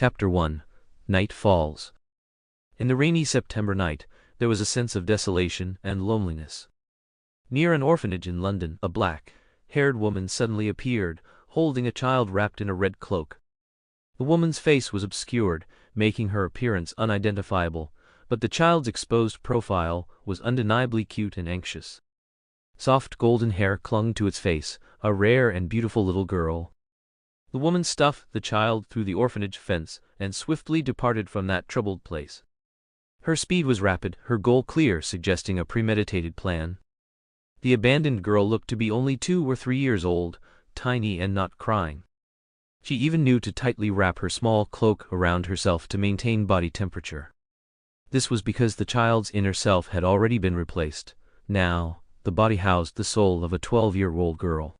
Chapter 1. Night Falls. In the rainy September night, there was a sense of desolation and loneliness. Near an orphanage in London, a black-haired woman suddenly appeared, holding a child wrapped in a red cloak. The woman's face was obscured, making her appearance unidentifiable, but the child's exposed profile was undeniably cute and anxious. Soft golden hair clung to its face, a rare and beautiful little girl. The woman stuffed the child through the orphanage fence and swiftly departed from that troubled place. Her speed was rapid, her goal clear, suggesting a premeditated plan. The abandoned girl looked to be only 2 or 3 years old, tiny and not crying. She even knew to tightly wrap her small cloak around herself to maintain body temperature. This was because the child's inner self had already been replaced. Now, the body housed the soul of a 12-year-old girl.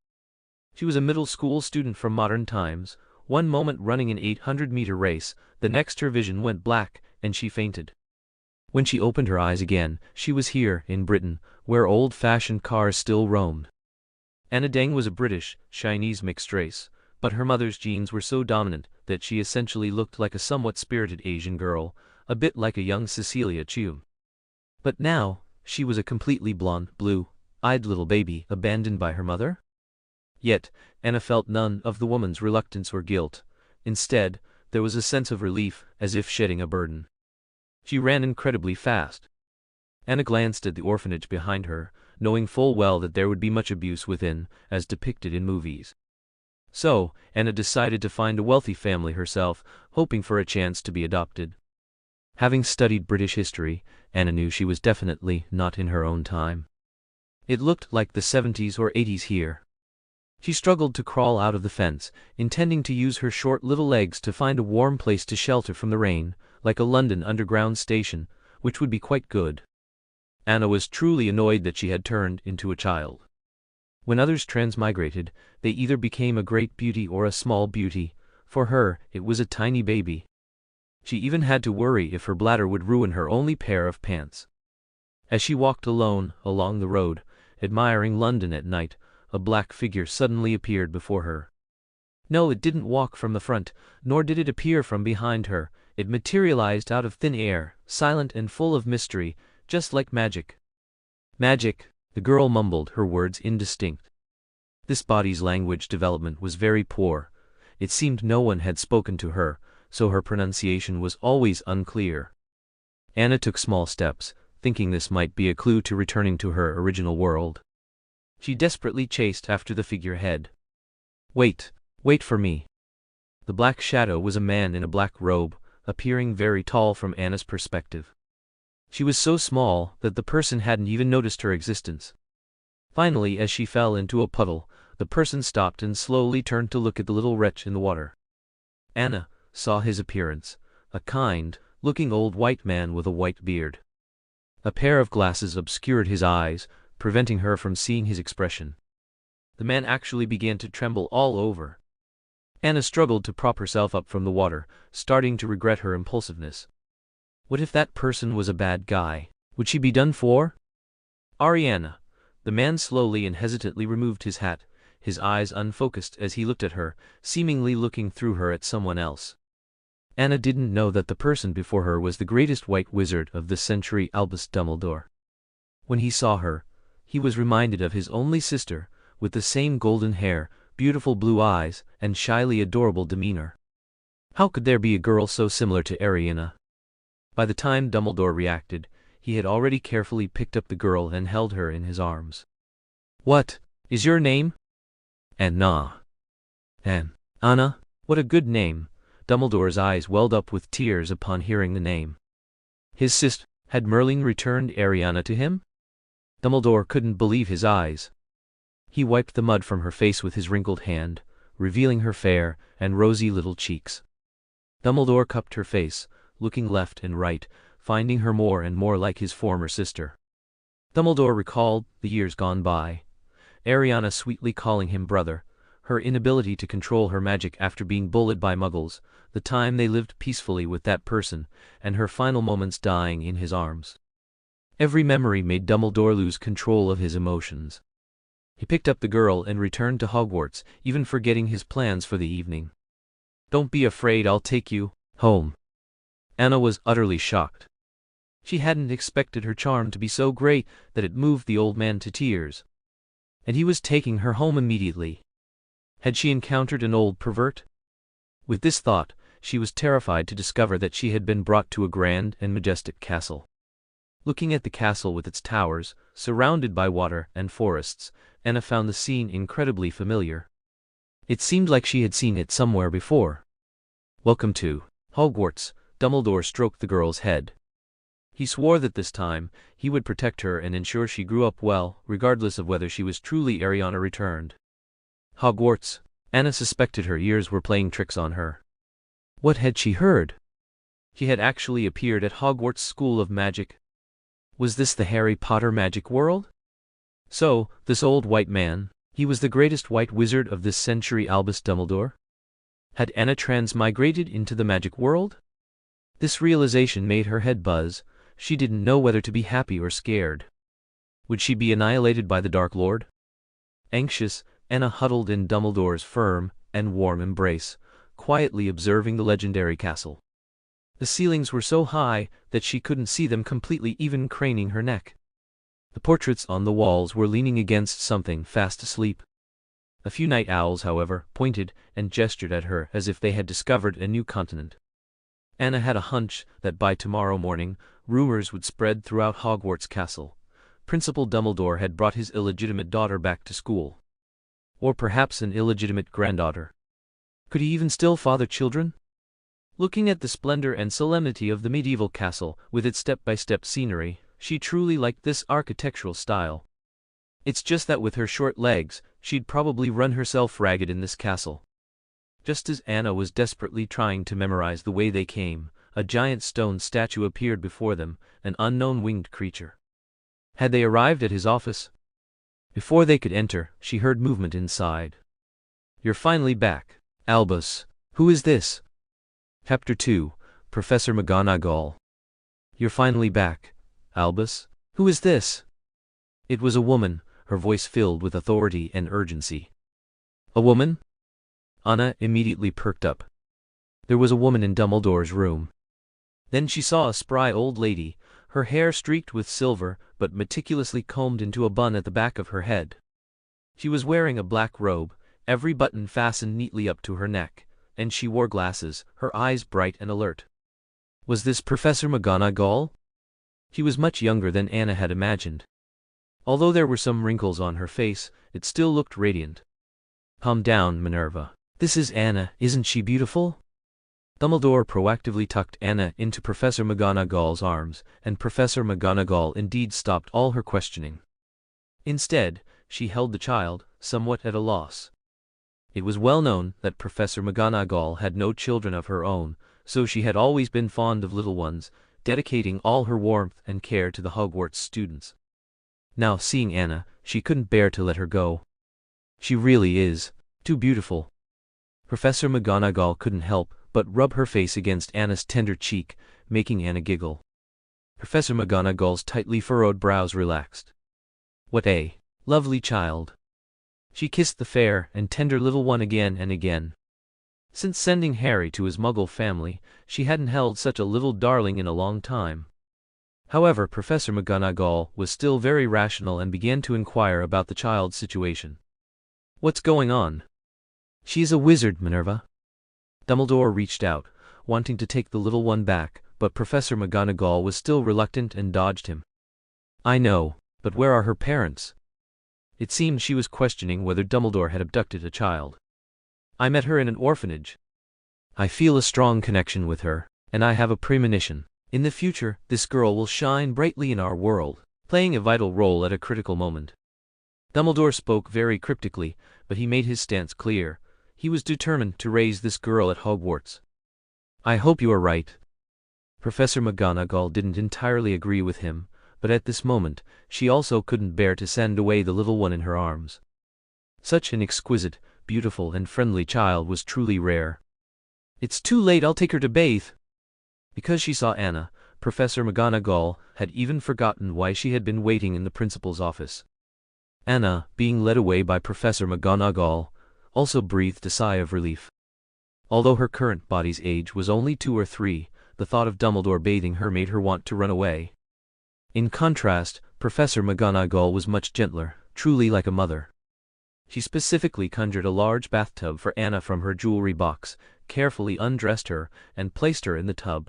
She was a middle school student from modern times, one moment running an 800-meter race, the next her vision went black, and she fainted. When she opened her eyes again, she was here, in Britain, where old-fashioned cars still roamed. Anna Deng was a British, Chinese mixed race, but her mother's genes were so dominant that she essentially looked like a somewhat spirited Asian girl, a bit like a young Cecilia Cheung. But now, she was a completely blonde, blue-eyed little baby abandoned by her mother? Yet, Anna felt none of the woman's reluctance or guilt. Instead, there was a sense of relief, as if shedding a burden. She ran incredibly fast. Anna glanced at the orphanage behind her, knowing full well that there would be much abuse within, as depicted in movies. So, Anna decided to find a wealthy family herself, hoping for a chance to be adopted. Having studied British history, Anna knew she was definitely not in her own time. It looked like the 70s or 80s here. She struggled to crawl out of the fence, intending to use her short little legs to find a warm place to shelter from the rain, like a London underground station, which would be quite good. Anna was truly annoyed that she had turned into a child. When others transmigrated, they either became a great beauty or a small beauty. For her, it was a tiny baby. She even had to worry if her bladder would ruin her only pair of pants. As she walked alone along the road, admiring London at night, a black figure suddenly appeared before her. No, it didn't walk from the front, nor did it appear from behind her. It materialized out of thin air, silent and full of mystery, just like magic. Magic, the girl mumbled, her words indistinct. This body's language development was very poor. It seemed no one had spoken to her, so her pronunciation was always unclear. Anna took small steps, thinking this might be a clue to returning to her original world. She desperately chased after the figurehead. Wait for me. The black shadow was a man in a black robe, appearing very tall from Anna's perspective. She was so small that the person hadn't even noticed her existence. Finally, as she fell into a puddle, the person stopped and slowly turned to look at the little wretch in the water. Anna saw his appearance, a kind-looking old white man with a white beard. A pair of glasses obscured his eyes, preventing her from seeing his expression. The man actually began to tremble all over. Anna struggled to prop herself up from the water, starting to regret her impulsiveness. What if that person was a bad guy? Would she be done for? Ariana. The man slowly and hesitantly removed his hat, his eyes unfocused as he looked at her, seemingly looking through her at someone else. Anna didn't know that the person before her was the greatest white wizard of the century, Albus Dumbledore. When he saw her, he was reminded of his only sister, with the same golden hair, beautiful blue eyes, and shyly adorable demeanor. How could there be a girl so similar to Ariana? By the time Dumbledore reacted, he had already carefully picked up the girl and held her in his arms. What is your name? Anna. Anna, what a good name. Dumbledore's eyes welled up with tears upon hearing the name. His sister, had Merlin returned Ariana to him? Dumbledore couldn't believe his eyes. He wiped the mud from her face with his wrinkled hand, revealing her fair and rosy little cheeks. Dumbledore cupped her face, looking left and right, finding her more and more like his former sister. Dumbledore recalled the years gone by, Ariana sweetly calling him brother, her inability to control her magic after being bullied by muggles, the time they lived peacefully with that person, and her final moments dying in his arms. Every memory made Dumbledore lose control of his emotions. He picked up the girl and returned to Hogwarts, even forgetting his plans for the evening. Don't be afraid, I'll take you Home. Anna was utterly shocked. She hadn't expected her charm to be so great that it moved the old man to tears. And he was taking her home immediately. Had she encountered an old pervert? With this thought, she was terrified to discover that she had been brought to a grand and majestic castle. Looking at the castle with its towers, surrounded by water and forests, Anna found the scene incredibly familiar. It seemed like she had seen it somewhere before. "Welcome to Hogwarts," Dumbledore stroked the girl's head. He swore that this time, he would protect her and ensure she grew up well, regardless of whether she was truly Ariana returned. Hogwarts. Anna suspected her ears were playing tricks on her. What had she heard? She had actually appeared at Hogwarts School of Magic. Was this the Harry Potter magic world? So, this old white man, he was the greatest white wizard of this century, Albus Dumbledore? Had Anna transmigrated into the magic world? This realization made her head buzz. She didn't know whether to be happy or scared. Would she be annihilated by the Dark Lord? Anxious, Anna huddled in Dumbledore's firm and warm embrace, quietly observing the legendary castle. The ceilings were so high that she couldn't see them completely, even craning her neck. The portraits on the walls were leaning against something, fast asleep. A few night owls, however, pointed and gestured at her as if they had discovered a new continent. Anna had a hunch that by tomorrow morning, rumors would spread throughout Hogwarts Castle. Principal Dumbledore had brought his illegitimate daughter back to school. Or perhaps an illegitimate granddaughter. Could he even still father children? Looking at the splendor and solemnity of the medieval castle, with its step-by-step scenery, she truly liked this architectural style. It's just that with her short legs, she'd probably run herself ragged in this castle. Just as Anna was desperately trying to memorize the way they came, a giant stone statue appeared before them, an unknown winged creature. Had they arrived at his office? Before they could enter, she heard movement inside. "You're finally back, Albus. Who is this?" Chapter 2, Professor McGonagall. "You're finally back, Albus. Who is this?" It was a woman, her voice filled with authority and urgency. A woman? Anna immediately perked up. There was a woman in Dumbledore's room. Then she saw a spry old lady, her hair streaked with silver but meticulously combed into a bun at the back of her head. She was wearing a black robe, every button fastened neatly up to her neck, and she wore glasses, her eyes bright and alert. Was this Professor McGonagall? She was much younger than Anna had imagined. Although there were some wrinkles on her face, it still looked radiant. "Calm down, Minerva. This is Anna, isn't she beautiful?" Dumbledore proactively tucked Anna into Professor McGonagall's arms, and Professor McGonagall indeed stopped all her questioning. Instead, she held the child, somewhat at a loss. It was well known that Professor McGonagall had no children of her own, so she had always been fond of little ones, dedicating all her warmth and care to the Hogwarts students. Now, seeing Anna, she couldn't bear to let her go. She really is too beautiful. Professor McGonagall couldn't help but rub her face against Anna's tender cheek, making Anna giggle. Professor McGonagall's tightly furrowed brows relaxed. "What a lovely child." She kissed the fair and tender little one again and again. Since sending Harry to his Muggle family, she hadn't held such a little darling in a long time. However, Professor McGonagall was still very rational and began to inquire about the child's situation. "What's going on?" "She's a wizard, Minerva." Dumbledore reached out, wanting to take the little one back, but Professor McGonagall was still reluctant and dodged him. "I know, but where are her parents?" It seemed she was questioning whether Dumbledore had abducted a child. "I met her in an orphanage. I feel a strong connection with her, and I have a premonition. In the future, this girl will shine brightly in our world, playing a vital role at a critical moment." Dumbledore spoke very cryptically, but he made his stance clear. He was determined to raise this girl at Hogwarts. "I hope you are right." Professor McGonagall didn't entirely agree with him, but at this moment, she also couldn't bear to send away the little one in her arms. Such an exquisite, beautiful and friendly child was truly rare. "It's too late, I'll take her to bathe." Because she saw Anna, Professor McGonagall had even forgotten why she had been waiting in the principal's office. Anna, being led away by Professor McGonagall, also breathed a sigh of relief. Although her current body's age was only 2 or 3, the thought of Dumbledore bathing her made her want to run away. In contrast, Professor McGonagall was much gentler, truly like a mother. She specifically conjured a large bathtub for Anna from her jewelry box, carefully undressed her, and placed her in the tub.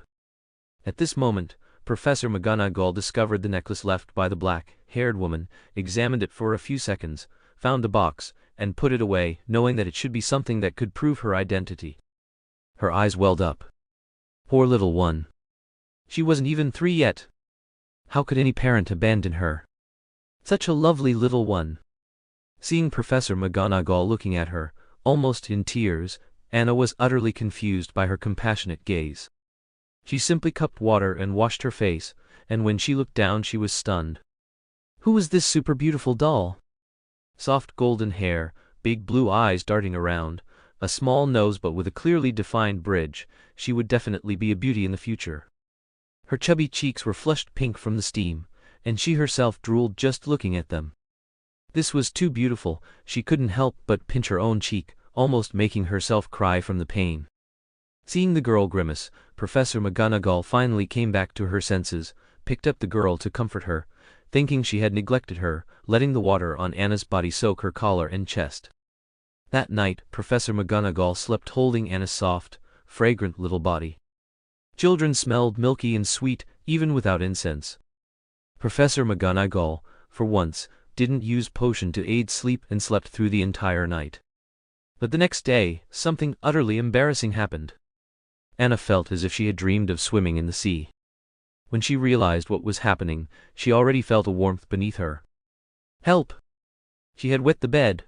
At this moment, Professor McGonagall discovered the necklace left by the black-haired woman, examined it for a few seconds, found the box, and put it away, knowing that it should be something that could prove her identity. Her eyes welled up. Poor little one. She wasn't even 3 yet. How could any parent abandon her? Such a lovely little one. Seeing Professor McGonagall looking at her, almost in tears, Anna was utterly confused by her compassionate gaze. She simply cupped water and washed her face, and when she looked down she was stunned. Who was this super beautiful doll? Soft golden hair, big blue eyes darting around, a small nose but with a clearly defined bridge, she would definitely be a beauty in the future. Her chubby cheeks were flushed pink from the steam, and she herself drooled just looking at them. This was too beautiful, she couldn't help but pinch her own cheek, almost making herself cry from the pain. Seeing the girl grimace, Professor McGonagall finally came back to her senses, picked up the girl to comfort her, thinking she had neglected her, letting the water on Anna's body soak her collar and chest. That night, Professor McGonagall slept holding Anna's soft, fragrant little body. Children smelled milky and sweet, even without incense. Professor McGonagall, for once, didn't use potion to aid sleep and slept through the entire night. But the next day, something utterly embarrassing happened. Anna felt as if she had dreamed of swimming in the sea. When she realized what was happening, she already felt a warmth beneath her. Help! She had wet the bed.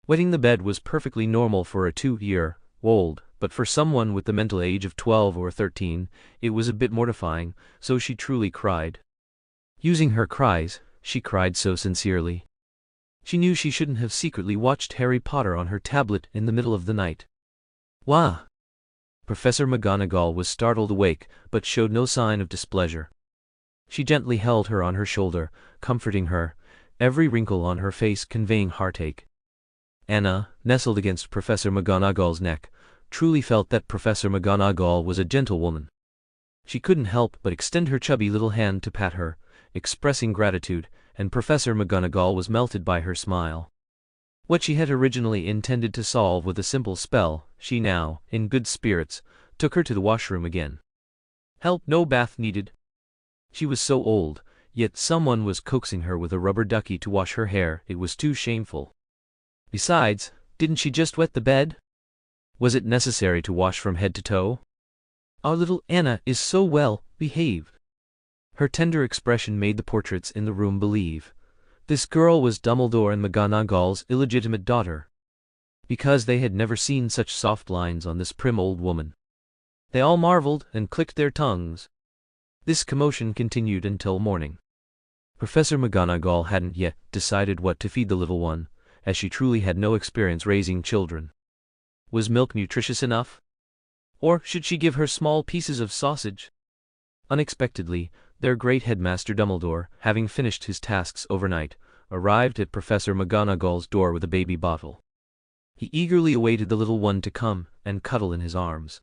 Wetting the bed was perfectly normal for a 2-year-old, but for someone with the mental age of 12 or 13, it was a bit mortifying, so she truly cried. Using her cries, she cried so sincerely. She knew she shouldn't have secretly watched Harry Potter on her tablet in the middle of the night. Wah! Professor McGonagall was startled awake, but showed no sign of displeasure. She gently held her on her shoulder, comforting her, every wrinkle on her face conveying heartache. Anna, nestled against Professor McGonagall's neck, truly felt that Professor McGonagall was a gentlewoman. She couldn't help but extend her chubby little hand to pat her, expressing gratitude, and Professor McGonagall was melted by her smile. What she had originally intended to solve with a simple spell, she now, in good spirits, took her to the washroom again. Help, no bath needed. She was so old, yet someone was coaxing her with a rubber ducky to wash her hair. It was too shameful. Besides, didn't she just wet the bed? Was it necessary to wash from head to toe? Our little Anna is so well behaved. Her tender expression made the portraits in the room believe. This girl was Dumbledore and McGonagall's illegitimate daughter. Because they had never seen such soft lines on this prim old woman. They all marveled and clicked their tongues. This commotion continued until morning. Professor McGonagall hadn't yet decided what to feed the little one, as she truly had no experience raising children. Was milk nutritious enough? Or should she give her small pieces of sausage? Unexpectedly, their great headmaster Dumbledore, having finished his tasks overnight, arrived at Professor McGonagall's door with a baby bottle. He eagerly awaited the little one to come and cuddle in his arms.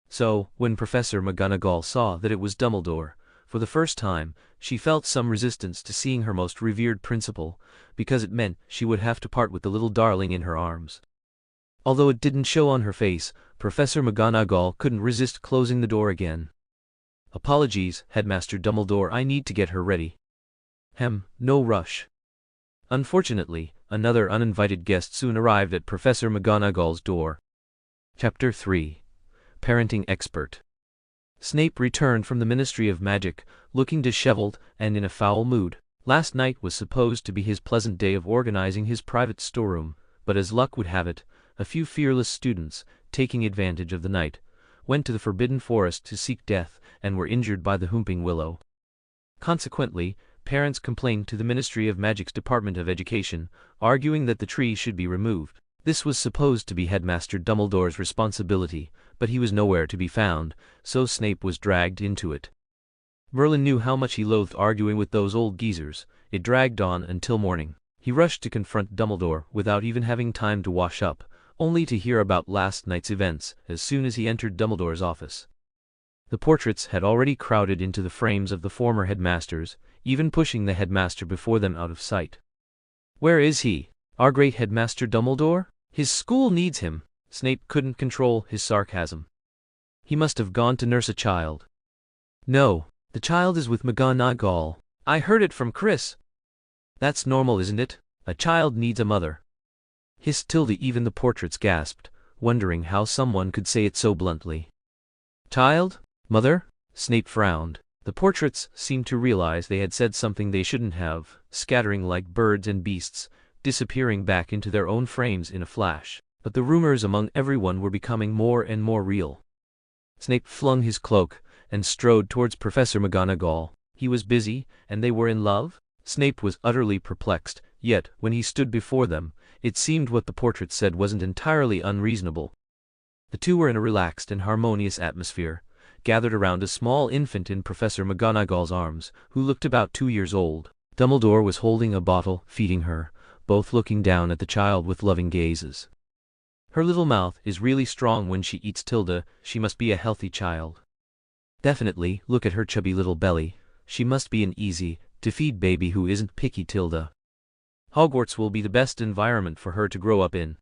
So, when Professor McGonagall saw that it was Dumbledore, for the first time, she felt some resistance to seeing her most revered principal, because it meant she would have to part with the little darling in her arms. Although it didn't show on her face, Professor McGonagall couldn't resist closing the door again. Apologies, Headmaster Dumbledore, I need to get her ready. No rush. Unfortunately, another uninvited guest soon arrived at Professor McGonagall's door. Chapter 3. Parenting Expert. Snape returned from the Ministry of Magic, looking disheveled and in a foul mood. Last night was supposed to be his pleasant day of organizing his private storeroom, but as luck would have it, a few fearless students, taking advantage of the night, went to the Forbidden Forest to seek death and were injured by the Whomping Willow. Consequently, parents complained to the Ministry of Magic's Department of Education, arguing that the tree should be removed. This was supposed to be Headmaster Dumbledore's responsibility, but he was nowhere to be found, so Snape was dragged into it. Merlin knew how much he loathed arguing with those old geezers. It dragged on until morning. He rushed to confront Dumbledore without even having time to wash up, only to hear about last night's events as soon as he entered Dumbledore's office. The portraits had already crowded into the frames of the former headmasters, even pushing the headmaster before them out of sight. "Where is he? Our great headmaster Dumbledore? His school needs him." Snape couldn't control his sarcasm. "He must have gone to nurse a child." "No, the child is with McGonagall. I heard it from Chris." "That's normal, isn't it? A child needs a mother." Hissed Tilda. Even the portraits gasped, wondering how someone could say it so bluntly. "Child? Mother?" Snape frowned. The portraits seemed to realize they had said something they shouldn't have, scattering like birds and beasts, disappearing back into their own frames in a flash. But the rumors among everyone were becoming more and more real. Snape flung his cloak and strode towards Professor McGonagall. He was busy, and they were in love? Snape was utterly perplexed, yet, when he stood before them, it seemed what the portraits said wasn't entirely unreasonable. The two were in a relaxed and harmonious atmosphere, gathered around a small infant in Professor McGonagall's arms, who looked about 2 years old. Dumbledore was holding a bottle, feeding her, both looking down at the child with loving gazes. "Her little mouth is really strong when she eats, Tilda. She must be a healthy child." "Definitely, look at her chubby little belly. She must be an easy-to-feed baby who isn't picky, Tilda. Hogwarts will be the best environment for her to grow up in."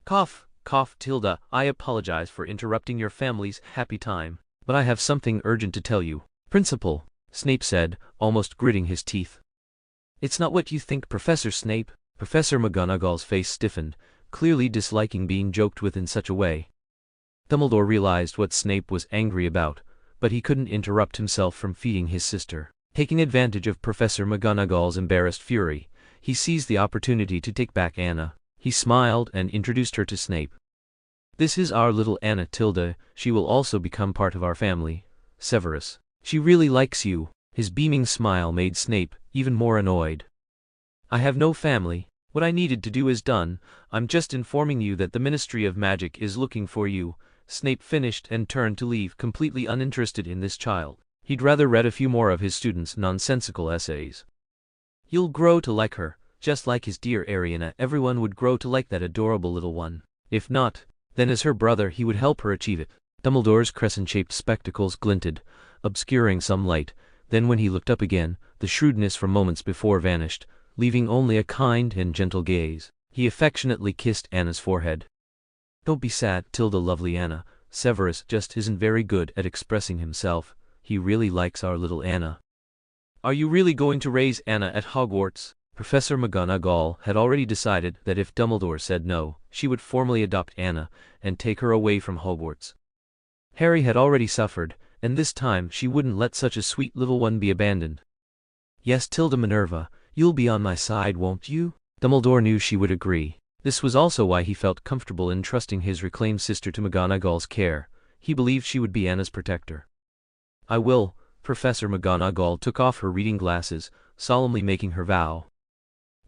"Cough, cough, Tilda. I apologize for interrupting your family's happy time, but I have something urgent to tell you." "Principal," Snape said, almost gritting his teeth. "It's not what you think, Professor Snape." Professor McGonagall's face stiffened, clearly disliking being joked with in such a way. Dumbledore realized what Snape was angry about, but he couldn't interrupt himself from feeding his sister. Taking advantage of Professor McGonagall's embarrassed fury, he seized the opportunity to take back Anna. He smiled and introduced her to Snape. "This is our little Anna, Tilda. She will also become part of our family. Severus. She really likes you." His beaming smile made Snape even more annoyed. "I have no family. What I needed to do is done. I'm just informing you that the Ministry of Magic is looking for you." Snape finished and turned to leave, completely uninterested in this child. He'd rather read a few more of his students' nonsensical essays. "You'll grow to like her, just like his dear Ariana. Everyone would grow to like that adorable little one. If not, then as her brother he would help her achieve it." Dumbledore's crescent-shaped spectacles glinted, obscuring some light. Then when he looked up again, the shrewdness from moments before vanished, leaving only a kind and gentle gaze. He affectionately kissed Anna's forehead. "Don't be sad, Tilda, lovely Anna. Severus just isn't very good at expressing himself. He really likes our little Anna." "Are you really going to raise Anna at Hogwarts?" Professor McGonagall had already decided that if Dumbledore said no, she would formally adopt Anna and take her away from Hogwarts. Harry had already suffered, and this time she wouldn't let such a sweet little one be abandoned. "Yes, Tilda Minerva, you'll be on my side, won't you?" Dumbledore knew she would agree. This was also why he felt comfortable in trusting his reclaimed sister to McGonagall's care. He believed she would be Anna's protector. "I will." Professor McGonagall took off her reading glasses, solemnly making her vow.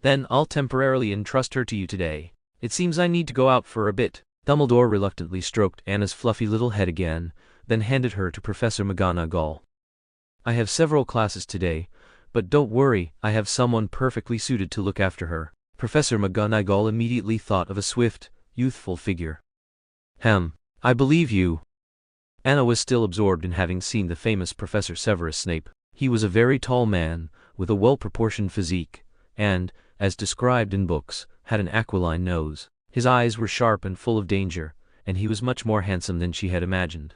"Then I'll temporarily entrust her to you today. It seems I need to go out for a bit." Dumbledore reluctantly stroked Anna's fluffy little head again, then handed her to Professor McGonagall. "I have several classes today, but don't worry, I have someone perfectly suited to look after her." Professor McGonagall immediately thought of a swift, youthful figure. I believe you." Anna was still absorbed in having seen the famous Professor Severus Snape. He was a very tall man, with a well-proportioned physique, and, as described in books, had an aquiline nose. His eyes were sharp and full of danger, and he was much more handsome than she had imagined.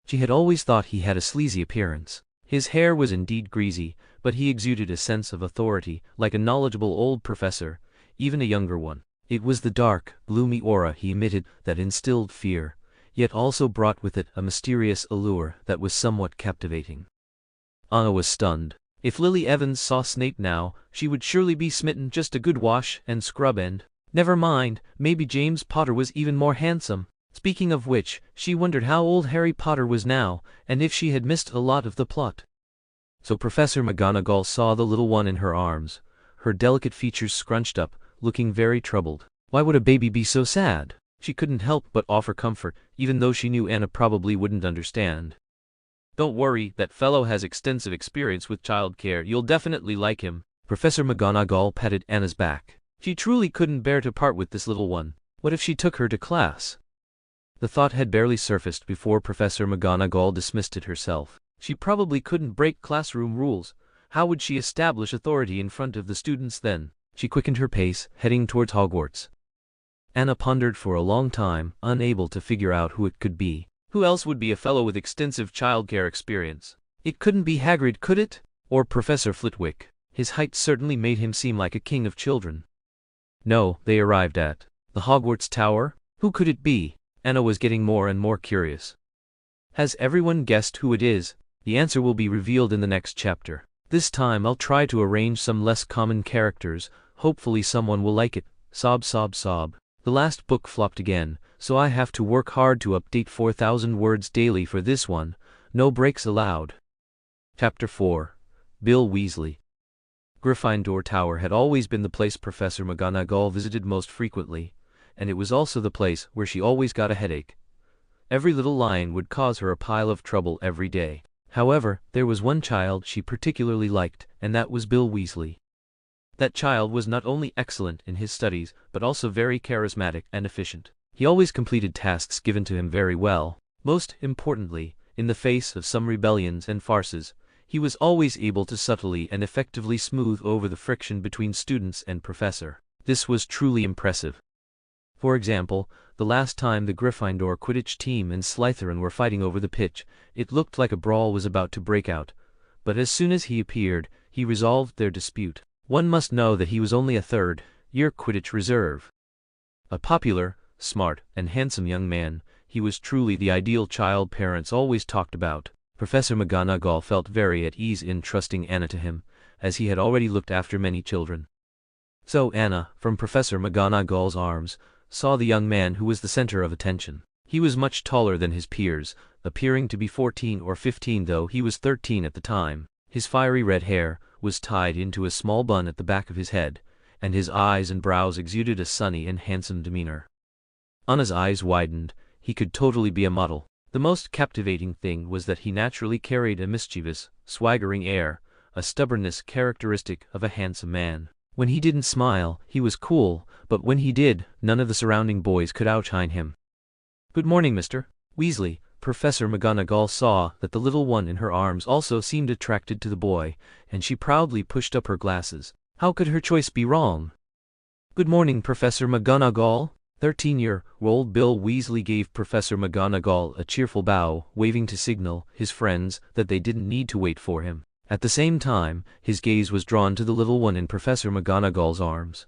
She had always thought he had a sleazy appearance. His hair was indeed greasy, but he exuded a sense of authority, like a knowledgeable old professor, even a younger one. It was the dark, gloomy aura he emitted that instilled fear, yet also brought with it a mysterious allure that was somewhat captivating. Anna was stunned. If Lily Evans saw Snape now, she would surely be smitten. Just a good wash and scrub and, never mind, maybe James Potter was even more handsome. Speaking of which, she wondered how old Harry Potter was now, and if she had missed a lot of the plot. So Professor McGonagall saw the little one in her arms, her delicate features scrunched up, looking very troubled. Why would a baby be so sad? She couldn't help but offer comfort, even though she knew Anna probably wouldn't understand. "Don't worry, that fellow has extensive experience with childcare. You'll definitely like him." Professor McGonagall patted Anna's back. She truly couldn't bear to part with this little one. What if she took her to class? The thought had barely surfaced before Professor McGonagall dismissed it herself. She probably couldn't break classroom rules. How would she establish authority in front of the students then? She quickened her pace, heading towards Hogwarts. Anna pondered for a long time, unable to figure out who it could be. Who else would be a fellow with extensive childcare experience? It couldn't be Hagrid, could it? Or Professor Flitwick. His height certainly made him seem like a king of children. No, they arrived at the Hogwarts Tower. Who could it be? Anna was getting more and more curious. Has everyone guessed who it is? The answer will be revealed in the next chapter. This time I'll try to arrange some less common characters. Hopefully someone will like it. Sob, sob, sob. The last book flopped again, so I have to work hard to update 4,000 words daily for this one. No breaks allowed. Chapter 4. Bill Weasley. Gryffindor Tower had always been the place Professor McGonagall visited most frequently, and it was also the place where she always got a headache. Every little line would cause her a pile of trouble every day. However, there was one child she particularly liked, and that was Bill Weasley. That child was not only excellent in his studies, but also very charismatic and efficient. He always completed tasks given to him very well. Most importantly, in the face of some rebellions and farces, he was always able to subtly and effectively smooth over the friction between students and professor. This was truly impressive. For example, the last time the Gryffindor Quidditch team and Slytherin were fighting over the pitch, it looked like a brawl was about to break out. But as soon as he appeared, he resolved their dispute. One must know that he was only a third-year Quidditch reserve. A popular, smart, and handsome young man, he was truly the ideal child parents always talked about. Professor McGonagall felt very at ease in trusting Anna to him, as he had already looked after many children. So Anna, from Professor McGonagall's arms, saw the young man who was the center of attention. He was much taller than his peers, appearing to be 14 or 15 though he was 13 at the time. His fiery red hair was tied into a small bun at the back of his head, and his eyes and brows exuded a sunny and handsome demeanor. Anna's eyes widened. He could totally be a model. The most captivating thing was that he naturally carried a mischievous, swaggering air, a stubbornness characteristic of a handsome man. When he didn't smile, he was cool, but when he did, none of the surrounding boys could outshine him. "Good morning, Mr. Weasley." Professor McGonagall saw that the little one in her arms also seemed attracted to the boy, and she proudly pushed up her glasses. How could her choice be wrong? "Good morning, Professor McGonagall." 13-year-old Bill Weasley gave Professor McGonagall a cheerful bow, waving to signal his friends that they didn't need to wait for him. At the same time, his gaze was drawn to the little one in Professor McGonagall's arms.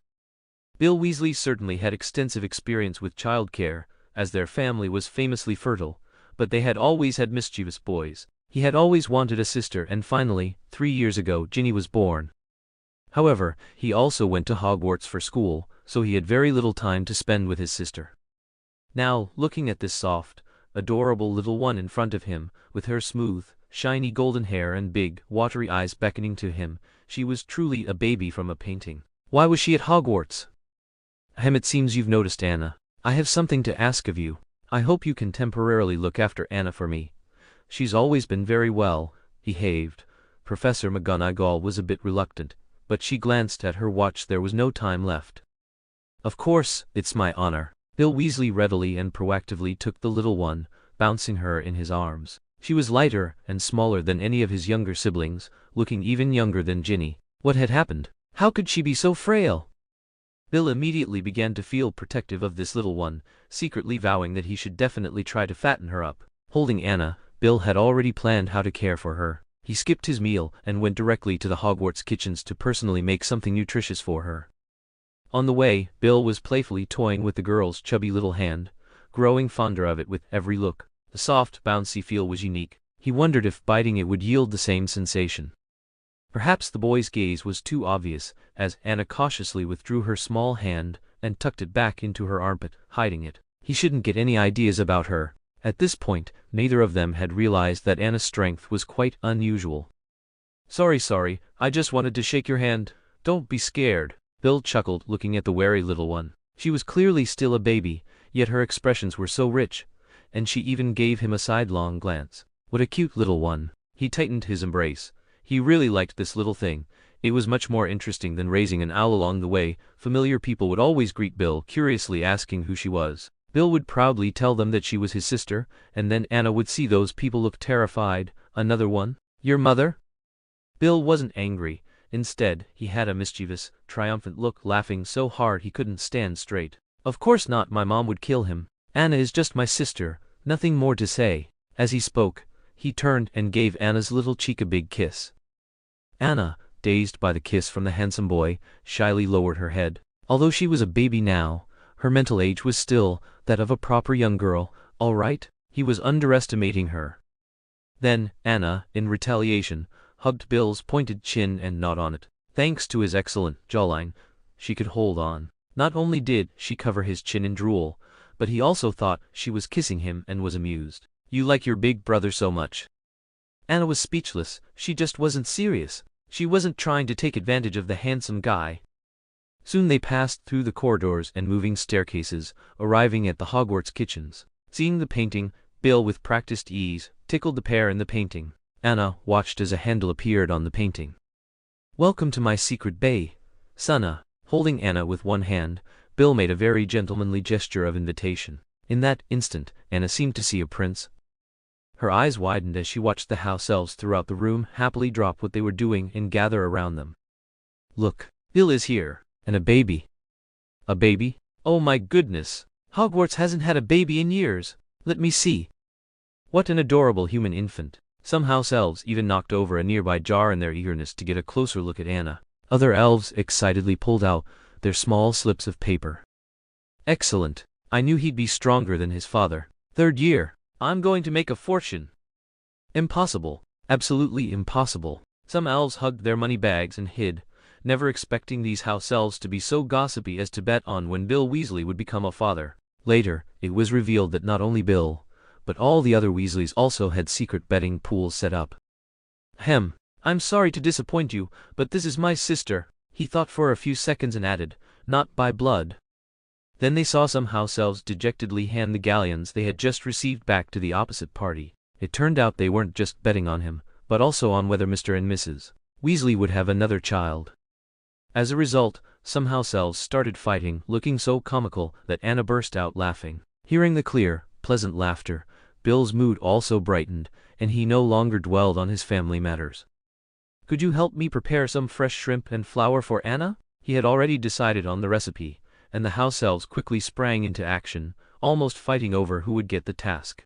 Bill Weasley certainly had extensive experience with childcare, as their family was famously fertile, but they had always had mischievous boys. He had always wanted a sister, and finally, 3 years ago, Ginny was born. However, he also went to Hogwarts for school, so he had very little time to spend with his sister. Now, looking at this soft, adorable little one in front of him, with her smooth, shiny golden hair and big, watery eyes beckoning to him, she was truly a baby from a painting. Why was she at Hogwarts? It seems you've noticed, Anna. I have something to ask of you. I hope you can temporarily look after Anna for me. She's always been very well behaved. Professor McGonagall was a bit reluctant, but she glanced at her watch. There was no time left. Of course, it's my honor. Bill Weasley readily and proactively took the little one, bouncing her in his arms. She was lighter and smaller than any of his younger siblings, looking even younger than Ginny. What had happened? How could she be so frail? Bill immediately began to feel protective of this little one, secretly vowing that he should definitely try to fatten her up. Holding Anna, Bill had already planned how to care for her. He skipped his meal and went directly to the Hogwarts kitchens to personally make something nutritious for her. On the way, Bill was playfully toying with the girl's chubby little hand, growing fonder of it with every look. The soft, bouncy feel was unique. He wondered if biting it would yield the same sensation. Perhaps the boy's gaze was too obvious, as Anna cautiously withdrew her small hand and tucked it back into her armpit, hiding it. He shouldn't get any ideas about her. At this point, neither of them had realized that Anna's strength was quite unusual. Sorry, I just wanted to shake your hand. Don't be scared." Bill chuckled, looking at the wary little one. She was clearly still a baby, yet her expressions were so rich, and she even gave him a sidelong glance. What a cute little one. He tightened his embrace. He really liked this little thing. It was much more interesting than raising an owl along the way. Familiar people would always greet Bill, curiously asking who she was. Bill would proudly tell them that she was his sister, and then Anna would see those people look terrified. Another one? Your mother? Bill wasn't angry. Instead, he had a mischievous, triumphant look, laughing so hard he couldn't stand straight. Of course not, my mom would kill him. Anna is just my sister, nothing more to say. As he spoke, he turned and gave Anna's little cheek a big kiss. Anna, dazed by the kiss from the handsome boy, shyly lowered her head. Although she was a baby now, her mental age was still that of a proper young girl. All right, he was underestimating her. Then, Anna, in retaliation, hugged Bill's pointed chin and gnawed on it. Thanks to his excellent jawline, she could hold on. Not only did she cover his chin in drool, but he also thought she was kissing him and was amused. You like your big brother so much? Anna was speechless. She just wasn't serious. She wasn't trying to take advantage of the handsome guy. Soon they passed through the corridors and moving staircases, arriving at the Hogwarts kitchens. Seeing the painting, Bill with practiced ease tickled the pair in the painting. Anna watched as a handle appeared on the painting. Welcome to my secret bay, Sana. Holding Anna with one hand, Bill made a very gentlemanly gesture of invitation. In that instant, Anna seemed to see a prince. Her eyes widened as she watched the house elves throughout the room happily drop what they were doing and gather around them. Look, Bill is here, and a baby. A baby? Oh my goodness! Hogwarts hasn't had a baby in years. Let me see. What an adorable human infant. Some house elves even knocked over a nearby jar in their eagerness to get a closer look at Anna. Other elves excitedly pulled out their small slips of paper. Excellent. I knew he'd be stronger than his father. Third year. I'm going to make a fortune. Impossible. Absolutely impossible. Some elves hugged their money bags and hid, never expecting these house elves to be so gossipy as to bet on when Bill Weasley would become a father. Later, it was revealed that not only Bill, but all the other Weasleys also had secret betting pools set up. I'm sorry to disappoint you, but this is my sister. He thought for a few seconds and added, not by blood. Then they saw some house elves dejectedly hand the galleons they had just received back to the opposite party. It turned out they weren't just betting on him, but also on whether Mr. and Mrs. Weasley would have another child. As a result, some house elves started fighting, looking so comical that Anna burst out laughing. Hearing the clear, pleasant laughter, Bill's mood also brightened, and he no longer dwelled on his family matters. Could you help me prepare some fresh shrimp and flour for Anna? He had already decided on the recipe, and the house elves quickly sprang into action, almost fighting over who would get the task.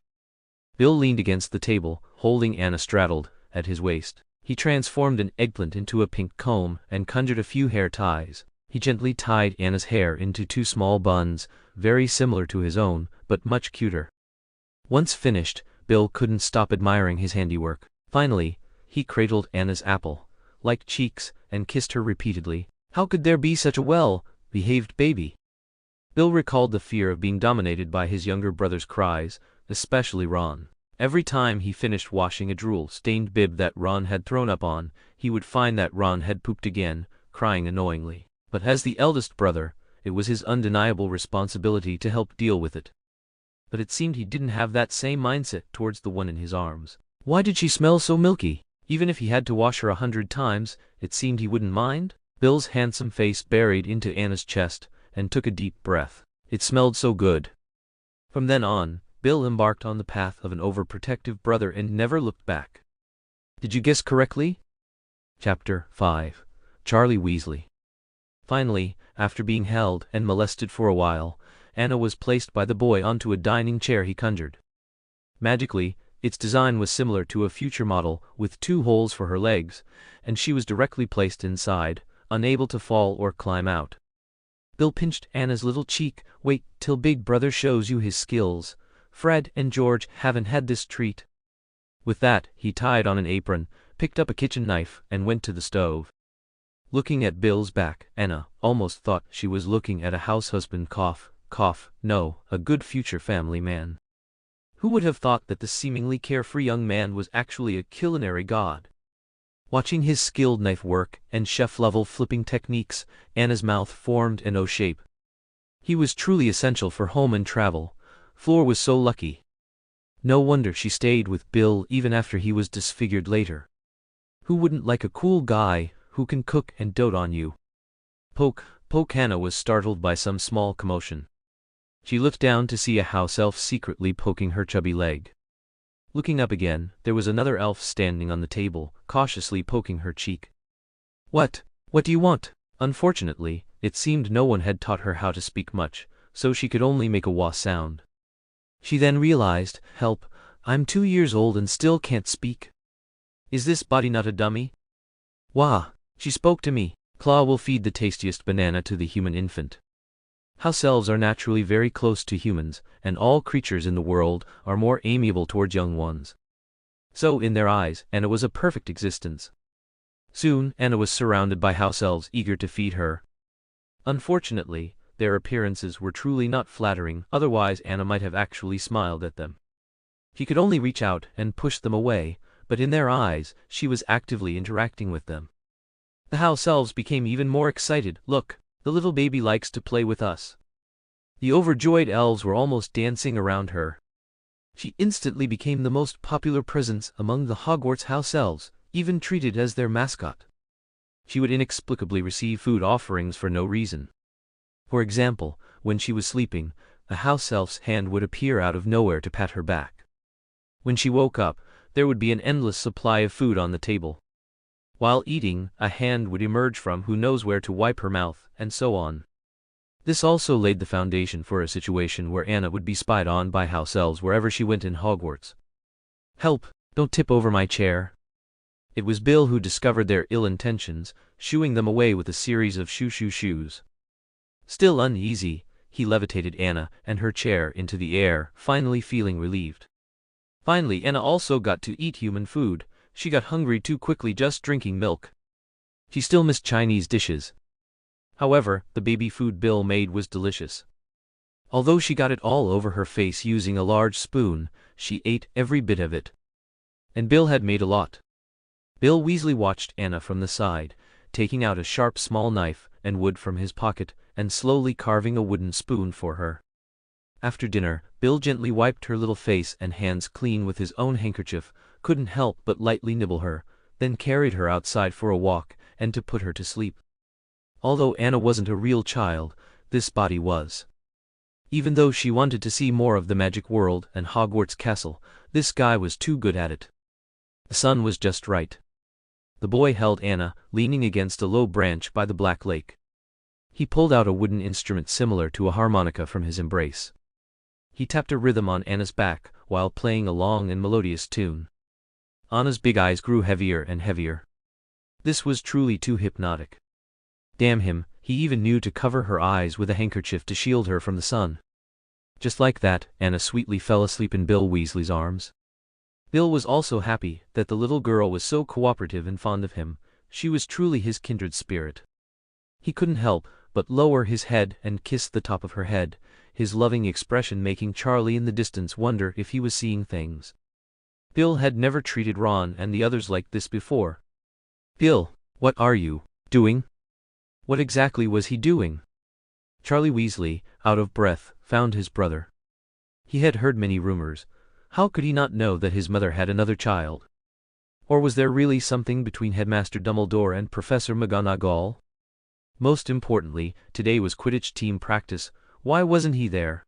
Bill leaned against the table, holding Anna straddled at his waist. He transformed an eggplant into a pink comb and conjured a few hair ties. He gently tied Anna's hair into two small buns, very similar to his own, but much cuter. Once finished, Bill couldn't stop admiring his handiwork. Finally, he cradled Anna's apple-like cheeks and kissed her repeatedly. How could there be such a well-behaved baby? Bill recalled the fear of being dominated by his younger brother's cries, especially Ron. Every time he finished washing a drool-stained bib that Ron had thrown up on, he would find that Ron had pooped again, crying annoyingly. But as the eldest brother, it was his undeniable responsibility to help deal with it. But it seemed he didn't have that same mindset towards the one in his arms. Why did she smell so milky? Even if he had to wash her 100 times, it seemed he wouldn't mind. Bill's handsome face buried into Anna's chest and took a deep breath. It smelled so good. From then on, Bill embarked on the path of an overprotective brother and never looked back. Did you guess correctly? Chapter 5. Charlie Weasley. Finally, after being held and molested for a while, Anna was placed by the boy onto a dining chair he conjured. Magically, its design was similar to a future model with 2 holes for her legs, and she was directly placed inside, unable to fall or climb out. Bill pinched Anna's little cheek. Wait till Big Brother shows you his skills. Fred and George haven't had this treat. With that, he tied on an apron, picked up a kitchen knife, and went to the stove. Looking at Bill's back, Anna almost thought she was looking at a house husband. No, a good future family man. Who would have thought that the seemingly carefree young man was actually a culinary god? Watching his skilled knife work and chef-level flipping techniques, Anna's mouth formed an O shape. He was truly essential for home and travel. Fleur was so lucky. No wonder she stayed with Bill even after he was disfigured later. Who wouldn't like a cool guy who can cook and dote on you. Poke, poke. Anna was startled by some small commotion. She looked down to see a house elf secretly poking her chubby leg. Looking up again, there was another elf standing on the table, cautiously poking her cheek. What do you want? Unfortunately, it seemed no one had taught her how to speak much, so she could only make a wah sound. She then realized, help, I'm 2 years old and still can't speak. Is this body not a dummy? Wah, she spoke to me. Claw will feed the tastiest banana to the human infant. House elves are naturally very close to humans, and all creatures in the world are more amiable towards young ones. So in their eyes, Anna was a perfect existence. Soon, Anna was surrounded by house elves eager to feed her. Unfortunately, their appearances were truly not flattering, otherwise Anna might have actually smiled at them. She could only reach out and push them away, but in their eyes, she was actively interacting with them. The house elves became even more excited. Look, the little baby likes to play with us. The overjoyed elves were almost dancing around her. She instantly became the most popular presence among the Hogwarts house elves, even treated as their mascot. She would inexplicably receive food offerings for no reason. For example, when she was sleeping, a house elf's hand would appear out of nowhere to pat her back. When she woke up, there would be an endless supply of food on the table. While eating, a hand would emerge from who knows where to wipe her mouth, and so on. This also laid the foundation for a situation where Anna would be spied on by house elves wherever she went in Hogwarts. Help, don't tip over my chair. It was Bill who discovered their ill intentions, shooing them away with a series of shoo-shoo-shoos. Still uneasy, he levitated Anna and her chair into the air, finally feeling relieved. Finally, Anna also got to eat human food. She got hungry too quickly just drinking milk. She still missed Chinese dishes. However, the baby food Bill made was delicious. Although she got it all over her face using a large spoon, she ate every bit of it. And Bill had made a lot. Bill Weasley watched Anna from the side, taking out a sharp small knife and wood from his pocket, and slowly carving a wooden spoon for her. After dinner, Bill gently wiped her little face and hands clean with his own handkerchief, couldn't help but lightly nibble her, then carried her outside for a walk and to put her to sleep. Although Anna wasn't a real child, this body was. Even though she wanted to see more of the magic world and Hogwarts castle, this guy was too good at it. The sun was just right. The boy held Anna, leaning against a low branch by the Black Lake. He pulled out a wooden instrument similar to a harmonica from his embrace. He tapped a rhythm on Anna's back while playing a long and melodious tune. Anna's big eyes grew heavier and heavier. This was truly too hypnotic. Damn him, he even knew to cover her eyes with a handkerchief to shield her from the sun. Just like that, Anna sweetly fell asleep in Bill Weasley's arms. Bill was also happy that the little girl was so cooperative and fond of him. She was truly his kindred spirit. He couldn't help but lower his head and kiss the top of her head, his loving expression making Charlie in the distance wonder if he was seeing things. Bill had never treated Ron and the others like this before. Bill, what are you doing? What exactly was he doing? Charlie Weasley, out of breath, found his brother. He had heard many rumors. How could he not know that his mother had another child? Or was there really something between Headmaster Dumbledore and Professor McGonagall? Most importantly, today was Quidditch team practice. Why wasn't he there?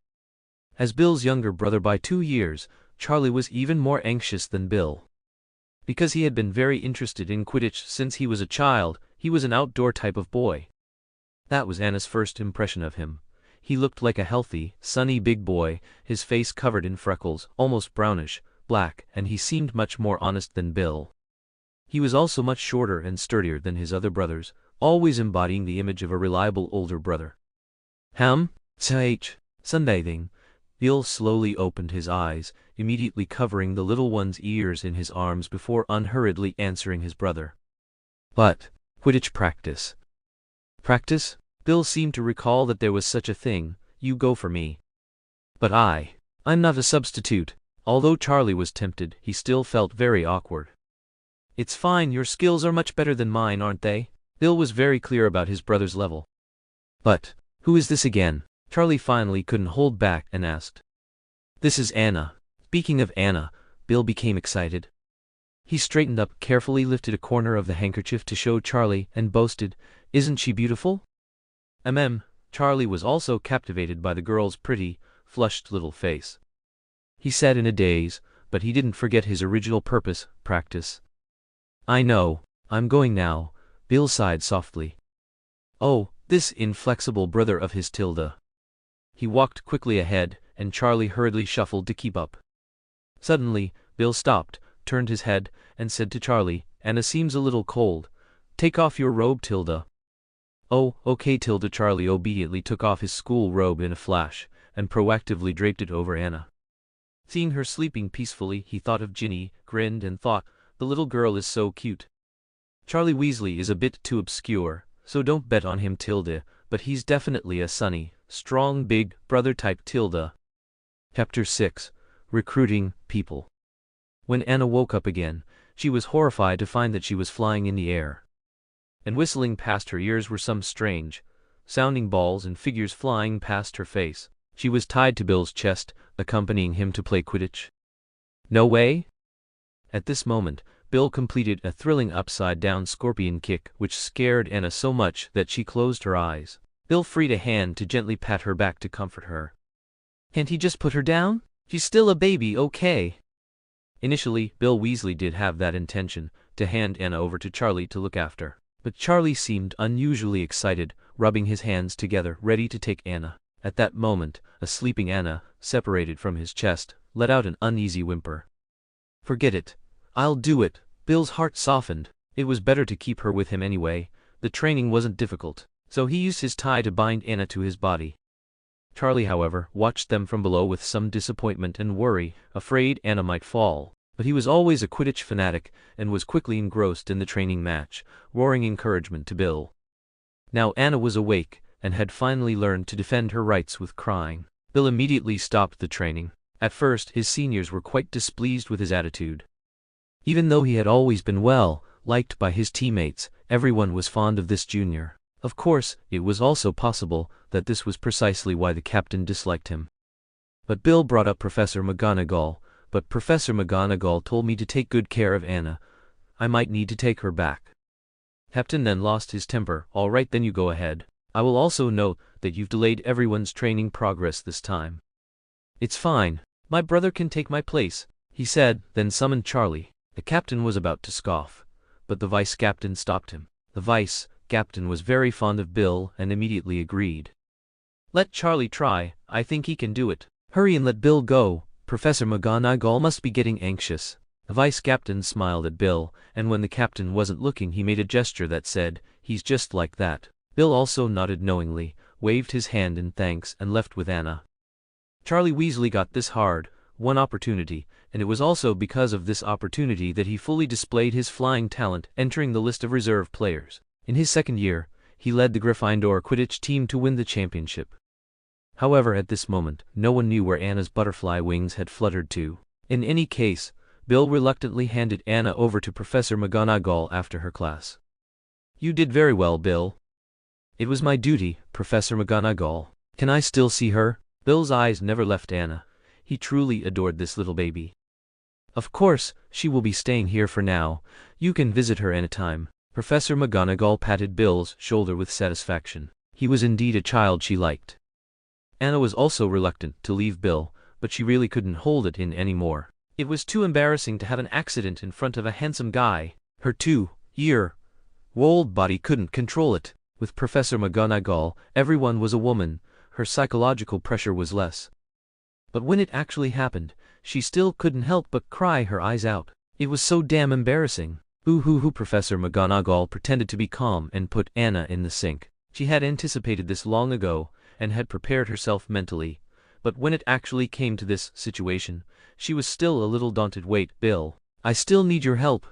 As Bill's younger brother by 2 years, Charlie was even more anxious than Bill. Because he had been very interested in Quidditch since he was a child, he was an outdoor type of boy. That was Anna's first impression of him. He looked like a healthy, sunny big boy, his face covered in freckles, almost brownish, black, and he seemed much more honest than Bill. He was also much shorter and sturdier than his other brothers, always embodying the image of a reliable older brother. Sunbathing. Bill slowly opened his eyes, immediately covering the little one's ears in his arms before unhurriedly answering his brother. But, Quidditch practice. Practice? Bill seemed to recall that there was such a thing. You go for me. But I'm not a substitute. Although Charlie was tempted, he still felt very awkward. It's fine, your skills are much better than mine, aren't they? Bill was very clear about his brother's level. But, who is this again? Charlie finally couldn't hold back and asked. This is Anna. Speaking of Anna, Bill became excited. He straightened up, carefully lifted a corner of the handkerchief to show Charlie, and boasted, "Isn't she beautiful?" Charlie was also captivated by the girl's pretty, flushed little face. He sat in a daze, but he didn't forget his original purpose, practice. "I know, I'm going now," Bill sighed softly. Oh, this inflexible brother of his Tilda. He walked quickly ahead, and Charlie hurriedly shuffled to keep up. Suddenly, Bill stopped, turned his head, and said to Charlie, "Anna seems a little cold. Take off your robe, Tilda." "Oh, okay, Tilda." Charlie obediently took off his school robe in a flash, and proactively draped it over Anna. Seeing her sleeping peacefully, he thought of Ginny, grinned, and thought, "The little girl is so cute." Charlie Weasley is a bit too obscure, so don't bet on him, Tilda, but he's definitely a sunny, strong big brother type, Tilda. Chapter 6. Recruiting People. When Anna woke up again, she was horrified to find that she was flying in the air. And whistling past her ears were some strange sounding balls and figures flying past her face. She was tied to Bill's chest, accompanying him to play Quidditch. "No way?" At this moment, Bill completed a thrilling upside-down scorpion kick which scared Anna so much that she closed her eyes. Bill freed a hand to gently pat her back to comfort her. "Can't he just put her down? She's still a baby, okay?" Initially, Bill Weasley did have that intention, to hand Anna over to Charlie to look after. But Charlie seemed unusually excited, rubbing his hands together, ready to take Anna. At that moment, a sleeping Anna, separated from his chest, let out an uneasy whimper. "Forget it. I'll do it." Bill's heart softened. It was better to keep her with him anyway. The training wasn't difficult, so he used his tie to bind Anna to his body. Charlie, however, watched them from below with some disappointment and worry, afraid Anna might fall. But he was always a Quidditch fanatic, and was quickly engrossed in the training match, roaring encouragement to Bill. Now Anna was awake, and had finally learned to defend her rights with crying. Bill immediately stopped the training. At first, his seniors were quite displeased with his attitude. Even though he had always been well liked by his teammates, everyone was fond of this junior. Of course, it was also possible that this was precisely why the captain disliked him. But Bill brought up Professor McGonagall. "But Professor McGonagall told me to take good care of Anna. I might need to take her back." Captain then lost his temper. "All right, then you go ahead. I will also note that you've delayed everyone's training progress this time." "It's fine. My brother can take my place," he said, then summoned Charlie. The captain was about to scoff, but the vice-captain stopped him. The vice-captain was very fond of Bill and immediately agreed. "Let Charlie try. I think he can do it." "Hurry and let Bill go. Professor McGonagall must be getting anxious." The vice-captain smiled at Bill, and when the captain wasn't looking he made a gesture that said, "He's just like that." Bill also nodded knowingly, waved his hand in thanks, and left with Anna. Charlie Weasley got this hard-won opportunity, and it was also because of this opportunity that he fully displayed his flying talent, entering the list of reserve players. In his second year, he led the Gryffindor Quidditch team to win the championship. However, at this moment, no one knew where Anna's butterfly wings had fluttered to. In any case, Bill reluctantly handed Anna over to Professor McGonagall after her class. "You did very well, Bill." "It was my duty, Professor McGonagall." "Can I still see her?" Bill's eyes never left Anna. He truly adored this little baby. "Of course, she will be staying here for now. You can visit her anytime." Professor McGonagall patted Bill's shoulder with satisfaction. He was indeed a child she liked. Anna was also reluctant to leave Bill, but she really couldn't hold it in anymore. It was too embarrassing to have an accident in front of a handsome guy. Her 2-year-old body couldn't control it. With Professor McGonagall, everyone was a woman. Her psychological pressure was less. But when it actually happened, she still couldn't help but cry her eyes out. It was so damn embarrassing. Boo-hoo-hoo. Professor McGonagall pretended to be calm and put Anna in the sink. She had anticipated this long ago, and had prepared herself mentally. But when it actually came to this situation, she was still a little daunted. "Wait, Bill. I still need your help."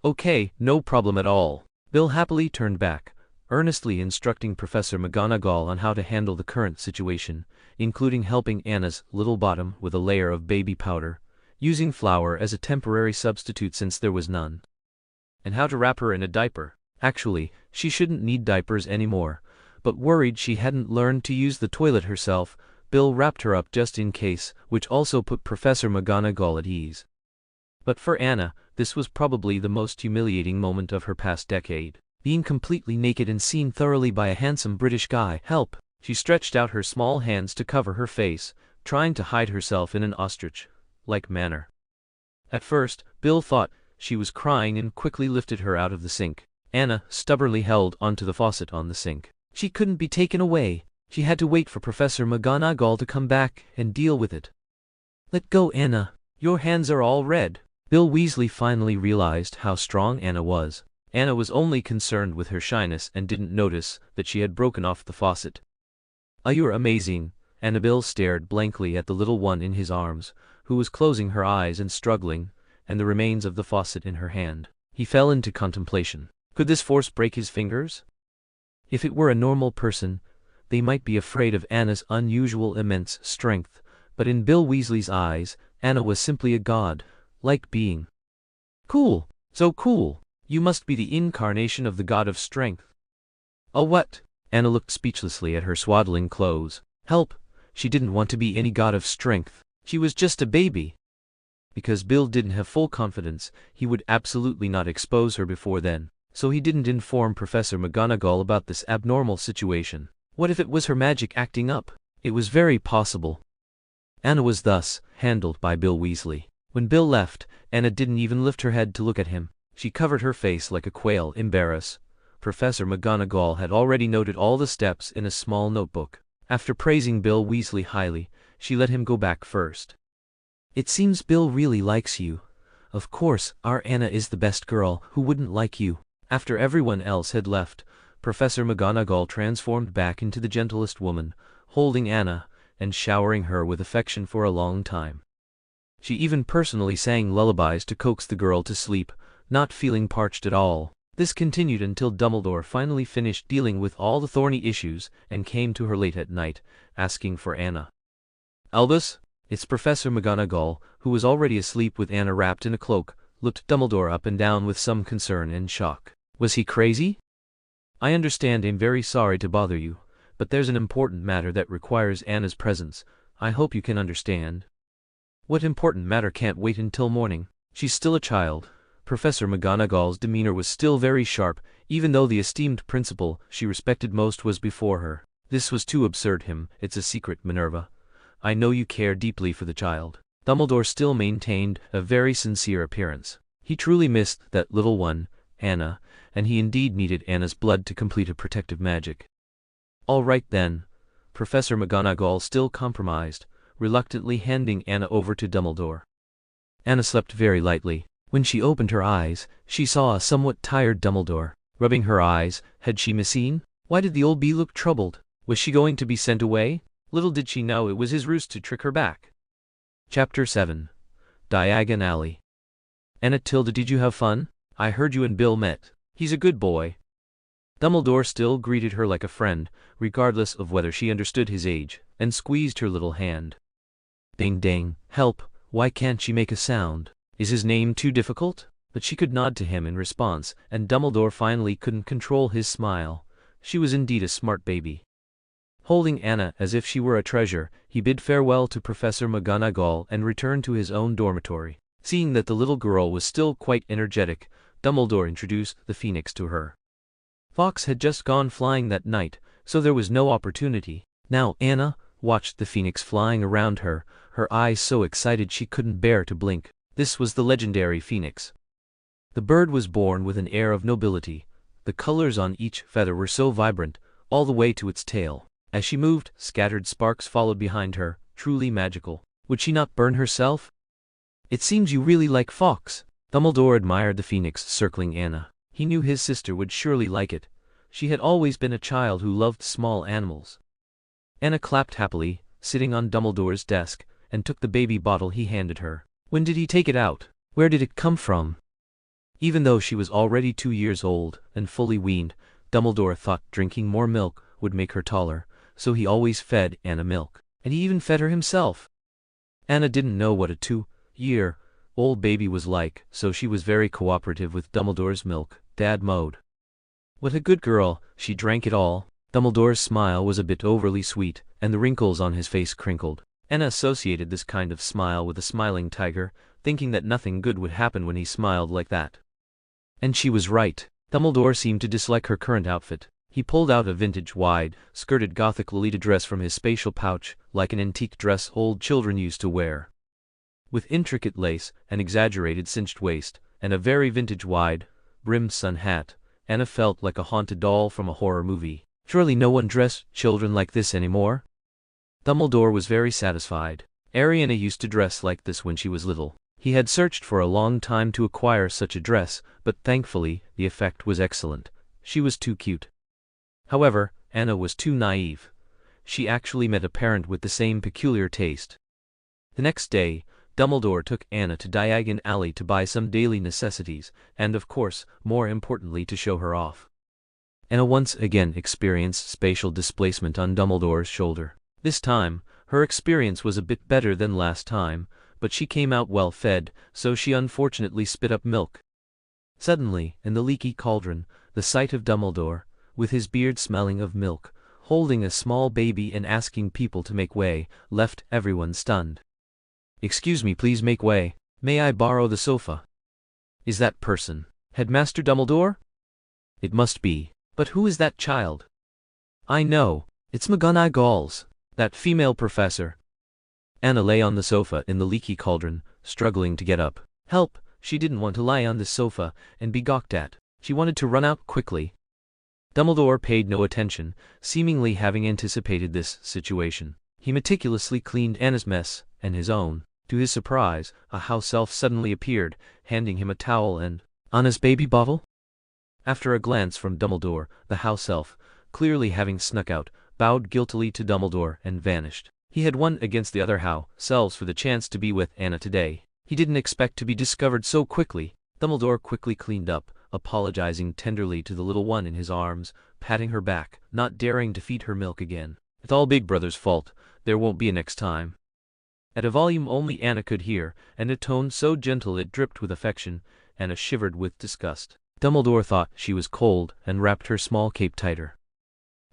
"Okay, no problem at all." Bill happily turned back, earnestly instructing Professor McGonagall on how to handle the current situation, including helping Anna's little bottom with a layer of baby powder, using flour as a temporary substitute since there was none, and how to wrap her in a diaper. Actually, she shouldn't need diapers anymore, but worried she hadn't learned to use the toilet herself, Bill wrapped her up just in case, which also put Professor McGonagall at ease. But for Anna, this was probably the most humiliating moment of her past decade. Being completely naked and seen thoroughly by a handsome British guy. Help! She stretched out her small hands to cover her face, trying to hide herself in an ostrich-like manner. At first, Bill thought she was crying and quickly lifted her out of the sink. Anna stubbornly held onto the faucet on the sink. She couldn't be taken away. She had to wait for Professor McGonagall to come back and deal with it. Let go, Anna. Your hands are all red. Bill Weasley finally realized how strong Anna was. Anna was only concerned with her shyness and didn't notice that she had broken off the faucet. You're amazing. Annabelle stared blankly at the little one in his arms, who was closing her eyes and struggling, and the remains of the faucet in her hand. He fell into contemplation. Could this force break his fingers? If it were a normal person, they might be afraid of Anna's unusual immense strength, but in Bill Weasley's eyes, Anna was simply a god-like being. Cool! So cool! You must be the incarnation of the god of strength. Oh, what? Anna looked speechlessly at her swaddling clothes. Help! She didn't want to be any god of strength. She was just a baby. Because Bill didn't have full confidence, he would absolutely not expose her before then, so he didn't inform Professor McGonagall about this abnormal situation. What if it was her magic acting up? It was very possible. Anna was thus handled by Bill Weasley. When Bill left, Anna didn't even lift her head to look at him. She covered her face like a quail. Embarrassed. Professor McGonagall had already noted all the steps in a small notebook. After praising Bill Weasley highly, she let him go back first. It seems Bill really likes you. Of course, our Anna is the best girl. Who wouldn't like you? After everyone else had left, Professor McGonagall transformed back into the gentlest woman, holding Anna and showering her with affection for a long time. She even personally sang lullabies to coax the girl to sleep, not feeling parched at all. This continued until Dumbledore finally finished dealing with all the thorny issues and came to her late at night, asking for Anna. Albus? It's Professor McGonagall, who was already asleep with Anna wrapped in a cloak, looked Dumbledore up and down with some concern and shock. Was he crazy? I understand. I'm very sorry to bother you, but there's an important matter that requires Anna's presence. I hope you can understand. What important matter can't wait until morning? She's still a child. Professor McGonagall's demeanor was still very sharp, even though the esteemed principal she respected most was before her. This was too absurd. It's a secret, Minerva. I know you care deeply for the child. Dumbledore still maintained a very sincere appearance. He truly missed that little one, Anna, and he indeed needed Anna's blood to complete a protective magic. All right then. Professor McGonagall still compromised, reluctantly handing Anna over to Dumbledore. Anna slept very lightly. When she opened her eyes, she saw a somewhat tired Dumbledore. Rubbing her eyes, had she misseen? Why did the old bee look troubled? Was she going to be sent away? Little did she know it was his ruse to trick her back. Chapter 7. Diagon Alley. Anna Tilda, did you have fun? I heard you and Bill met. He's a good boy. Dumbledore still greeted her like a friend, regardless of whether she understood his age, and squeezed her little hand. Ding ding, help, why can't she make a sound? Is his name too difficult? But she could nod to him in response, and Dumbledore finally couldn't control his smile. She was indeed a smart baby. Holding Anna as if she were a treasure, he bid farewell to Professor McGonagall and returned to his own dormitory. Seeing that the little girl was still quite energetic, Dumbledore introduced the Phoenix to her. Fawkes had just gone flying that night, so there was no opportunity. Now Anna watched the Phoenix flying around her, her eyes so excited she couldn't bear to blink. This was the legendary Phoenix. The bird was born with an air of nobility. The colors on each feather were so vibrant, all the way to its tail. As she moved, scattered sparks followed behind her, truly magical. Would she not burn herself? It seems you really like Fawkes. Dumbledore admired the Phoenix circling Anna. He knew his sister would surely like it. She had always been a child who loved small animals. Anna clapped happily, sitting on Dumbledore's desk, and took the baby bottle he handed her. When did he take it out? Where did it come from? Even though she was already 2 years old and fully weaned, Dumbledore thought drinking more milk would make her taller, so he always fed Anna milk. And he even fed her himself. Anna didn't know what a 2-year-old baby was like, so she was very cooperative with Dumbledore's milk, dad mode. What a good girl, she drank it all. Dumbledore's smile was a bit overly sweet, and the wrinkles on his face crinkled. Anna associated this kind of smile with a smiling tiger, thinking that nothing good would happen when he smiled like that. And she was right. Dumbledore seemed to dislike her current outfit. He pulled out a vintage wide-skirted Gothic Lolita dress from his spatial pouch, like an antique dress old children used to wear. With intricate lace, an exaggerated cinched waist, and a very vintage wide-brimmed sun hat, Anna felt like a haunted doll from a horror movie. Surely no one dressed children like this anymore? Dumbledore was very satisfied. Ariana used to dress like this when she was little. He had searched for a long time to acquire such a dress, but thankfully, the effect was excellent. She was too cute. However, Anna was too naive. She actually met a parent with the same peculiar taste. The next day, Dumbledore took Anna to Diagon Alley to buy some daily necessities, and of course, more importantly to show her off. Anna once again experienced spatial displacement on Dumbledore's shoulder. This time, her experience was a bit better than last time, but she came out well fed, so she unfortunately spit up milk. Suddenly, in the leaky cauldron, the sight of Dumbledore, with his beard smelling of milk, holding a small baby and asking people to make way, left everyone stunned. "Excuse me, please make way. May I borrow the sofa?" Is that person Headmaster Dumbledore? It must be. But who is that child? I know, it's McGonagall's, that female professor. Anna lay on the sofa in the leaky cauldron, struggling to get up. Help! She didn't want to lie on this sofa and be gawked at. She wanted to run out quickly. Dumbledore paid no attention, seemingly having anticipated this situation. He meticulously cleaned Anna's mess, and his own. To his surprise, a house elf suddenly appeared, handing him a towel and Anna's baby bottle. After a glance from Dumbledore, the house elf, clearly having snuck out, bowed guiltily to Dumbledore and vanished. He had won against the other house elves for the chance to be with Anna today. He didn't expect to be discovered so quickly. Dumbledore quickly cleaned up, apologizing tenderly to the little one in his arms, patting her back, not daring to feed her milk again. It's all Big Brother's fault. There won't be a next time. At a volume only Anna could hear, and a tone so gentle it dripped with affection, Anna shivered with disgust. Dumbledore thought she was cold and wrapped her small cape tighter.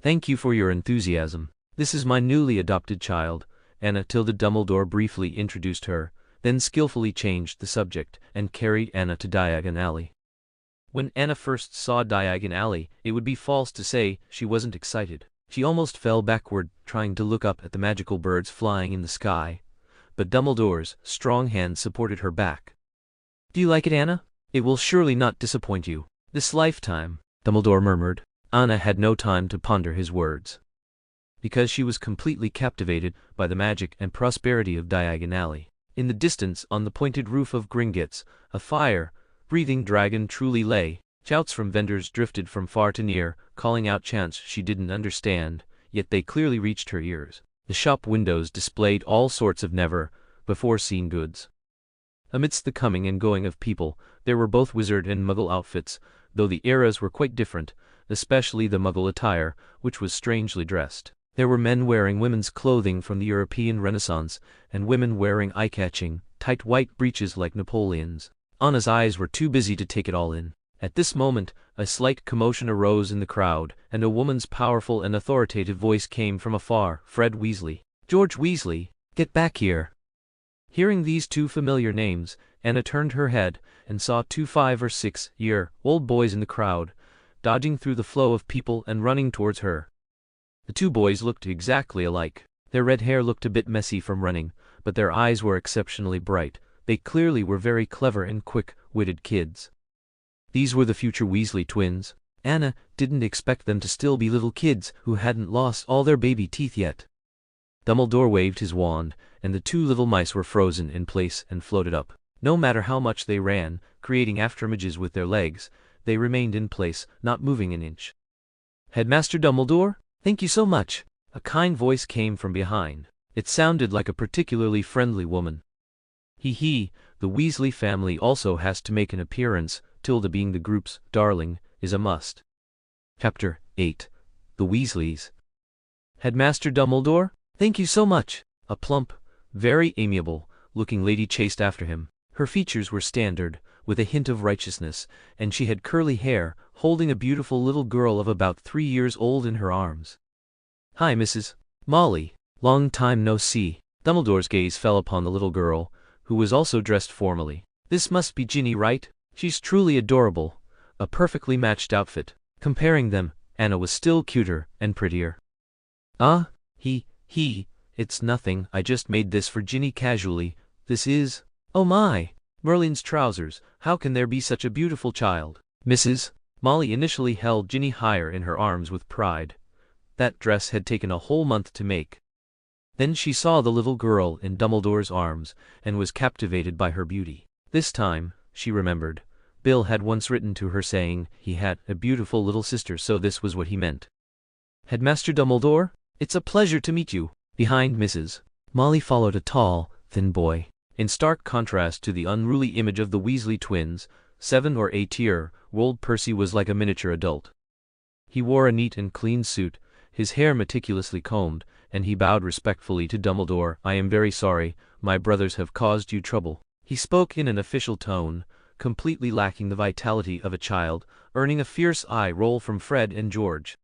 Thank you for your enthusiasm. This is my newly adopted child, Anna Dumbledore briefly introduced her, then skillfully changed the subject and carried Anna to Diagon Alley. When Anna first saw Diagon Alley, it would be false to say she wasn't excited. She almost fell backward, trying to look up at the magical birds flying in the sky. But Dumbledore's strong hand supported her back. Do you like it, Anna? It will surely not disappoint you. This lifetime, Dumbledore murmured. Anna had no time to ponder his words, because she was completely captivated by the magic and prosperity of Diagon Alley. In the distance, on the pointed roof of Gringotts, a fire-breathing dragon truly lay. Shouts from vendors drifted from far to near, calling out chants she didn't understand, yet they clearly reached her ears. The shop windows displayed all sorts of never-before-seen goods. Amidst the coming and going of people, there were both wizard and muggle outfits, though the eras were quite different, especially the muggle attire, which was strangely dressed. There were men wearing women's clothing from the European Renaissance, and women wearing eye-catching, tight white breeches like Napoleon's. Anna's eyes were too busy to take it all in. At this moment, a slight commotion arose in the crowd, and a woman's powerful and authoritative voice came from afar. Fred Weasley. George Weasley, get back here. Hearing these two familiar names, Anna turned her head, and saw 2 5- or 6-year-old boys in the crowd, dodging through the flow of people and running towards her. The 2 boys looked exactly alike. Their red hair looked a bit messy from running, but their eyes were exceptionally bright. They clearly were very clever and quick-witted kids. These were the future Weasley twins. Anna didn't expect them to still be little kids who hadn't lost all their baby teeth yet. Dumbledore waved his wand, and the 2 little mice were frozen in place and floated up. No matter how much they ran, creating afterimages with their legs, they remained in place, not moving an inch. Headmaster Dumbledore? Thank you so much. A kind voice came from behind. It sounded like a particularly friendly woman. The Weasley family also has to make an appearance. Tilda being the group's darling is a must. Chapter 8. The Weasleys. Headmaster Dumbledore? Thank you so much. A plump, very amiable-looking lady chased after him. Her features were standard, with a hint of righteousness, and she had curly hair, holding a beautiful little girl of about 3 years old in her arms. Hi, Mrs. Molly. Long time no see. Dumbledore's gaze fell upon the little girl, who was also dressed formally. "This must be Ginny, right? She's truly adorable. A perfectly matched outfit." Comparing them, Anna was still cuter and prettier. "Ah, it's nothing, I just made this for Ginny casually. This is… oh my! Merlin's trousers, how can there be such a beautiful child?" Mrs. Molly initially held Ginny higher in her arms with pride. That dress had taken a whole month to make. Then she saw the little girl in Dumbledore's arms, and was captivated by her beauty. This time, she remembered, Bill had once written to her saying he had a beautiful little sister, so this was what he meant. "Headmaster Dumbledore, it's a pleasure to meet you." Behind Mrs. Molly followed a tall, thin boy. In stark contrast to the unruly image of the Weasley twins, 7 or 8-year-old Percy was like a miniature adult. He wore a neat and clean suit, his hair meticulously combed, and he bowed respectfully to Dumbledore. "I am very sorry, my brothers have caused you trouble." He spoke in an official tone, completely lacking the vitality of a child, earning a fierce eye roll from Fred and George.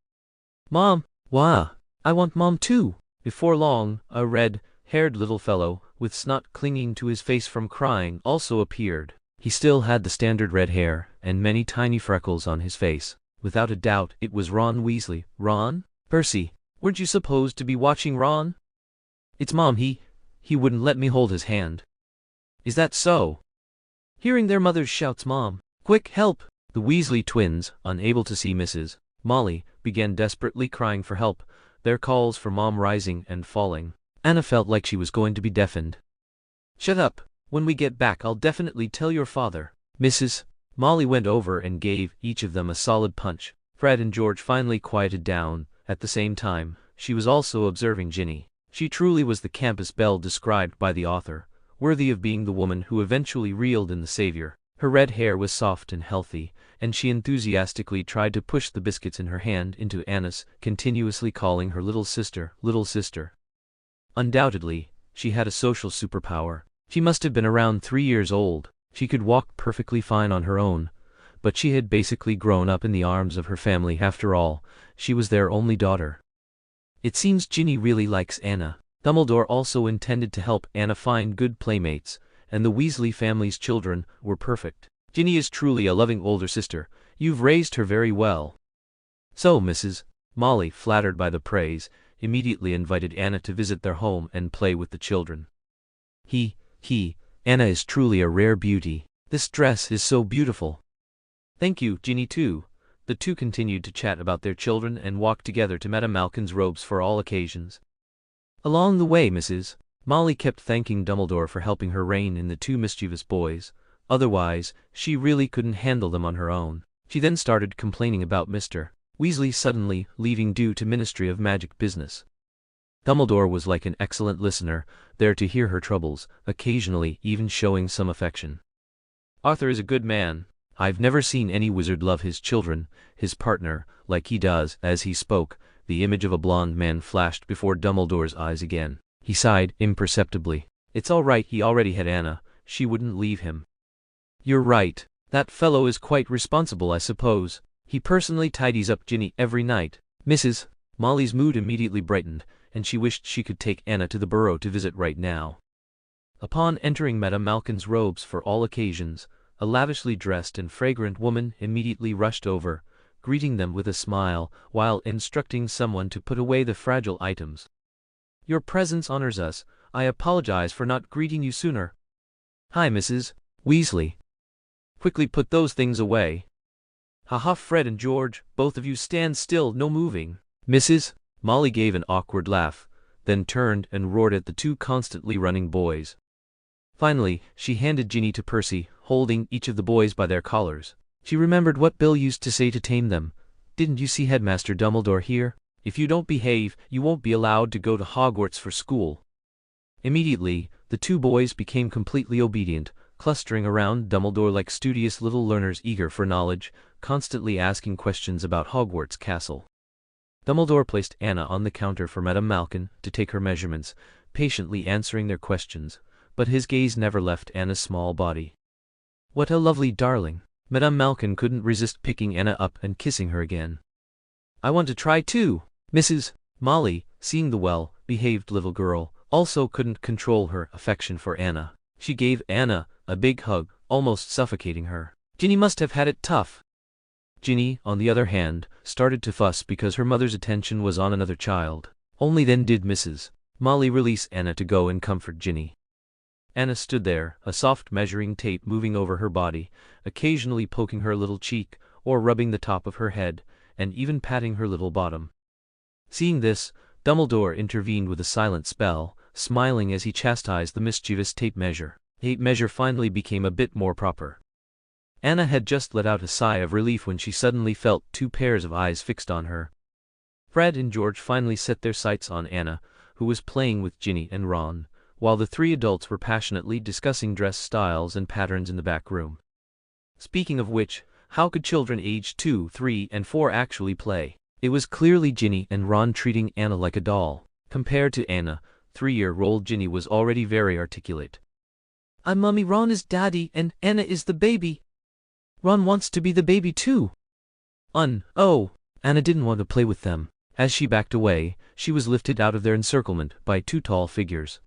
"Mom, wah, I want Mom too." Before long, a red-haired little fellow, with snot clinging to his face from crying, also appeared. He still had the standard red hair, and many tiny freckles on his face. Without a doubt, it was Ron Weasley. "Ron? Percy, weren't you supposed to be watching Ron?" "It's Mom, he wouldn't let me hold his hand." "Is that so?" Hearing their mother's shouts, "Mom, quick, help!" The Weasley twins, unable to see Mrs. Molly, began desperately crying for help, their calls for Mom rising and falling. Anna felt like she was going to be deafened. "Shut up! When we get back I'll definitely tell your father." Mrs. Molly went over and gave each of them a solid punch. Fred and George finally quieted down. At the same time, she was also observing Ginny. She truly was the campus belle described by the author, worthy of being the woman who eventually reeled in the Savior. Her red hair was soft and healthy, and she enthusiastically tried to push the biscuits in her hand into Anna's, continuously calling her little sister, little sister. Undoubtedly, she had a social superpower. She must have been around 3 years old. She could walk perfectly fine on her own, but she had basically grown up in the arms of her family. After all, she was their only daughter. It seems Ginny really likes Anna. Dumbledore also intended to help Anna find good playmates, and the Weasley family's children were perfect. "Ginny is truly a loving older sister. You've raised her very well." So Mrs. Molly, flattered by the praise, immediately invited Anna to visit their home and play with the children. Anna is truly a rare beauty. This dress is so beautiful." "Thank you, Ginny too." The two continued to chat about their children and walked together to Madame Malkin's robes for all occasions. Along the way, Mrs. Molly kept thanking Dumbledore for helping her rein in the 2 mischievous boys. Otherwise, she really couldn't handle them on her own. She then started complaining about Mr. Weasley suddenly leaving due to Ministry of Magic business. Dumbledore was like an excellent listener, there to hear her troubles, occasionally even showing some affection. "Arthur is a good man. I've never seen any wizard love his children, his partner, like he does." As he spoke, the image of a blonde man flashed before Dumbledore's eyes again. He sighed imperceptibly. "It's all right, he already had Anna. She wouldn't leave him." "You're right. That fellow is quite responsible, I suppose. He personally tidies up Ginny every night." Mrs. Molly's mood immediately brightened, and she wished she could take Anna to the burrow to visit right now. Upon entering Madame Malkin's robes for all occasions, a lavishly dressed and fragrant woman immediately rushed over, greeting them with a smile, while instructing someone to put away the fragile items. "Your presence honors us. I apologize for not greeting you sooner." "Hi, Mrs. Weasley. Quickly put those things away." "Haha, Fred and George, both of you stand still, no moving." Mrs. Molly gave an awkward laugh, then turned and roared at the 2 constantly running boys. Finally, she handed Ginny to Percy, holding each of the boys by their collars. She remembered what Bill used to say to tame them. "Didn't you see Headmaster Dumbledore here? If you don't behave, you won't be allowed to go to Hogwarts for school." Immediately, the 2 boys became completely obedient, clustering around Dumbledore like studious little learners eager for knowledge, constantly asking questions about Hogwarts Castle. Dumbledore placed Anna on the counter for Madame Malkin to take her measurements, patiently answering their questions, but his gaze never left Anna's small body. "What a lovely darling." Madame Malkin couldn't resist picking Anna up and kissing her again. "I want to try too." Mrs. Molly, seeing the well-behaved little girl, also couldn't control her affection for Anna. She gave Anna a big hug, almost suffocating her. Ginny must have had it tough. Ginny, on the other hand, started to fuss because her mother's attention was on another child. Only then did Mrs. Molly release Anna to go and comfort Ginny. Anna stood there, a soft measuring tape moving over her body, occasionally poking her little cheek, or rubbing the top of her head, and even patting her little bottom. Seeing this, Dumbledore intervened with a silent spell, smiling as he chastised the mischievous tape measure. The tape measure finally became a bit more proper. Anna had just let out a sigh of relief when she suddenly felt two pairs of eyes fixed on her. Fred and George finally set their sights on Anna, who was playing with Ginny and Ron, while the three adults were passionately discussing dress styles and patterns in the back room. Speaking of which, how could children aged 2, 3, and 4 actually play? It was clearly Ginny and Ron treating Anna like a doll. Compared to Anna, 3-year-old Ginny was already very articulate. "I'm Mummy, Ron is Daddy, and Anna is the baby. Ron wants to be the baby too." Oh, Anna didn't want to play with them. As she backed away, she was lifted out of their encirclement by 2 tall figures.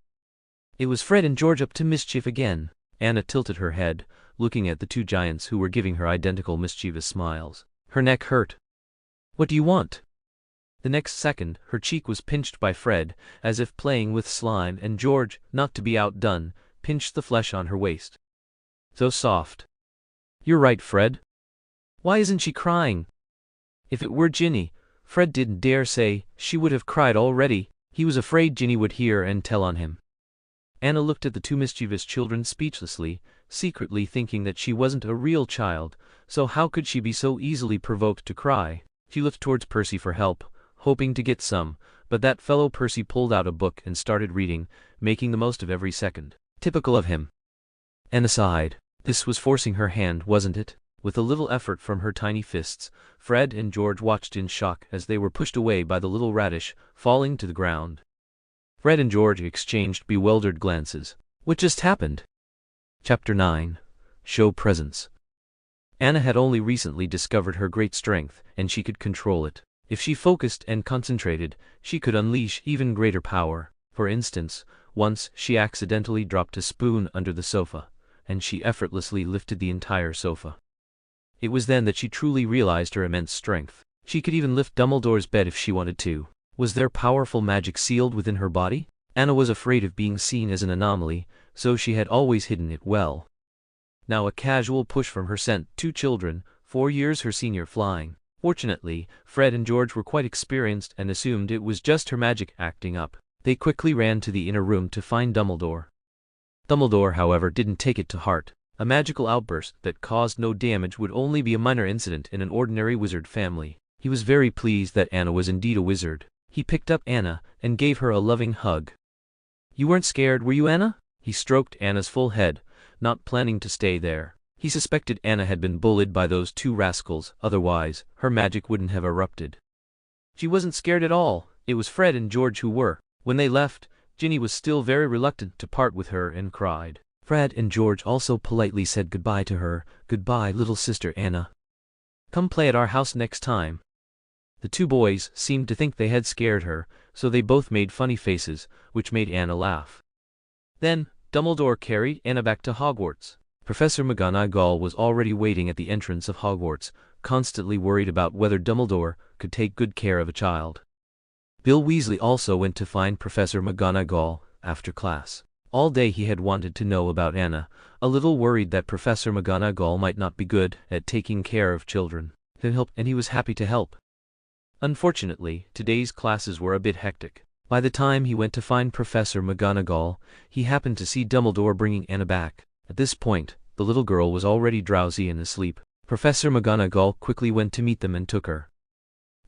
It was Fred and George up to mischief again. Anna tilted her head, looking at the 2 giants who were giving her identical mischievous smiles. Her neck hurt. "What do you want?" The next second, her cheek was pinched by Fred, as if playing with slime, and George, not to be outdone, pinched the flesh on her waist. "So soft." "You're right, Fred. Why isn't she crying?" If it were Ginny, Fred didn't dare say, she would have cried already. He was afraid Ginny would hear and tell on him. Anna looked at the 2 mischievous children speechlessly, secretly thinking that she wasn't a real child, so how could she be so easily provoked to cry? She looked towards Percy for help, hoping to get some, but that fellow Percy pulled out a book and started reading, making the most of every second. Typical of him. Anna sighed. This was forcing her hand, wasn't it? With a little effort from her tiny fists, Fred and George watched in shock as they were pushed away by the little radish, falling to the ground. Fred and George exchanged bewildered glances. What just happened? Chapter 9. Show Presence. Anna had only recently discovered her great strength, and she could control it. If she focused and concentrated, she could unleash even greater power. For instance, once she accidentally dropped a spoon under the sofa, and she effortlessly lifted the entire sofa. It was then that she truly realized her immense strength. She could even lift Dumbledore's bed if she wanted to. Was there powerful magic sealed within her body? Anna was afraid of being seen as an anomaly, so she had always hidden it well. Now a casual push from her sent 2 children, 4 years her senior, flying. Fortunately, Fred and George were quite experienced and assumed it was just her magic acting up. They quickly ran to the inner room to find Dumbledore. Dumbledore, however, didn't take it to heart. A magical outburst that caused no damage would only be a minor incident in an ordinary wizard family. He was very pleased that Anna was indeed a wizard. He picked up Anna and gave her a loving hug. "You weren't scared, were you, Anna?" He stroked Anna's full head, not planning to stay there. He suspected Anna had been bullied by those 2 rascals, otherwise, her magic wouldn't have erupted. She wasn't scared at all. It was Fred and George who were. When they left, Ginny was still very reluctant to part with her and cried. Fred and George also politely said goodbye to her. "Goodbye, little sister Anna. Come play at our house next time." The 2 boys seemed to think they had scared her, so they both made funny faces, which made Anna laugh. Then, Dumbledore carried Anna back to Hogwarts. Professor McGonagall was already waiting at the entrance of Hogwarts, constantly worried about whether Dumbledore could take good care of a child. Bill Weasley also went to find Professor McGonagall after class. All day he had wanted to know about Anna, a little worried that Professor McGonagall might not be good at taking care of children. And he was happy to help. Unfortunately, today's classes were a bit hectic. By the time he went to find Professor McGonagall, he happened to see Dumbledore bringing Anna back. At this point, the little girl was already drowsy and asleep. Professor McGonagall quickly went to meet them and took her.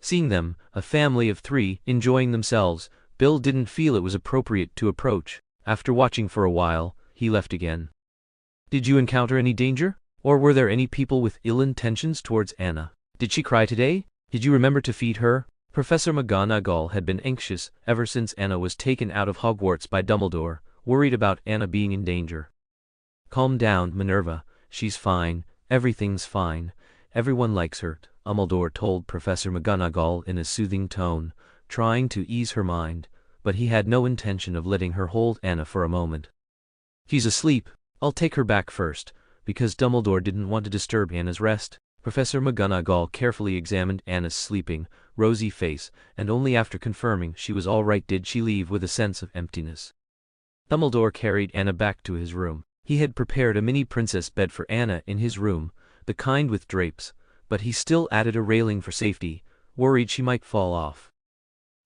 Seeing them, a family of 3, enjoying themselves, Bill didn't feel it was appropriate to approach. After watching for a while, he left again. "Did you encounter any danger? Or were there any people with ill intentions towards Anna? Did she cry today? Did you remember to feed her?" Professor McGonagall had been anxious ever since Anna was taken out of Hogwarts by Dumbledore, worried about Anna being in danger. "Calm down, Minerva. She's fine. Everything's fine. Everyone likes her," Dumbledore told Professor McGonagall in a soothing tone, trying to ease her mind, but he had no intention of letting her hold Anna for a moment. She's asleep. I'll take her back first, because Dumbledore didn't want to disturb Anna's rest. Professor McGonagall carefully examined Anna's sleeping, rosy face, and only after confirming she was all right did she leave with a sense of emptiness. Dumbledore carried Anna back to his room. He had prepared a mini princess bed for Anna in his room, the kind with drapes, but he still added a railing for safety, worried she might fall off.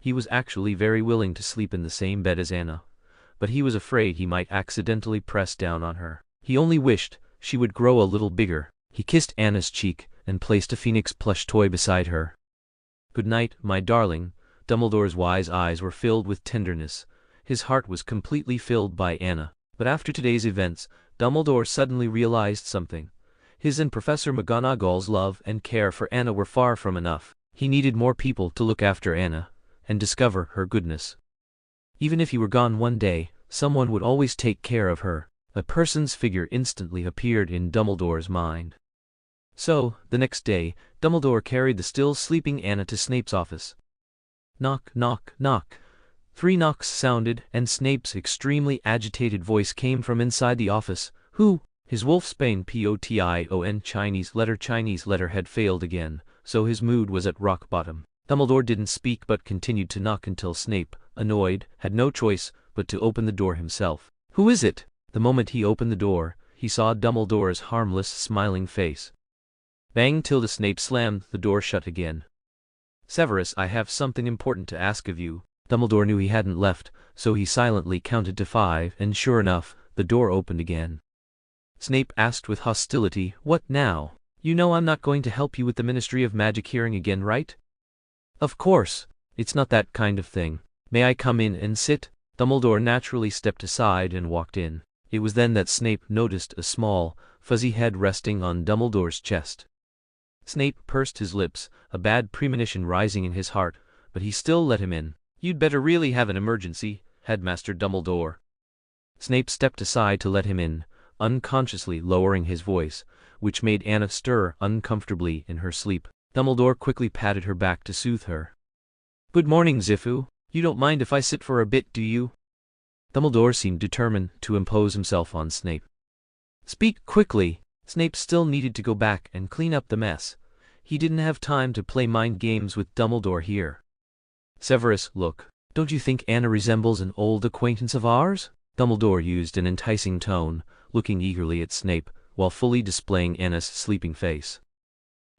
He was actually very willing to sleep in the same bed as Anna, but he was afraid he might accidentally press down on her. He only wished she would grow a little bigger. He kissed Anna's cheek and placed a phoenix plush toy beside her. "Good night, my darling." Dumbledore's wise eyes were filled with tenderness. His heart was completely filled by Anna. But after today's events, Dumbledore suddenly realized something. His and Professor McGonagall's love and care for Anna were far from enough. He needed more people to look after Anna and discover her goodness. Even if he were gone one day, someone would always take care of her. A person's figure instantly appeared in Dumbledore's mind. So, the next day, Dumbledore carried the still sleeping Anna to Snape's office. Knock, knock, knock. 3 knocks sounded, and Snape's extremely agitated voice came from inside the office. "Who?" His Wolfsbane POTION Chinese letter had failed again, so his mood was at rock bottom. Dumbledore didn't speak but continued to knock until Snape, annoyed, had no choice but to open the door himself. "Who is it?" The moment he opened the door, he saw Dumbledore's harmless, smiling face. Bang! Snape slammed the door shut again. "Severus, I have something important to ask of you." Dumbledore knew he hadn't left, so he silently counted to 5, and sure enough, the door opened again. Snape asked with hostility, "What now? You know I'm not going to help you with the Ministry of Magic hearing again, right?" "Of course. It's not that kind of thing. May I come in and sit?" Dumbledore naturally stepped aside and walked in. It was then that Snape noticed a small, fuzzy head resting on Dumbledore's chest. Snape pursed his lips, a bad premonition rising in his heart, but he still let him in. "You'd better really have an emergency, Headmaster Dumbledore." Snape stepped aside to let him in, unconsciously lowering his voice, which made Anna stir uncomfortably in her sleep. Dumbledore quickly patted her back to soothe her. "Good morning, Zifu. You don't mind if I sit for a bit, do you?" Dumbledore seemed determined to impose himself on Snape. "Speak quickly." Snape still needed to go back and clean up the mess. He didn't have time to play mind games with Dumbledore here. "Severus, look. Don't you think Anna resembles an old acquaintance of ours?" Dumbledore used an enticing tone, looking eagerly at Snape, while fully displaying Anna's sleeping face.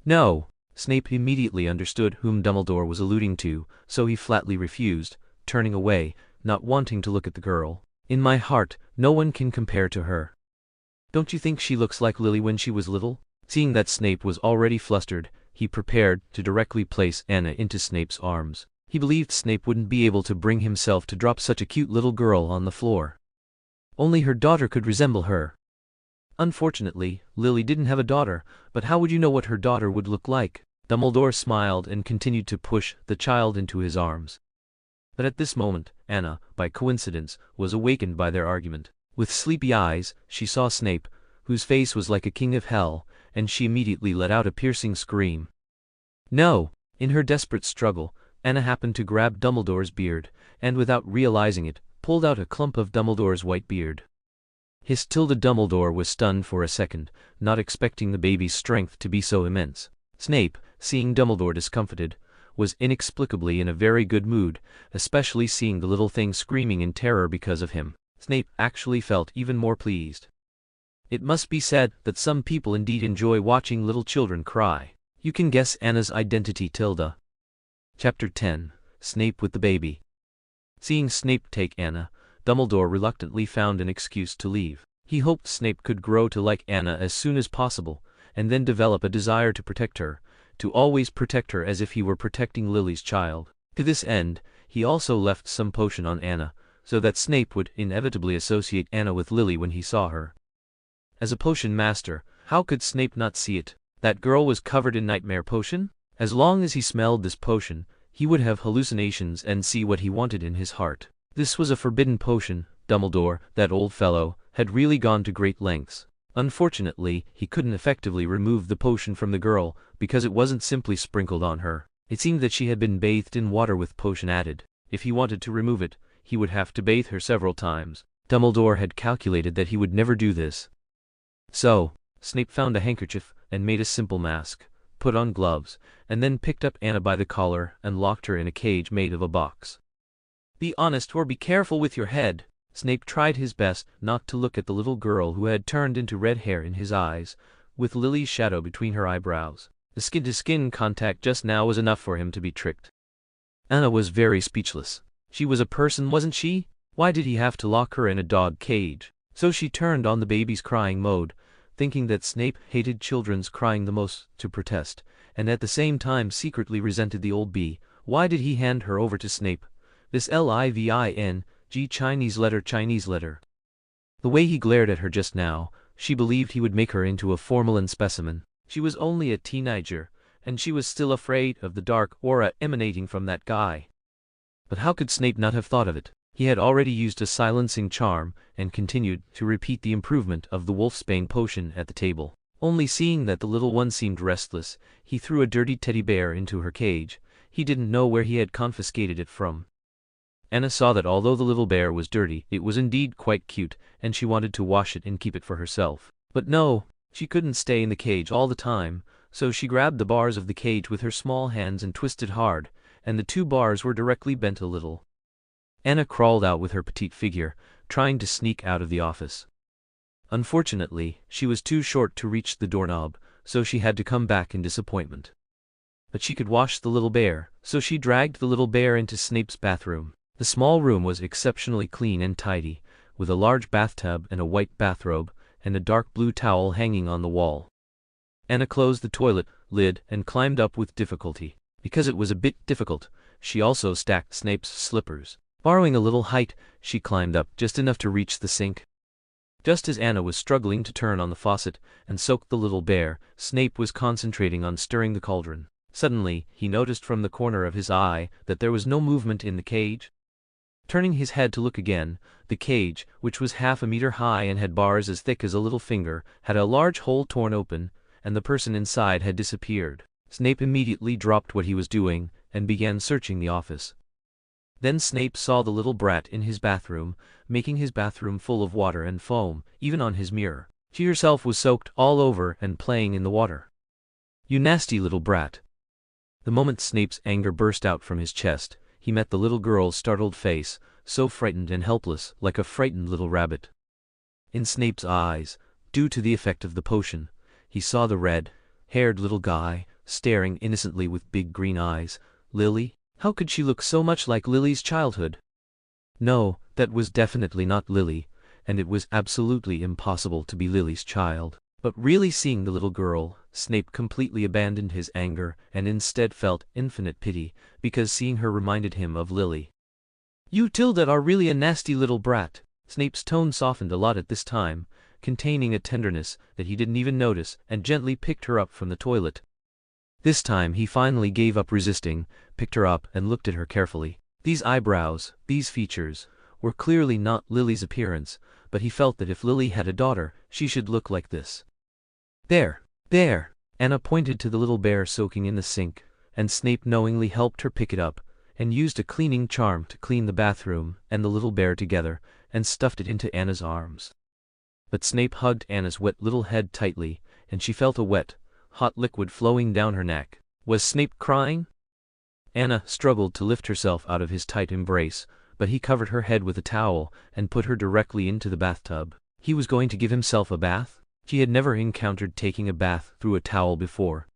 "No." Snape immediately understood whom Dumbledore was alluding to, so he flatly refused, turning away, not wanting to look at the girl. "In my heart, no one can compare to her. Don't you think she looks like Lily when she was little?" Seeing that Snape was already flustered, he prepared to directly place Anna into Snape's arms. He believed Snape wouldn't be able to bring himself to drop such a cute little girl on the floor. Only her daughter could resemble her. Unfortunately, Lily didn't have a daughter, but how would you know what her daughter would look like? Dumbledore smiled and continued to push the child into his arms. But at this moment, Anna, by coincidence, was awakened by their argument. With sleepy eyes, she saw Snape, whose face was like a king of hell, and she immediately let out a piercing scream. "No!" In her desperate struggle, Anna happened to grab Dumbledore's beard, and without realizing it, pulled out a clump of Dumbledore's white beard. Dumbledore was stunned for a second, not expecting the baby's strength to be so immense. Snape, seeing Dumbledore discomfited, was inexplicably in a very good mood, especially seeing the little thing screaming in terror because of him. Snape actually felt even more pleased. It must be said that some people indeed enjoy watching little children cry. You can guess Anna's identity, Tilda. Chapter 10. Snape with the Baby. Seeing Snape take Anna, Dumbledore reluctantly found an excuse to leave. He hoped Snape could grow to like Anna as soon as possible, and then develop a desire to protect her, to always protect her as if he were protecting Lily's child. To this end, he also left some potion on Anna, so that Snape would inevitably associate Anna with Lily when he saw her. As a potion master, how could Snape not see it? That girl was covered in nightmare potion? As long as he smelled this potion, he would have hallucinations and see what he wanted in his heart. This was a forbidden potion. Dumbledore, that old fellow, had really gone to great lengths. Unfortunately, he couldn't effectively remove the potion from the girl, because it wasn't simply sprinkled on her. It seemed that she had been bathed in water with potion added. If he wanted to remove it, he would have to bathe her several times. Dumbledore had calculated that he would never do this. So, Snape found a handkerchief and made a simple mask, put on gloves, and then picked up Anna by the collar and locked her in a cage made of a box. "Be honest or be careful with your head." Snape tried his best not to look at the little girl who had turned into red hair in his eyes, with Lily's shadow between her eyebrows. The skin-to-skin contact just now was enough for him to be tricked. Anna was very speechless. She was a person, wasn't she? Why did he have to lock her in a dog cage? So she turned on the baby's crying mode, thinking that Snape hated children's crying the most, to protest, and at the same time secretly resented the old bee. Why did he hand her over to Snape? This living Chinese letter. The way he glared at her just now, she believed he would make her into a formalin specimen. She was only a teenager, and she was still afraid of the dark aura emanating from that guy. But how could Snape not have thought of it? He had already used a silencing charm, and continued to repeat the improvement of the wolfsbane potion at the table. Only seeing that the little one seemed restless, he threw a dirty teddy bear into her cage. He didn't know where he had confiscated it from. Anna saw that although the little bear was dirty, it was indeed quite cute, and she wanted to wash it and keep it for herself. But no, she couldn't stay in the cage all the time, so she grabbed the bars of the cage with her small hands and twisted hard, and the two bars were directly bent a little. Anna crawled out with her petite figure, trying to sneak out of the office. Unfortunately, she was too short to reach the doorknob, so she had to come back in disappointment. But she could wash the little bear, so she dragged the little bear into Snape's bathroom. The small room was exceptionally clean and tidy, with a large bathtub and a white bathrobe, and a dark blue towel hanging on the wall. Anna closed the toilet lid and climbed up with difficulty. Because it was a bit difficult, she also stacked Snape's slippers. Borrowing a little height, she climbed up just enough to reach the sink. Just as Anna was struggling to turn on the faucet and soak the little bear, Snape was concentrating on stirring the cauldron. Suddenly, he noticed from the corner of his eye that there was no movement in the cage. Turning his head to look again, the cage, which was half a meter high and had bars as thick as a little finger, had a large hole torn open, and the person inside had disappeared. Snape immediately dropped what he was doing and began searching the office. Then Snape saw the little brat in his bathroom, making his bathroom full of water and foam, even on his mirror. She herself was soaked all over and playing in the water. "You nasty little brat." The moment Snape's anger burst out from his chest, he met the little girl's startled face, so frightened and helpless, like a frightened little rabbit. In Snape's eyes, due to the effect of the potion, he saw the red-haired little guy, staring innocently with big green eyes. Lily? How could she look so much like Lily's childhood? No, that was definitely not Lily, and it was absolutely impossible to be Lily's child. But really seeing the little girl, Snape completely abandoned his anger and instead felt infinite pity, because seeing her reminded him of Lily. "You Tilda are really a nasty little brat." Snape's tone softened a lot at this time, containing a tenderness that he didn't even notice, and gently picked her up from the toilet. This time he finally gave up resisting, picked her up and looked at her carefully. These eyebrows, these features, were clearly not Lily's appearance, but he felt that if Lily had a daughter, she should look like this. There! Anna pointed to the little bear soaking in the sink, and Snape knowingly helped her pick it up, and used a cleaning charm to clean the bathroom and the little bear together, and stuffed it into Anna's arms. But Snape hugged Anna's wet little head tightly, and she felt a wet, hot liquid flowing down her neck. Was Snape crying? Anna struggled to lift herself out of his tight embrace, but he covered her head with a towel and put her directly into the bathtub. He was going to give himself a bath? She had never encountered taking a bath through a towel before.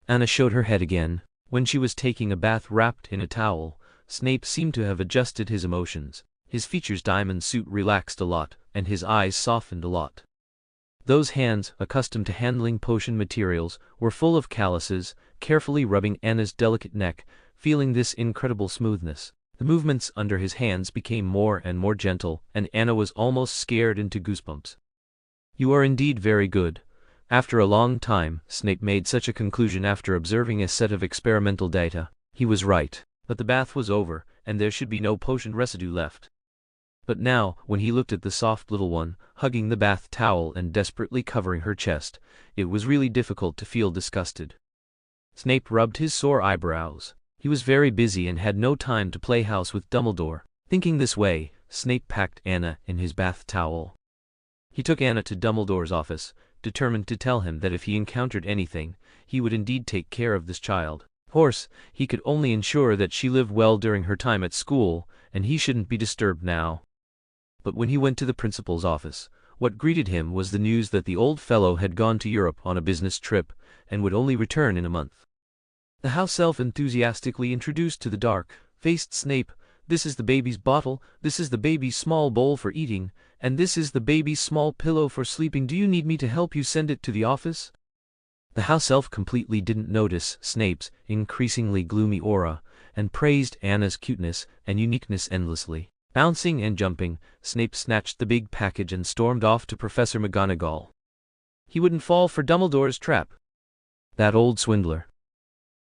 Anna showed her head again. When she was taking a bath wrapped in a towel, Snape seemed to have adjusted his emotions. His features' diamond suit relaxed a lot, and his eyes softened a lot. Those hands, accustomed to handling potion materials, were full of calluses, carefully rubbing Anna's delicate neck, feeling this incredible smoothness. The movements under his hands became more and more gentle, and Anna was almost scared into goosebumps. "You are indeed very good." After a long time, Snape made such a conclusion after observing a set of experimental data. He was right, but the bath was over, and there should be no potion residue left. But now, when he looked at the soft little one, hugging the bath towel and desperately covering her chest, it was really difficult to feel disgusted. Snape rubbed his sore eyebrows. He was very busy and had no time to play house with Dumbledore. Thinking this way, Snape packed Anna in his bath towel. He took Anna to Dumbledore's office, determined to tell him that if he encountered anything, he would indeed take care of this child. Of course, he could only ensure that she lived well during her time at school, and he shouldn't be disturbed now. But when he went to the principal's office, what greeted him was the news that the old fellow had gone to Europe on a business trip, and would only return in a month. The house elf enthusiastically introduced to the dark-faced Snape, "This is the baby's bottle, this is the baby's small bowl for eating, and this is the baby's small pillow for sleeping. Do you need me to help you send it to the office?" The house elf completely didn't notice Snape's increasingly gloomy aura, and praised Anna's cuteness and uniqueness endlessly. Bouncing and jumping, Snape snatched the big package and stormed off to Professor McGonagall. He wouldn't fall for Dumbledore's trap. That old swindler.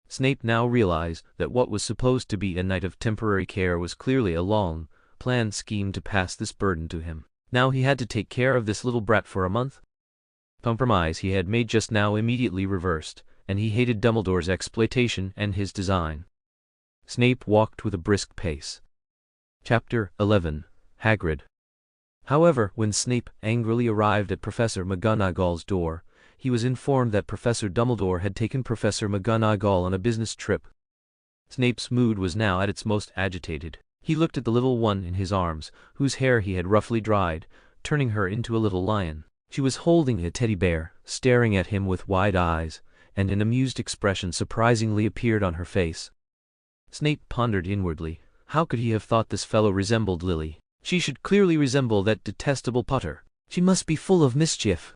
Snape now realized that what was supposed to be a night of temporary care was clearly a long, planned scheme to pass this burden to him. Now he had to take care of this little brat for a month. Compromise he had made just now immediately reversed, and he hated Dumbledore's exploitation and his design. Snape walked with a brisk pace. Chapter 11. Hagrid. However, when Snape angrily arrived at Professor McGonagall's door, he was informed that Professor Dumbledore had taken Professor McGonagall on a business trip. Snape's mood was now at its most agitated. He looked at the little one in his arms, whose hair he had roughly dried, turning her into a little lion. She was holding a teddy bear, staring at him with wide eyes, and an amused expression surprisingly appeared on her face. Snape pondered inwardly. How could he have thought this fellow resembled Lily? She should clearly resemble that detestable Potter. She must be full of mischief.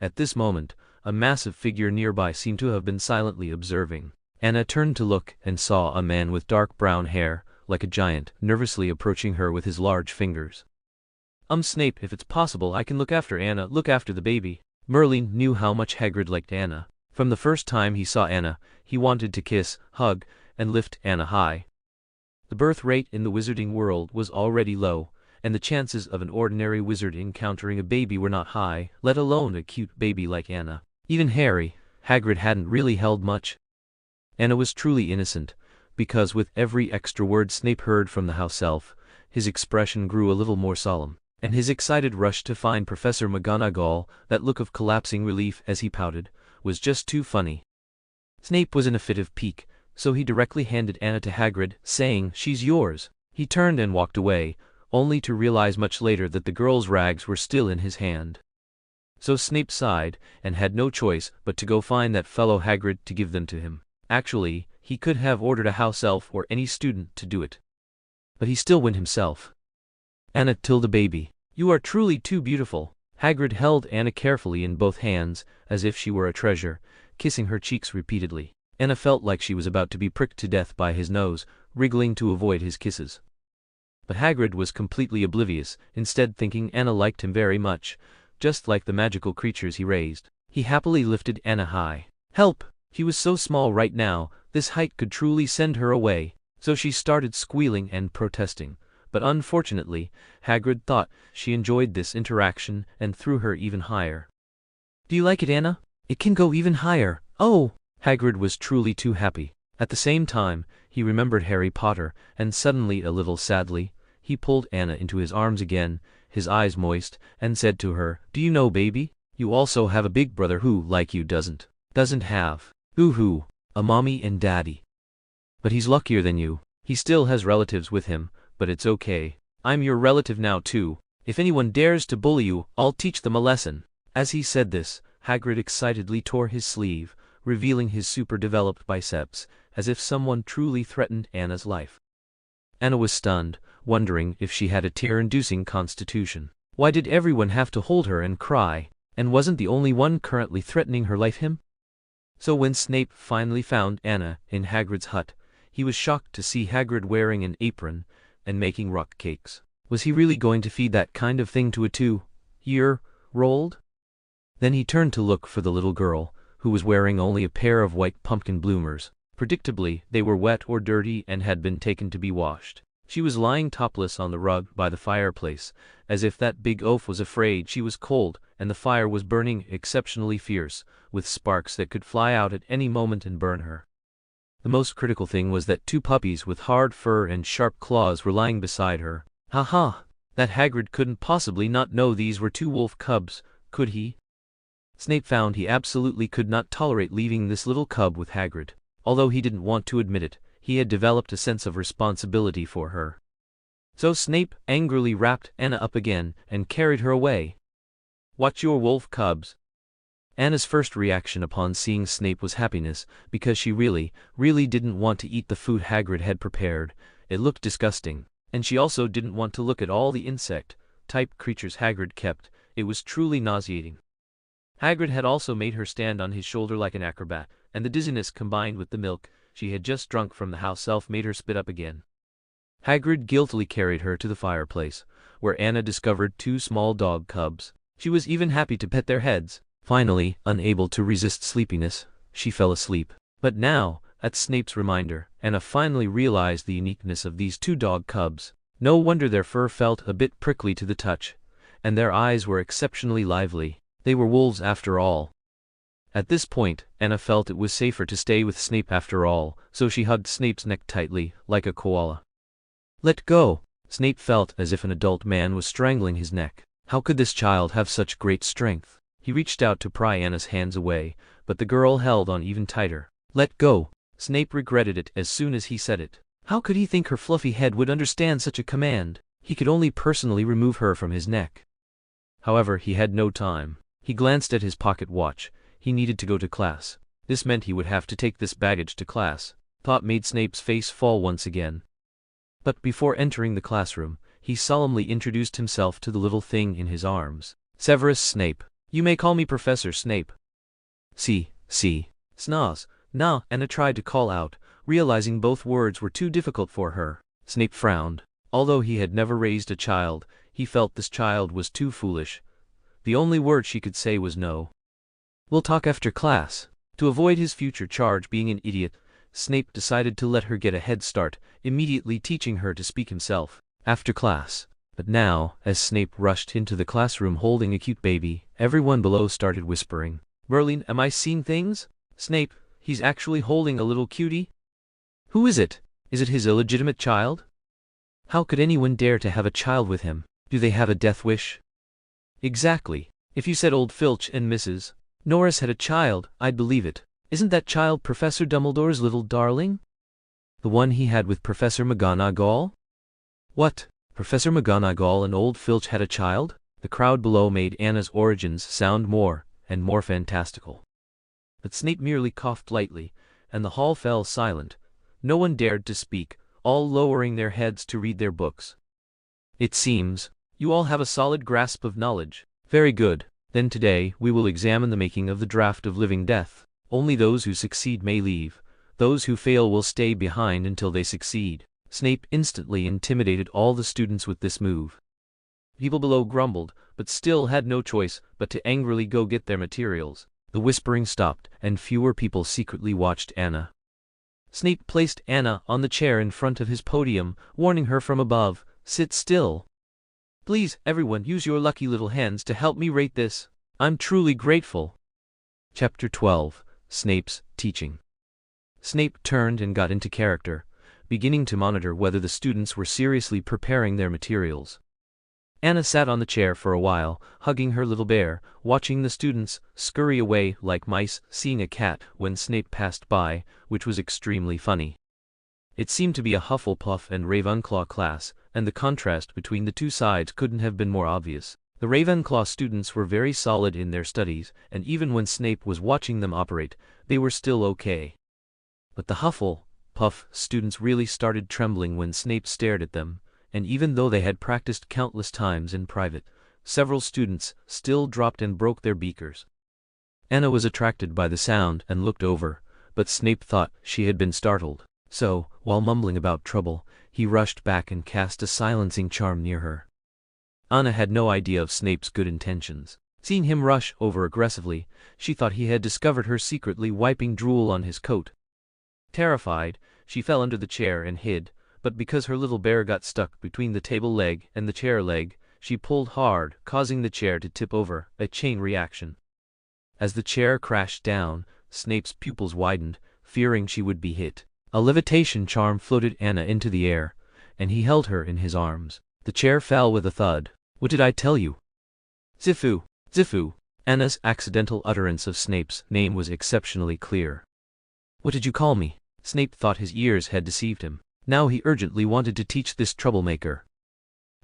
At this moment, a massive figure nearby seemed to have been silently observing. Anna turned to look and saw a man with dark brown hair, like a giant, nervously approaching her with his large fingers. Snape, if it's possible, I can look after Anna, look after the baby." Merlin knew how much Hagrid liked Anna. From the first time he saw Anna, he wanted to kiss, hug, and lift Anna high. The birth rate in the wizarding world was already low, and the chances of an ordinary wizard encountering a baby were not high, let alone a cute baby like Anna. Even Harry, Hagrid hadn't really held much. Anna was truly innocent, because with every extra word Snape heard from the house elf, his expression grew a little more solemn. And his excited rush to find Professor McGonagall, that look of collapsing relief as he pouted, was just too funny. Snape was in a fit of pique, so he directly handed Anna to Hagrid, saying, "She's yours." He turned and walked away, only to realize much later that the girl's rags were still in his hand. So Snape sighed, and had no choice but to go find that fellow Hagrid to give them to him. Actually, he could have ordered a house elf or any student to do it. But he still went himself. "Anna, Tilda baby, you are truly too beautiful." Hagrid held Anna carefully in both hands, as if she were a treasure, kissing her cheeks repeatedly. Anna felt like she was about to be pricked to death by his nose, wriggling to avoid his kisses. But Hagrid was completely oblivious, instead thinking Anna liked him very much, just like the magical creatures he raised. He happily lifted Anna high. Help! She was so small right now, this height could truly send her away, so she started squealing and protesting. But unfortunately, Hagrid thought she enjoyed this interaction and threw her even higher. "Do you like it, Anna? It can go even higher." "Oh!" Hagrid was truly too happy. At the same time, he remembered Harry Potter, and suddenly, a little sadly, he pulled Anna into his arms again, his eyes moist, and said to her, "Do you know, baby, you also have a big brother who, like you, doesn't have, boo-hoo, a mommy and daddy. But he's luckier than you. He still has relatives with him, but it's okay. I'm your relative now too. If anyone dares to bully you, I'll teach them a lesson." As he said this, Hagrid excitedly tore his sleeve, revealing his super-developed biceps, as if someone truly threatened Anna's life. Anna was stunned, wondering if she had a tear-inducing constitution. Why did everyone have to hold her and cry, and wasn't the only one currently threatening her life him? So when Snape finally found Anna in Hagrid's hut, he was shocked to see Hagrid wearing an apron and making rock cakes. Was he really going to feed that kind of thing to a 2-year-old? Then he turned to look for the little girl, who was wearing only a pair of white pumpkin bloomers. Predictably, they were wet or dirty and had been taken to be washed. She was lying topless on the rug by the fireplace, as if that big oaf was afraid she was cold, and the fire was burning exceptionally fierce, with sparks that could fly out at any moment and burn her. The most critical thing was that 2 puppies with hard fur and sharp claws were lying beside her. "Ha ha!" That Hagrid couldn't possibly not know these were 2 wolf cubs, could he? Snape found he absolutely could not tolerate leaving this little cub with Hagrid. Although he didn't want to admit it, he had developed a sense of responsibility for her. So Snape angrily wrapped Anna up again and carried her away. "Watch your wolf cubs." Anna's first reaction upon seeing Snape was happiness, because she really didn't want to eat the food Hagrid had prepared. It looked disgusting. And she also didn't want to look at all the insect-type creatures Hagrid kept. It was truly nauseating. Hagrid had also made her stand on his shoulder like an acrobat, and the dizziness combined with the milk she had just drunk from the house elf made her spit up again. Hagrid guiltily carried her to the fireplace, where Anna discovered 2 small dog cubs. She was even happy to pet their heads. Finally, unable to resist sleepiness, she fell asleep. But now, at Snape's reminder, Anna finally realized the uniqueness of these 2 dog cubs. No wonder their fur felt a bit prickly to the touch, and their eyes were exceptionally lively. They were wolves after all. At this point, Anna felt it was safer to stay with Snape after all, so she hugged Snape's neck tightly, like a koala. "Let go!" Snape felt as if an adult man was strangling his neck. How could this child have such great strength? He reached out to pry Anna's hands away, but the girl held on even tighter. "Let go!" Snape regretted it as soon as he said it. How could he think her fluffy head would understand such a command? He could only personally remove her from his neck. However, he had no time. He glanced at his pocket watch. He needed to go to class. This meant he would have to take this baggage to class. Thought made Snape's face fall once again. But before entering the classroom, he solemnly introduced himself to the little thing in his arms. "Severus Snape. You may call me Professor Snape." See. Snaz. "Nah," Anna tried to call out, realizing both words were too difficult for her. Snape frowned. Although he had never raised a child, he felt this child was too foolish. The only word she could say was no. "We'll talk after class." To avoid his future charge being an idiot, Snape decided to let her get a head start, immediately teaching her to speak himself. After class. But now, as Snape rushed into the classroom holding a cute baby, everyone below started whispering. "Merlin, am I seeing things? Snape, he's actually holding a little cutie? Who is it? Is it his illegitimate child? How could anyone dare to have a child with him? Do they have a death wish?" "Exactly. If you said old Filch and Mrs. Norris had a child, I'd believe it. Isn't that child Professor Dumbledore's little darling? The one he had with Professor McGonagall?" "What? Professor McGonagall and old Filch had a child?" The crowd below made Anna's origins sound more and more fantastical. But Snape merely coughed lightly, and the hall fell silent. No one dared to speak, all lowering their heads to read their books. "It seems you all have a solid grasp of knowledge. Very good. Then today we will examine the making of the draft of living death. Only those who succeed may leave. Those who fail will stay behind until they succeed." Snape instantly intimidated all the students with this move. People below grumbled, but still had no choice but to angrily go get their materials. The whispering stopped, and fewer people secretly watched Anna. Snape placed Anna on the chair in front of his podium, warning her from above, "Sit still. Please, everyone, use your lucky little hands to help me rate this. I'm truly grateful." Chapter 12. Snape's Teaching. Snape turned and got into character, beginning to monitor whether the students were seriously preparing their materials. Anna sat on the chair for a while, hugging her little bear, watching the students scurry away like mice seeing a cat when Snape passed by, which was extremely funny. It seemed to be a Hufflepuff and Ravenclaw class, and the contrast between the two sides couldn't have been more obvious. The Ravenclaw students were very solid in their studies, and even when Snape was watching them operate, they were still okay. But the Hufflepuff students really started trembling when Snape stared at them, and even though they had practiced countless times in private, several students still dropped and broke their beakers. Anna was attracted by the sound and looked over, but Snape thought she had been startled. So, while mumbling about trouble, he rushed back and cast a silencing charm near her. Anna had no idea of Snape's good intentions. Seeing him rush over aggressively, she thought he had discovered her secretly wiping drool on his coat. Terrified, she fell under the chair and hid, but because her little bear got stuck between the table leg and the chair leg, she pulled hard, causing the chair to tip over, a chain reaction. As the chair crashed down, Snape's pupils widened, fearing she would be hit. A levitation charm floated Anna into the air, and he held her in his arms. The chair fell with a thud. What did I tell you? Zifu, Zifu. Anna's accidental utterance of Snape's name was exceptionally clear. What did you call me? Snape thought his ears had deceived him. Now he urgently wanted to teach this troublemaker.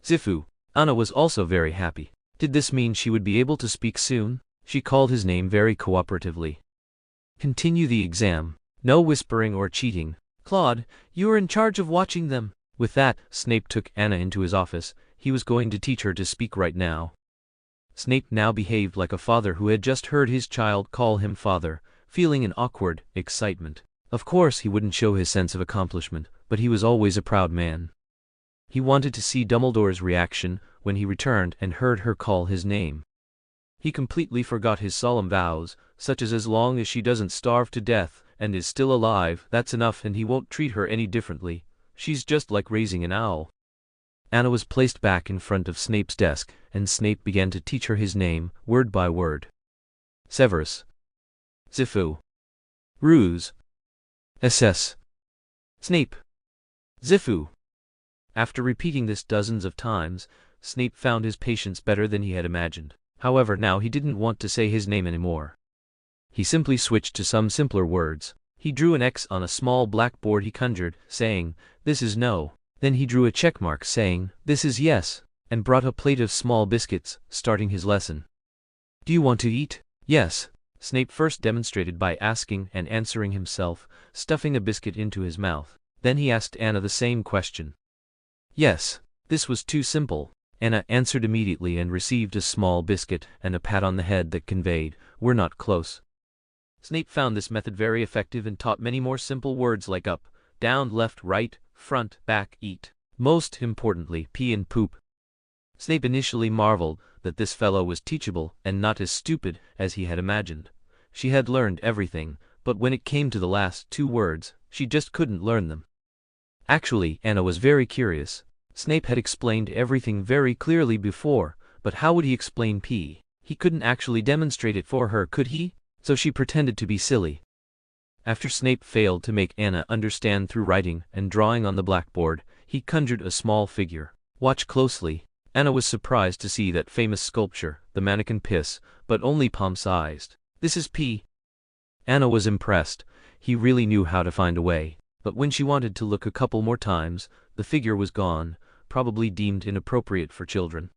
Zifu. Anna was also very happy. Did this mean she would be able to speak soon? She called his name very cooperatively. Continue the exam. No whispering or cheating. Claude, you are in charge of watching them. With that, Snape took Anna into his office. He was going to teach her to speak right now. Snape now behaved like a father who had just heard his child call him father, feeling an awkward excitement. Of course he wouldn't show his sense of accomplishment, but he was always a proud man. He wanted to see Dumbledore's reaction when he returned and heard her call his name. He completely forgot his solemn vows, such as long as she doesn't starve to death and is still alive, that's enough, and he won't treat her any differently. She's just like raising an owl. Anna was placed back in front of Snape's desk, and Snape began to teach her his name, word by word. Severus. Zifu. Ruse. SS. Snape. Zifu. After repeating this dozens of times, Snape found his patience better than he had imagined. However, now he didn't want to say his name anymore. He simply switched to some simpler words. He drew an X on a small blackboard he conjured, saying, "This is no." Then he drew a check mark saying, "This is yes," and brought a plate of small biscuits, starting his lesson. "Do you want to eat?" "Yes." Snape first demonstrated by asking and answering himself, stuffing a biscuit into his mouth. Then he asked Anna the same question. "Yes." This was too simple. Anna answered immediately and received a small biscuit and a pat on the head that conveyed, "We're not close." Snape found this method very effective and taught many more simple words like up, down, left, right, front, back, eat. Most importantly, pee and poop. Snape initially marveled that this fellow was teachable and not as stupid as he had imagined. She had learned everything, but when it came to the last two words, she just couldn't learn them. Actually, Anna was very curious. Snape had explained everything very clearly before, but how would he explain pee? He couldn't actually demonstrate it for her, could he? So she pretended to be silly. After Snape failed to make Anna understand through writing and drawing on the blackboard, he conjured a small figure. Watch closely. Anna was surprised to see that famous sculpture, the mannequin piss, but only palm-sized. This is pee. Anna was impressed. He really knew how to find a way. But when she wanted to look a couple more times, the figure was gone, probably deemed inappropriate for children.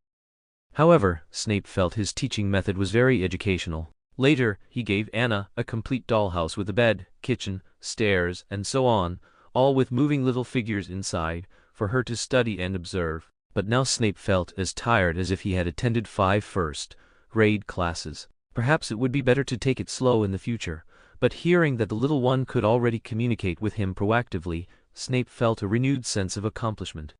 However, Snape felt his teaching method was very educational. Later, he gave Anna a complete dollhouse with a bed, kitchen, stairs, and so on, all with moving little figures inside, for her to study and observe. But now Snape felt as tired as if he had attended 5 first-grade classes. Perhaps it would be better to take it slow in the future, but hearing that the little one could already communicate with him proactively, Snape felt a renewed sense of accomplishment.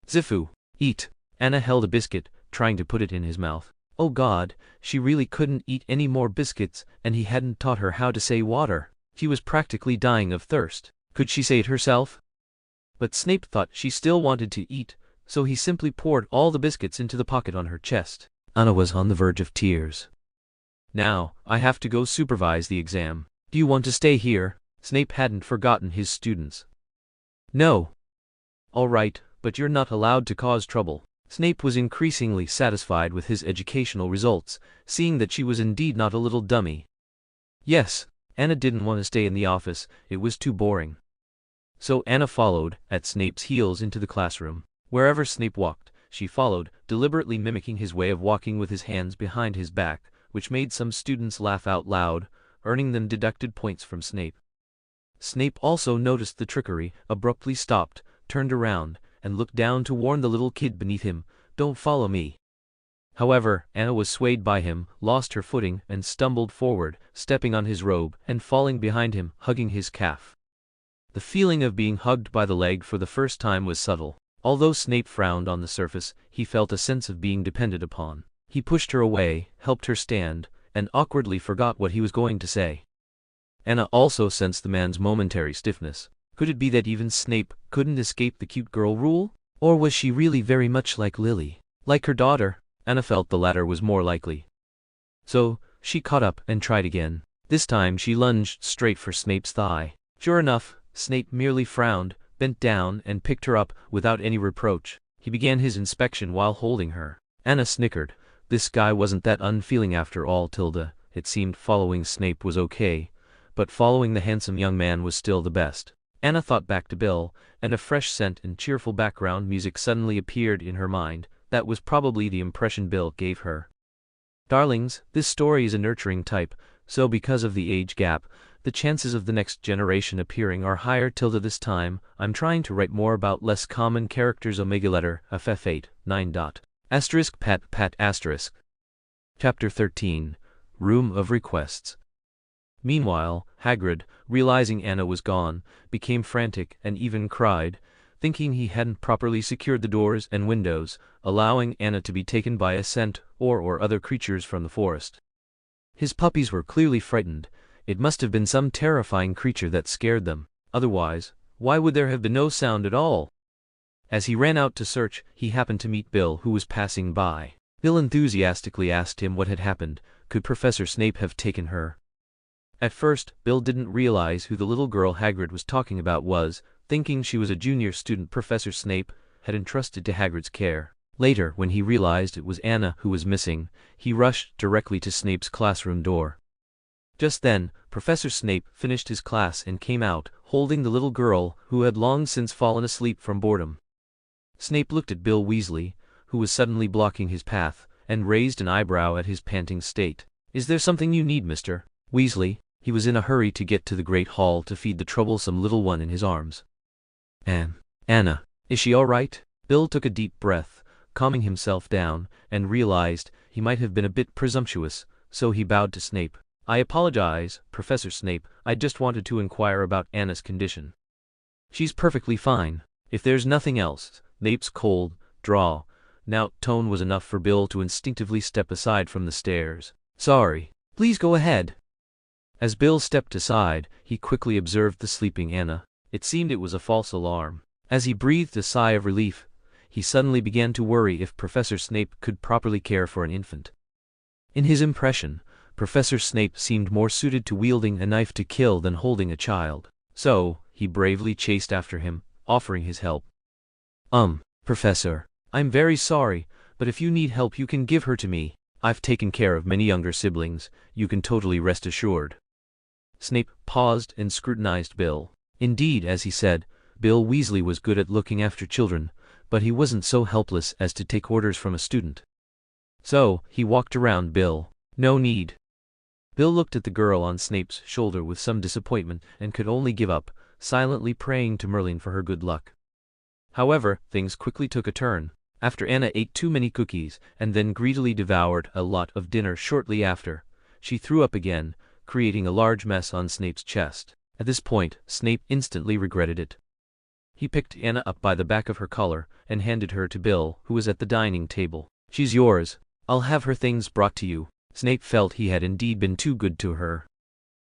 Zifu. Eat. Anna held a biscuit, trying to put it in his mouth. Oh God, she really couldn't eat any more biscuits, and he hadn't taught her how to say water. She was practically dying of thirst. Could she say it herself? But Snape thought she still wanted to eat, so he simply poured all the biscuits into the pocket on her chest. Anna was on the verge of tears. Now, I have to go supervise the exam. Do you want to stay here? Snape hadn't forgotten his students. No. All right, but you're not allowed to cause trouble. Snape was increasingly satisfied with his educational results, seeing that she was indeed not a little dummy. Yes, Anna didn't want to stay in the office, it was too boring. So Anna followed, at Snape's heels into the classroom. Wherever Snape walked, she followed, deliberately mimicking his way of walking with his hands behind his back, which made some students laugh out loud, earning them deducted points from Snape. Snape also noticed the trickery, abruptly stopped, turned around, and looked down to warn the little kid beneath him, "Don't follow me." However, Anna was swayed by him, lost her footing, and stumbled forward, stepping on his robe and falling behind him, hugging his calf. The feeling of being hugged by the leg for the first time was subtle. Although Snape frowned on the surface, he felt a sense of being depended upon. He pushed her away, helped her stand, and awkwardly forgot what he was going to say. Anna also sensed the man's momentary stiffness. Could it be that even Snape couldn't escape the cute girl rule? Or was she really very much like Lily? Like her daughter? Anna felt the latter was more likely. So, she caught up and tried again. This time she lunged straight for Snape's thigh. Sure enough, Snape merely frowned, bent down, and picked her up without any reproach. He began his inspection while holding her. Anna snickered. This guy wasn't that unfeeling after all. Tilda, it seemed following Snape was okay, but following the handsome young man was still the best. Anna thought back to Bill, and a fresh scent and cheerful background music suddenly appeared in her mind. That was probably the impression Bill gave her. Darlings, this story is a nurturing type, so because of the age gap, the chances of the next generation appearing are higher. Tilda, this time, I'm trying to write more about less common characters. Omega letter, FF8, 9. Asterisk pat pat asterisk. Chapter 13. Room of Requests. Meanwhile, Hagrid, realizing Anna was gone, became frantic and even cried, thinking he hadn't properly secured the doors and windows, allowing Anna to be taken by a scent or other creatures from the forest. His puppies were clearly frightened. It must have been some terrifying creature that scared them. Otherwise, why would there have been no sound at all? As he ran out to search, he happened to meet Bill, who was passing by. Bill enthusiastically asked him what had happened. Could Professor Snape have taken her? At first, Bill didn't realize who the little girl Hagrid was talking about was, thinking she was a junior student Professor Snape had entrusted to Hagrid's care. Later, when he realized it was Anna who was missing, he rushed directly to Snape's classroom door. Just then, Professor Snape finished his class and came out, holding the little girl who had long since fallen asleep from boredom. Snape looked at Bill Weasley, who was suddenly blocking his path, and raised an eyebrow at his panting state. Is there something you need, Mr. Weasley? He was in a hurry to get to the Great Hall to feed the troublesome little one in his arms. Anna, is she all right? Bill took a deep breath, calming himself down, and realized he might have been a bit presumptuous, so he bowed to Snape. I apologize, Professor Snape, I just wanted to inquire about Anna's condition. She's perfectly fine. If there's nothing else. Snape's cold, drawn-out tone was enough for Bill to instinctively step aside from the stairs. Sorry. Please go ahead. As Bill stepped aside, he quickly observed the sleeping Anna. It seemed it was a false alarm. As he breathed a sigh of relief, he suddenly began to worry if Professor Snape could properly care for an infant. In his impression, Professor Snape seemed more suited to wielding a knife to kill than holding a child. So, he bravely chased after him, offering his help. Professor, I'm very sorry, but if you need help you can give her to me. I've taken care of many younger siblings, you can totally rest assured. Snape paused and scrutinized Bill. Indeed, as he said, Bill Weasley was good at looking after children, but he wasn't so helpless as to take orders from a student. So, he walked around Bill. No need. Bill looked at the girl on Snape's shoulder with some disappointment and could only give up, silently praying to Merlin for her good luck. However, things quickly took a turn. After Anna ate too many cookies and then greedily devoured a lot of dinner shortly after, she threw up again, creating a large mess on Snape's chest. At this point, Snape instantly regretted it. He picked Anna up by the back of her collar and handed her to Bill, who was at the dining table. She's yours. I'll have her things brought to you. Snape felt he had indeed been too good to her.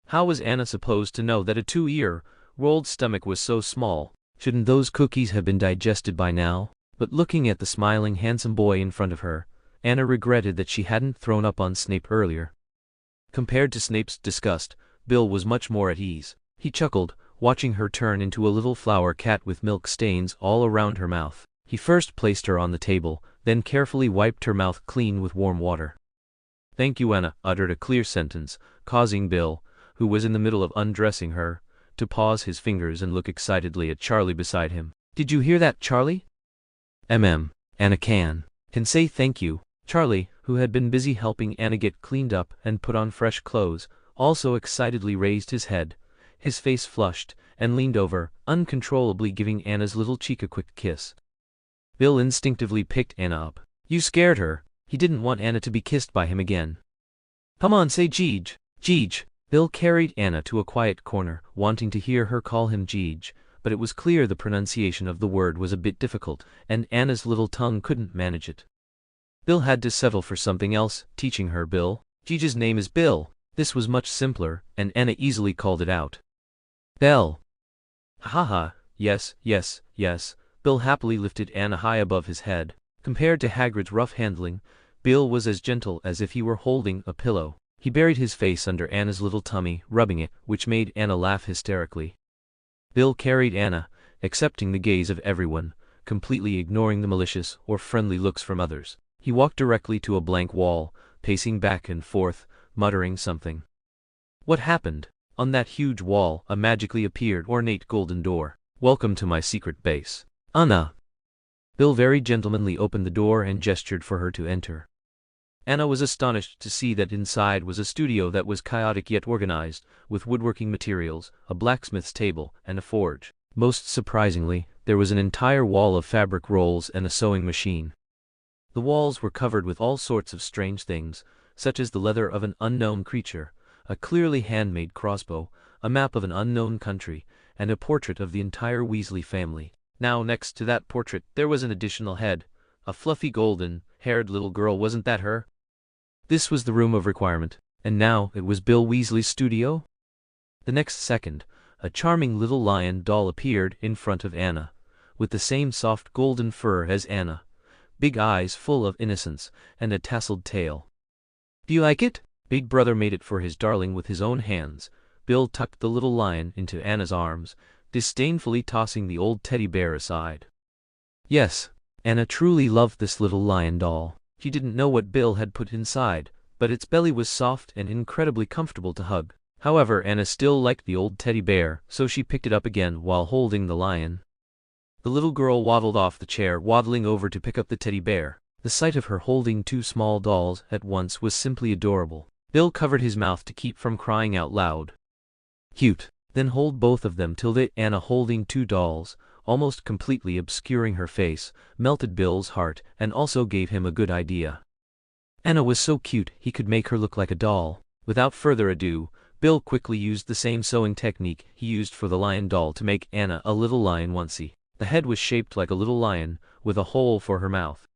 How was Anna supposed to know that a 2-year-old stomach was so small? Shouldn't those cookies have been digested by now? But looking at the smiling handsome boy in front of her, Anna regretted that she hadn't thrown up on Snape earlier. Compared to Snape's disgust, Bill was much more at ease. He chuckled, watching her turn into a little flower cat with milk stains all around her mouth. He first placed her on the table, then carefully wiped her mouth clean with warm water. Thank you, Anna, uttered a clear sentence, causing Bill, who was in the middle of undressing her, to pause his fingers and look excitedly at Charlie beside him. Did you hear that, Charlie? Anna can say thank you. Charlie, who had been busy helping Anna get cleaned up and put on fresh clothes, also excitedly raised his head, his face flushed, and leaned over, uncontrollably giving Anna's little cheek a quick kiss. Bill instinctively picked Anna up. You scared her. He didn't want Anna to be kissed by him again. Come on, say Jeej. Jeej. Bill carried Anna to a quiet corner, wanting to hear her call him Jeej, but it was clear the pronunciation of the word was a bit difficult, and Anna's little tongue couldn't manage it. Bill had to settle for something else, teaching her Bill. Jeej's name is Bill. This was much simpler, and Anna easily called it out. Belle. Haha, yes. Bill happily lifted Anna high above his head. Compared to Hagrid's rough handling, Bill was as gentle as if he were holding a pillow. He buried his face under Anna's little tummy, rubbing it, which made Anna laugh hysterically. Bill carried Anna, accepting the gaze of everyone, completely ignoring the malicious or friendly looks from others. He walked directly to a blank wall, pacing back and forth, muttering something. What happened? On that huge wall, a magically appeared ornate golden door. "Welcome to my secret base, Anna." Bill very gentlemanly opened the door and gestured for her to enter. Anna was astonished to see that inside was a studio that was chaotic yet organized, with woodworking materials, a blacksmith's table, and a forge. Most surprisingly, there was an entire wall of fabric rolls and a sewing machine. The walls were covered with all sorts of strange things, such as the leather of an unknown creature, a clearly handmade crossbow, a map of an unknown country, and a portrait of the entire Weasley family. Now next to that portrait there was an additional head, a fluffy golden-haired little girl. Wasn't that her? This was the room of requirement, and now it was Bill Weasley's studio? The next second, a charming little lion doll appeared in front of Anna, with the same soft golden fur as Anna, big eyes full of innocence, and a tasseled tail. "Do you like it?" Big Brother made it for his darling with his own hands. Bill tucked the little lion into Anna's arms, disdainfully tossing the old teddy bear aside. Yes, Anna truly loved this little lion doll. She didn't know what Bill had put inside, but its belly was soft and incredibly comfortable to hug. However, Anna still liked the old teddy bear, so she picked it up again while holding the lion. The little girl waddled off the chair, waddling over to pick up the teddy bear. The sight of her holding two small dolls at once was simply adorable. Bill covered his mouth to keep from crying out loud. "Cute. Then hold both of them till they..." Anna, holding two dolls, almost completely obscuring her face, melted Bill's heart and also gave him a good idea. Anna was so cute he could make her look like a doll. Without further ado, Bill quickly used the same sewing technique he used for the lion doll to make Anna a little lion onesie. The head was shaped like a little lion, with a hole for her mouth.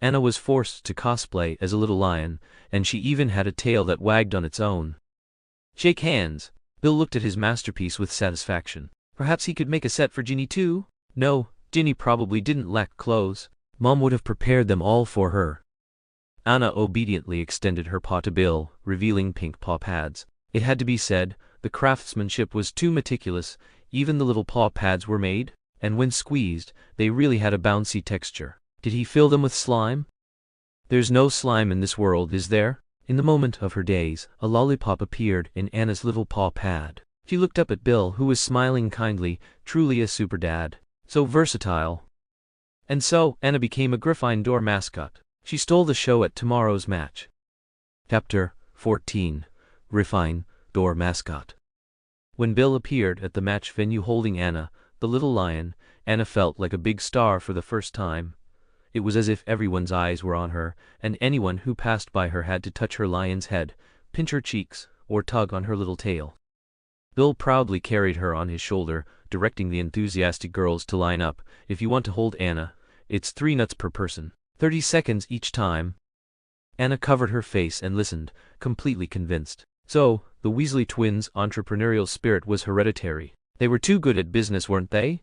Anna was forced to cosplay as a little lion, and she even had a tail that wagged on its own. "Shake hands." Bill looked at his masterpiece with satisfaction. Perhaps he could make a set for Ginny too? No, Ginny probably didn't lack clothes. Mom would have prepared them all for her. Anna obediently extended her paw to Bill, revealing pink paw pads. It had to be said, the craftsmanship was too meticulous. Even the little paw pads were made, and when squeezed, they really had a bouncy texture. Did he fill them with slime? There's no slime in this world, is there? In the moment of her daze, a lollipop appeared in Anna's little paw pad. She looked up at Bill, who was smiling kindly, truly a super dad. So versatile. And so, Anna became a Gryffindor mascot. She stole the show at tomorrow's match. Chapter 14. Gryffindor Mascot. When Bill appeared at the match venue holding Anna, the little lion, Anna felt like a big star for the first time. It was as if everyone's eyes were on her, and anyone who passed by her had to touch her lion's head, pinch her cheeks, or tug on her little tail. Bill proudly carried her on his shoulder, directing the enthusiastic girls to line up. "If you want to hold Anna, it's 3 nuts per person. 30 seconds each time." Anna covered her face and listened, completely convinced. So, the Weasley twins' entrepreneurial spirit was hereditary. They were too good at business, weren't they?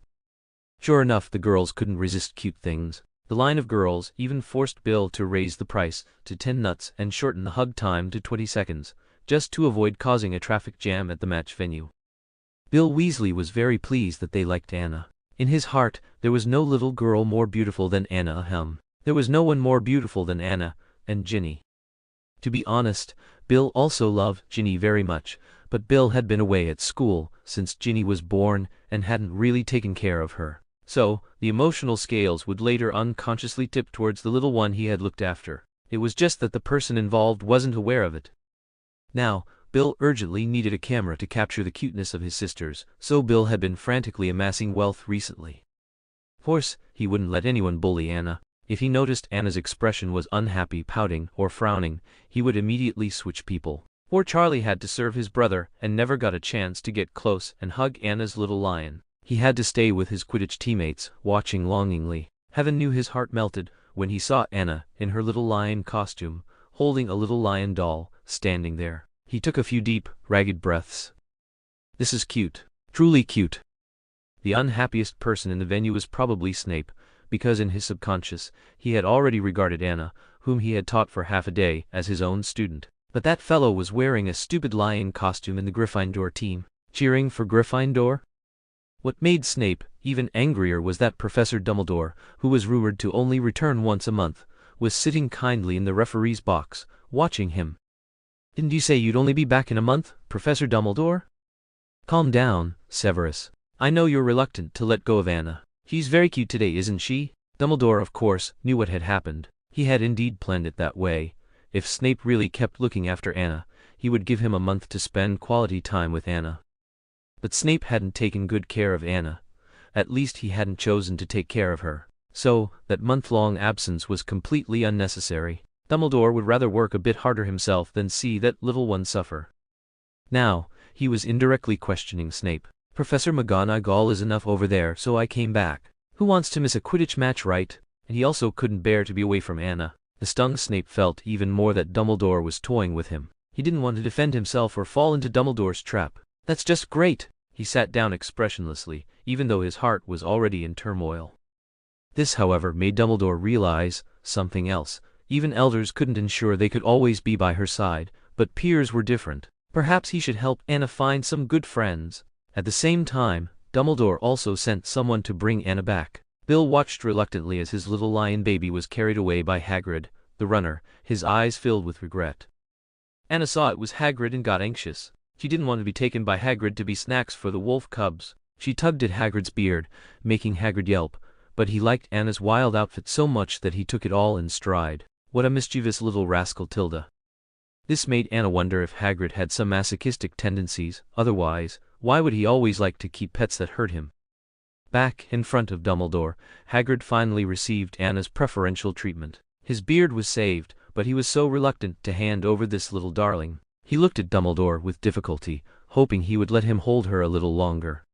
Sure enough, the girls couldn't resist cute things. The line of girls even forced Bill to raise the price to 10 nuts and shorten the hug time to 20 seconds, just to avoid causing a traffic jam at the match venue. Bill Weasley was very pleased that they liked Anna. In his heart, there was no little girl more beautiful than Anna. There was no one more beautiful than Anna and Ginny. To be honest, Bill also loved Ginny very much, but Bill had been away at school since Ginny was born and hadn't really taken care of her. So, the emotional scales would later unconsciously tip towards the little one he had looked after. It was just that the person involved wasn't aware of it. Now, Bill urgently needed a camera to capture the cuteness of his sisters, so Bill had been frantically amassing wealth recently. Of course, he wouldn't let anyone bully Anna. If he noticed Anna's expression was unhappy, pouting, or frowning, he would immediately switch people. Poor Charlie had to serve his brother and never got a chance to get close and hug Anna's little lion. He had to stay with his Quidditch teammates, watching longingly. Heaven knew his heart melted when he saw Anna in her little lion costume, holding a little lion doll, standing there. He took a few deep, ragged breaths. This is cute. Truly cute. The unhappiest person in the venue was probably Snape, because in his subconscious, he had already regarded Anna, whom he had taught for half a day, as his own student. But that fellow was wearing a stupid lion costume in the Gryffindor team. Cheering for Gryffindor? What made Snape Even angrier was that Professor Dumbledore, who was rumored to only return once a month, was sitting kindly in the referee's box, watching him. "Didn't you say you'd only be back in a month, Professor Dumbledore?" "Calm down, Severus. I know you're reluctant to let go of Anna. She's very cute today, isn't she?" Dumbledore, of course, knew what had happened. He had indeed planned it that way. If Snape really kept looking after Anna, he would give him a month to spend quality time with Anna. But Snape hadn't taken good care of Anna. At least he hadn't chosen to take care of her. So, that month-long absence was completely unnecessary. Dumbledore would rather work a bit harder himself than see that little one suffer. Now, he was indirectly questioning Snape. "Professor McGonagall is enough over there, so I came back. Who wants to miss a Quidditch match, right?" And he also couldn't bear to be away from Anna. The stung Snape felt even more that Dumbledore was toying with him. He didn't want to defend himself or fall into Dumbledore's trap. "That's just great!" He sat down expressionlessly, even though his heart was already in turmoil. This, however, made Dumbledore realize something else. Even elders couldn't ensure they could always be by her side, but peers were different. Perhaps he should help Anna find some good friends. At the same time, Dumbledore also sent someone to bring Anna back. Bill watched reluctantly as his little lion baby was carried away by Hagrid, the runner, his eyes filled with regret. Anna saw it was Hagrid and got anxious. She didn't want to be taken by Hagrid to be snacks for the wolf cubs. She tugged at Hagrid's beard, making Hagrid yelp, but he liked Anna's wild outfit so much that he took it all in stride. What a mischievous little rascal, Tilda. This made Anna wonder if Hagrid had some masochistic tendencies. Otherwise, why would he always like to keep pets that hurt him? Back in front of Dumbledore, Hagrid finally received Anna's preferential treatment. His beard was saved, but he was so reluctant to hand over this little darling. He looked at Dumbledore with difficulty, hoping he would let him hold her a little longer.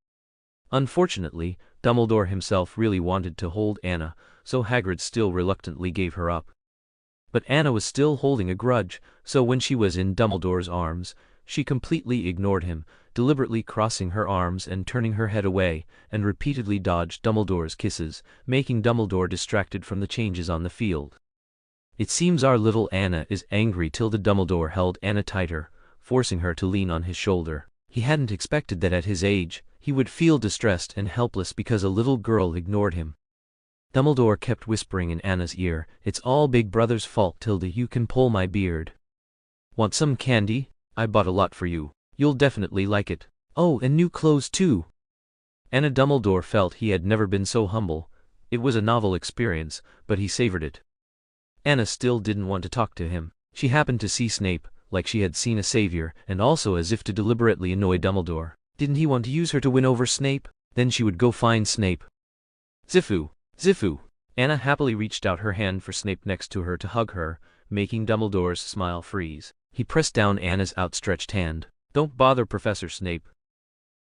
Unfortunately, Dumbledore himself really wanted to hold Anna, so Hagrid still reluctantly gave her up. But Anna was still holding a grudge, so when she was in Dumbledore's arms, she completely ignored him, deliberately crossing her arms and turning her head away, and repeatedly dodged Dumbledore's kisses, making Dumbledore distracted from the changes on the field. "It seems our little Anna is angry." Tilda. Dumbledore held Anna tighter, forcing her to lean on his shoulder. He hadn't expected that at his age, he would feel distressed and helpless because a little girl ignored him. Dumbledore kept whispering in Anna's ear, "It's all Big Brother's fault, Tilda. You can pull my beard. Want some candy? I bought a lot for you. You'll definitely like it. Oh, and new clothes too." Anna. Dumbledore felt he had never been so humble. It was a novel experience, but he savored it. Anna still didn't want to talk to him. She happened to see Snape, like she had seen a savior, and also as if to deliberately annoy Dumbledore. Didn't he want to use her to win over Snape? Then she would go find Snape. "Zifu! Zifu!" Anna happily reached out her hand for Snape next to her to hug her, making Dumbledore's smile freeze. He pressed down Anna's outstretched hand. "Don't bother, Professor Snape."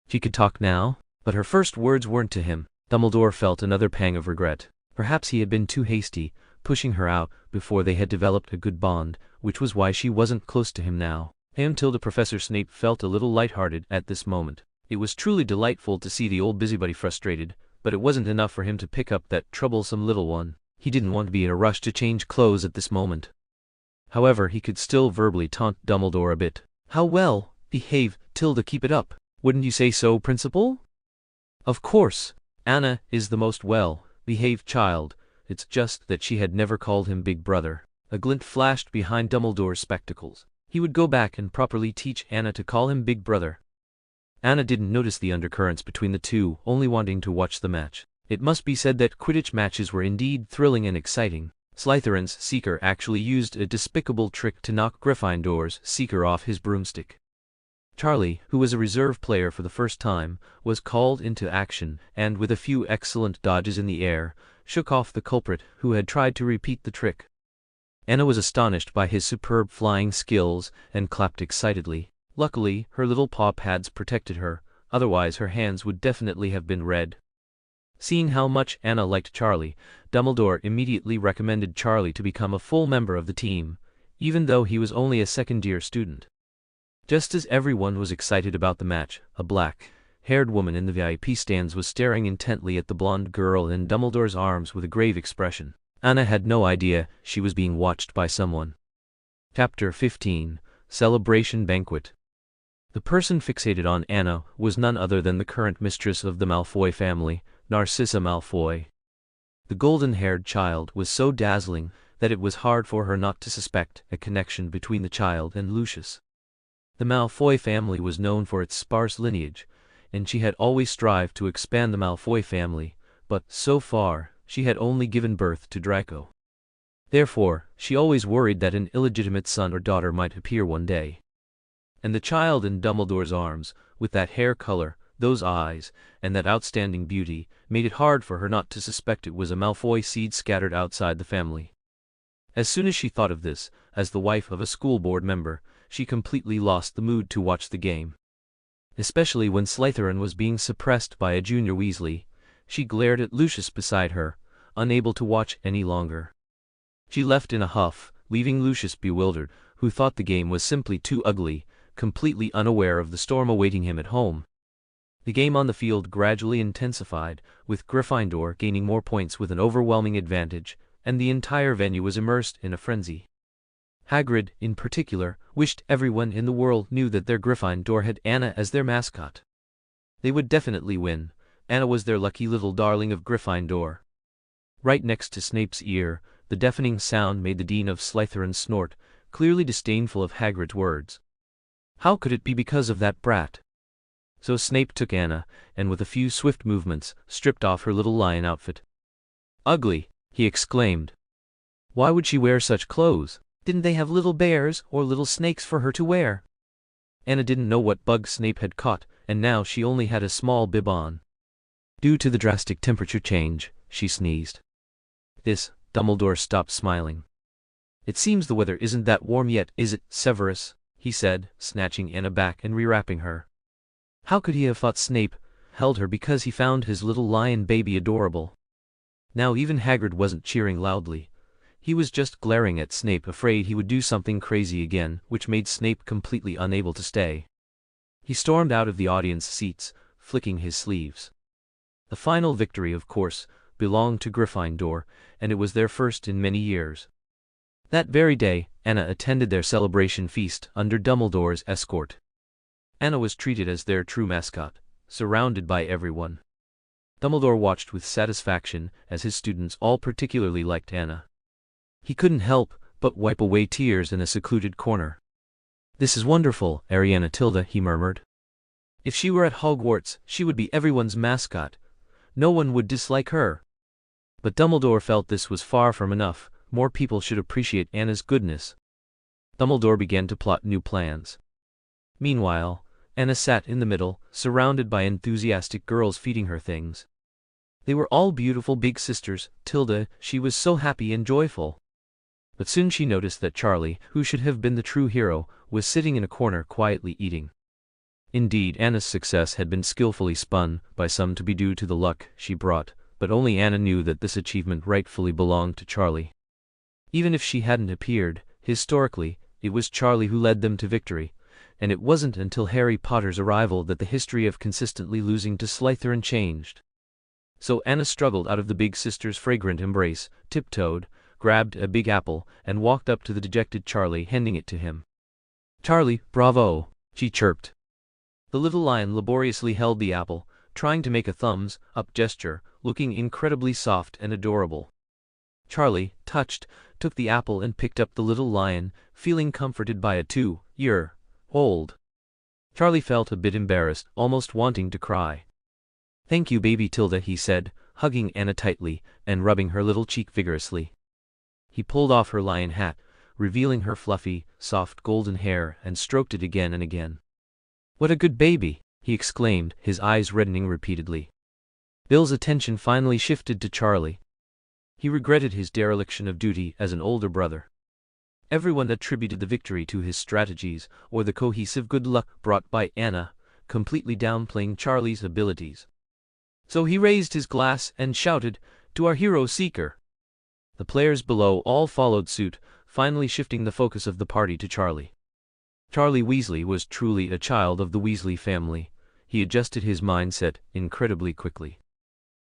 She could talk now, but her first words weren't to him. Dumbledore felt another pang of regret. Perhaps he had been too hasty, pushing her out before they had developed a good bond, which was why she wasn't close to him now. Tilda. Professor Snape felt a little lighthearted at this moment. It was truly delightful to see the old busybody frustrated, but it wasn't enough for him to pick up that troublesome little one. He didn't want to be in a rush to change clothes at this moment. However, he could still verbally taunt Dumbledore a bit. "How well behave, Tilda. Keep it up. Wouldn't you say so, Principal?" Of course, Anna is the most well-behaved child. It's just that she had never called him Big Brother. A glint flashed behind Dumbledore's spectacles. He would go back and properly teach Anna to call him Big Brother. Anna didn't notice the undercurrents between the two, only wanting to watch the match. It must be said that Quidditch matches were indeed thrilling and exciting. Slytherin's Seeker actually used a despicable trick to knock Gryffindor's Seeker off his broomstick. Charlie, who was a reserve player for the first time, was called into action, and with a few excellent dodges in the air, shook off the culprit who had tried to repeat the trick. Anna was astonished by his superb flying skills and clapped excitedly. Luckily, her little paw pads protected her, otherwise her hands would definitely have been red. Seeing how much Anna liked Charlie, Dumbledore immediately recommended Charlie to become a full member of the team, even though he was only a second-year student. Just as everyone was excited about the match, a black-haired woman in the VIP stands was staring intently at the blonde girl in Dumbledore's arms with a grave expression. Anna had no idea she was being watched by someone. Chapter 15: Celebration Banquet. The person fixated on Anna was none other than the current mistress of the Malfoy family, Narcissa Malfoy. The golden-haired child was so dazzling that it was hard for her not to suspect a connection between the child and Lucius. The Malfoy family was known for its sparse lineage, and she had always strived to expand the Malfoy family, but, so far, she had only given birth to Draco. Therefore, she always worried that an illegitimate son or daughter might appear one day. And the child in Dumbledore's arms, with that hair color, those eyes, and that outstanding beauty, made it hard for her not to suspect it was a Malfoy seed scattered outside the family. As soon as she thought of this, as the wife of a school board member, she completely lost the mood to watch the game. Especially when Slytherin was being suppressed by a junior Weasley, she glared at Lucius beside her, unable to watch any longer. She left in a huff, leaving Lucius bewildered, who thought the game was simply too ugly, completely unaware of the storm awaiting him at home. The game on the field gradually intensified, with Gryffindor gaining more points with an overwhelming advantage, and the entire venue was immersed in a frenzy. Hagrid, in particular, wished everyone in the world knew that their Gryffindor had Anna as their mascot. They would definitely win. Anna was their lucky little darling of Gryffindor. Right next to Snape's ear, the deafening sound made the Dean of Slytherin snort, clearly disdainful of Hagrid's words. How could it be because of that brat? So Snape took Anna, and with a few swift movements, stripped off her little lion outfit. Ugly, he exclaimed. Why would she wear such clothes? Didn't they have little bears or little snakes for her to wear? Anna didn't know what bug Snape had caught, and now she only had a small bib on. Due to the drastic temperature change, she sneezed. Dumbledore stopped smiling. It seems the weather isn't that warm yet, is it, Severus? He said, snatching Anna back and rewrapping her. How could he have thought Snape held her because he found his little lion baby adorable? Now even Hagrid wasn't cheering loudly. He was just glaring at Snape, afraid he would do something crazy again, which made Snape completely unable to stay. He stormed out of the audience seats, flicking his sleeves. The final victory, of course, belonged to Gryffindor, and it was their first in many years. That very day, Anna attended their celebration feast under Dumbledore's escort. Anna was treated as their true mascot, surrounded by everyone. Dumbledore watched with satisfaction as his students all particularly liked Anna. He couldn't help but wipe away tears in a secluded corner. This is wonderful, Ariana Tilda, he murmured. If she were at Hogwarts, she would be everyone's mascot. No one would dislike her. But Dumbledore felt this was far from enough. More people should appreciate Anna's goodness. Dumbledore began to plot new plans. Meanwhile, Anna sat in the middle, surrounded by enthusiastic girls feeding her things. They were all beautiful big sisters, Tilda, she was so happy and joyful. But soon she noticed that Charlie, who should have been the true hero, was sitting in a corner quietly eating. Indeed, Anna's success had been skillfully spun by some to be due to the luck she brought, but only Anna knew that this achievement rightfully belonged to Charlie. Even if she hadn't appeared, historically, it was Charlie who led them to victory, and it wasn't until Harry Potter's arrival that the history of consistently losing to Slytherin changed. So Anna struggled out of the big sister's fragrant embrace, tiptoed, grabbed a big apple, and walked up to the dejected Charlie, handing it to him. Charlie, bravo, she chirped. The little lion laboriously held the apple, trying to make a thumbs-up gesture, looking incredibly soft and adorable. Charlie, touched, took the apple and picked up the little lion, feeling comforted by a 2-year-old. Charlie felt a bit embarrassed, almost wanting to cry. Thank you, baby Tilda, he said, hugging Anna tightly and rubbing her little cheek vigorously. He pulled off her lion hat, revealing her fluffy, soft golden hair, and stroked it again and again. What a good baby, he exclaimed, his eyes reddening repeatedly. Bill's attention finally shifted to Charlie. He regretted his dereliction of duty as an older brother. Everyone attributed the victory to his strategies or the cohesive good luck brought by Anna, completely downplaying Charlie's abilities. So he raised his glass and shouted, "To our hero seeker!" The players below all followed suit, finally shifting the focus of the party to Charlie. Charlie Weasley was truly a child of the Weasley family. He adjusted his mindset incredibly quickly.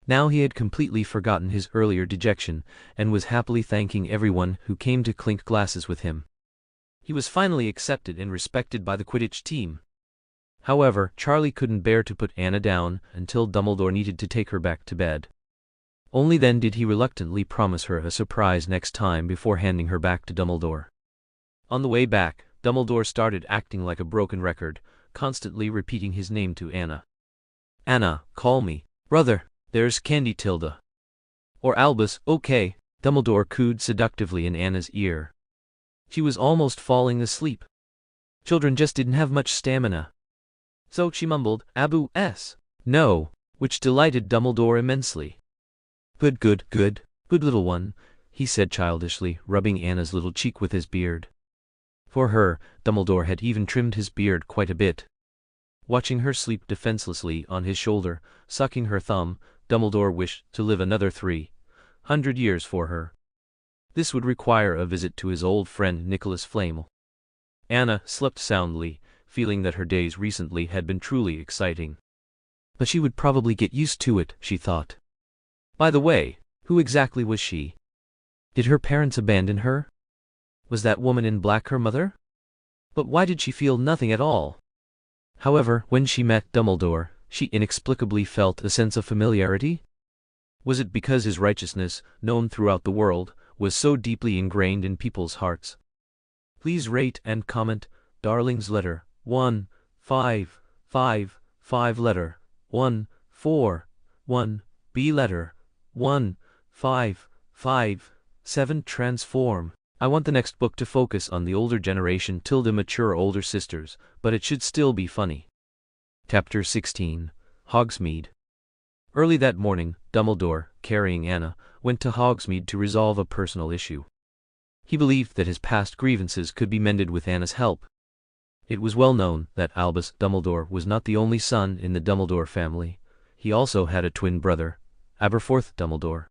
Now he had completely forgotten his earlier dejection, and was happily thanking everyone who came to clink glasses with him. He was finally accepted and respected by the Quidditch team. However, Charlie couldn't bear to put Anna down until Dumbledore needed to take her back to bed. Only then did he reluctantly promise her a surprise next time before handing her back to Dumbledore. On the way back, Dumbledore started acting like a broken record, constantly repeating his name to Anna. "Anna, call me. Brother, there's Candy Tilda." Or Albus, okay, Dumbledore cooed seductively in Anna's ear. She was almost falling asleep. Children just didn't have much stamina. So she mumbled, "Abu s. No," which delighted Dumbledore immensely. Good little one," he said childishly, rubbing Anna's little cheek with his beard. For her, Dumbledore had even trimmed his beard quite a bit. Watching her sleep defenselessly on his shoulder, sucking her thumb, Dumbledore wished to live another 300 years for her. This would require a visit to his old friend Nicholas Flamel. Anna slept soundly, feeling that her days recently had been truly exciting. But she would probably get used to it, she thought. By the way, who exactly was she? Did her parents abandon her? Was that woman in black her mother? But why did she feel nothing at all? However, when she met Dumbledore, she inexplicably felt a sense of familiarity. Was it because his righteousness, known throughout the world, was so deeply ingrained in people's hearts? Please rate and comment, Darling's letter, 1, 5, 5, 5 letter, 1, 4, 1, B letter, 1, 5, 5, 7 transform. I want the next book to focus on the older generation till the mature older sisters, but it should still be funny. Chapter 16, Hogsmeade. Early that morning, Dumbledore, carrying Anna, went to Hogsmeade to resolve a personal issue. He believed that his past grievances could be mended with Anna's help. It was well known that Albus Dumbledore was not the only son in the Dumbledore family. He also had a twin brother, Aberforth Dumbledore.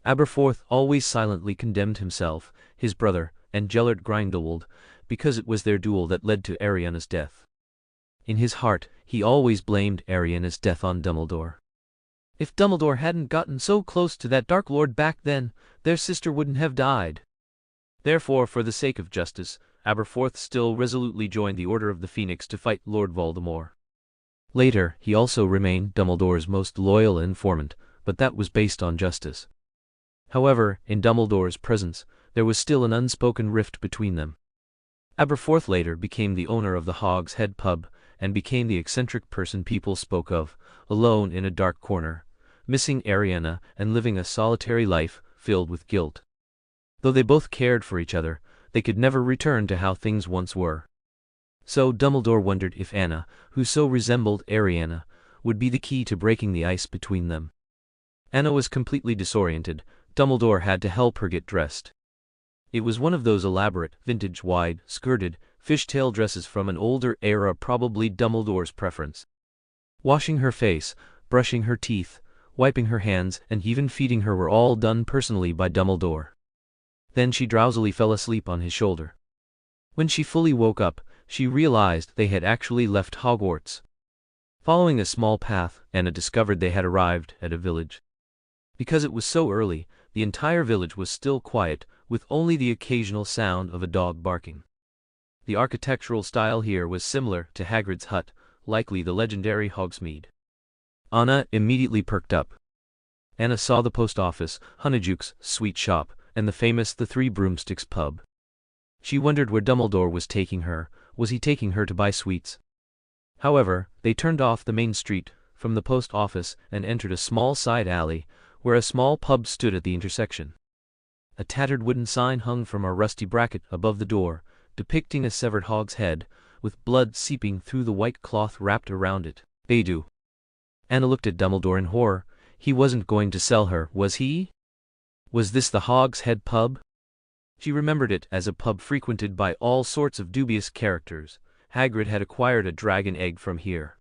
Aberforth always silently condemned himself, his brother, and Gellert Grindelwald, because it was their duel that led to Ariana's death. In his heart, he always blamed Ariana's death on Dumbledore. If Dumbledore hadn't gotten so close to that Dark Lord back then, their sister wouldn't have died. Therefore, for the sake of justice, Aberforth still resolutely joined the Order of the Phoenix to fight Lord Voldemort. Later, he also remained Dumbledore's most loyal informant, but that was based on justice. However, in Dumbledore's presence, there was still an unspoken rift between them. Aberforth later became the owner of the Hog's Head pub, and became the eccentric person people spoke of, alone in a dark corner, missing Ariana and living a solitary life filled with guilt. Though they both cared for each other, they could never return to how things once were. So Dumbledore wondered if Anna, who so resembled Ariana, would be the key to breaking the ice between them. Anna was completely disoriented. Dumbledore had to help her get dressed. It was one of those elaborate, vintage, wide-skirted, fishtail dresses from an older era, probably Dumbledore's preference. Washing her face, brushing her teeth, wiping her hands, and even feeding her were all done personally by Dumbledore. Then she drowsily fell asleep on his shoulder. When she fully woke up, she realized they had actually left Hogwarts. Following a small path, Anna discovered they had arrived at a village. Because it was so early, the entire village was still quiet, with only the occasional sound of a dog barking. The architectural style here was similar to Hagrid's hut, likely the legendary Hogsmeade. Anna immediately perked up. Anna saw the post office, Honeyjuke's sweet shop, and the famous The Three Broomsticks pub. She wondered where Dumbledore was taking her. Was he taking her to buy sweets? However, they turned off the main street from the post office and entered a small side alley, where a small pub stood at the intersection. A tattered wooden sign hung from a rusty bracket above the door, depicting a severed hog's head, with blood seeping through the white cloth wrapped around it. Beidou. Anna looked at Dumbledore in horror. He wasn't going to sell her, was he? Was this the Hog's Head pub? She remembered it as a pub frequented by all sorts of dubious characters. Hagrid had acquired a dragon egg from here.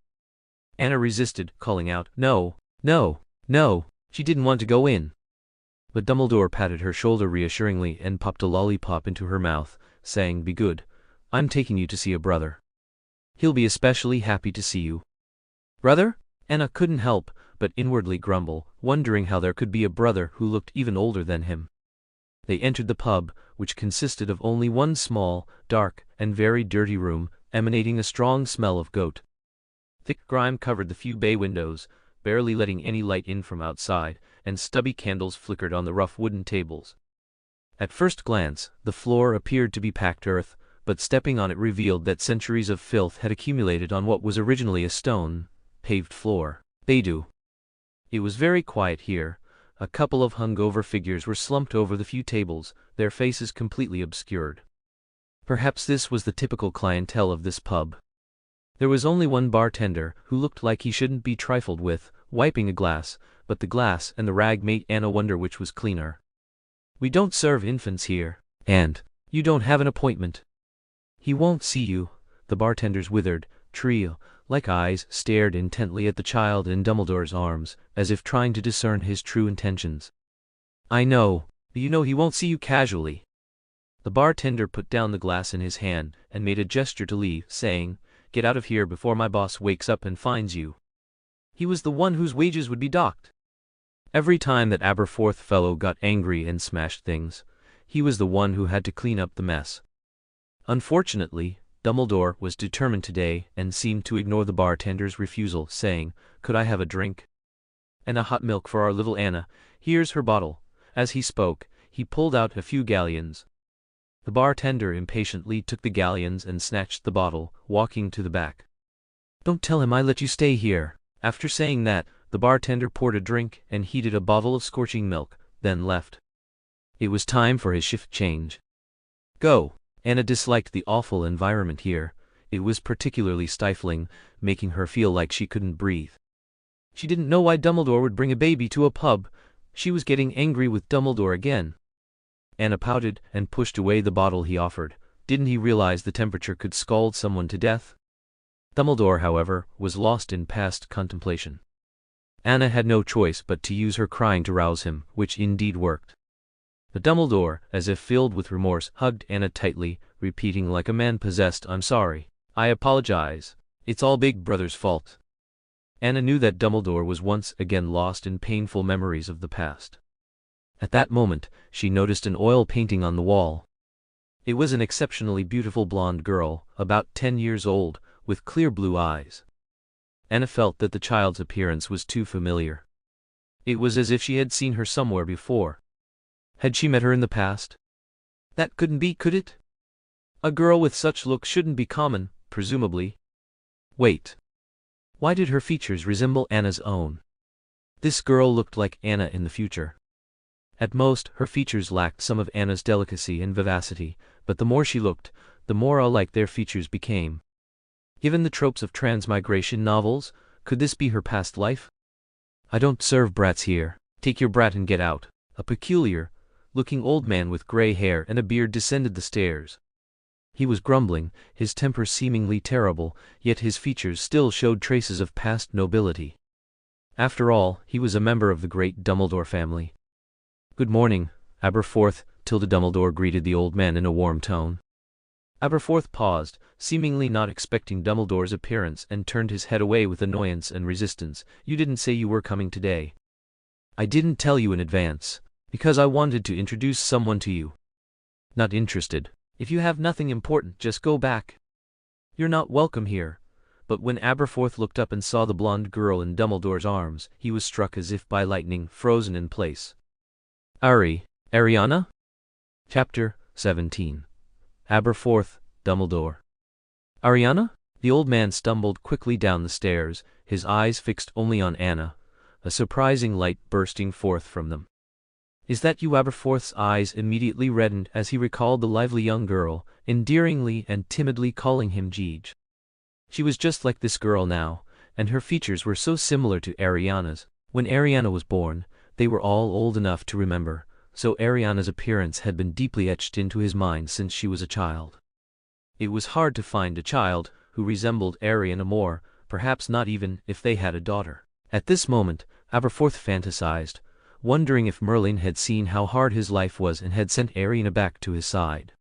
Anna resisted, calling out, "No, no, no." She didn't want to go in. But Dumbledore patted her shoulder reassuringly and popped a lollipop into her mouth, saying, "Be good. I'm taking you to see a brother. He'll be especially happy to see you." Brother? Anna couldn't help but inwardly grumble, wondering how there could be a brother who looked even older than him. They entered the pub, which consisted of only one small, dark, and very dirty room, emanating a strong smell of goat. Thick grime covered the few bay windows, barely letting any light in from outside, and stubby candles flickered on the rough wooden tables. At first glance, the floor appeared to be packed earth, but stepping on it revealed that centuries of filth had accumulated on what was originally a stone, paved floor. Beidou. It was very quiet here. A couple of hungover figures were slumped over the few tables, their faces completely obscured. Perhaps this was the typical clientele of this pub. There was only one bartender, who looked like he shouldn't be trifled with, wiping a glass, but the glass and the rag made Anna wonder which was cleaner. "We don't serve infants here, and you don't have an appointment." "He won't see you." The bartender's withered, tree-like eyes stared intently at the child in Dumbledore's arms, as if trying to discern his true intentions. "I know, but you know he won't see you casually." The bartender put down the glass in his hand and made a gesture to leave, saying, "Get out of here before my boss wakes up and finds you." He was the one whose wages would be docked. Every time that Aberforth fellow got angry and smashed things, he was the one who had to clean up the mess. Unfortunately, Dumbledore was determined today and seemed to ignore the bartender's refusal, saying, "Could I have a drink? And a hot milk for our little Anna. Here's her bottle." As he spoke, he pulled out a few galleons. The bartender impatiently took the galleons and snatched the bottle, walking to the back. "Don't tell him I let you stay here." After saying that, the bartender poured a drink and heated a bottle of scorching milk, then left. It was time for his shift change. Go. Anna disliked the awful environment here. It was particularly stifling, making her feel like she couldn't breathe. She didn't know why Dumbledore would bring a baby to a pub. She was getting angry with Dumbledore again. Anna pouted and pushed away the bottle he offered. Didn't he realize the temperature could scald someone to death? Dumbledore, however, was lost in past contemplation. Anna had no choice but to use her crying to rouse him, which indeed worked. But Dumbledore, as if filled with remorse, hugged Anna tightly, repeating like a man possessed, "I'm sorry. I apologize. It's all Big Brother's fault." Anna knew that Dumbledore was once again lost in painful memories of the past. At that moment, she noticed an oil painting on the wall. It was an exceptionally beautiful blonde girl, about 10 years old, with clear blue eyes. Anna felt that the child's appearance was too familiar. It was as if she had seen her somewhere before. Had she met her in the past? That couldn't be, could it? A girl with such looks shouldn't be common, presumably. Wait. Why did her features resemble Anna's own? This girl looked like Anna in the future. At most, her features lacked some of Anna's delicacy and vivacity, but the more she looked, the more alike their features became. Given the tropes of transmigration novels, could this be her past life? "I don't serve brats here. Take your brat and get out." A peculiar-looking old man with gray hair and a beard descended the stairs. He was grumbling, his temper seemingly terrible, yet his features still showed traces of past nobility. After all, he was a member of the great Dumbledore family. "Good morning, Aberforth," Dumbledore greeted the old man in a warm tone. Aberforth paused, seemingly not expecting Dumbledore's appearance, and turned his head away with annoyance and resistance. "You didn't say you were coming today." "I didn't tell you in advance, because I wanted to introduce someone to you." "Not interested. If you have nothing important, just go back. You're not welcome here." But when Aberforth looked up and saw the blonde girl in Dumbledore's arms, he was struck as if by lightning, frozen in place. Ariana? Chapter 17. Aberforth, Dumbledore. "Ariana?" The old man stumbled quickly down the stairs, his eyes fixed only on Anna, a surprising light bursting forth from them. "Is that you?" Aberforth's eyes immediately reddened as he recalled the lively young girl, endearingly and timidly calling him Jeej. She was just like this girl now, and her features were so similar to Ariana's. When Ariana was born, they were all old enough to remember, so Ariana's appearance had been deeply etched into his mind since she was a child. It was hard to find a child who resembled Ariana more, perhaps not even if they had a daughter. At this moment, Aberforth fantasized, wondering if Merlin had seen how hard his life was and had sent Ariana back to his side.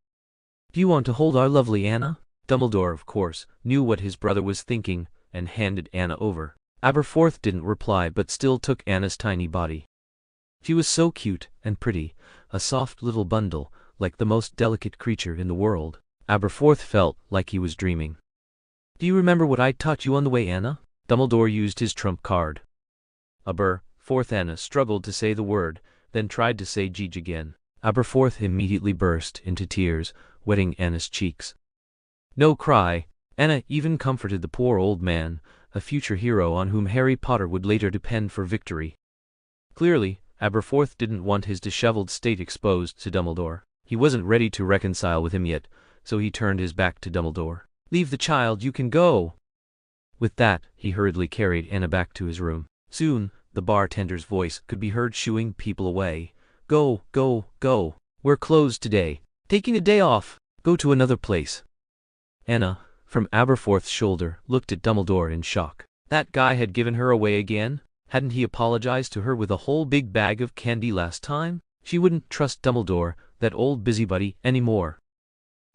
"Do you want to hold our lovely Anna?" Dumbledore, of course, knew what his brother was thinking, and handed Anna over. Aberforth didn't reply but still took Anna's tiny body. She was so cute and pretty, a soft little bundle, like the most delicate creature in the world. Aberforth felt like he was dreaming. "Do you remember what I taught you on the way, Anna?" Dumbledore used his trump card. Aberforth. Anna struggled to say the word, then tried to say Gij again. Aberforth immediately burst into tears, wetting Anna's cheeks. No cry. Anna even comforted the poor old man, a future hero on whom Harry Potter would later depend for victory. Clearly, Aberforth didn't want his disheveled state exposed to Dumbledore. He wasn't ready to reconcile with him yet, so he turned his back to Dumbledore. "Leave the child, you can go." With that, he hurriedly carried Anna back to his room. Soon, the bartender's voice could be heard shooing people away. "Go, go, go. We're closed today. Taking a day off. Go to another place." Anna, from Aberforth's shoulder, looked at Dumbledore in shock. That guy had given her away again? Hadn't he apologized to her with a whole big bag of candy last time? She wouldn't trust Dumbledore, that old busybody, anymore.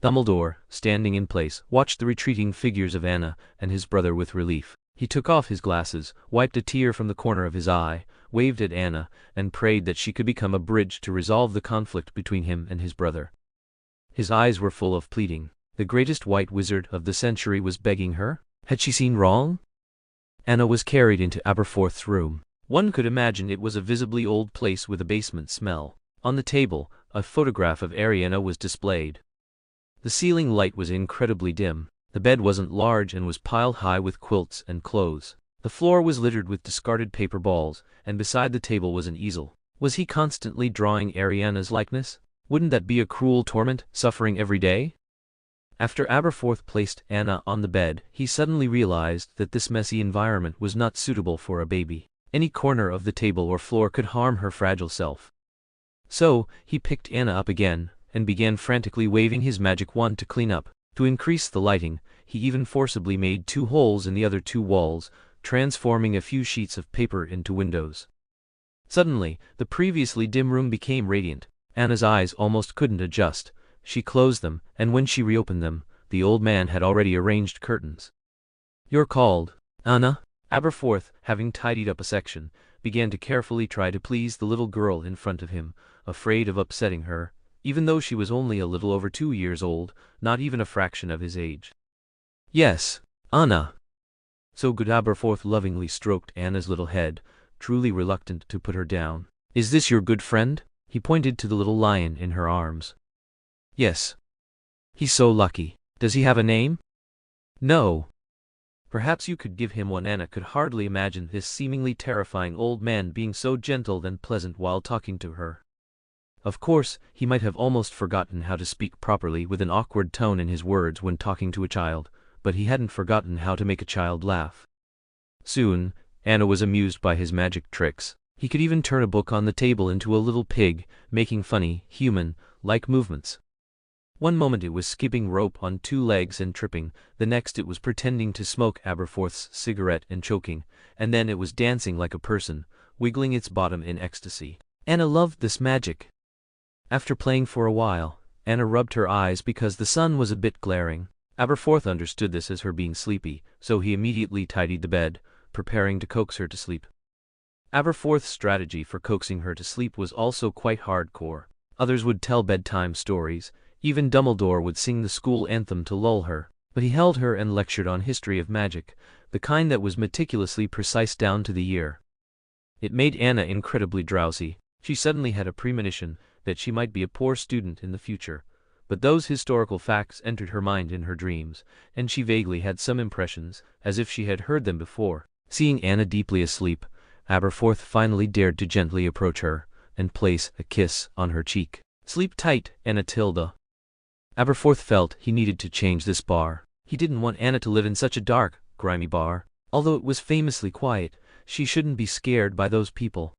Dumbledore, standing in place, watched the retreating figures of Anna and his brother with relief. He took off his glasses, wiped a tear from the corner of his eye, waved at Anna, and prayed that she could become a bridge to resolve the conflict between him and his brother. His eyes were full of pleading. The greatest white wizard of the century was begging her? Had she seen wrong? Anna was carried into Aberforth's room. One could imagine it was a visibly old place with a basement smell. On the table, a photograph of Ariana was displayed. The ceiling light was incredibly dim. The bed wasn't large and was piled high with quilts and clothes. The floor was littered with discarded paper balls, and beside the table was an easel. Was he constantly drawing Ariana's likeness? Wouldn't that be a cruel torment, suffering every day? After Aberforth placed Anna on the bed, he suddenly realized that this messy environment was not suitable for a baby. Any corner of the table or floor could harm her fragile self. So, he picked Anna up again, and began frantically waving his magic wand to clean up. To increase the lighting, he even forcibly made 2 holes in the other 2 walls, transforming a few sheets of paper into windows. Suddenly, the previously dim room became radiant. Anna's eyes almost couldn't adjust. She closed them, and when she reopened them, the old man had already arranged curtains. "You're called, Anna." Aberforth, having tidied up a section, began to carefully try to please the little girl in front of him, afraid of upsetting her, even though she was only a little over 2 years old, not even a fraction of his age. "Yes, Anna." "So good." Aberforth lovingly stroked Anna's little head, truly reluctant to put her down. "Is this your good friend?" He pointed to the little lion in her arms. "Yes. He's so lucky. Does he have a name?" "No." "Perhaps you could give him one." Anna could hardly imagine this seemingly terrifying old man being so gentle and pleasant while talking to her. Of course, he might have almost forgotten how to speak properly with an awkward tone in his words when talking to a child, but he hadn't forgotten how to make a child laugh. Soon, Anna was amused by his magic tricks. He could even turn a book on the table into a little pig, making funny, human-like movements. One moment it was skipping rope on 2 legs and tripping, the next it was pretending to smoke Aberforth's cigarette and choking, and then it was dancing like a person, wiggling its bottom in ecstasy. Anna loved this magic. After playing for a while, Anna rubbed her eyes because the sun was a bit glaring. Aberforth understood this as her being sleepy, so he immediately tidied the bed, preparing to coax her to sleep. Aberforth's strategy for coaxing her to sleep was also quite hardcore. Others would tell bedtime stories, even Dumbledore would sing the school anthem to lull her, but he held her and lectured on history of magic, the kind that was meticulously precise down to the year. It made Anna incredibly drowsy. She suddenly had a premonition that she might be a poor student in the future, but those historical facts entered her mind in her dreams, and she vaguely had some impressions, as if she had heard them before. Seeing Anna deeply asleep, Aberforth finally dared to gently approach her, and place a kiss on her cheek. "Sleep tight, Anna Tilda." Aberforth felt he needed to change this bar. He didn't want Anna to live in such a dark, grimy bar. Although it was famously quiet, she shouldn't be scared by those people.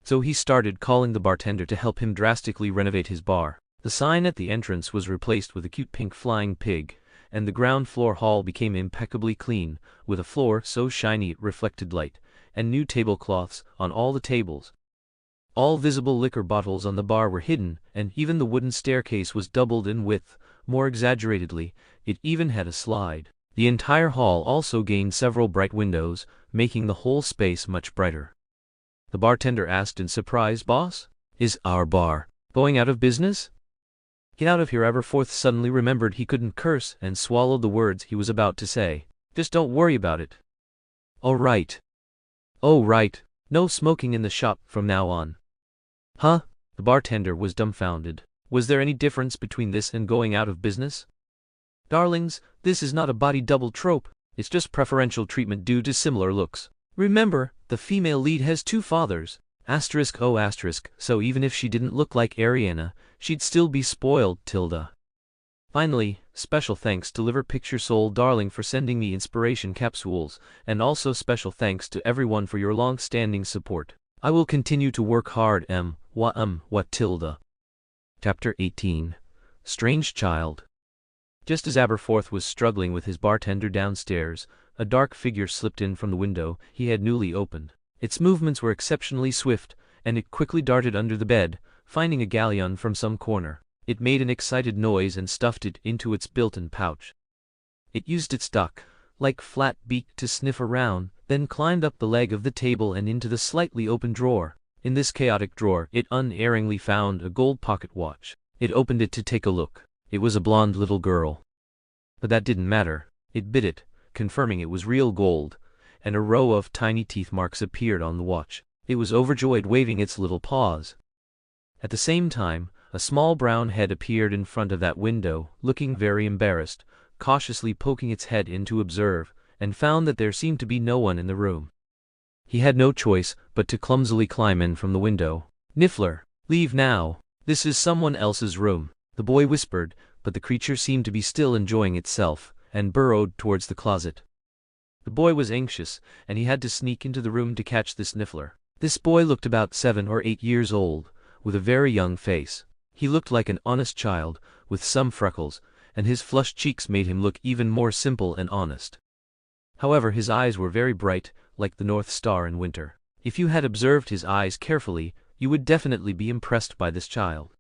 So he started calling the bartender to help him drastically renovate his bar. The sign at the entrance was replaced with a cute pink flying pig, and the ground floor hall became impeccably clean, with a floor so shiny it reflected light, and new tablecloths on all the tables. All visible liquor bottles on the bar were hidden, and even the wooden staircase was doubled in width. More exaggeratedly, it even had a slide. The entire hall also gained several bright windows, making the whole space much brighter. The bartender asked in surprise, "Boss, is our bar going out of business?" "Get out of here." Aberforth suddenly remembered he couldn't curse and swallowed the words he was about to say. "Just don't worry about it." All right. Oh right. No smoking in the shop from now on. Huh? The bartender was dumbfounded. Was there any difference between this and going out of business? Darlings, this is not a body double trope, it's just preferential treatment due to similar looks. Remember, the female lead has two fathers, so even if she didn't look like Ariana, she'd still be spoiled, Tilda. Finally, special thanks to Liver Picture Soul Darling for sending me inspiration capsules, and also special thanks to everyone for your long-standing support. I will continue to work hard. What Tilda. Chapter 18. Strange Child. Just as Aberforth was struggling with his bartender downstairs, a dark figure slipped in from the window he had newly opened. Its movements were exceptionally swift, and it quickly darted under the bed, finding a galleon from some corner. It made an excited noise and stuffed it into its built-in pouch. It used its duck-like flat beak to sniff around, then climbed up the leg of the table and into the slightly open drawer. In this chaotic drawer, it unerringly found a gold pocket watch. It opened it to take a look. It was a blonde little girl. But that didn't matter. It bit it, confirming it was real gold, and a row of tiny teeth marks appeared on the watch. It was overjoyed, waving its little paws. At the same time, a small brown head appeared in front of that window, looking very embarrassed, cautiously poking its head in to observe, and found that there seemed to be no one in the room. He had no choice but to clumsily climb in from the window. Niffler, leave now. This is someone else's room, the boy whispered, but the creature seemed to be still enjoying itself, and burrowed towards the closet. The boy was anxious, and he had to sneak into the room to catch this Niffler. This boy looked about 7 or 8 years old, with a very young face. He looked like an honest child, with some freckles, and his flushed cheeks made him look even more simple and honest. However, his eyes were very bright, like the North Star in winter. If you had observed his eyes carefully, you would definitely be impressed by this child.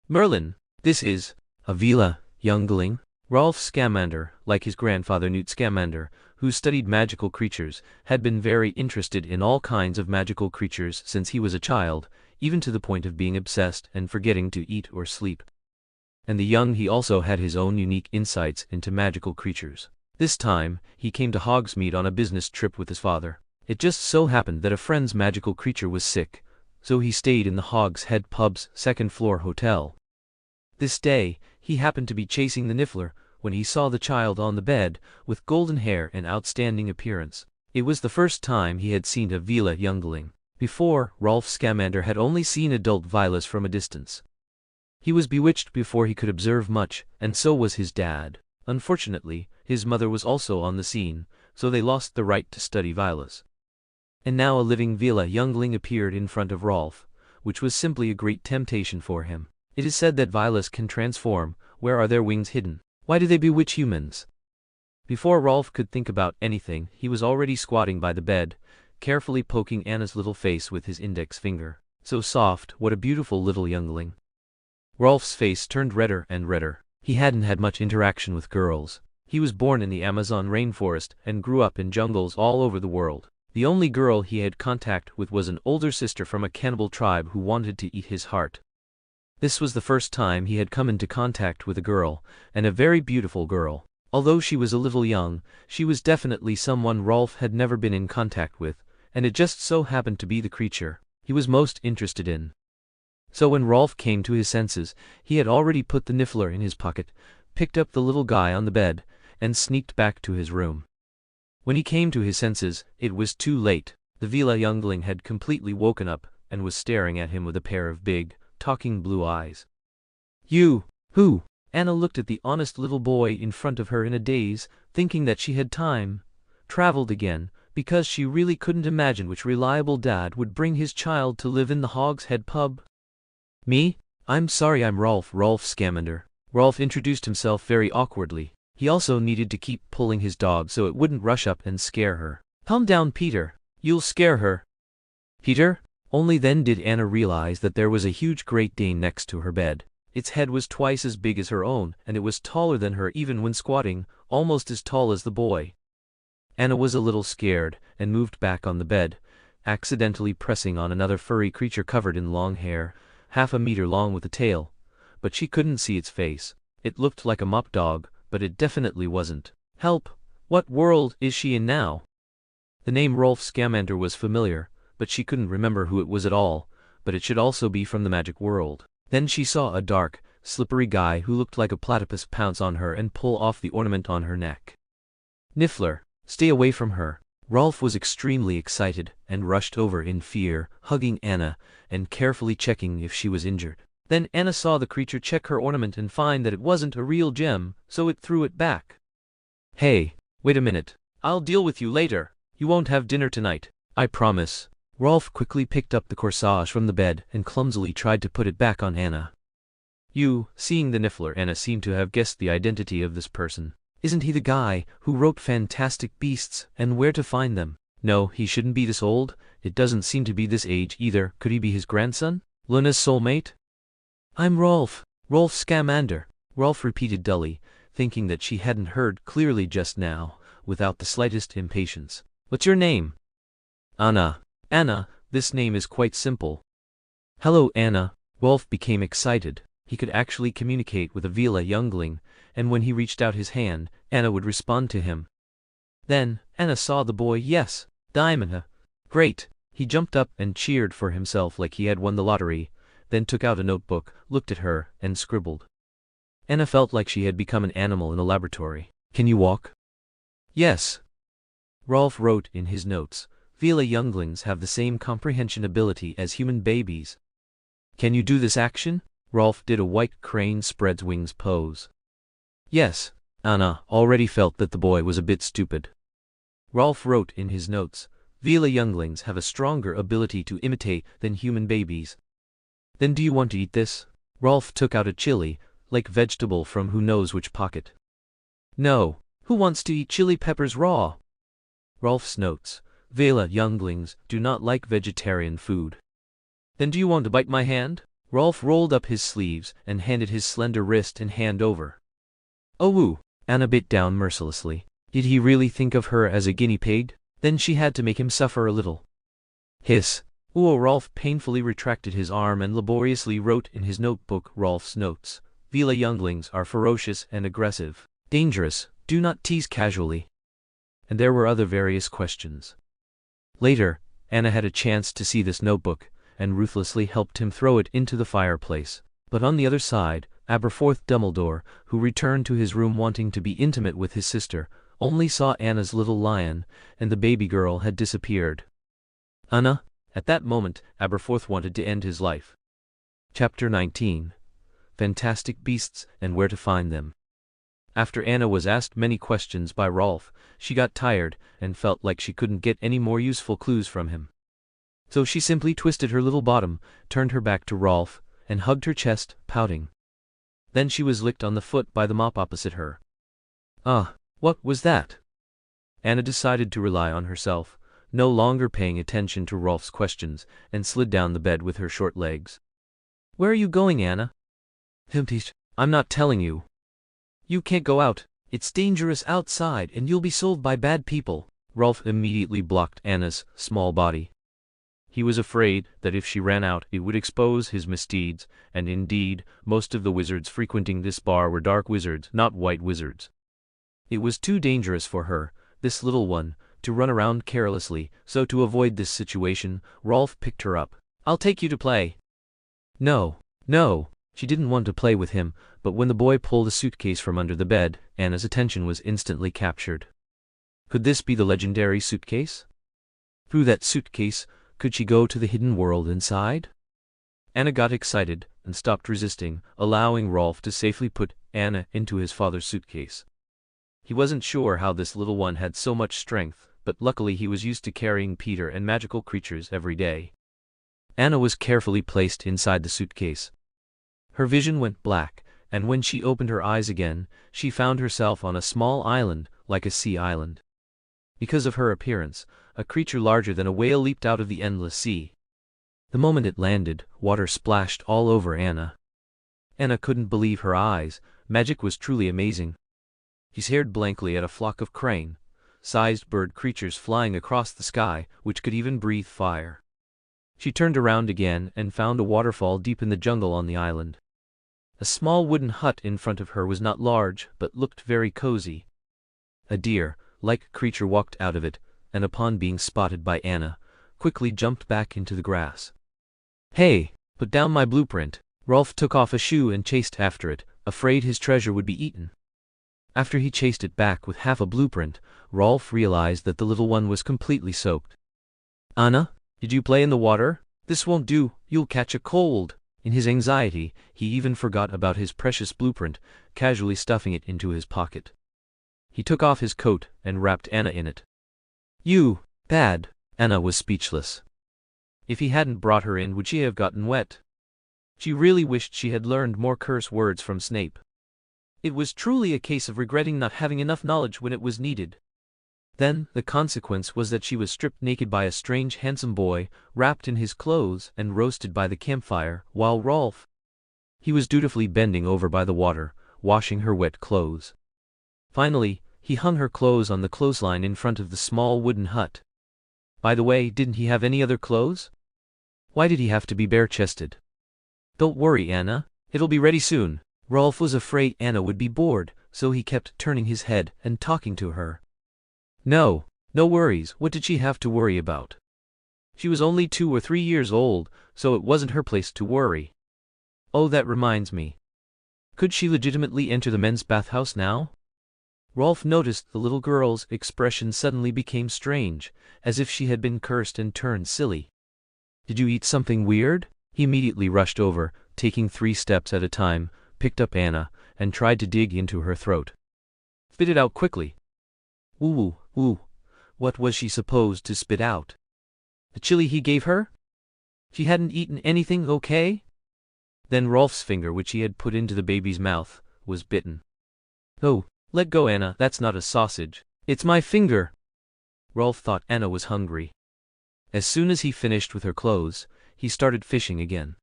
Merlin, this is a Vila, youngling. Rolf Scamander, like his grandfather Newt Scamander, who studied magical creatures, had been very interested in all kinds of magical creatures since he was a child, even to the point of being obsessed and forgetting to eat or sleep. And the young he also had his own unique insights into magical creatures. This time, he came to Hogsmeade on a business trip with his father. It just so happened that a friend's magical creature was sick, so he stayed in the Hog's Head pub's second-floor hotel. This day, he happened to be chasing the Niffler when he saw the child on the bed, with golden hair and outstanding appearance. It was the first time he had seen a Vila youngling. Before, Rolf Scamander had only seen adult Vilas from a distance. He was bewitched before he could observe much, and so was his dad. Unfortunately, his mother was also on the scene, so they lost the right to study Vilas. And now a living Vila youngling appeared in front of Rolf, which was simply a great temptation for him. It is said that Vilas can transform. Where are their wings hidden? Why do they bewitch humans? Before Rolf could think about anything, he was already squatting by the bed, carefully poking Anna's little face with his index finger. So soft, what a beautiful little youngling. Rolf's face turned redder and redder. He hadn't had much interaction with girls. He was born in the Amazon rainforest and grew up in jungles all over the world. The only girl he had contact with was an older sister from a cannibal tribe who wanted to eat his heart. This was the first time he had come into contact with a girl, and a very beautiful girl. Although she was a little young, she was definitely someone Rolf had never been in contact with, and it just so happened to be the creature he was most interested in. So when Rolf came to his senses, he had already put the Niffler in his pocket, picked up the little guy on the bed, and sneaked back to his room. When he came to his senses, it was too late. The Vila youngling had completely woken up, and was staring at him with a pair of big, talking blue eyes. You, who? Anna looked at the honest little boy in front of her in a daze, thinking that she had traveled again, because she really couldn't imagine which reliable dad would bring his child to live in the Hog's Head pub. Me? I'm sorry, I'm Rolf Scamander. Rolf introduced himself very awkwardly. He also needed to keep pulling his dog so it wouldn't rush up and scare her. Calm down, Peter. You'll scare her. Peter? Only then did Anna realize that there was a huge Great Dane next to her bed. Its head was twice as big as her own, and it was taller than her even when squatting, almost as tall as the boy. Anna was a little scared, and moved back on the bed, accidentally pressing on another furry creature covered in long hair, half a meter long with a tail. But she couldn't see its face. It looked like a mop dog, but it definitely wasn't. Help! What world is she in now? The name Rolf Scamander was familiar, but she couldn't remember who it was at all, but it should also be from the magic world. Then she saw a dark, slippery guy who looked like a platypus pounce on her and pull off the ornament on her neck. Niffler, stay away from her. Rolf was extremely excited and rushed over in fear, hugging Anna and carefully checking if she was injured. Then Anna saw the creature check her ornament and find that it wasn't a real gem, so it threw it back. Hey, wait a minute. I'll deal with you later. You won't have dinner tonight. I promise. Rolf quickly picked up the corsage from the bed and clumsily tried to put it back on Anna. Seeing the Niffler, Anna seemed to have guessed the identity of this person. Isn't he the guy who wrote Fantastic Beasts and Where to Find Them? No, he shouldn't be this old. It doesn't seem to be this age either. Could he be his grandson? Luna's soulmate? I'm Rolf Scamander. Rolf repeated dully, thinking that she hadn't heard clearly just now, without the slightest impatience. What's your name? Anna. Anna, this name is quite simple. Hello, Anna. Rolf became excited. He could actually communicate with a Vila youngling, and when he reached out his hand, Anna would respond to him. Then, Anna saw the boy. Yes, Diamond. Great. He jumped up and cheered for himself like he had won the lottery, then took out a notebook, looked at her, and scribbled. Anna felt like she had become an animal in a laboratory. Can you walk? Yes. Rolf wrote in his notes, Vila younglings have the same comprehension ability as human babies. Can you do this action? Rolf did a white crane spreads wings pose. Yes. Anna already felt that the boy was a bit stupid. Rolf wrote in his notes, Vila younglings have a stronger ability to imitate than human babies. Then do you want to eat this? Rolf took out a chili-like vegetable from who knows which pocket. No. Who wants to eat chili peppers raw? Rolf's notes, Vila younglings do not like vegetarian food. Then do you want to bite my hand? Rolf rolled up his sleeves and handed his slender wrist and hand over. Oh woo! Anna bit down mercilessly. Did he really think of her as a guinea pig? Then she had to make him suffer a little. Hiss. Ooh! Rolf painfully retracted his arm and laboriously wrote in his notebook Rolf's notes. Vila younglings are ferocious and aggressive. Dangerous, do not tease casually. And there were other various questions. Later, Anna had a chance to see this notebook, and ruthlessly helped him throw it into the fireplace. But on the other side, Aberforth Dumbledore, who returned to his room wanting to be intimate with his sister, only saw Anna's little lion, and the baby girl had disappeared. Anna? At that moment, Aberforth wanted to end his life. Chapter 19. Fantastic Beasts and Where to Find Them. After Anna was asked many questions by Rolf, she got tired and felt like she couldn't get any more useful clues from him. So she simply twisted her little bottom, turned her back to Rolf, and hugged her chest, pouting. Then she was licked on the foot by the mop opposite her. What was that? Anna decided to rely on herself, no longer paying attention to Rolf's questions, and slid down the bed with her short legs. Where are you going, Anna? I'm not telling you. You can't go out. It's dangerous outside and you'll be sold by bad people. Rolf immediately blocked Anna's small body. He was afraid that if she ran out it would expose his misdeeds, and indeed, most of the wizards frequenting this bar were dark wizards, not white wizards. It was too dangerous for her, this little one, to run around carelessly, so to avoid this situation, Rolf picked her up. I'll take you to play. No. She didn't want to play with him, but when the boy pulled a suitcase from under the bed, Anna's attention was instantly captured. Could this be the legendary suitcase? Through that suitcase, could she go to the hidden world inside? Anna got excited and stopped resisting, allowing Rolf to safely put Anna into his father's suitcase. He wasn't sure how this little one had so much strength, but luckily he was used to carrying Peter and magical creatures every day. Anna was carefully placed inside the suitcase. Her vision went black, and when she opened her eyes again, she found herself on a small island, like a sea island. Because of her appearance, a creature larger than a whale leaped out of the endless sea. The moment it landed, water splashed all over Anna. Anna couldn't believe her eyes. Magic was truly amazing. She stared blankly at a flock of crane-sized bird creatures flying across the sky, which could even breathe fire. She turned around again and found a waterfall deep in the jungle on the island. A small wooden hut in front of her was not large, but looked very cozy. A deer-like creature walked out of it, and upon being spotted by Anna, quickly jumped back into the grass. "Hey, put down my blueprint." Rolf took off a shoe and chased after it, afraid his treasure would be eaten. After he chased it back with half a blueprint, Rolf realized that the little one was completely soaked. "Anna, did you play in the water? This won't do, you'll catch a cold." In his anxiety, he even forgot about his precious blueprint, casually stuffing it into his pocket. He took off his coat and wrapped Anna in it. "You, bad." Anna was speechless. If he hadn't brought her in, would she have gotten wet? She really wished she had learned more curse words from Snape. It was truly a case of regretting not having enough knowledge when it was needed. Then, the consequence was that she was stripped naked by a strange handsome boy, wrapped in his clothes and roasted by the campfire, while Rolf, he was dutifully bending over by the water, washing her wet clothes. Finally, he hung her clothes on the clothesline in front of the small wooden hut. By the way, didn't he have any other clothes? Why did he have to be bare-chested? "Don't worry, Anna, it'll be ready soon." Rolf was afraid Anna would be bored, so he kept turning his head and talking to her. No worries, what did she have to worry about? She was only 2 or 3 years old, so it wasn't her place to worry. Oh, that reminds me. Could she legitimately enter the men's bathhouse now? Rolf noticed the little girl's expression suddenly became strange, as if she had been cursed and turned silly. "Did you eat something weird?" He immediately rushed over, taking 3 steps at a time, picked up Anna, and tried to dig into her throat. "Spit it out quickly." Ooh. What was she supposed to spit out? The chili he gave her? She hadn't eaten anything, okay? Then Rolf's finger, which he had put into the baby's mouth, was bitten. "Oh, let go, Anna, that's not a sausage. It's my finger." Rolf thought Anna was hungry. As soon as he finished with her clothes, he started fishing again.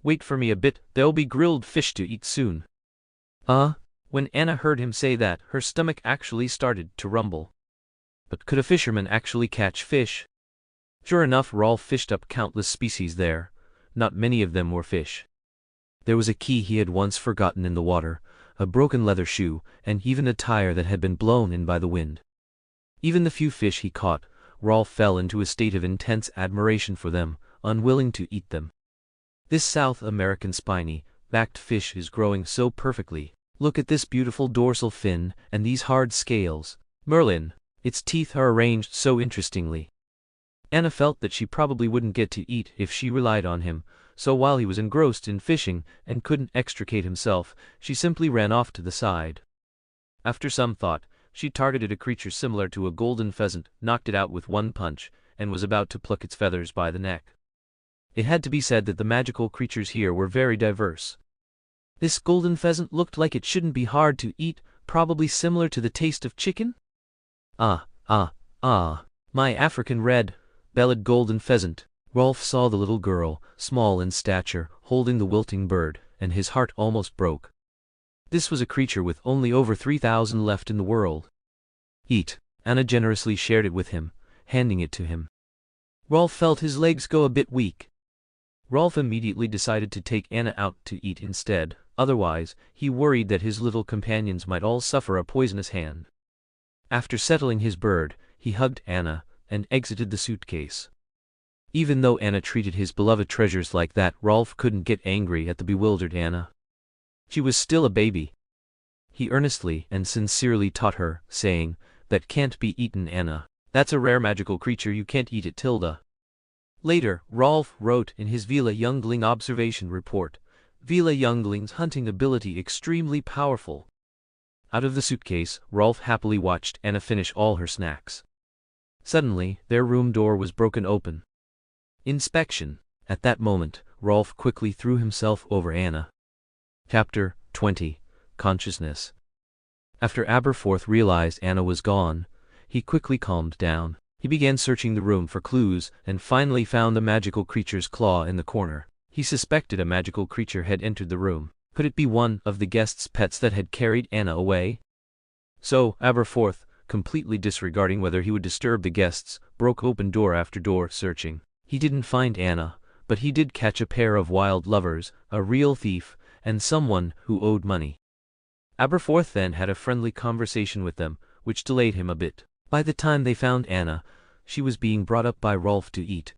"Wait for me a bit, there'll be grilled fish to eat soon." When Anna heard him say that, her stomach actually started to rumble. But could a fisherman actually catch fish? Sure enough, Rolf fished up countless species there. Not many of them were fish. There was a key he had once forgotten in the water, a broken leather shoe, and even a tire that had been blown in by the wind. Even the few fish he caught, Rolf fell into a state of intense admiration for them, unwilling to eat them. This South American spiny-backed fish is growing so perfectly. Look at this beautiful dorsal fin, and these hard scales. Merlin, its teeth are arranged so interestingly. Anna felt that she probably wouldn't get to eat if she relied on him, so while he was engrossed in fishing and couldn't extricate himself, she simply ran off to the side. After some thought, she targeted a creature similar to a golden pheasant, knocked it out with one punch, and was about to pluck its feathers by the neck. It had to be said that the magical creatures here were very diverse. This golden pheasant looked like it shouldn't be hard to eat, probably similar to the taste of chicken. My African red-bellied golden pheasant. Rolf saw the little girl, small in stature, holding the wilting bird, and his heart almost broke. This was a creature with only over 3,000 left in the world. "Eat." Anna generously shared it with him, handing it to him. Rolf felt his legs go a bit weak. Rolf immediately decided to take Anna out to eat instead, otherwise, he worried that his little companions might all suffer a poisonous hand. After settling his bird, he hugged Anna and exited the suitcase. Even though Anna treated his beloved treasures like that, Rolf couldn't get angry at the bewildered Anna. She was still a baby. He earnestly and sincerely taught her, saying, "That can't be eaten, Anna. That's a rare magical creature, you can't eat it, Tilda." Later, Rolf wrote in his Vila Youngling observation report, "Vila Youngling's hunting ability extremely powerful." Out of the suitcase, Rolf happily watched Anna finish all her snacks. Suddenly, their room door was broken open. Inspection. At that moment, Rolf quickly threw himself over Anna. Chapter 20. Consciousness. After Aberforth realized Anna was gone, he quickly calmed down. He began searching the room for clues and finally found the magical creature's claw in the corner. He suspected a magical creature had entered the room. Could it be one of the guests' pets that had carried Anna away? So, Aberforth, completely disregarding whether he would disturb the guests, broke open door after door, searching. He didn't find Anna, but he did catch a pair of wild lovers, a real thief, and someone who owed money. Aberforth then had a friendly conversation with them, which delayed him a bit. By the time they found Anna, she was being brought up by Rolf to eat.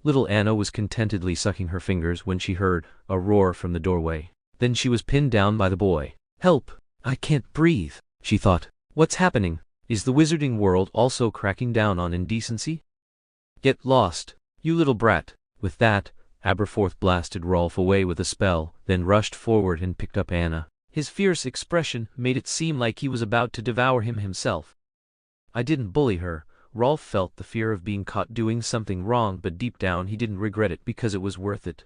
Little Anna was contentedly sucking her fingers when she heard a roar from the doorway. Then she was pinned down by the boy. "Help! I can't breathe," she thought. "What's happening? Is the wizarding world also cracking down on indecency? Get lost, you little brat." With that, Aberforth blasted Rolf away with a spell, then rushed forward and picked up Anna. His fierce expression made it seem like he was about to devour him himself. "I didn't bully her." Rolf felt the fear of being caught doing something wrong, but deep down he didn't regret it because it was worth it.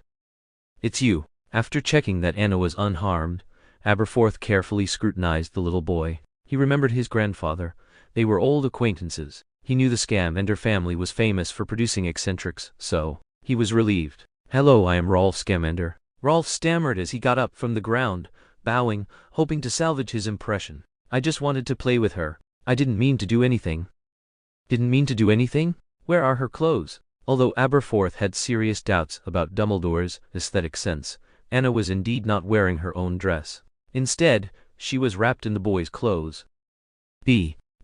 "It's you." After checking that Anna was unharmed, Aberforth carefully scrutinized the little boy. He remembered his grandfather. They were old acquaintances. He knew the Scamander family was famous for producing eccentrics, so he was relieved. "Hello, I am Rolf Scamander." Rolf stammered as he got up from the ground, bowing, hoping to salvage his impression. "I just wanted to play with her. I didn't mean to do anything." "Didn't mean to do anything? Where are her clothes?" Although Aberforth had serious doubts about Dumbledore's aesthetic sense, Anna was indeed not wearing her own dress. Instead, she was wrapped in the boy's clothes.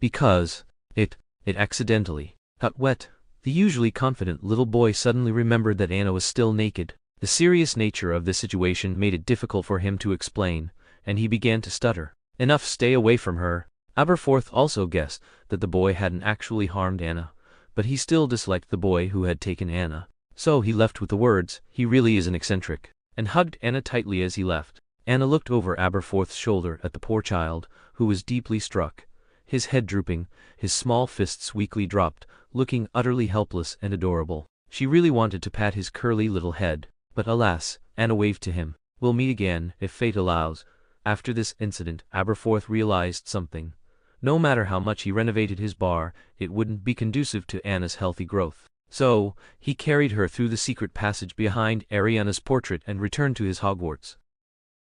Because it accidentally got wet. The usually confident little boy suddenly remembered that Anna was still naked. The serious nature of the situation made it difficult for him to explain, and he began to stutter. "Enough, stay away from her." Aberforth also guessed that the boy hadn't actually harmed Anna, but he still disliked the boy who had taken Anna. So he left with the words, "He really is an eccentric," and hugged Anna tightly as he left. Anna looked over Aberforth's shoulder at the poor child, who was deeply struck, his head drooping, his small fists weakly dropped, looking utterly helpless and adorable. She really wanted to pat his curly little head, but alas, Anna waved to him. "We'll meet again, if fate allows." After this incident, Aberforth realized something. No matter how much he renovated his bar, it wouldn't be conducive to Anna's healthy growth. So, he carried her through the secret passage behind Ariana's portrait and returned to his Hogwarts.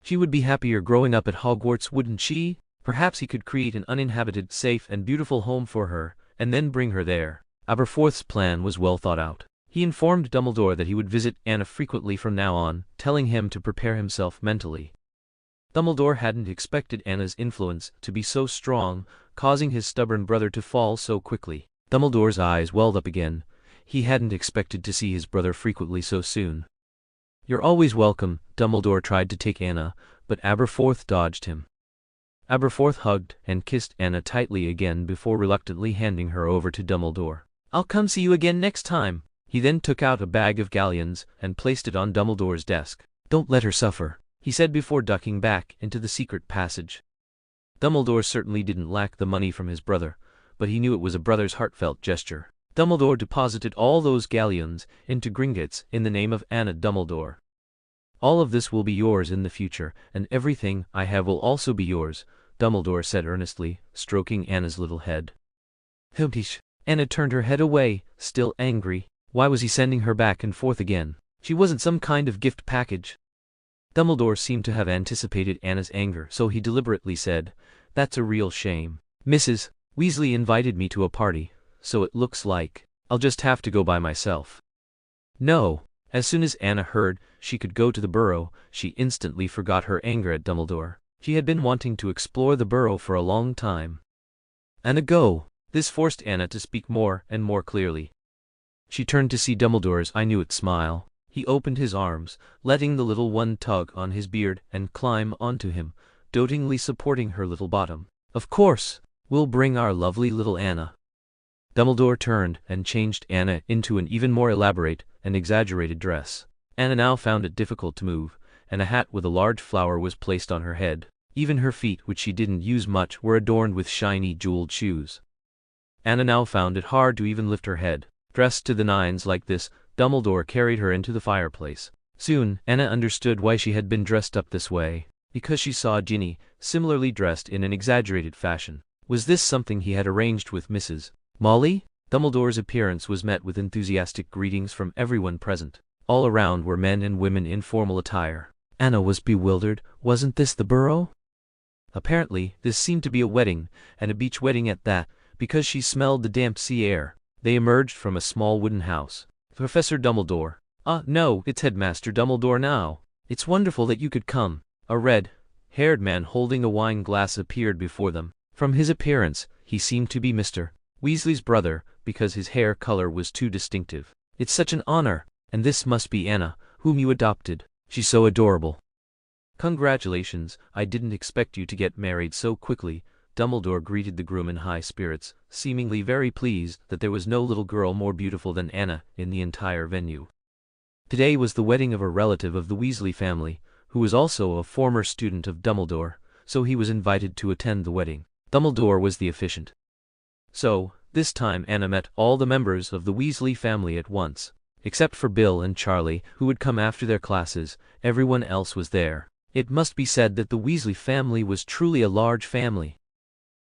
She would be happier growing up at Hogwarts, wouldn't she? Perhaps he could create an uninhabited, safe and beautiful home for her, and then bring her there. Aberforth's plan was well thought out. He informed Dumbledore that he would visit Anna frequently from now on, telling him to prepare himself mentally. Dumbledore hadn't expected Anna's influence to be so strong, causing his stubborn brother to fall so quickly. Dumbledore's eyes welled up again. He hadn't expected to see his brother frequently so soon. "You're always welcome." Dumbledore tried to take Anna, but Aberforth dodged him. Aberforth hugged and kissed Anna tightly again before reluctantly handing her over to Dumbledore. "I'll come see you again next time." He then took out a bag of galleons and placed it on Dumbledore's desk. "Don't let her suffer," he said before ducking back into the secret passage. Dumbledore certainly didn't lack the money from his brother, but he knew it was a brother's heartfelt gesture. Dumbledore deposited all those galleons into Gringotts in the name of Anna Dumbledore. "All of this will be yours in the future, and everything I have will also be yours," Dumbledore said earnestly, stroking Anna's little head. "Humtish." Anna turned her head away, still angry. Why was he sending her back and forth again? She wasn't some kind of gift package. Dumbledore seemed to have anticipated Anna's anger, so he deliberately said, "That's a real shame. Mrs. Weasley invited me to a party, so it looks like I'll just have to go by myself." "No." As soon as Anna heard she could go to the burrow, she instantly forgot her anger at Dumbledore. She had been wanting to explore the burrow for a long time. "Anna, go." This forced Anna to speak more and more clearly. She turned to see Dumbledore's I-knew-it smile. He opened his arms, letting the little one tug on his beard and climb onto him, dotingly supporting her little bottom. "Of course, we'll bring our lovely little Anna." Dumbledore turned and changed Anna into an even more elaborate and exaggerated dress. Anna now found it difficult to move, and a hat with a large flower was placed on her head. Even her feet, which she didn't use much, were adorned with shiny jeweled shoes. Anna now found it hard to even lift her head. Dressed to the nines like this, Dumbledore carried her into the fireplace. Soon, Anna understood why she had been dressed up this way. Because she saw Ginny, similarly dressed in an exaggerated fashion. Was this something he had arranged with Mrs. Molly? Dumbledore's appearance was met with enthusiastic greetings from everyone present. All around were men and women in formal attire. Anna was bewildered. Wasn't this the burrow? Apparently, this seemed to be a wedding, and a beach wedding at that, because she smelled the damp sea air. They emerged from a small wooden house. "Professor Dumbledore." No, it's Headmaster Dumbledore now. "It's wonderful that you could come." A red-haired man holding a wine glass appeared before them. From his appearance, he seemed to be Mr. Weasley's brother, because his hair color was too distinctive. It's such an honor, and this must be Anna, whom you adopted. She's so adorable. Congratulations, I didn't expect you to get married so quickly. Dumbledore greeted the groom in high spirits, seemingly very pleased that there was no little girl more beautiful than Anna in the entire venue. Today was the wedding of a relative of the Weasley family, who was also a former student of Dumbledore, so he was invited to attend the wedding. Dumbledore was the officiant. So, this time Anna met all the members of the Weasley family at once. Except for Bill and Charlie, who would come after their classes, everyone else was there. It must be said that the Weasley family was truly a large family.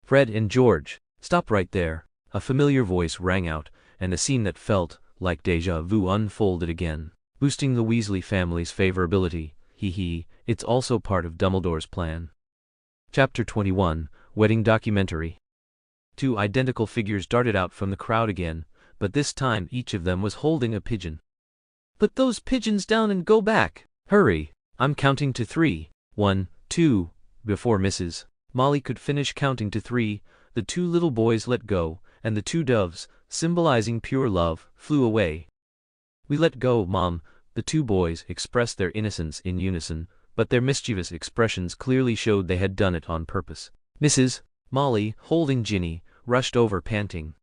Fred and George, stop right there. A familiar voice rang out, and a scene that felt like déjà vu unfolded again. Boosting the Weasley family's favorability, it's also part of Dumbledore's plan. Chapter 21, Wedding Documentary. Two identical figures darted out from the crowd again, but this time each of them was holding a pigeon. Put those pigeons down and go back. Hurry, I'm counting to 3. 1, 2, before Mrs. Molly could finish counting to 3, the two little boys let go, and the two doves, symbolizing pure love, flew away. We let go, Mom. The two boys expressed their innocence in unison, but their mischievous expressions clearly showed they had done it on purpose. Mrs. Molly, holding Ginny, rushed over panting.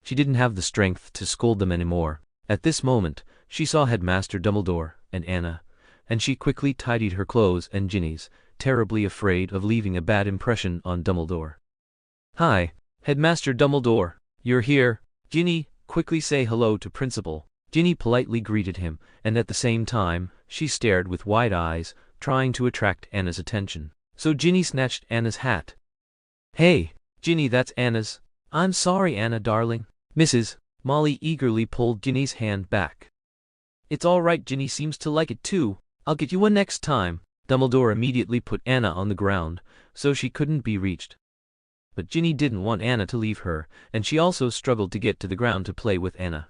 She didn't have the strength to scold them anymore. At this moment, she saw Headmaster Dumbledore and Anna, and she quickly tidied her clothes and Ginny's, terribly afraid of leaving a bad impression on Dumbledore. Hi, Headmaster Dumbledore, you're here. Ginny, quickly say hello to Principal. Ginny politely greeted him, and at the same time, she stared with wide eyes, trying to attract Anna's attention. So Ginny snatched Anna's hat. Hey, Ginny, that's Anna's. I'm sorry, Anna, darling. Mrs. Molly eagerly pulled Ginny's hand back. It's all right, Ginny seems to like it too. I'll get you one next time. Dumbledore immediately put Anna on the ground, so she couldn't be reached. But Ginny didn't want Anna to leave her, and she also struggled to get to the ground to play with Anna.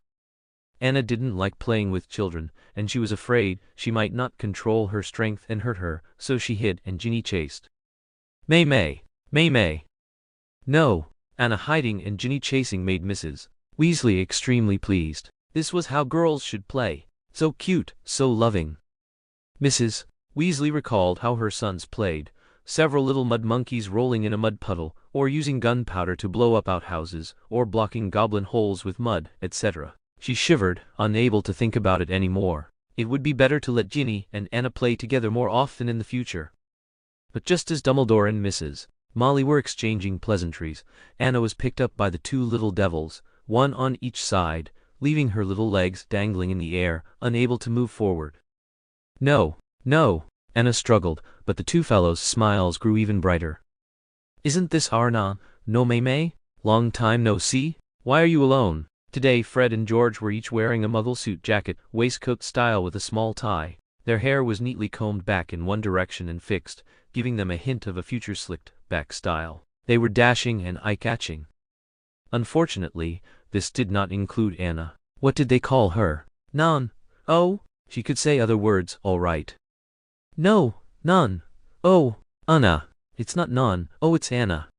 Anna didn't like playing with children, and she was afraid she might not control her strength and hurt her, so she hid and Ginny chased. May. No, Anna hiding and Ginny chasing made Mrs. Weasley extremely pleased. This was how girls should play. So cute, so loving. Mrs. Weasley recalled how her sons played, several little mud monkeys rolling in a mud puddle, or using gunpowder to blow up outhouses, or blocking goblin holes with mud, etc. She shivered, unable to think about it anymore. It would be better to let Ginny and Anna play together more often in the future. But just as Dumbledore and Mrs. Molly were exchanging pleasantries, Anna was picked up by the two little devils, one on each side, leaving her little legs dangling in the air, unable to move forward. No, Anna struggled, but the two fellows' smiles grew even brighter. Isn't this Arna? No May? Long time no see? Why are you alone? Today Fred and George were each wearing a muggle suit jacket, waistcoat style with a small tie. Their hair was neatly combed back in one direction and fixed, giving them a hint of a future slicked back style. They were dashing and eye-catching. Unfortunately, this did not include Anna. What did they call her? Nan. Oh, she could say other words, all right. No, Nan. Oh, Anna. It's not Nan, oh it's Anna.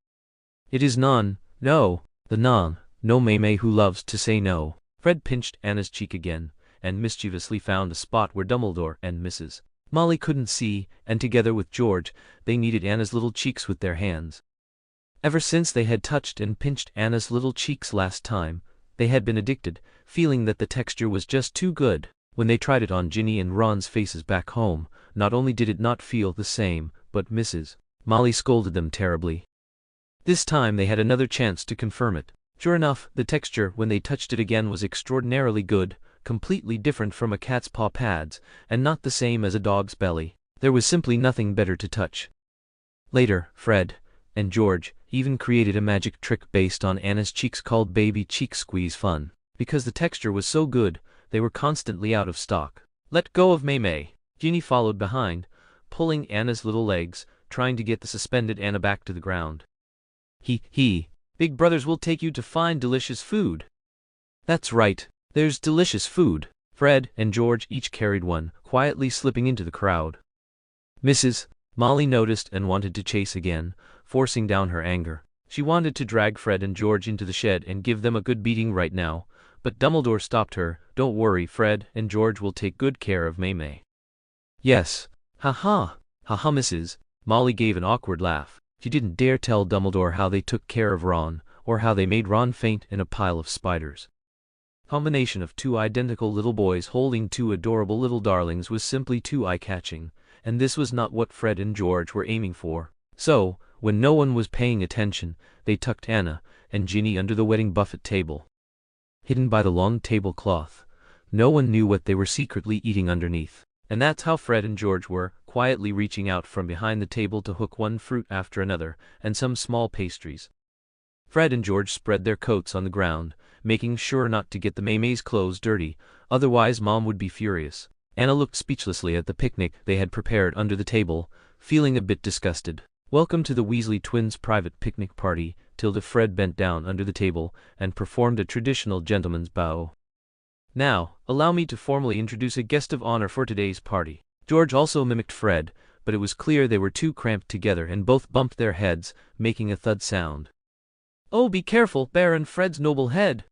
It is Nan, no, the Nan, no May who loves to say no. Fred pinched Anna's cheek again, and mischievously found a spot where Dumbledore and Mrs. Molly couldn't see, and together with George, they kneaded Anna's little cheeks with their hands. Ever since they had touched and pinched Anna's little cheeks last time, they had been addicted, feeling that the texture was just too good. When they tried it on Ginny and Ron's faces back home, not only did it not feel the same, but Mrs. Molly scolded them terribly. This time they had another chance to confirm it. Sure enough, the texture when they touched it again was extraordinarily good, completely different from a cat's paw pads, and not the same as a dog's belly. There was simply nothing better to touch. Later, Fred and George even created a magic trick based on Anna's cheeks called Baby Cheek Squeeze Fun. Because the texture was so good, they were constantly out of stock. Let go of May. Ginny followed behind, pulling Anna's little legs, trying to get the suspended Anna back to the ground. Big brothers will take you to find delicious food. That's right, there's delicious food. Fred and George each carried one, quietly slipping into the crowd. Mrs. Molly noticed and wanted to chase again, forcing down her anger. She wanted to drag Fred and George into the shed and give them a good beating right now, but Dumbledore stopped her. Don't worry, Fred and George will take good care of May. Yes. Ha ha, Mrs. Molly gave an awkward laugh. She didn't dare tell Dumbledore how they took care of Ron, or how they made Ron faint in a pile of spiders. Combination of two identical little boys holding two adorable little darlings was simply too eye-catching, and this was not what Fred and George were aiming for. So, when no one was paying attention, they tucked Anna and Ginny under the wedding buffet table. Hidden by the long tablecloth, no one knew what they were secretly eating underneath. And that's how Fred and George were, quietly reaching out from behind the table to hook one fruit after another, and some small pastries. Fred and George spread their coats on the ground, making sure not to get the May's clothes dirty, otherwise Mom would be furious. Anna looked speechlessly at the picnic they had prepared under the table, feeling a bit disgusted. Welcome to the Weasley twins' private picnic party. Fred bent down under the table and performed a traditional gentleman's bow. Now, allow me to formally introduce a guest of honor for today's party. George also mimicked Fred, but it was clear they were too cramped together and both bumped their heads, making a thud sound. Oh, be careful, Baron Fred's noble head!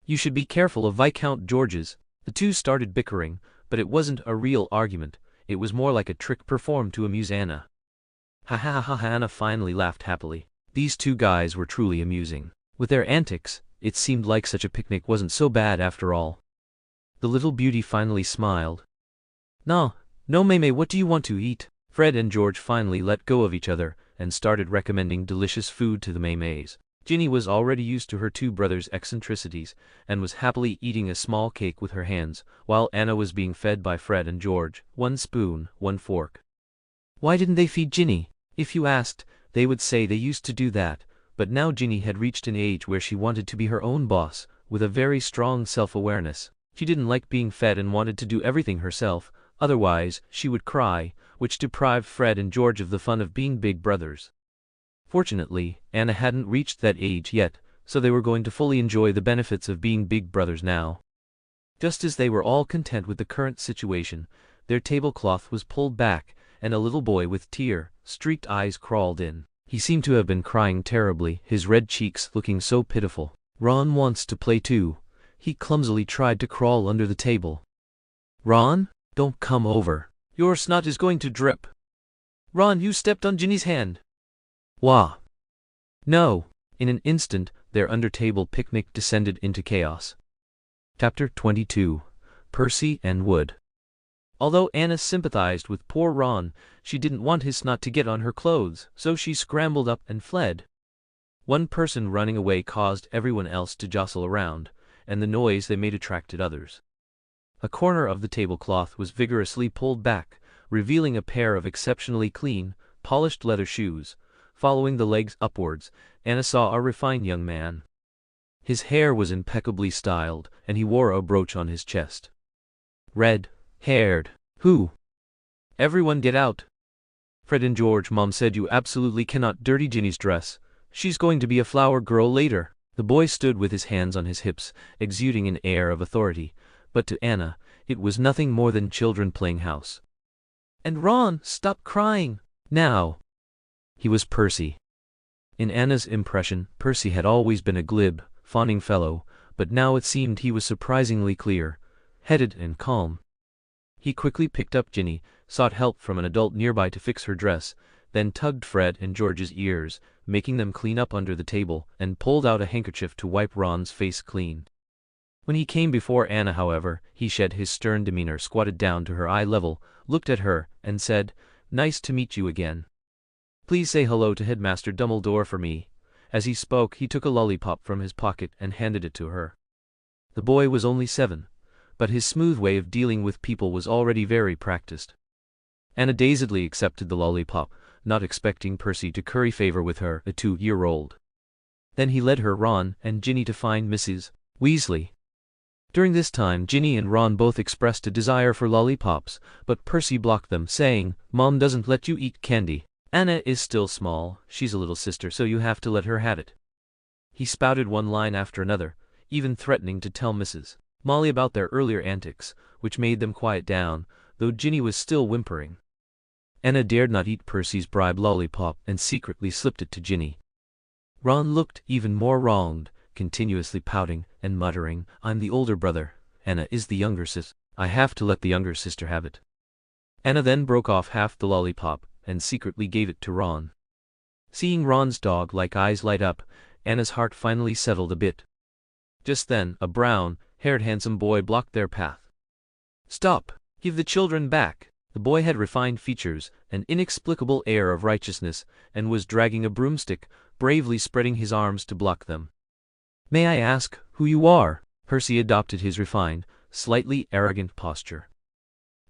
You should be careful of Viscount George's. The two started bickering, but it wasn't a real argument, it was more like a trick performed to amuse Anna. Ha ha ha ha, Anna finally laughed happily. These two guys were truly amusing. With their antics, it seemed like such a picnic wasn't so bad after all. The little beauty finally smiled. No, May, what do you want to eat? Fred and George finally let go of each other and started recommending delicious food to the Mays. Ginny was already used to her two brothers' eccentricities and was happily eating a small cake with her hands, while Anna was being fed by Fred and George, one spoon, one fork. Why didn't they feed Ginny? If you asked, they would say they used to do that, but now Ginny had reached an age where she wanted to be her own boss, with a very strong self-awareness. She didn't like being fed and wanted to do everything herself, otherwise she would cry, which deprived Fred and George of the fun of being big brothers. Fortunately, Anna hadn't reached that age yet, so they were going to fully enjoy the benefits of being big brothers now. Just as they were all content with the current situation, their tablecloth was pulled back, and a little boy with tear-streaked eyes crawled in. He seemed to have been crying terribly, his red cheeks looking so pitiful. Ron wants to play too. He clumsily tried to crawl under the table. Ron, don't come over. Your snot is going to drip. Ron, you stepped on Ginny's hand. Wah. No. In an instant, their under-table picnic descended into chaos. Chapter 22. Percy and Wood. Although Anna sympathized with poor Ron, she didn't want his snot to get on her clothes, so she scrambled up and fled. One person running away caused everyone else to jostle around, and the noise they made attracted others. A corner of the tablecloth was vigorously pulled back, revealing a pair of exceptionally clean, polished leather shoes. Following the legs upwards, Anna saw a refined young man. His hair was impeccably styled, and he wore a brooch on his chest. Red-haired. Who? Everyone get out. Fred and George, Mom said you absolutely cannot dirty Ginny's dress. She's going to be a flower girl later. The boy stood with his hands on his hips, exuding an air of authority, but to Anna, it was nothing more than children playing house. And Ron, stop crying. Now. He was Percy. In Anna's impression, Percy had always been a glib, fawning fellow, but now it seemed he was surprisingly clear-headed and calm. He quickly picked up Ginny, sought help from an adult nearby to fix her dress, then tugged Fred and George's ears, making them clean up under the table, and pulled out a handkerchief to wipe Ron's face clean. When he came before Anna, however, he shed his stern demeanor, squatted down to her eye level, looked at her, and said, "Nice to meet you again. Please say hello to Headmaster Dumbledore for me." As he spoke, he took a lollipop from his pocket and handed it to her. The boy was only 7, but his smooth way of dealing with people was already very practiced. Anna dazedly accepted the lollipop, not expecting Percy to curry favor with her, a 2-year-old. Then he led her, Ron, and Ginny to find Mrs. Weasley. During this time, Ginny and Ron both expressed a desire for lollipops, but Percy blocked them, saying, "Mom doesn't let you eat candy. Anna is still small, she's a little sister, so you have to let her have it." He spouted one line after another, even threatening to tell Mrs. Molly about their earlier antics, which made them quiet down, though Ginny was still whimpering. Anna dared not eat Percy's bribe lollipop and secretly slipped it to Ginny. Ron looked even more wronged, continuously pouting and muttering, "I'm the older brother. Anna is the younger sis. I have to let the younger sister have it." Anna then broke off half the lollipop and secretly gave it to Ron. Seeing Ron's dog-like eyes light up, Anna's heart finally settled a bit. Just then, a brown-haired handsome boy blocked their path. "Stop! Give the children back!" The boy had refined features, an inexplicable air of righteousness, and was dragging a broomstick, bravely spreading his arms to block them. "May I ask who you are?" Percy adopted his refined, slightly arrogant posture.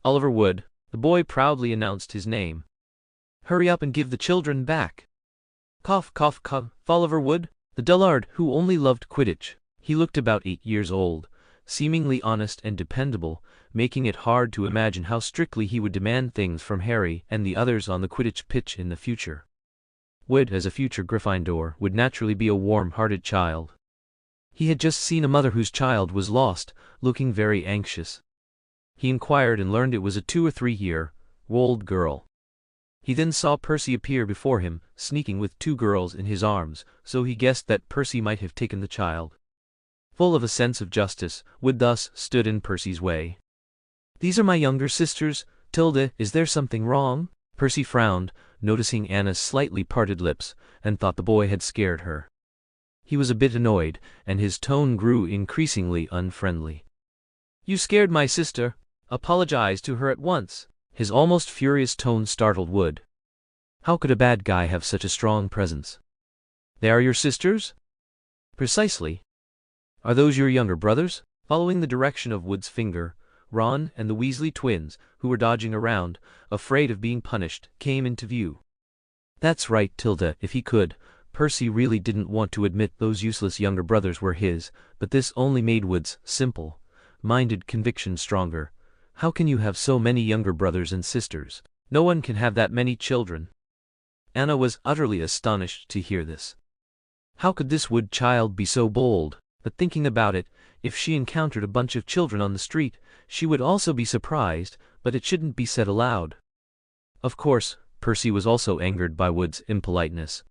"Oliver Wood," the boy proudly announced his name. "Hurry up and give the children back." Cough, cough, cough. Oliver Wood, the dullard who only loved Quidditch. He looked about 8 years old, seemingly honest and dependable, making it hard to imagine how strictly he would demand things from Harry and the others on the Quidditch pitch in the future. Wood, as a future Gryffindor, would naturally be a warm-hearted child. He had just seen a mother whose child was lost, looking very anxious. He inquired and learned it was a 2 or 3-year-old girl. He then saw Percy appear before him, sneaking with 2 girls in his arms, so he guessed that Percy might have taken the child. Full of a sense of justice, Wood thus stood in Percy's way. "These are my younger sisters, Tilda. Is there something wrong?" Percy frowned, noticing Anna's slightly parted lips, and thought the boy had scared her. He was a bit annoyed, and his tone grew increasingly unfriendly. "You scared my sister. Apologize to her at once." His almost furious tone startled Wood. How could a bad guy have such a strong presence? "They are your sisters?" "Precisely." "Are those your younger brothers?" Following the direction of Wood's finger, Ron and the Weasley twins, who were dodging around, afraid of being punished, came into view. "That's right, Tilda." If he could, Percy really didn't want to admit those useless younger brothers were his, but this only made Wood's simple-minded conviction stronger. How can you have so many younger brothers and sisters? No one can have that many children. Anna was utterly astonished to hear this. How could this Wood child be so bold? But thinking about it, if she encountered a bunch of children on the street, she would also be surprised, but it shouldn't be said aloud. Of course, Percy was also angered by Wood's impoliteness.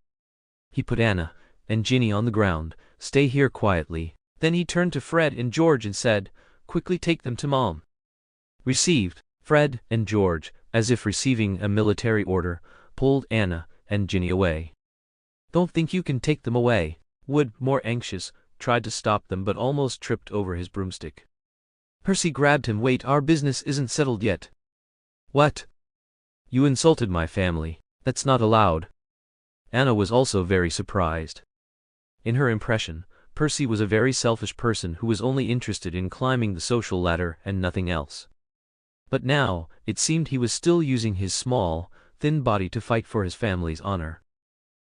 He put Anna and Ginny on the ground. "Stay here quietly." Then he turned to Fred and George and said, "Quickly take them to Mom." Received. Fred and George, as if receiving a military order, pulled Anna and Ginny away. "Don't think you can take them away." Wood, more anxious, tried to stop them but almost tripped over his broomstick. Percy grabbed him. "Wait, our business isn't settled yet." "What? You insulted my family. That's not allowed." Anna was also very surprised. In her impression, Percy was a very selfish person who was only interested in climbing the social ladder and nothing else. But now, it seemed he was still using his small, thin body to fight for his family's honor.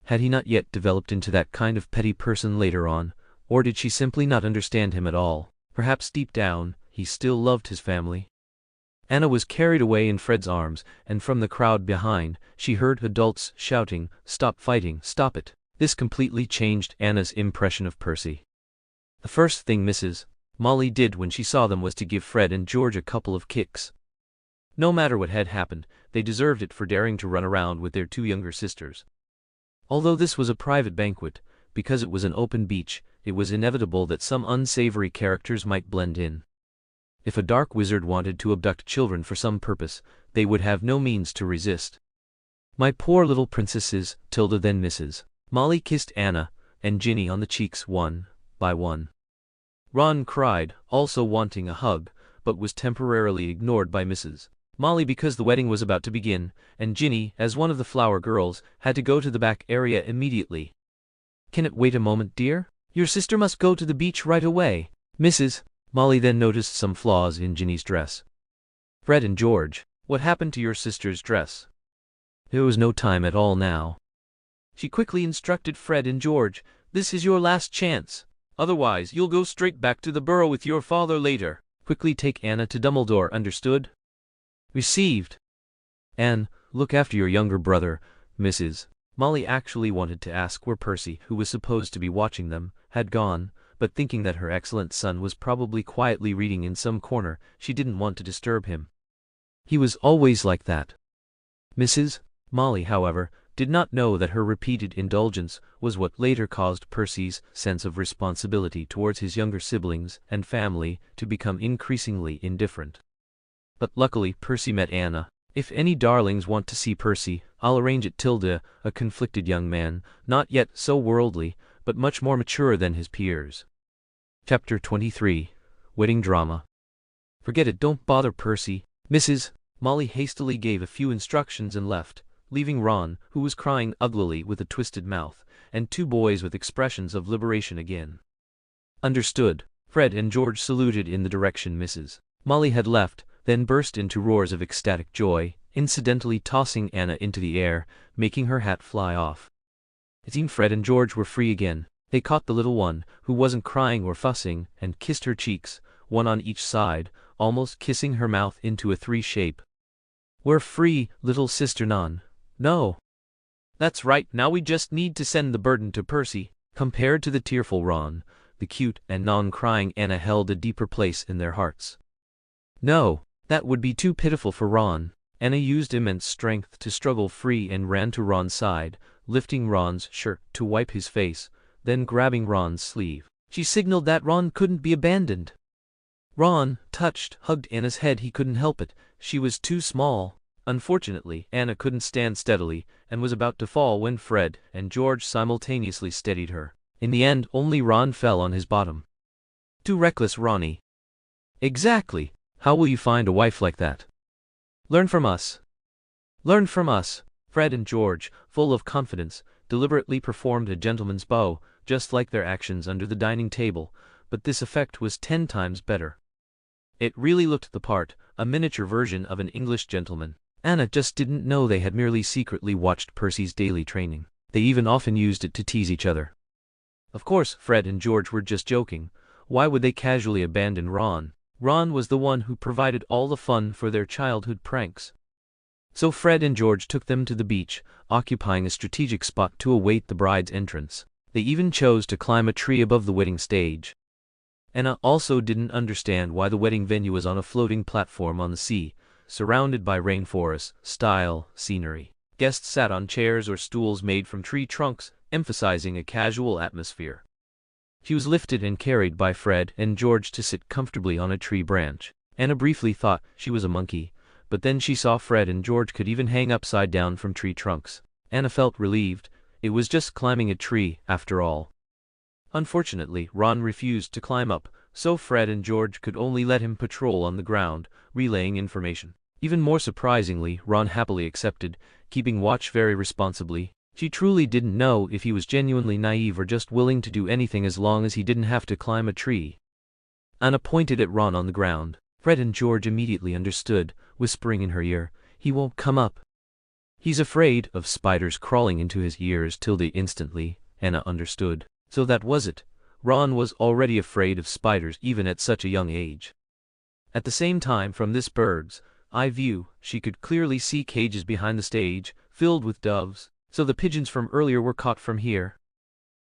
Had he not yet developed into that kind of petty person later on, or did she simply not understand him at all? Perhaps deep down, he still loved his family. Anna was carried away in Fred's arms, and from the crowd behind, she heard adults shouting, "Stop fighting, stop it." This completely changed Anna's impression of Percy. The first thing Mrs. Molly did when she saw them was to give Fred and George a couple of kicks. No matter what had happened, they deserved it for daring to run around with their 2 younger sisters. Although this was a private banquet, because it was an open beach, it was inevitable that some unsavory characters might blend in. If a dark wizard wanted to abduct children for some purpose, they would have no means to resist. "My poor little princesses," Tilda then Mrs. Molly kissed Anna and Ginny on the cheeks one by one. Ron cried, also wanting a hug, but was temporarily ignored by Mrs. Molly because the wedding was about to begin, and Ginny, as one of the flower girls, had to go to the back area immediately. "Can it wait a moment, dear? Your sister must go to the beach right away." Mrs. Molly then noticed some flaws in Ginny's dress. "Fred and George, what happened to your sister's dress?" There was no time at all now. She quickly instructed Fred and George, "This is your last chance. Otherwise, you'll go straight back to the burrow with your father later. Quickly take Anna to Dumbledore, understood?" Received. "Anne, look after your younger brother." Mrs. Molly actually wanted to ask where Percy, who was supposed to be watching them, had gone, but thinking that her excellent son was probably quietly reading in some corner, she didn't want to disturb him. He was always like that. Mrs. Molly, however, did not know that her repeated indulgence was what later caused Percy's sense of responsibility towards his younger siblings and family to become increasingly indifferent. But luckily Percy met Anna. "If any darlings want to see Percy, I'll arrange it." Tilda, a conflicted young man, not yet so worldly, but much more mature than his peers. Chapter 23. Wedding Drama. "Forget it, don't bother Percy, Mrs." Molly hastily gave a few instructions and left, leaving Ron, who was crying uglily with a twisted mouth, and two boys with expressions of liberation again. "Understood." Fred and George saluted in the direction Mrs. Molly had left, then burst into roars of ecstatic joy, incidentally tossing Anna into the air, making her hat fly off. It seemed Fred and George were free again. They caught the little one, who wasn't crying or fussing, and kissed her cheeks, one on each side, almost kissing her mouth into a 3 shape. "We're free, little sister Nan." "No. That's right, now we just need to send the burden to Percy." Compared to the tearful Ron, the cute and non-crying Anna held a deeper place in their hearts. "No, that would be too pitiful for Ron." Anna used immense strength to struggle free and ran to Ron's side, lifting Ron's shirt to wipe his face, then grabbing Ron's sleeve. She signaled that Ron couldn't be abandoned. Ron, touched, hugged Anna's head. He couldn't help it, she was too small. Unfortunately, Anna couldn't stand steadily, and was about to fall when Fred and George simultaneously steadied her. In the end, only Ron fell on his bottom. "Too reckless, Ronnie." "Exactly. How will you find a wife like that?" "Learn from us." "Learn from us." Fred and George, full of confidence, deliberately performed a gentleman's bow, just like their actions under the dining table, but this effect was 10 times better. It really looked the part, a miniature version of an English gentleman. Anna just didn't know they had merely secretly watched Percy's daily training. They even often used it to tease each other. Of course, Fred and George were just joking. Why would they casually abandon Ron? Ron was the one who provided all the fun for their childhood pranks. So Fred and George took them to the beach, occupying a strategic spot to await the bride's entrance. They even chose to climb a tree above the wedding stage. Anna also didn't understand why the wedding venue was on a floating platform on the sea, surrounded by rainforest-style scenery. Guests sat on chairs or stools made from tree trunks, emphasizing a casual atmosphere. She was lifted and carried by Fred and George to sit comfortably on a tree branch. Anna briefly thought she was a monkey, but then she saw Fred and George could even hang upside down from tree trunks. Anna felt relieved. It was just climbing a tree, after all. Unfortunately, Ron refused to climb up, so Fred and George could only let him patrol on the ground, relaying information. Even more surprisingly, Ron happily accepted, keeping watch very responsibly. She truly didn't know if he was genuinely naive or just willing to do anything as long as he didn't have to climb a tree. Anna pointed at Ron on the ground. Fred and George immediately understood, whispering in her ear, "He won't come up. He's afraid of spiders crawling into his ears." Tilda instantly, Anna understood. So that was it. Ron was already afraid of spiders even at such a young age. At the same time, from this bird's eye view, she could clearly see cages behind the stage, filled with doves. So the pigeons from earlier were caught from here.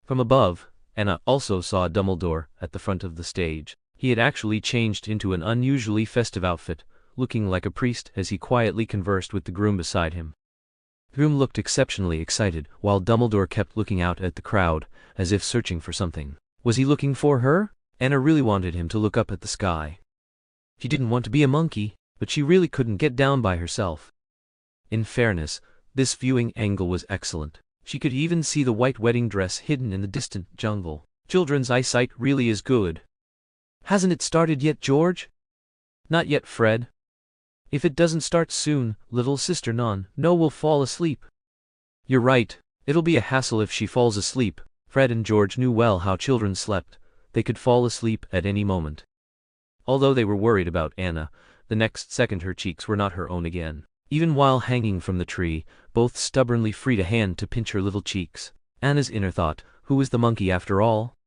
From above, Anna also saw Dumbledore at the front of the stage. He had actually changed into an unusually festive outfit, looking like a priest as he quietly conversed with the groom beside him. The groom looked exceptionally excited, while Dumbledore kept looking out at the crowd, as if searching for something. Was he looking for her? Anna really wanted him to look up at the sky. She didn't want to be a monkey, but she really couldn't get down by herself. In fairness, this viewing angle was excellent. She could even see the white wedding dress hidden in the distant jungle. Children's eyesight really is good. "Hasn't it started yet, George?" "Not yet, Fred. If it doesn't start soon, little sister Nan, no, we'll fall asleep." "You're right. It'll be a hassle if she falls asleep." Fred and George knew well how children slept. They could fall asleep at any moment. Although they were worried about Anna, the next second her cheeks were not her own again. Even while hanging from the tree, both stubbornly freed a hand to pinch her little cheeks. Anna's inner thought, who was the monkey after all?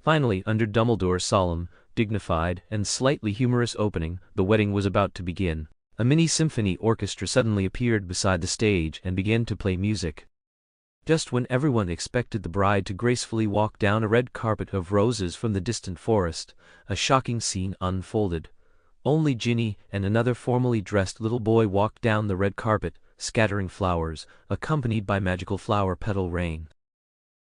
Finally, under Dumbledore's solemn, dignified, and slightly humorous opening, the wedding was about to begin. A mini-symphony orchestra suddenly appeared beside the stage and began to play music. Just when everyone expected the bride to gracefully walk down a red carpet of roses from the distant forest, a shocking scene unfolded. Only Ginny and another formally dressed little boy walked down the red carpet, scattering flowers, accompanied by magical flower petal rain.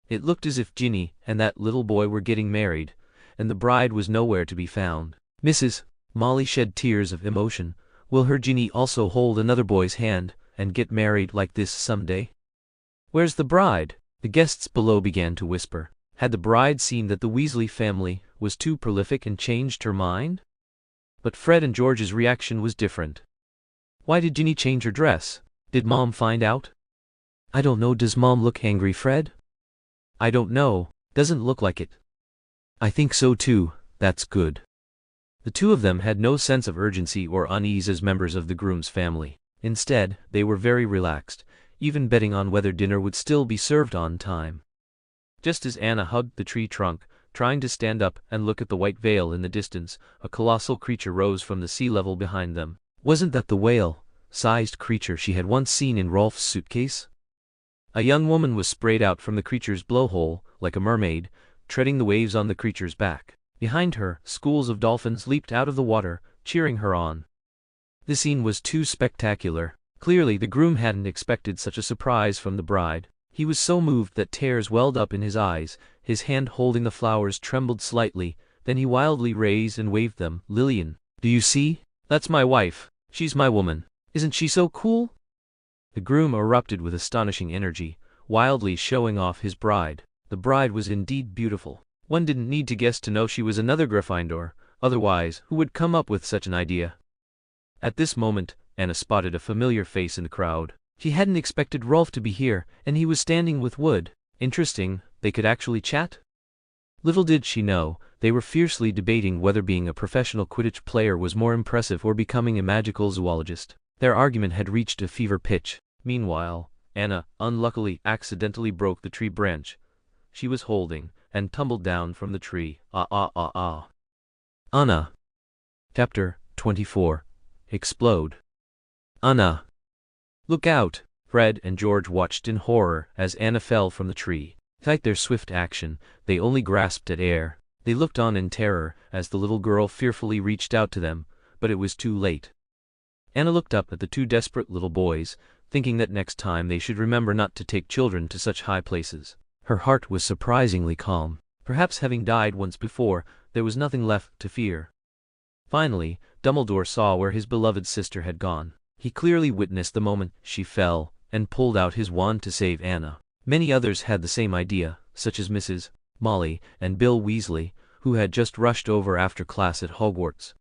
It looked as if Ginny and that little boy were getting married, and the bride was nowhere to be found. Mrs. Molly shed tears of emotion. Will her Ginny also hold another boy's hand and get married like this someday? Where's the bride? The guests below began to whisper. Had the bride seen that the Weasley family was too prolific and changed her mind? But Fred and George's reaction was different. Why did Ginny change her dress? Did Mom find out? I don't know. Does Mom look angry, Fred? I don't know. Doesn't look like it. I think so too. That's good. The two of them had no sense of urgency or unease as members of the groom's family. Instead, they were very relaxed, even betting on whether dinner would still be served on time. Just as Anna hugged the tree trunk, trying to stand up and look at the white veil in the distance, a colossal creature rose from the sea level behind them. Wasn't that the whale-sized creature she had once seen in Rolf's suitcase? A young woman was sprayed out from the creature's blowhole, like a mermaid, treading the waves on the creature's back. Behind her, schools of dolphins leaped out of the water, cheering her on. The scene was too spectacular. Clearly the groom hadn't expected such a surprise from the bride. He was so moved that tears welled up in his eyes, his hand holding the flowers trembled slightly, then he wildly raised and waved them. Lillian, do you see? That's my wife. She's my woman. Isn't she so cool? The groom erupted with astonishing energy, wildly showing off his bride. The bride was indeed beautiful. One didn't need to guess to know she was another Gryffindor, otherwise, who would come up with such an idea? At this moment, Anna spotted a familiar face in the crowd. She hadn't expected Rolf to be here, and he was standing with Wood. Interesting, they could actually chat? Little did she know, they were fiercely debating whether being a professional Quidditch player was more impressive or becoming a magical zoologist. Their argument had reached a fever pitch. Meanwhile, Anna, unluckily, accidentally broke the tree branch she was holding, and tumbled down from the tree. Anna. Chapter 24. Explode. Anna. Look out! Fred and George watched in horror as Anna fell from the tree. Despite their swift action, they only grasped at air. They looked on in terror as the little girl fearfully reached out to them, but it was too late. Anna looked up at the two desperate little boys, thinking that next time they should remember not to take children to such high places. Her heart was surprisingly calm. Perhaps having died once before, there was nothing left to fear. Finally, Dumbledore saw where his beloved sister had gone. He clearly witnessed the moment she fell, and pulled out his wand to save Anna. Many others had the same idea, such as Mrs. Molly and Bill Weasley, who had just rushed over after class at Hogwarts.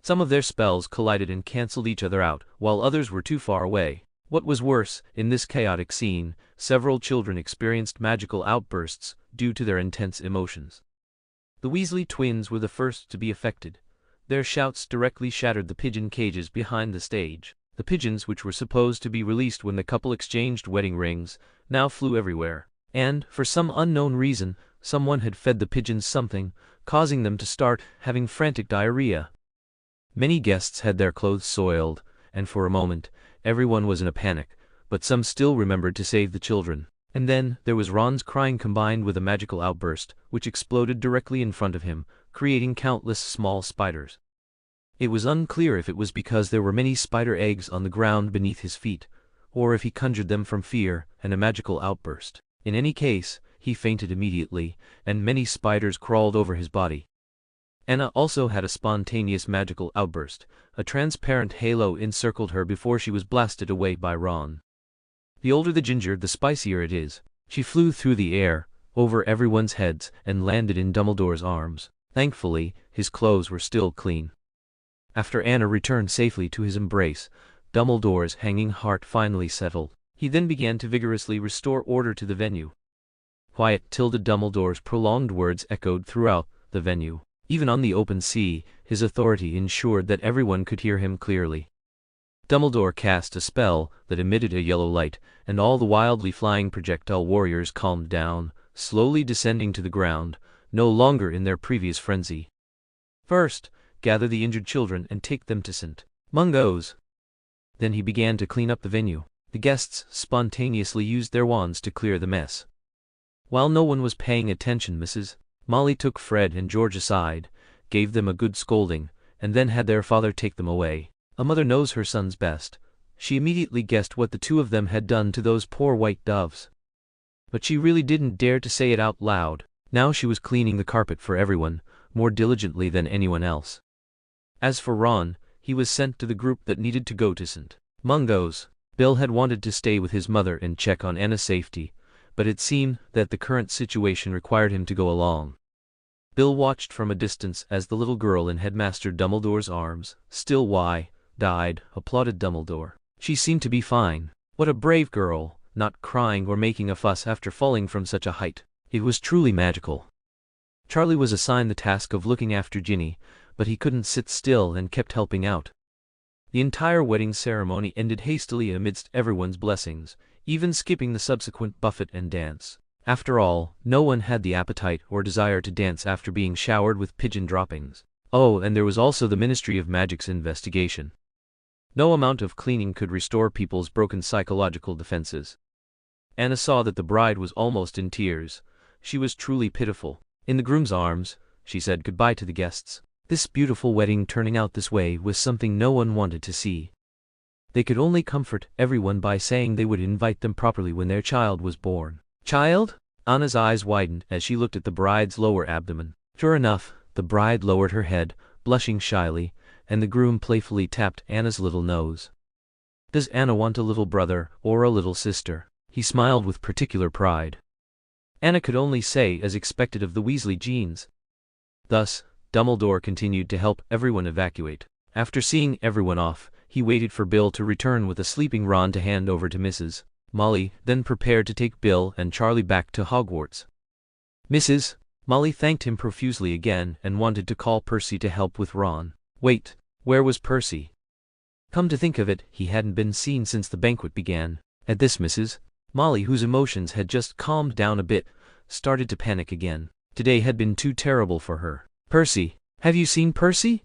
Some of their spells collided and cancelled each other out, while others were too far away. What was worse, in this chaotic scene, several children experienced magical outbursts due to their intense emotions. The Weasley twins were the first to be affected. Their shouts directly shattered the pigeon cages behind the stage. The pigeons, which were supposed to be released when the couple exchanged wedding rings, now flew everywhere. And, for some unknown reason, someone had fed the pigeons something, causing them to start having frantic diarrhea. Many guests had their clothes soiled, and for a moment, everyone was in a panic, but some still remembered to save the children. And then, there was Ron's crying combined with a magical outburst, which exploded directly in front of him, creating countless small spiders. It was unclear if it was because there were many spider eggs on the ground beneath his feet, or if he conjured them from fear and a magical outburst. In any case, he fainted immediately, and many spiders crawled over his body. Anna also had a spontaneous magical outburst. A transparent halo encircled her before she was blasted away by Ron. The older the ginger, the spicier it is. She flew through the air, over everyone's heads, and landed in Dumbledore's arms. Thankfully, his clothes were still clean. After Anna returned safely to his embrace, Dumbledore's hanging heart finally settled. He then began to vigorously restore order to the venue. Quiet. Dumbledore's prolonged words echoed throughout the venue. Even on the open sea, his authority ensured that everyone could hear him clearly. Dumbledore cast a spell that emitted a yellow light, and all the wildly flying projectile warriors calmed down, slowly descending to the ground, no longer in their previous frenzy. First, gather the injured children and take them to St. Mungo's. Then he began to clean up the venue. The guests spontaneously used their wands to clear the mess. While no one was paying attention, Mrs. Molly took Fred and George aside, gave them a good scolding, and then had their father take them away. A mother knows her sons best, She immediately guessed what the two of them had done to those poor white doves. But she really didn't dare to say it out loud. Now she was cleaning the carpet for everyone, more diligently than anyone else. As for Ron, he was sent to the group that needed to go to St. Mungo's. Bill had wanted to stay with his mother and check on Anna's safety, but it seemed that the current situation required him to go along. Bill watched from a distance as the little girl in Headmaster Dumbledore's arms, still died, applauded Dumbledore. She seemed to be fine. What a brave girl, not crying or making a fuss after falling from such a height. It was truly magical. Charlie was assigned the task of looking after Ginny, but he couldn't sit still and kept helping out. The entire wedding ceremony ended hastily amidst everyone's blessings, even skipping the subsequent buffet and dance. After all, no one had the appetite or desire to dance after being showered with pigeon droppings. Oh, and there was also the Ministry of Magic's investigation. No amount of cleaning could restore people's broken psychological defenses. Anna saw that the bride was almost in tears. She was truly pitiful. In the groom's arms, she said goodbye to the guests. This beautiful wedding turning out this way was something no one wanted to see. They could only comfort everyone by saying they would invite them properly when their child was born. Child? Anna's eyes widened as she looked at the bride's lower abdomen. Sure enough, the bride lowered her head, blushing shyly, and the groom playfully tapped Anna's little nose. Does Anna want a little brother or a little sister? He smiled with particular pride. Anna could only say as expected of the Weasley genes. Thus, Dumbledore continued to help everyone evacuate. After seeing everyone off, he waited for Bill to return with a sleeping Ron to hand over to Mrs. Molly, then prepared to take Bill and Charlie back to Hogwarts. Mrs. Molly thanked him profusely again and wanted to call Percy to help with Ron. Wait, where was Percy? Come to think of it, he hadn't been seen since the banquet began. At this, Mrs. Molly, whose emotions had just calmed down a bit, started to panic again. Today had been too terrible for her. Percy, have you seen Percy?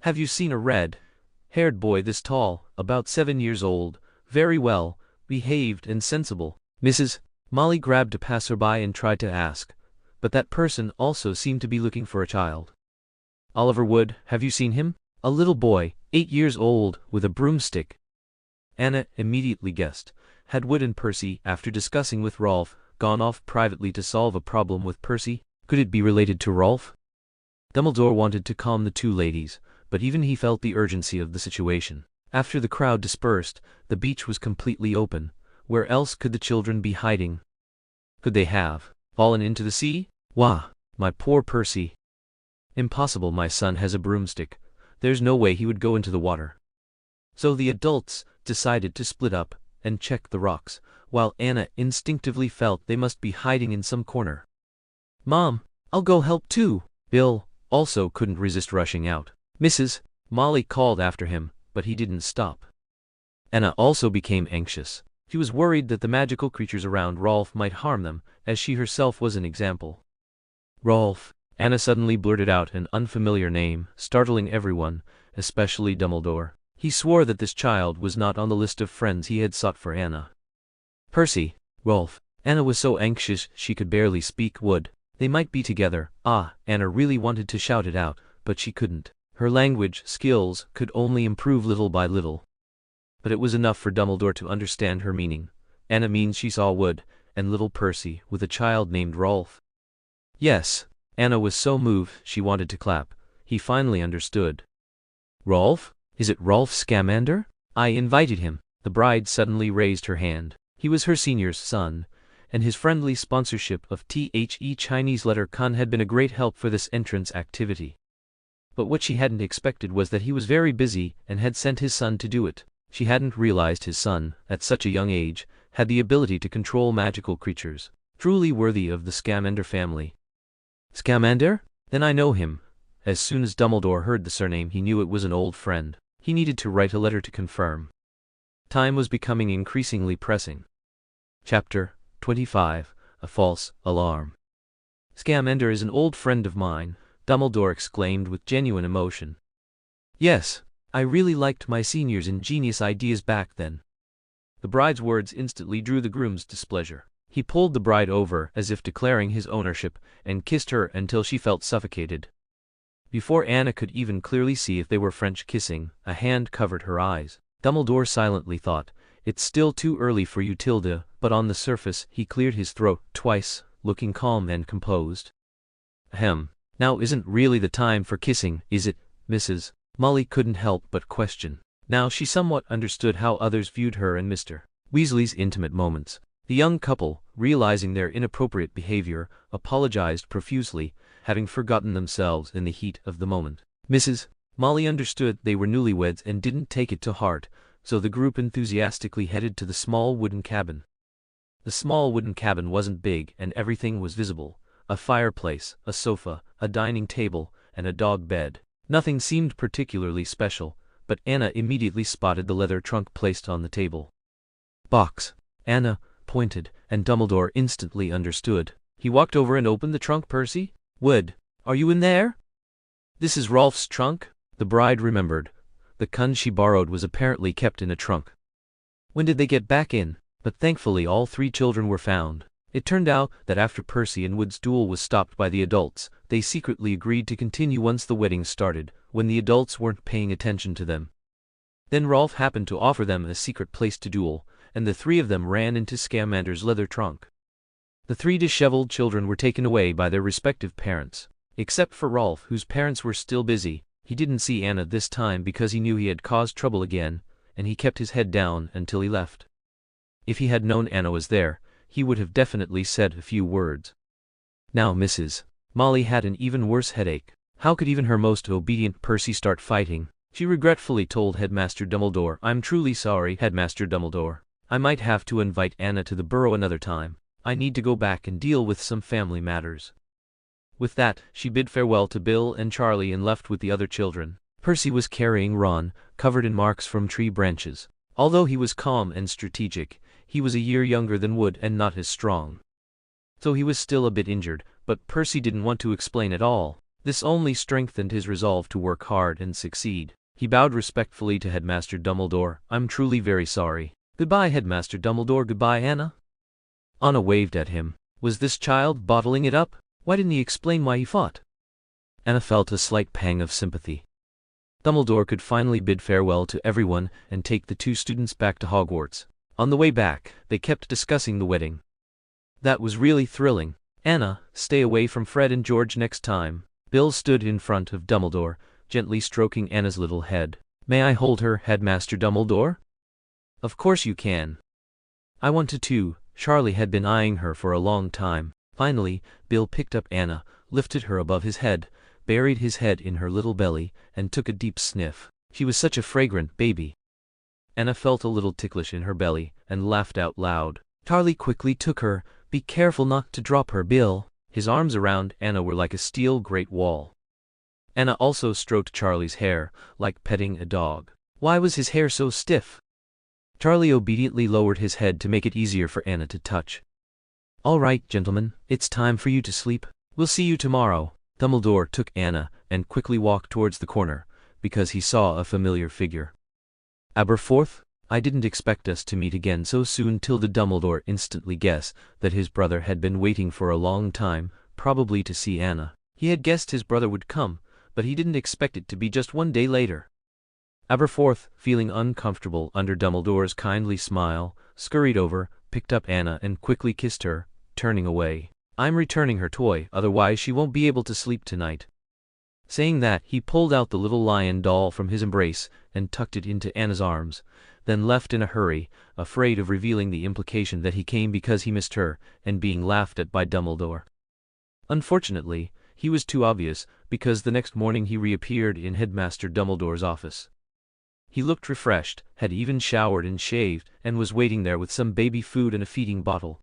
Have you seen a red-haired boy this tall, about 7 years old, very well behaved and sensible? Mrs. Molly grabbed a passerby and tried to ask, but that person also seemed to be looking for a child. Oliver Wood, have you seen him? A little boy, 8 years old, with a broomstick. Anna immediately guessed. Had Wood and Percy, after discussing with Rolf, gone off privately to solve a problem with Percy? Could it be related to Rolf? Dumbledore wanted to calm the two ladies, but even he felt the urgency of the situation. After the crowd dispersed, the beach was completely open. Where else could the children be hiding? Could they have fallen into the sea? Wah! My poor Percy. Impossible, my son has a broomstick. There's no way he would go into the water. So the adults decided to split up and check the rocks, while Anna instinctively felt they must be hiding in some corner. Mom, I'll go help too. Bill also couldn't resist rushing out. Mrs. Molly called after him, but he didn't stop. Anna also became anxious. She was worried that the magical creatures around Rolf might harm them, as she herself was an example. Rolf. Anna suddenly blurted out an unfamiliar name, startling everyone, especially Dumbledore. He swore that this child was not on the list of friends he had sought for Anna. Percy. Rolf. Anna was so anxious she could barely speak. Would they might be together? Anna really wanted to shout it out, but she couldn't. Her language skills could only improve little by little. But it was enough for Dumbledore to understand her meaning. Anna means she saw Wood and little Percy with a child named Rolf. Yes. Anna was so moved she wanted to clap. He finally understood. Rolf? Is it Rolf Scamander? I invited him. The bride suddenly raised her hand. He was her senior's son, and his friendly sponsorship of The Chinese letter Kun had been a great help for this entrance activity. But what she hadn't expected was that he was very busy and had sent his son to do it. She hadn't realized his son, at such a young age, had the ability to control magical creatures, truly worthy of the Scamander family. Scamander? Then I know him. As soon as Dumbledore heard the surname, he knew it was an old friend. He needed to write a letter to confirm. Time was becoming increasingly pressing. Chapter 25. A False Alarm. Scamander is an old friend of mine, Dumbledore exclaimed with genuine emotion. Yes, I really liked my senior's ingenious ideas back then. The bride's words instantly drew the groom's displeasure. He pulled the bride over as if declaring his ownership, and kissed her until she felt suffocated. Before Anna could even clearly see if they were French kissing, a hand covered her eyes. Dumbledore silently thought, "It's still too early for you, Tilda," but on the surface he cleared his throat twice, looking calm and composed. "Ahem. Now isn't really the time for kissing, is it, Mrs.?" Molly couldn't help but question. Now she somewhat understood how others viewed her and Mr. Weasley's intimate moments. The young couple, realizing their inappropriate behavior, apologized profusely, having forgotten themselves in the heat of the moment. Mrs. Molly understood they were newlyweds and didn't take it to heart, so the group enthusiastically headed to the small wooden cabin. The small wooden cabin wasn't big and everything was visible: a fireplace, a sofa, a dining table, and a dog bed. Nothing seemed particularly special, but Anna immediately spotted the leather trunk placed on the table. "Box." Anna pointed, and Dumbledore instantly understood. He walked over and opened the trunk. "Percy? Wood, are you in there? This is Rolf's trunk." The bride remembered. The gun she borrowed was apparently kept in a trunk. When did they get back in? But thankfully all three children were found. It turned out that after Percy and Wood's duel was stopped by the adults, they secretly agreed to continue once the wedding started, when the adults weren't paying attention to them. Then Rolf happened to offer them a secret place to duel, and the three of them ran into Scamander's leather trunk. The three disheveled children were taken away by their respective parents. Except for Rolf, whose parents were still busy, he didn't see Anna this time because he knew he had caused trouble again, and he kept his head down until he left. If he had known Anna was there, he would have definitely said a few words. Now Mrs. Molly had an even worse headache. How could even her most obedient Percy start fighting? She regretfully told Headmaster Dumbledore, "I'm truly sorry, Headmaster Dumbledore. I might have to invite Anna to the burrow another time. I need to go back and deal with some family matters." With that, she bid farewell to Bill and Charlie and left with the other children. Percy was carrying Ron, covered in marks from tree branches. Although he was calm and strategic, he was a year younger than Wood and not as strong. So he was still a bit injured, but Percy didn't want to explain at all. This only strengthened his resolve to work hard and succeed. He bowed respectfully to Headmaster Dumbledore. "I'm truly very sorry." "Goodbye, Headmaster Dumbledore." "Goodbye, Anna." Anna waved at him. Was this child bottling it up? Why didn't he explain why he fought? Anna felt a slight pang of sympathy. Dumbledore could finally bid farewell to everyone and take the two students back to Hogwarts. On the way back, they kept discussing the wedding. "That was really thrilling. Anna, stay away from Fred and George next time." Bill stood in front of Dumbledore, gently stroking Anna's little head. "May I hold her, Headmaster Dumbledore?" "Of course you can." "I want to too." Charlie had been eyeing her for a long time. Finally, Bill picked up Anna, lifted her above his head, buried his head in her little belly, and took a deep sniff. She was such a fragrant baby. Anna felt a little ticklish in her belly, and laughed out loud. Charlie quickly took her. "Be careful not to drop her, Bill." His arms around Anna were like a steel great wall. Anna also stroked Charlie's hair, like petting a dog. Why was his hair so stiff? Charlie obediently lowered his head to make it easier for Anna to touch. "All right, gentlemen, it's time for you to sleep. We'll see you tomorrow." Dumbledore took Anna and quickly walked towards the corner, because he saw a familiar figure. "Aberforth, I didn't expect us to meet again so soon." Tilda Dumbledore instantly guessed that his brother had been waiting for a long time, probably to see Anna. He had guessed his brother would come, but he didn't expect it to be just one day later. Aberforth, feeling uncomfortable under Dumbledore's kindly smile, scurried over, picked up Anna and quickly kissed her, turning away. "I'm returning her toy, otherwise she won't be able to sleep tonight." Saying that, he pulled out the little lion doll from his embrace and tucked it into Anna's arms, then left in a hurry, afraid of revealing the implication that he came because he missed her, and being laughed at by Dumbledore. Unfortunately, he was too obvious, because the next morning he reappeared in Headmaster Dumbledore's office. He looked refreshed, had even showered and shaved, and was waiting there with some baby food and a feeding bottle.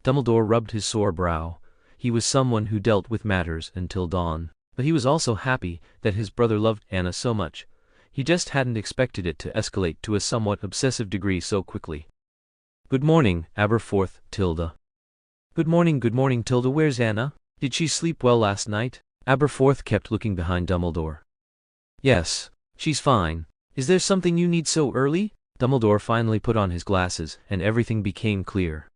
Dumbledore rubbed his sore brow. He was someone who dealt with matters until dawn. But he was also happy that his brother loved Anna so much. He just hadn't expected it to escalate to a somewhat obsessive degree so quickly. "Good morning, Aberforth, Tilda." Good morning, Tilda. Where's Anna? Did she sleep well last night?" Aberforth kept looking behind Dumbledore. "Yes, she's fine. Is there something you need so early?" Dumbledore finally put on his glasses, and everything became clear.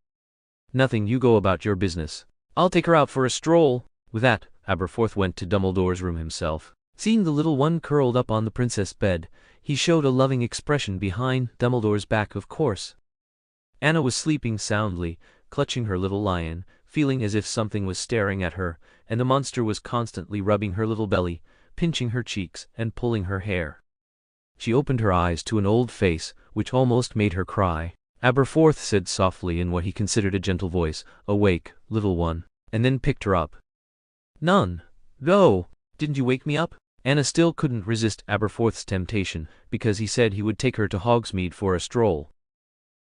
"Nothing, you go about your business. I'll take her out for a stroll." With that, Aberforth went to Dumbledore's room himself. Seeing the little one curled up on the princess' bed, he showed a loving expression behind Dumbledore's back, of course. Anna was sleeping soundly, clutching her little lion, feeling as if something was staring at her, and the monster was constantly rubbing her little belly, pinching her cheeks, and pulling her hair. She opened her eyes to an old face, which almost made her cry. Aberforth said softly in what he considered a gentle voice, "Awake, little one," and then picked her up. "None. Go! Didn't you wake me up?" Anna still couldn't resist Aberforth's temptation, because he said he would take her to Hogsmeade for a stroll.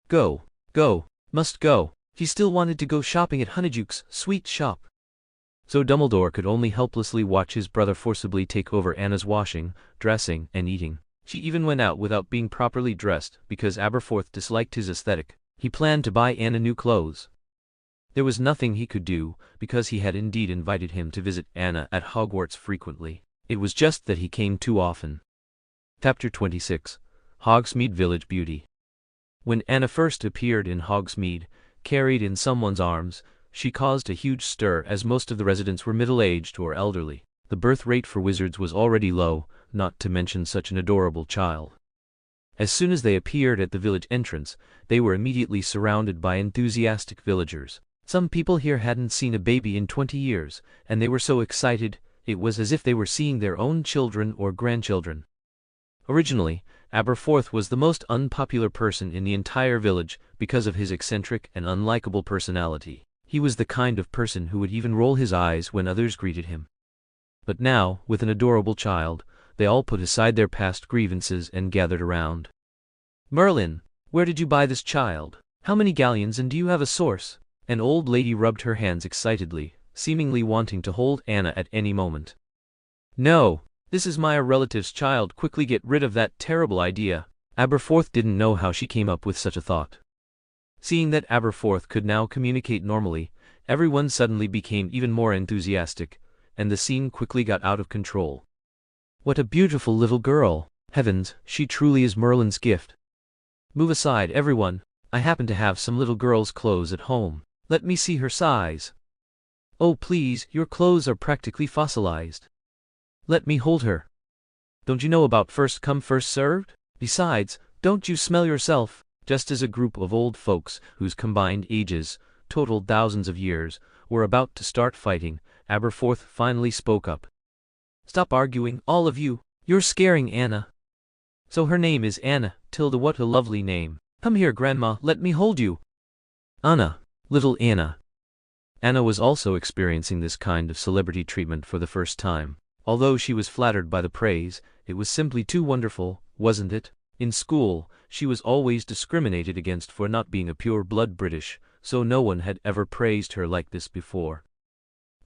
Go, go, must go. She still wanted to go shopping at Honeyduke's sweet shop. So Dumbledore could only helplessly watch his brother forcibly take over Anna's washing, dressing, and eating. She even went out without being properly dressed because Aberforth disliked his aesthetic. He planned to buy Anna new clothes. There was nothing he could do, because he had indeed invited him to visit Anna at Hogwarts frequently. It was just that he came too often. Chapter 26. Hogsmeade Village Beauty. When Anna first appeared in Hogsmeade, carried in someone's arms, she caused a huge stir as most of the residents were middle-aged or elderly. The birth rate for wizards was already low, not to mention such an adorable child. As soon as they appeared at the village entrance, they were immediately surrounded by enthusiastic villagers. Some people here hadn't seen a baby in 20 years, and they were so excited, it was as if they were seeing their own children or grandchildren. Originally, Aberforth was the most unpopular person in the entire village because of his eccentric and unlikable personality. He was the kind of person who would even roll his eyes when others greeted him. But now, with an adorable child, they all put aside their past grievances and gathered around. "Merlin, where did you buy this child? How many galleons, and do you have a source?" An old lady rubbed her hands excitedly, seemingly wanting to hold Anna at any moment. "No, this is my relative's child. Quickly get rid of that terrible idea." Aberforth didn't know how she came up with such a thought. Seeing that Aberforth could now communicate normally, everyone suddenly became even more enthusiastic, and the scene quickly got out of control. "What a beautiful little girl! Heavens, she truly is Merlin's gift. Move aside, everyone. I happen to have some little girl's clothes at home. Let me see her size. Oh please, your clothes are practically fossilized. Let me hold her. Don't you know about first come first served? Besides, don't you smell yourself?" Just as a group of old folks, whose combined ages totaled thousands of years, were about to start fighting, Aberforth finally spoke up. "Stop arguing, all of you. You're scaring Anna." "So her name is Anna, Tilda. What a lovely name. Come here, Grandma, let me hold you." "Anna, little Anna." Anna was also experiencing this kind of celebrity treatment for the first time. Although she was flattered by the praise, it was simply too wonderful, wasn't it? In school, she was always discriminated against for not being a pure-blood British, so no one had ever praised her like this before.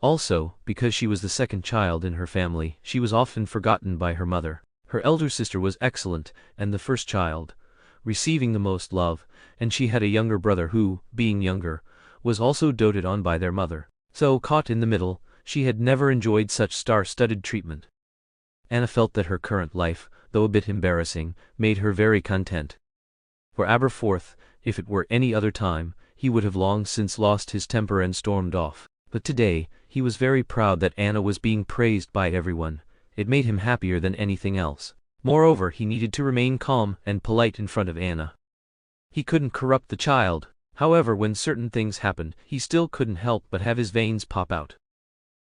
Also, because she was the second child in her family, she was often forgotten by her mother. Her elder sister was excellent, and the first child, receiving the most love, and she had a younger brother who, being younger, was also doted on by their mother. So, caught in the middle, she had never enjoyed such star-studded treatment. Anna felt that her current life, though a bit embarrassing, made her very content. For Aberforth, if it were any other time, he would have long since lost his temper and stormed off. But today, he was very proud that Anna was being praised by everyone. It made him happier than anything else. Moreover, he needed to remain calm and polite in front of Anna. He couldn't corrupt the child. However, when certain things happened, he still couldn't help but have his veins pop out.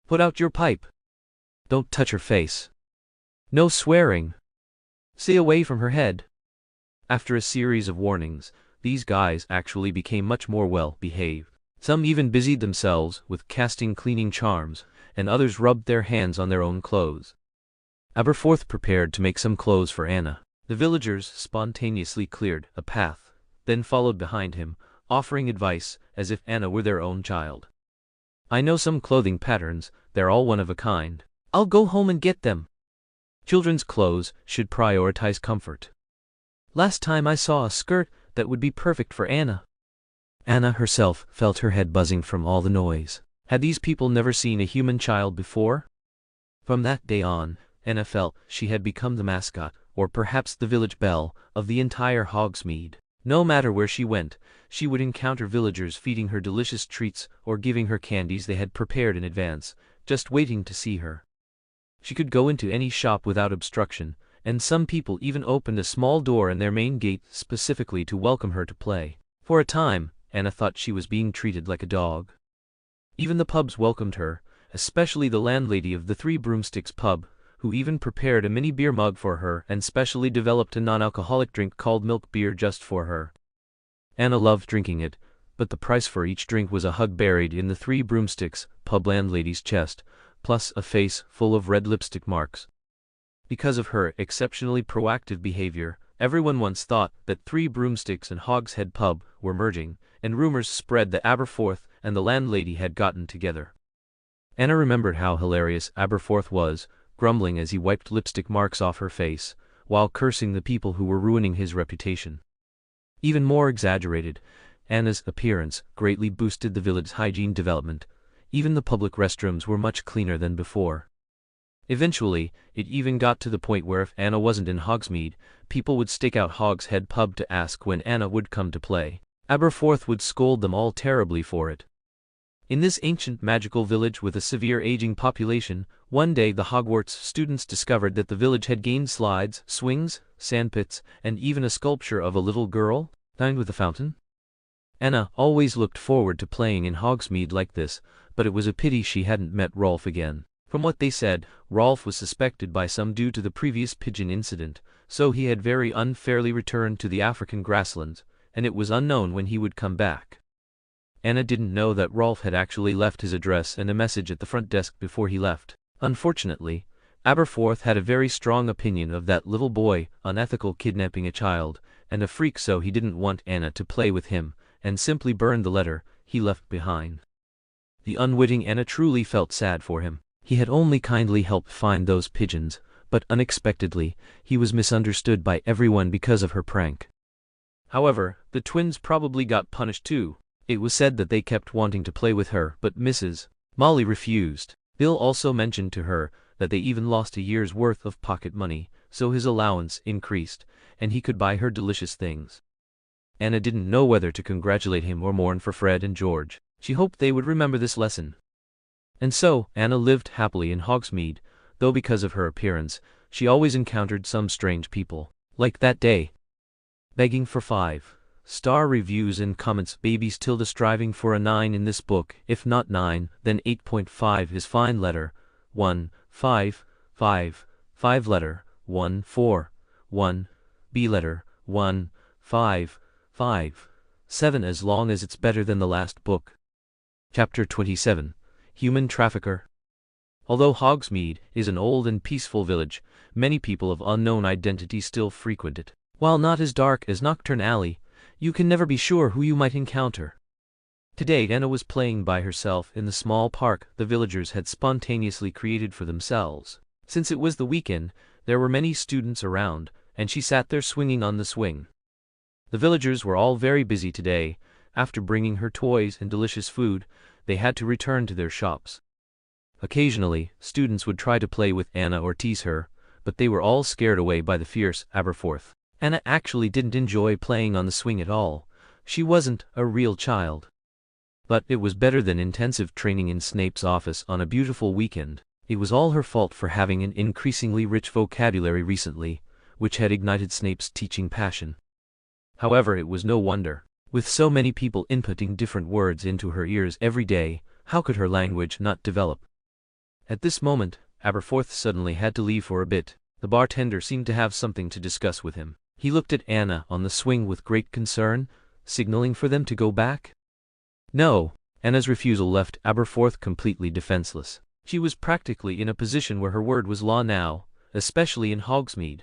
"Put out your pipe. Don't touch her face. No swearing. Stay away from her head." After a series of warnings, these guys actually became much more well-behaved. Some even busied themselves with casting cleaning charms, and others rubbed their hands on their own clothes. Aberforth prepared to make some clothes for Anna. The villagers spontaneously cleared a path, then followed behind him, offering advice as if Anna were their own child. "I know some clothing patterns, they're all one of a kind. I'll go home and get them. Children's clothes should prioritize comfort. Last time I saw a skirt that would be perfect for Anna." Anna herself felt her head buzzing from all the noise. Had these people never seen a human child before? From that day on, Anna felt she had become the mascot, or perhaps the village belle, of the entire Hogsmeade. No matter where she went, she would encounter villagers feeding her delicious treats or giving her candies they had prepared in advance, just waiting to see her. She could go into any shop without obstruction, and some people even opened a small door in their main gate specifically to welcome her to play. For a time, Anna thought she was being treated like a dog. Even the pubs welcomed her, especially the landlady of the Three Broomsticks pub, who even prepared a mini beer mug for her and specially developed a non-alcoholic drink called milk beer just for her. Anna loved drinking it, but the price for each drink was a hug buried in the Three Broomsticks pub landlady's chest, plus a face full of red lipstick marks. Because of her exceptionally proactive behavior, everyone once thought that Three Broomsticks and Hogshead pub were merging, and rumors spread that Aberforth and the landlady had gotten together. Anna remembered how hilarious Aberforth was, grumbling as he wiped lipstick marks off her face, while cursing the people who were ruining his reputation. Even more exaggerated, Anna's appearance greatly boosted the village's hygiene development. Even the public restrooms were much cleaner than before. Eventually, it even got to the point where if Anna wasn't in Hogsmeade, people would stake out Hogshead pub to ask when Anna would come to play. Aberforth would scold them all terribly for it. In this ancient magical village with a severe aging population, one day the Hogwarts students discovered that the village had gained slides, swings, sandpits, and even a sculpture of a little girl, lined with a fountain. Anna always looked forward to playing in Hogsmeade like this, but it was a pity she hadn't met Rolf again. From what they said, Rolf was suspected by some due to the previous pigeon incident, so he had very unfairly returned to the African grasslands, and it was unknown when he would come back. Anna didn't know that Rolf had actually left his address and a message at the front desk before he left. Unfortunately, Aberforth had a very strong opinion of that little boy unethical kidnapping a child, and a freak, so he didn't want Anna to play with him, and simply burned the letter he left behind. The unwitting Anna truly felt sad for him. He had only kindly helped find those pigeons, but unexpectedly, he was misunderstood by everyone because of her prank. However, the twins probably got punished too. It was said that they kept wanting to play with her, but Mrs. Molly refused. Bill also mentioned to her that they even lost a year's worth of pocket money, so his allowance increased, and he could buy her delicious things. Anna didn't know whether to congratulate him or mourn for Fred and George. She hoped they would remember this lesson. And so, Anna lived happily in Hogsmeade, though because of her appearance, she always encountered some strange people. Like that day. Begging for 5-star reviews and comments. Babies tilde striving for a 9 in this book. If not 9, then 8.5 is fine. Letter 1, 5, 5, 5 letter 1, 4, 1, B letter 1, 5, 5, 7 as long as it's better than the last book. Chapter 27. Human Trafficker. Although Hogsmeade is an old and peaceful village, many people of unknown identity still frequent it. While not as dark as Nocturne Alley, you can never be sure who you might encounter. Today Anna was playing by herself in the small park the villagers had spontaneously created for themselves. Since it was the weekend, there were many students around, and she sat there swinging on the swing. The villagers were all very busy today. After bringing her toys and delicious food, they had to return to their shops. Occasionally, students would try to play with Anna or tease her, but they were all scared away by the fierce Aberforth. Anna actually didn't enjoy playing on the swing at all. She wasn't a real child. But it was better than intensive training in Snape's office on a beautiful weekend. It was all her fault for having an increasingly rich vocabulary recently, which had ignited Snape's teaching passion. However, it was no wonder. With so many people inputting different words into her ears every day, how could her language not develop? At this moment, Aberforth suddenly had to leave for a bit. The bartender seemed to have something to discuss with him. He looked at Anna on the swing with great concern, signaling for them to go back. No. Anna's refusal left Aberforth completely defenseless. She was practically in a position where her word was law now, especially in Hogsmeade.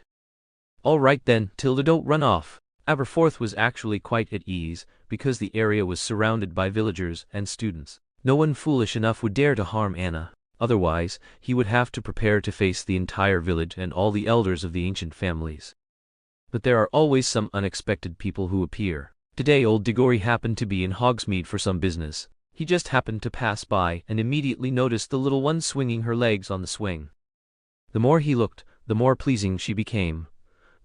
All right then, Tilda, don't run off. Aberforth was actually quite at ease, because the area was surrounded by villagers and students. No one foolish enough would dare to harm Anna. Otherwise, he would have to prepare to face the entire village and all the elders of the ancient families. But there are always some unexpected people who appear. Today old Diggory happened to be in Hogsmeade for some business. He just happened to pass by and immediately noticed the little one swinging her legs on the swing. The more he looked, the more pleasing she became.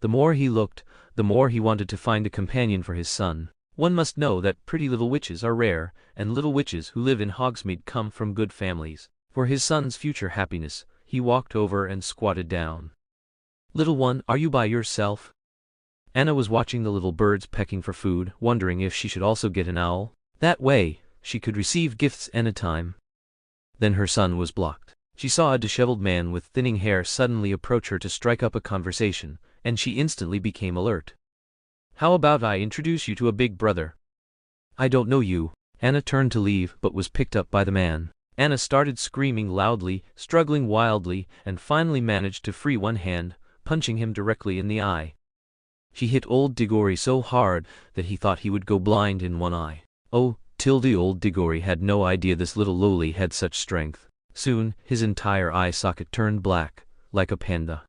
The more he looked, the more he wanted to find a companion for his son. One must know that pretty little witches are rare, and little witches who live in Hogsmeade come from good families. For his son's future happiness, He walked over and squatted down. "Little one, are you by yourself?" Anna was watching the little birds pecking for food, wondering if she should also get an owl. That way, she could receive gifts anytime. Then her son was blocked. She saw a disheveled man with thinning hair suddenly approach her to strike up a conversation, and she instantly became alert. "How about I introduce you to a big brother?" "I don't know you." Anna turned to leave but was picked up by the man. Anna started screaming loudly, struggling wildly, and finally managed to free one hand, punching him directly in the eye. She hit old Diggory so hard that he thought he would go blind in one eye. Oh, old Diggory had no idea this little lowly had such strength. Soon, his entire eye socket turned black, like a panda.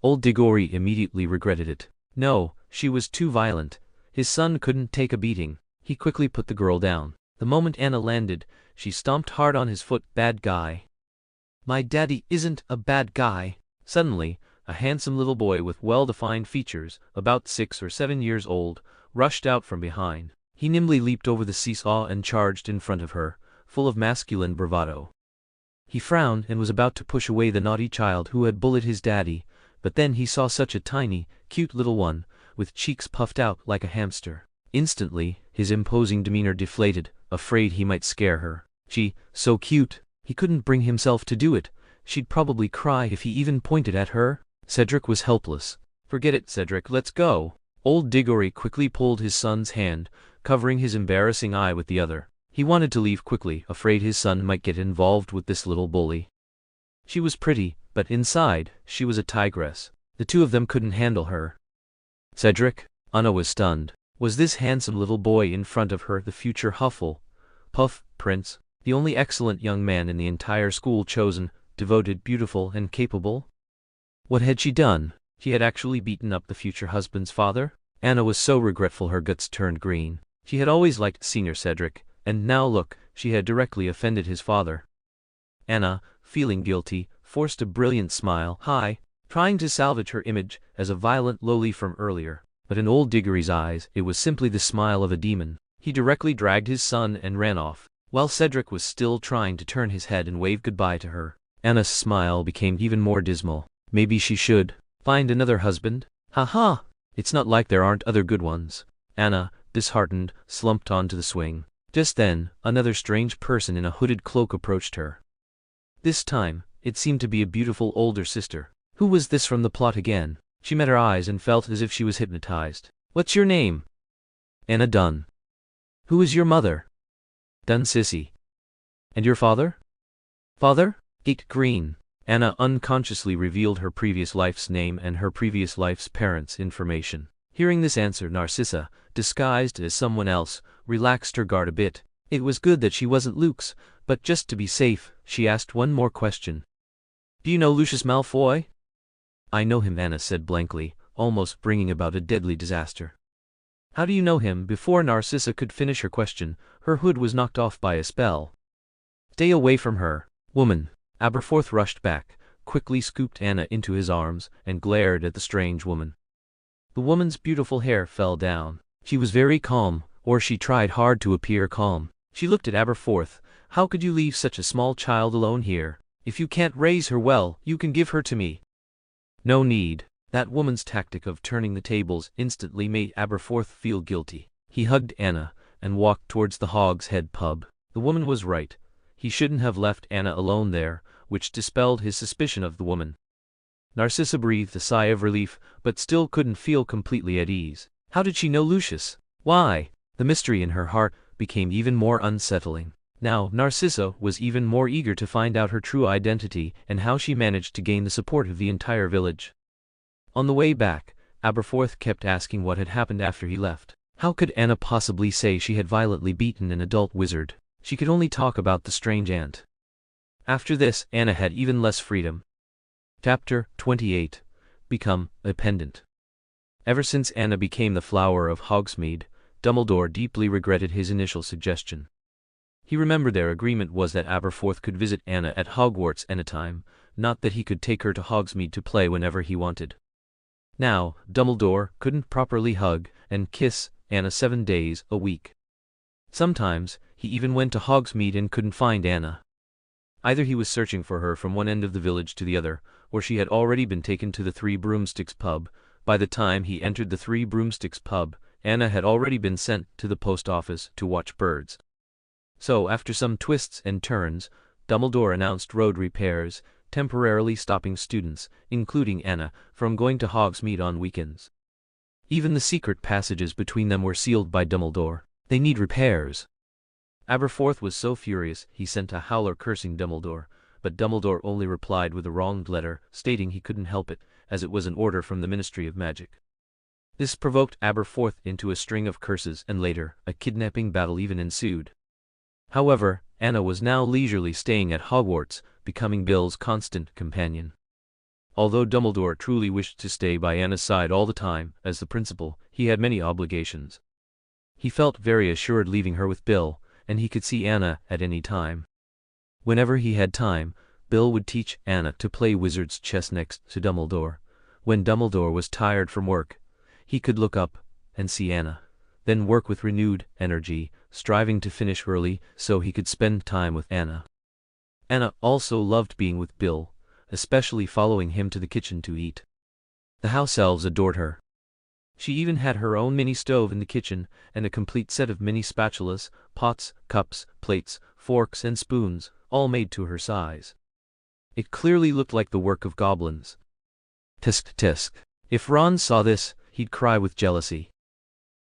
Old Diggory immediately regretted it. No, she was too violent. His son couldn't take a beating. He quickly put the girl down. The moment Anna landed, she stomped hard on his foot. "Bad guy." "My daddy isn't a bad guy." Suddenly, a handsome little boy with well-defined features, about 6 or 7 years old, rushed out from behind. He nimbly leaped over the seesaw and charged in front of her, full of masculine bravado. He frowned and was about to push away the naughty child who had bullied his daddy, but then he saw such a tiny, cute little one, with cheeks puffed out like a hamster. Instantly, his imposing demeanor deflated, afraid he might scare her. She, so cute, he couldn't bring himself to do it. She'd probably cry if he even pointed at her. Cedric was helpless. "Forget it, Cedric, let's go." Old Diggory quickly pulled his son's hand, covering his embarrassing eye with the other. He wanted to leave quickly, afraid his son might get involved with this little bully. She was pretty, but inside, she was a tigress. The two of them couldn't handle her. "Cedric?" Anna was stunned. Was this handsome little boy in front of her the future Puff prince, the only excellent young man in the entire school, chosen, devoted, beautiful, and capable? What had she done? She had actually beaten up the future husband's father? Anna was so regretful her guts turned green. She had always liked Senior Cedric, and now look, she had directly offended his father. Anna, feeling guilty, forced a brilliant smile, trying to salvage her image as a violent lowly from earlier. But in old Diggory's eyes, it was simply the smile of a demon. He directly dragged his son and ran off, while Cedric was still trying to turn his head and wave goodbye to her. Anna's smile became even more dismal. Maybe she should find another husband? Ha! It's not like there aren't other good ones. Anna, disheartened, slumped onto the swing. Just then, another strange person in a hooded cloak approached her. This time, it seemed to be a beautiful older sister. Who was this from the plot again? She met her eyes and felt as if she was hypnotized. "What's your name?" "Anna Dunn." "Who is your mother?" "Dunn Sissy." "And your father?" "Father? Gate Green." Anna unconsciously revealed her previous life's name and her previous life's parents' information. Hearing this answer, Narcissa, disguised as someone else, relaxed her guard a bit. It was good that she wasn't Luke's, but just to be safe, she asked one more question. "Do you know Lucius Malfoy?" "I know him," Anna said blankly, almost bringing about a deadly disaster. "How do you know him?" Before Narcissa could finish her question, her hood was knocked off by a spell. "Stay away from her, woman!" Aberforth rushed back, quickly scooped Anna into his arms, and glared at the strange woman. The woman's beautiful hair fell down. She was very calm, or she tried hard to appear calm. She looked at Aberforth. "How could you leave such a small child alone here? If you can't raise her well, you can give her to me." "No need." That woman's tactic of turning the tables instantly made Aberforth feel guilty. He hugged Anna, and walked towards the Hog's Head pub. The woman was right. He shouldn't have left Anna alone there, which dispelled his suspicion of the woman. Narcissa breathed a sigh of relief, but still couldn't feel completely at ease. How did she know Lucius? Why? The mystery in her heart became even more unsettling. Now, Narcissa was even more eager to find out her true identity and how she managed to gain the support of the entire village. On the way back, Aberforth kept asking what had happened after he left. How could Anna possibly say she had violently beaten an adult wizard? She could only talk about the strange aunt. After this, Anna had even less freedom. Chapter 28. Become a pendant. Ever since Anna became the flower of Hogsmeade, Dumbledore deeply regretted his initial suggestion. He remembered their agreement was that Aberforth could visit Anna at Hogwarts anytime, not that he could take her to Hogsmeade to play whenever he wanted. Now, Dumbledore couldn't properly hug and kiss Anna 7 days a week. Sometimes, he even went to Hogsmeade and couldn't find Anna. Either he was searching for her from one end of the village to the other, or she had already been taken to the Three Broomsticks pub. By the time he entered the Three Broomsticks pub, Anna had already been sent to the post office to watch birds. So, after some twists and turns, Dumbledore announced road repairs, temporarily stopping students, including Anna, from going to Hogsmeade on weekends. Even the secret passages between them were sealed by Dumbledore. They need repairs. Aberforth was so furious he sent a howler cursing Dumbledore, but Dumbledore only replied with a wronged letter, stating he couldn't help it, as it was an order from the Ministry of Magic. This provoked Aberforth into a string of curses, and later, a kidnapping battle even ensued. However, Anna was now leisurely staying at Hogwarts, becoming Bill's constant companion. Although Dumbledore truly wished to stay by Anna's side all the time, as the principal, he had many obligations. He felt very assured leaving her with Bill, and he could see Anna at any time. Whenever he had time, Bill would teach Anna to play wizard's chess next to Dumbledore. When Dumbledore was tired from work, he could look up and see Anna, then work with renewed energy, striving to finish early so he could spend time with Anna. Anna also loved being with Bill, especially following him to the kitchen to eat. The house elves adored her. She even had her own mini stove in the kitchen and a complete set of mini spatulas, pots, cups, plates, forks and spoons, all made to her size. It clearly looked like the work of goblins. Tisk tisk. If Ron saw this, he'd cry with jealousy.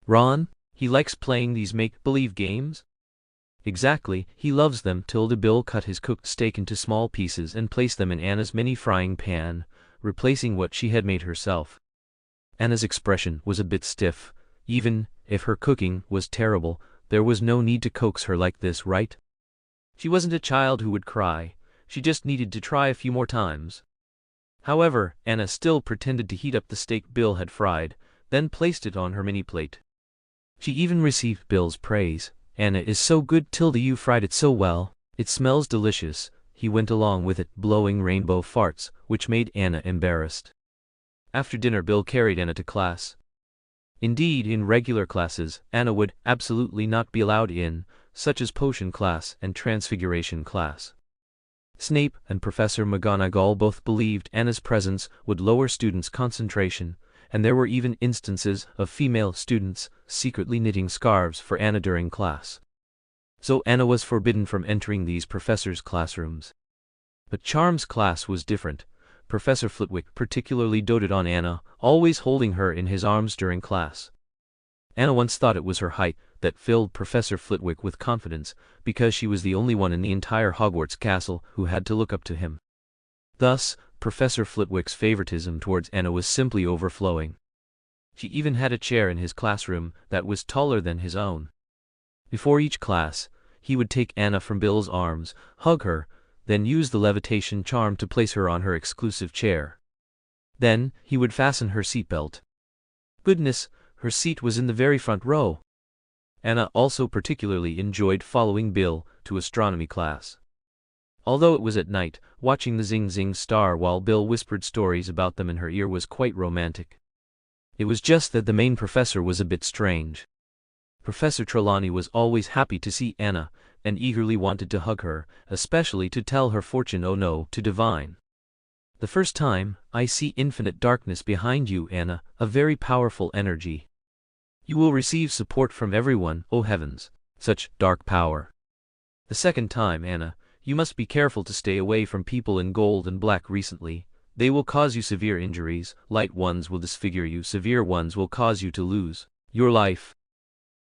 Ron? He likes playing these make-believe games? Exactly, he loves them. Bill cut his cooked steak into small pieces and placed them in Anna's mini frying pan, replacing what she had made herself. Anna's expression was a bit stiff. Even if her cooking was terrible, there was no need to coax her like this, right? She wasn't a child who would cry. She just needed to try a few more times. However, Anna still pretended to heat up the steak Bill had fried, then placed it on her mini plate. She even received Bill's praise. Anna is so good, you fried it so well. It smells delicious. He went along with it, blowing rainbow farts, which made Anna embarrassed. After dinner, Bill carried Anna to class. Indeed, in regular classes, Anna would absolutely not be allowed in, such as potion class and transfiguration class. Snape and Professor McGonagall both believed Anna's presence would lower students' concentration, and there were even instances of female students secretly knitting scarves for Anna during class. So Anna was forbidden from entering these professors' classrooms. But Charm's class was different. Professor Flitwick particularly doted on Anna, always holding her in his arms during class. Anna once thought it was her height that filled Professor Flitwick with confidence, because she was the only one in the entire Hogwarts castle who had to look up to him. Thus, Professor Flitwick's favoritism towards Anna was simply overflowing. She even had a chair in his classroom that was taller than his own. Before each class, he would take Anna from Bill's arms, hug her, then use the levitation charm to place her on her exclusive chair. Then, he would fasten her seatbelt. Goodness, her seat was in the very front row. Anna also particularly enjoyed following Bill to astronomy class. Although it was at night, watching the Zing Zing star while Bill whispered stories about them in her ear was quite romantic. It was just that the main professor was a bit strange. Professor Trelawney was always happy to see Anna, and eagerly wanted to hug her, especially to tell her fortune. Oh no, to divine. The first time, I see infinite darkness behind you, Anna, a very powerful energy. You will receive support from everyone, oh heavens, such dark power. The second time, Anna, you must be careful to stay away from people in gold and black recently. They will cause you severe injuries. Light ones will disfigure you, severe ones will cause you to lose your life.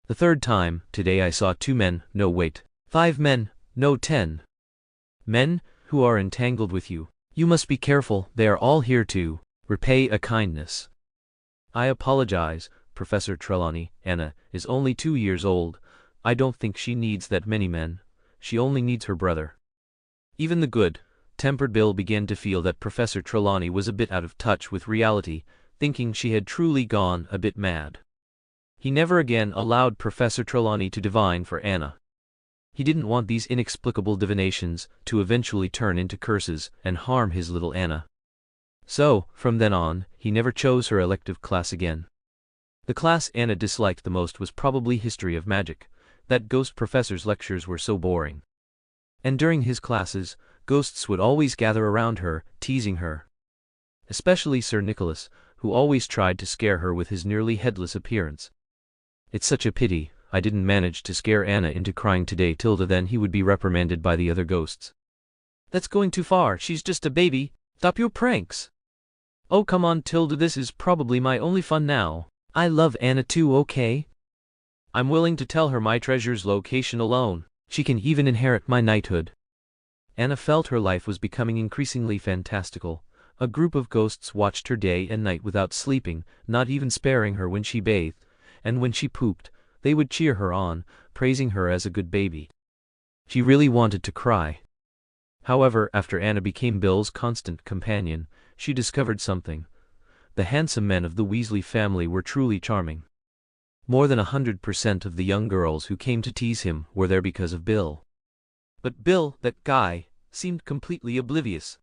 The third time, today I saw 2 men, no wait, 5 men, no 10 men, who are entangled with you. You must be careful, they are all here to repay a kindness. I apologize, Professor Trelawney. Anna is only 2 years old. I don't think she needs that many men. She only needs her brother. Even the good-tempered Bill began to feel that Professor Trelawney was a bit out of touch with reality, thinking she had truly gone a bit mad. He never again allowed Professor Trelawney to divine for Anna. He didn't want these inexplicable divinations to eventually turn into curses and harm his little Anna. So, from then on, he never chose her elective class again. The class Anna disliked the most was probably History of Magic. That ghost professor's lectures were so boring. And during his classes, ghosts would always gather around her, teasing her. Especially Sir Nicholas, who always tried to scare her with his nearly headless appearance. "It's such a pity I didn't manage to scare Anna into crying today, Tilda," then he would be reprimanded by the other ghosts. "That's going too far, she's just a baby, stop your pranks." "Oh come on Tilda, this is probably my only fun now. I love Anna too, okay? I'm willing to tell her my treasure's location alone. She can even inherit my knighthood." Anna felt her life was becoming increasingly fantastical. A group of ghosts watched her day and night without sleeping, not even sparing her when she bathed, and when she pooped, they would cheer her on, praising her as a good baby. She really wanted to cry. However, after Anna became Bill's constant companion, she discovered something. The handsome men of the Weasley family were truly charming. More than 100% of the young girls who came to tease him were there because of Bill. But Bill, that guy, seemed completely oblivious.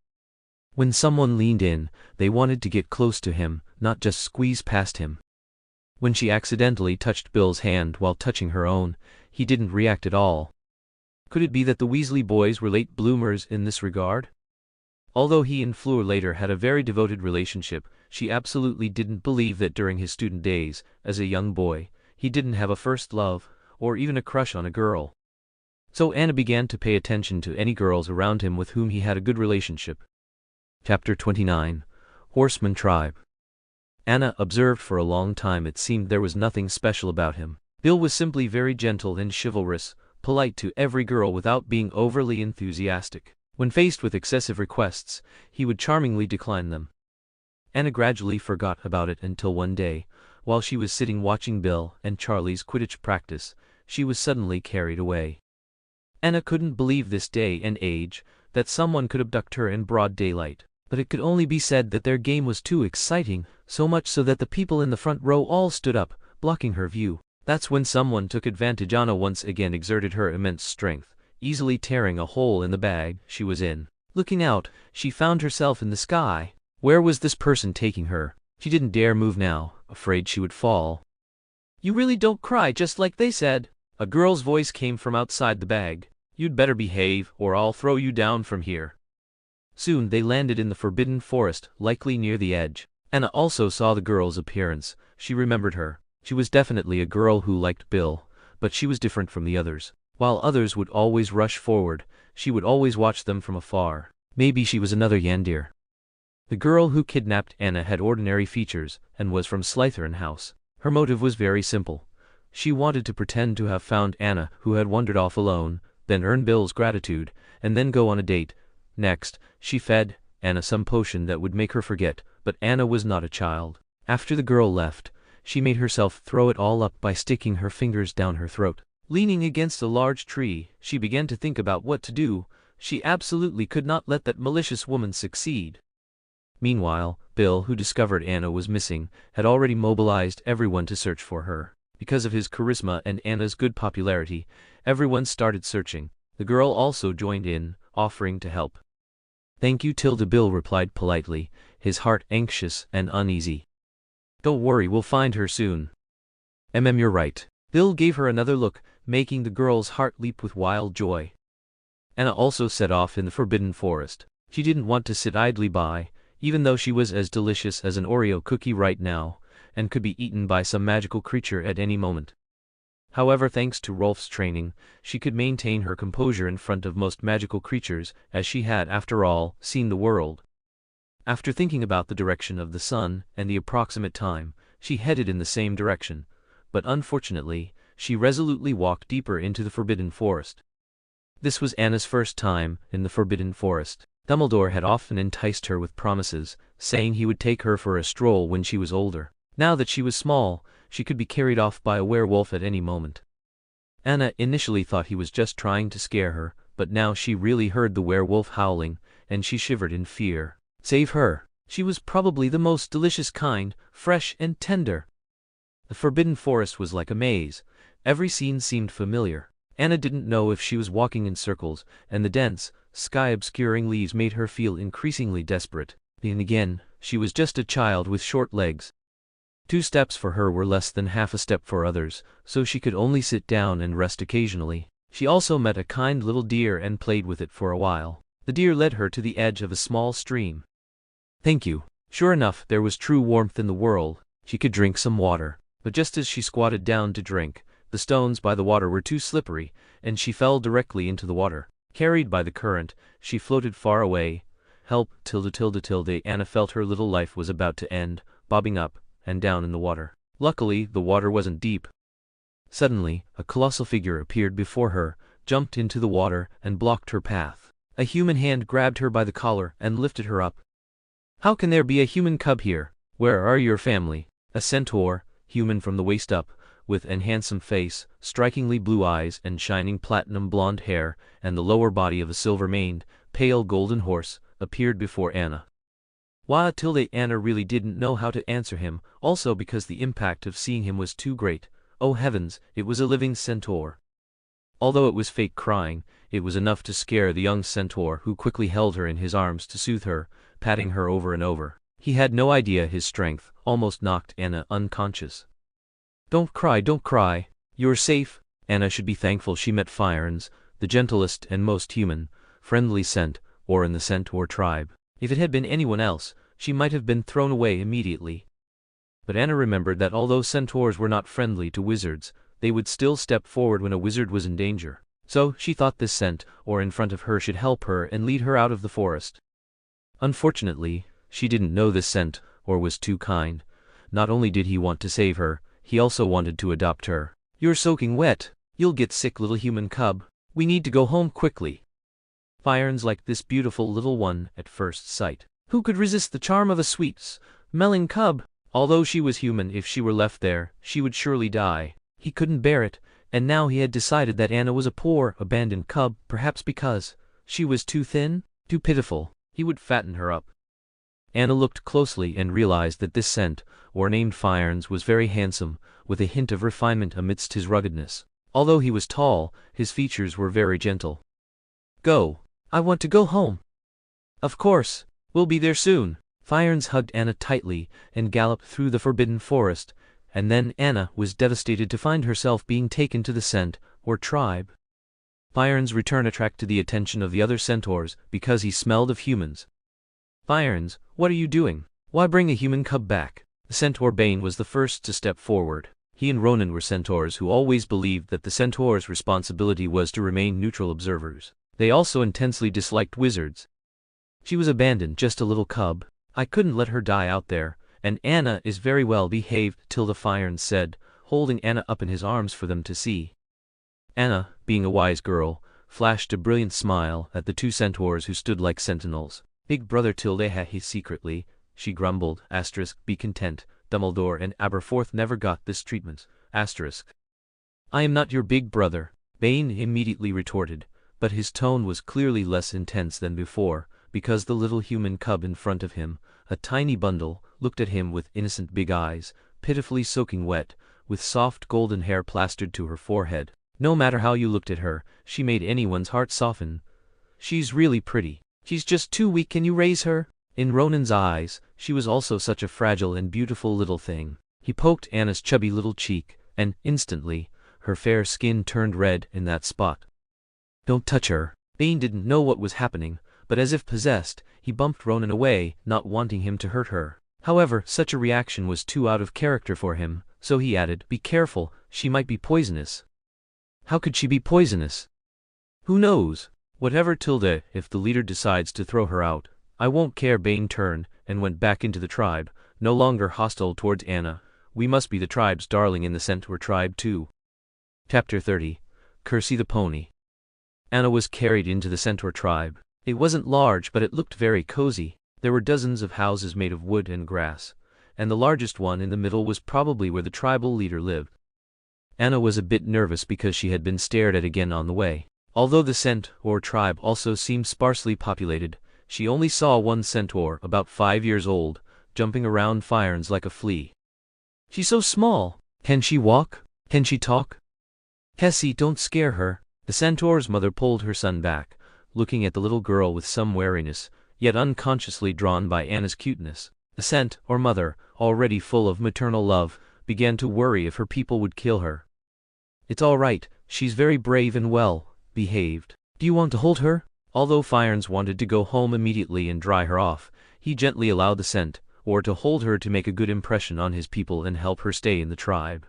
When someone leaned in, they wanted to get close to him, not just squeeze past him. When she accidentally touched Bill's hand while touching her own, he didn't react at all. Could it be that the Weasley boys were late bloomers in this regard? Although he and Fleur later had a very devoted relationship, she absolutely didn't believe that during his student days, as a young boy, he didn't have a first love, or even a crush on a girl. So Anna began to pay attention to any girls around him with whom he had a good relationship. Chapter 29. Horseman Tribe. Anna observed for a long time it seemed there was nothing special about him. Bill was simply very gentle and chivalrous, polite to every girl without being overly enthusiastic. When faced with excessive requests, he would charmingly decline them. Anna gradually forgot about it until one day, while she was sitting watching Bill and Charlie's Quidditch practice, she was suddenly carried away. Anna couldn't believe this day and age, that someone could abduct her in broad daylight. But it could only be said that their game was too exciting, so much so that the people in the front row all stood up, blocking her view. That's when someone took advantage. Anna once again exerted her immense strength, easily tearing a hole in the bag she was in. Looking out, she found herself in the sky. Where was this person taking her? She didn't dare move now, afraid she would fall. "You really don't cry just like they said," a girl's voice came from outside the bag. "You'd better behave, or I'll throw you down from here." Soon they landed in the Forbidden Forest, likely near the edge. Anna also saw the girl's appearance. She remembered her. She was definitely a girl who liked Bill, but she was different from the others. While others would always rush forward, she would always watch them from afar. Maybe she was another Yandir. The girl who kidnapped Anna had ordinary features, and was from Slytherin House. Her motive was very simple. She wanted to pretend to have found Anna, who had wandered off alone, then earn Bill's gratitude, and then go on a date. Next, she fed Anna some potion that would make her forget, but Anna was not a child. After the girl left, she made herself throw it all up by sticking her fingers down her throat. Leaning against a large tree, she began to think about what to do. She absolutely could not let that malicious woman succeed. Meanwhile, Bill, who discovered Anna was missing, had already mobilized everyone to search for her. Because of his charisma and Anna's good popularity, everyone started searching. The girl also joined in, offering to help. "Thank you, Tilda," Bill replied politely, his heart anxious and uneasy. "Don't worry, we'll find her soon." You're right." Bill gave her another look, making the girl's heart leap with wild joy. Anna also set off in the Forbidden Forest. She didn't want to sit idly by, even though she was as delicious as an Oreo cookie right now, and could be eaten by some magical creature at any moment. However, thanks to Rolf's training, she could maintain her composure in front of most magical creatures, as she had, after all, seen the world. After thinking about the direction of the sun and the approximate time, she headed in the same direction, but unfortunately, she resolutely walked deeper into the Forbidden Forest. This was Anna's first time in the Forbidden Forest. Dumbledore had often enticed her with promises, saying he would take her for a stroll when she was older. Now that she was small, she could be carried off by a werewolf at any moment. Anna initially thought he was just trying to scare her, but now she really heard the werewolf howling, and she shivered in fear. Save her. She was probably the most delicious kind, fresh and tender. The Forbidden Forest was like a maze. Every scene seemed familiar. Anna didn't know if she was walking in circles, and the dense, sky-obscuring leaves made her feel increasingly desperate. Then again, she was just a child with short legs. 2 steps for her were less than half a step for others, so she could only sit down and rest occasionally. She also met a kind little deer and played with it for a while. The deer led her to the edge of a small stream. "Thank you." Sure enough, there was true warmth in the world. She could drink some water. But just as she squatted down to drink, the stones by the water were too slippery, and she fell directly into the water. Carried by the current, she floated far away. Help, tilde tilde tilde. Anna felt her little life was about to end, bobbing up and down in the water. Luckily, the water wasn't deep. Suddenly, a colossal figure appeared before her, jumped into the water, and blocked her path. A human hand grabbed her by the collar and lifted her up. "How can there be a human cub here? Where are your family?" A centaur, human from the waist up, with an handsome face, strikingly blue eyes and shining platinum blonde hair, and the lower body of a silver-maned, pale golden horse, appeared before Anna. Why tilde Anna really didn't know how to answer him, also because the impact of seeing him was too great. Oh heavens, it was a living centaur. Although it was fake crying, it was enough to scare the young centaur, who quickly held her in his arms to soothe her, patting her over and over. He had no idea his strength almost knocked Anna unconscious. Don't cry. You're safe." Anna should be thankful she met Firens, the gentlest and most human, friendly centaur in the centaur tribe. If it had been anyone else, she might have been thrown away immediately. But Anna remembered that although centaurs were not friendly to wizards, they would still step forward when a wizard was in danger. So she thought this centaur in front of her should help her and lead her out of the forest. Unfortunately, she didn't know this centaur was too kind. Not only did he want to save her, he also wanted to adopt her. "You're soaking wet. You'll get sick, little human cub. We need to go home quickly." Firens liked this beautiful little one at first sight. Who could resist the charm of a sweet, smelling cub? Although she was human, if she were left there, she would surely die. He couldn't bear it, and now he had decided that Anna was a poor, abandoned cub, perhaps because she was too thin, too pitiful. He would fatten her up. Anna looked closely and realized that this centaur named Firens was very handsome, with a hint of refinement amidst his ruggedness. Although he was tall, his features were very gentle. "Go. I want to go home." "Of course. We'll be there soon." Firens hugged Anna tightly and galloped through the forbidden forest, and then Anna was devastated to find herself being taken to the centaur tribe. Firens' return attracted the attention of the other centaurs because he smelled of humans. "Firens, what are you doing? Why bring a human cub back?" The centaur Bane was the first to step forward. He and Ronan were centaurs who always believed that the centaur's responsibility was to remain neutral observers. They also intensely disliked wizards. "She was abandoned, just a little cub. I couldn't let her die out there, and Anna is very well behaved," Tilda Firens said, holding Anna up in his arms for them to see. Anna, being a wise girl, flashed a brilliant smile at the two centaurs who stood like sentinels. "Big brother tilde he secretly," she grumbled, "be content, Dumbledore and Aberforth never got this treatment, "I am not your big brother," Bane immediately retorted, but his tone was clearly less intense than before, because the little human cub in front of him, a tiny bundle, looked at him with innocent big eyes, pitifully soaking wet, with soft golden hair plastered to her forehead. No matter how you looked at her, she made anyone's heart soften. "She's really pretty. She's just too weak. Can you raise her?" In Ronan's eyes, she was also such a fragile and beautiful little thing. He poked Anna's chubby little cheek, and, instantly, her fair skin turned red in that spot. "Don't touch her." Bane didn't know what was happening, but as if possessed, he bumped Ronan away, not wanting him to hurt her. However, such a reaction was too out of character for him, so he added, "Be careful, she might be poisonous." "How could she be poisonous?" "Who knows? Whatever tilde, if the leader decides to throw her out, I won't care." Bane turned and went back into the tribe, no longer hostile towards Anna. "We must be the tribe's darling in the centaur tribe too." Chapter 30. Cursey the Pony. Anna was carried into the centaur tribe. It wasn't large, but it looked very cozy. There were dozens of houses made of wood and grass, and the largest one in the middle was probably where the tribal leader lived. Anna was a bit nervous because she had been stared at again on the way. Although the centaur tribe also seemed sparsely populated, she only saw one centaur, about 5 years old, jumping around Firens like a flea. "She's so small. Can she walk? Can she talk?" "Tessie, don't scare her." The centaur's mother pulled her son back, looking at the little girl with some wariness, yet unconsciously drawn by Anna's cuteness. The centaur mother, already full of maternal love, began to worry if her people would kill her. "It's all right," she's very brave and well behaved. Do you want to hold her? Although Fyarns wanted to go home immediately and dry her off, he gently allowed the centaur to hold her to make a good impression on his people and help her stay in the tribe.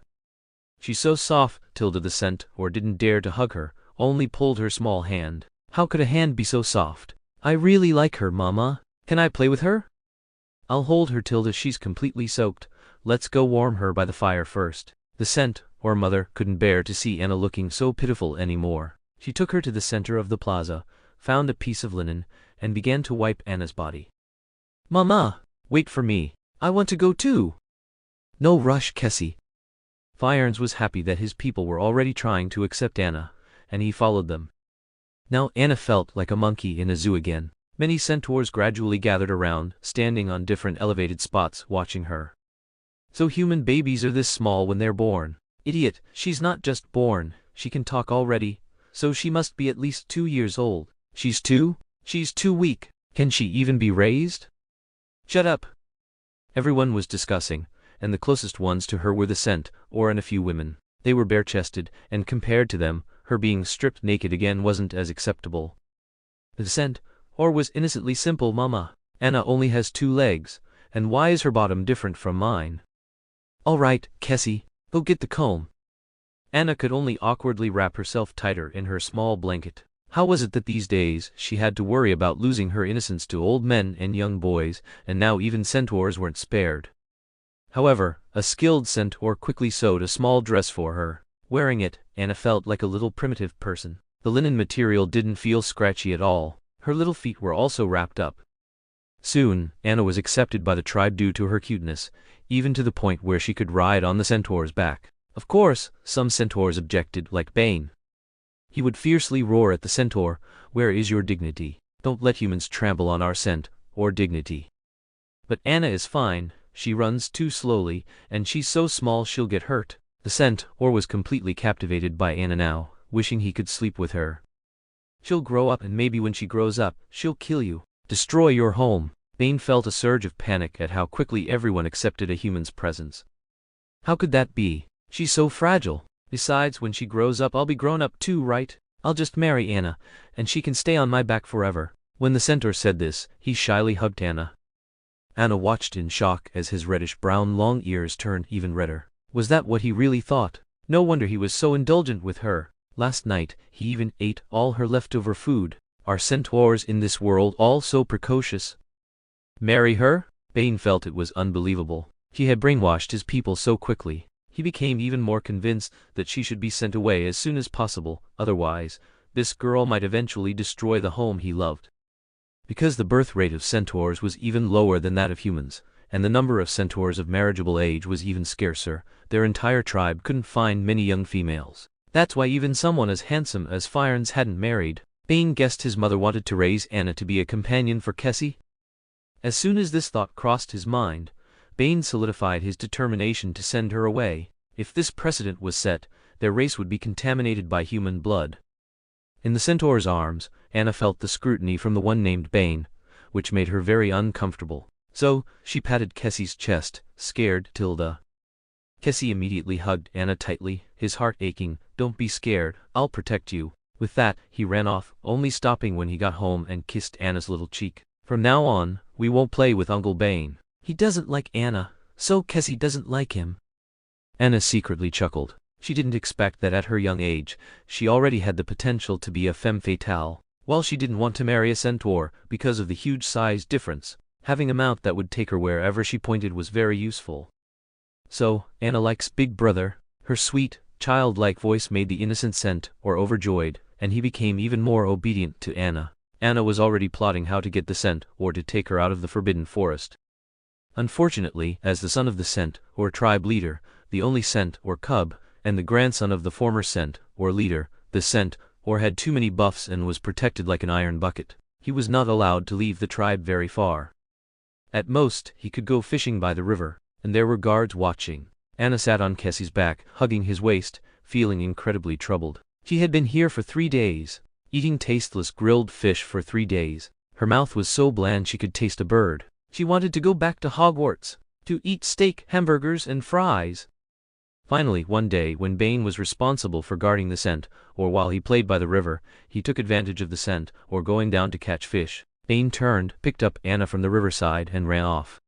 She's so soft, the centaur didn't dare to hug her, only pulled her small hand. How could a hand be so soft? I really like her, Mama. Can I play with her? I'll hold her, she's completely soaked. Let's go warm her by the fire first. The centaur mother couldn't bear to see Anna looking so pitiful anymore. She took her to the center of the plaza, found a piece of linen, and began to wipe Anna's body. Mama, wait for me. I want to go too. No rush, Kessie. Fyarns was happy that his people were already trying to accept Anna, and he followed them. Now Anna felt like a monkey in a zoo again. Many centaurs gradually gathered around, standing on different elevated spots, watching her. So human babies are this small when they're born. Idiot, she's not just born, she can talk already, so she must be at least 2 years old. She's 2? She's too weak. Can she even be raised? Shut up. Everyone was discussing, and the closest ones to her were the centaur and a few women. They were bare-chested, and compared to them, her being stripped naked again wasn't as acceptable. The centaur was innocently simple. Mama, Anna only has 2 legs, and why is her bottom different from mine? All right, Kessie, go get the comb. Anna could only awkwardly wrap herself tighter in her small blanket. How was it that these days she had to worry about losing her innocence to old men and young boys, and now even centaurs weren't spared? However, a skilled centaur quickly sewed a small dress for her. Wearing it, Anna felt like a little primitive person. The linen material didn't feel scratchy at all. Her little feet were also wrapped up. Soon, Anna was accepted by the tribe due to her cuteness, even to the point where she could ride on the centaur's back. Of course, some centaurs objected, like Bane. He would fiercely roar at the centaur, "Where is your dignity? Don't let humans trample on our centaur dignity." But Anna is fine, she runs too slowly, and she's so small she'll get hurt. The centaur was completely captivated by Anna now, wishing he could sleep with her. She'll grow up, and maybe when she grows up, she'll kill you. Destroy your home. Bane felt a surge of panic at how quickly everyone accepted a human's presence. How could that be? She's so fragile. Besides, when she grows up, I'll be grown up too, right? I'll just marry Anna, and she can stay on my back forever. When the centaur said this, he shyly hugged Anna. Anna watched in shock as his reddish-brown long ears turned even redder. Was that what he really thought? No wonder he was so indulgent with her. Last night, he even ate all her leftover food. Are centaurs in this world all so precocious? Marry her? Bane felt it was unbelievable. He had brainwashed his people so quickly. He became even more convinced that she should be sent away as soon as possible, otherwise, this girl might eventually destroy the home he loved. Because the birth rate of centaurs was even lower than that of humans, and the number of centaurs of marriageable age was even scarcer, their entire tribe couldn't find many young females. That's why even someone as handsome as Fyarns hadn't married. Bane guessed his mother wanted to raise Anna to be a companion for Kessie. As soon as this thought crossed his mind, Bane solidified his determination to send her away. If this precedent was set, their race would be contaminated by human blood. In the centaur's arms, Anna felt the scrutiny from the one named Bane, which made her very uncomfortable. So, she patted Kessie's chest, scared. Kessie immediately hugged Anna tightly, his heart aching. Don't be scared, I'll protect you. With that, he ran off, only stopping when he got home and kissed Anna's little cheek. From now on, we won't play with Uncle Bane. He doesn't like Anna, so Kessie doesn't like him. Anna secretly chuckled. She didn't expect that at her young age, she already had the potential to be a femme fatale. While she didn't want to marry a centaur because of the huge size difference, having a mount that would take her wherever she pointed was very useful. So, Anna likes Big Brother. Her sweet, childlike voice made the innocent centaur overjoyed, and he became even more obedient to Anna. Anna was already plotting how to get the centaur to take her out of the forbidden forest. Unfortunately, as the son of the centaur tribe leader, the only centaur cub, and the grandson of the former centaur leader, the centaur had too many buffs and was protected like an iron bucket. He was not allowed to leave the tribe very far. At most, he could go fishing by the river, and there were guards watching. Anna sat on Kessie's back, hugging his waist, feeling incredibly troubled. She had been here for 3 days, eating tasteless grilled fish for 3 days. Her mouth was so bland she could taste a bird. She wanted to go back to Hogwarts, to eat steak, hamburgers, and fries. Finally, one day, when Bane was responsible for guarding the scent, or while he played by the river, he took advantage of the scent, or going down to catch fish. Bane turned, picked up Anna from the riverside, and ran off.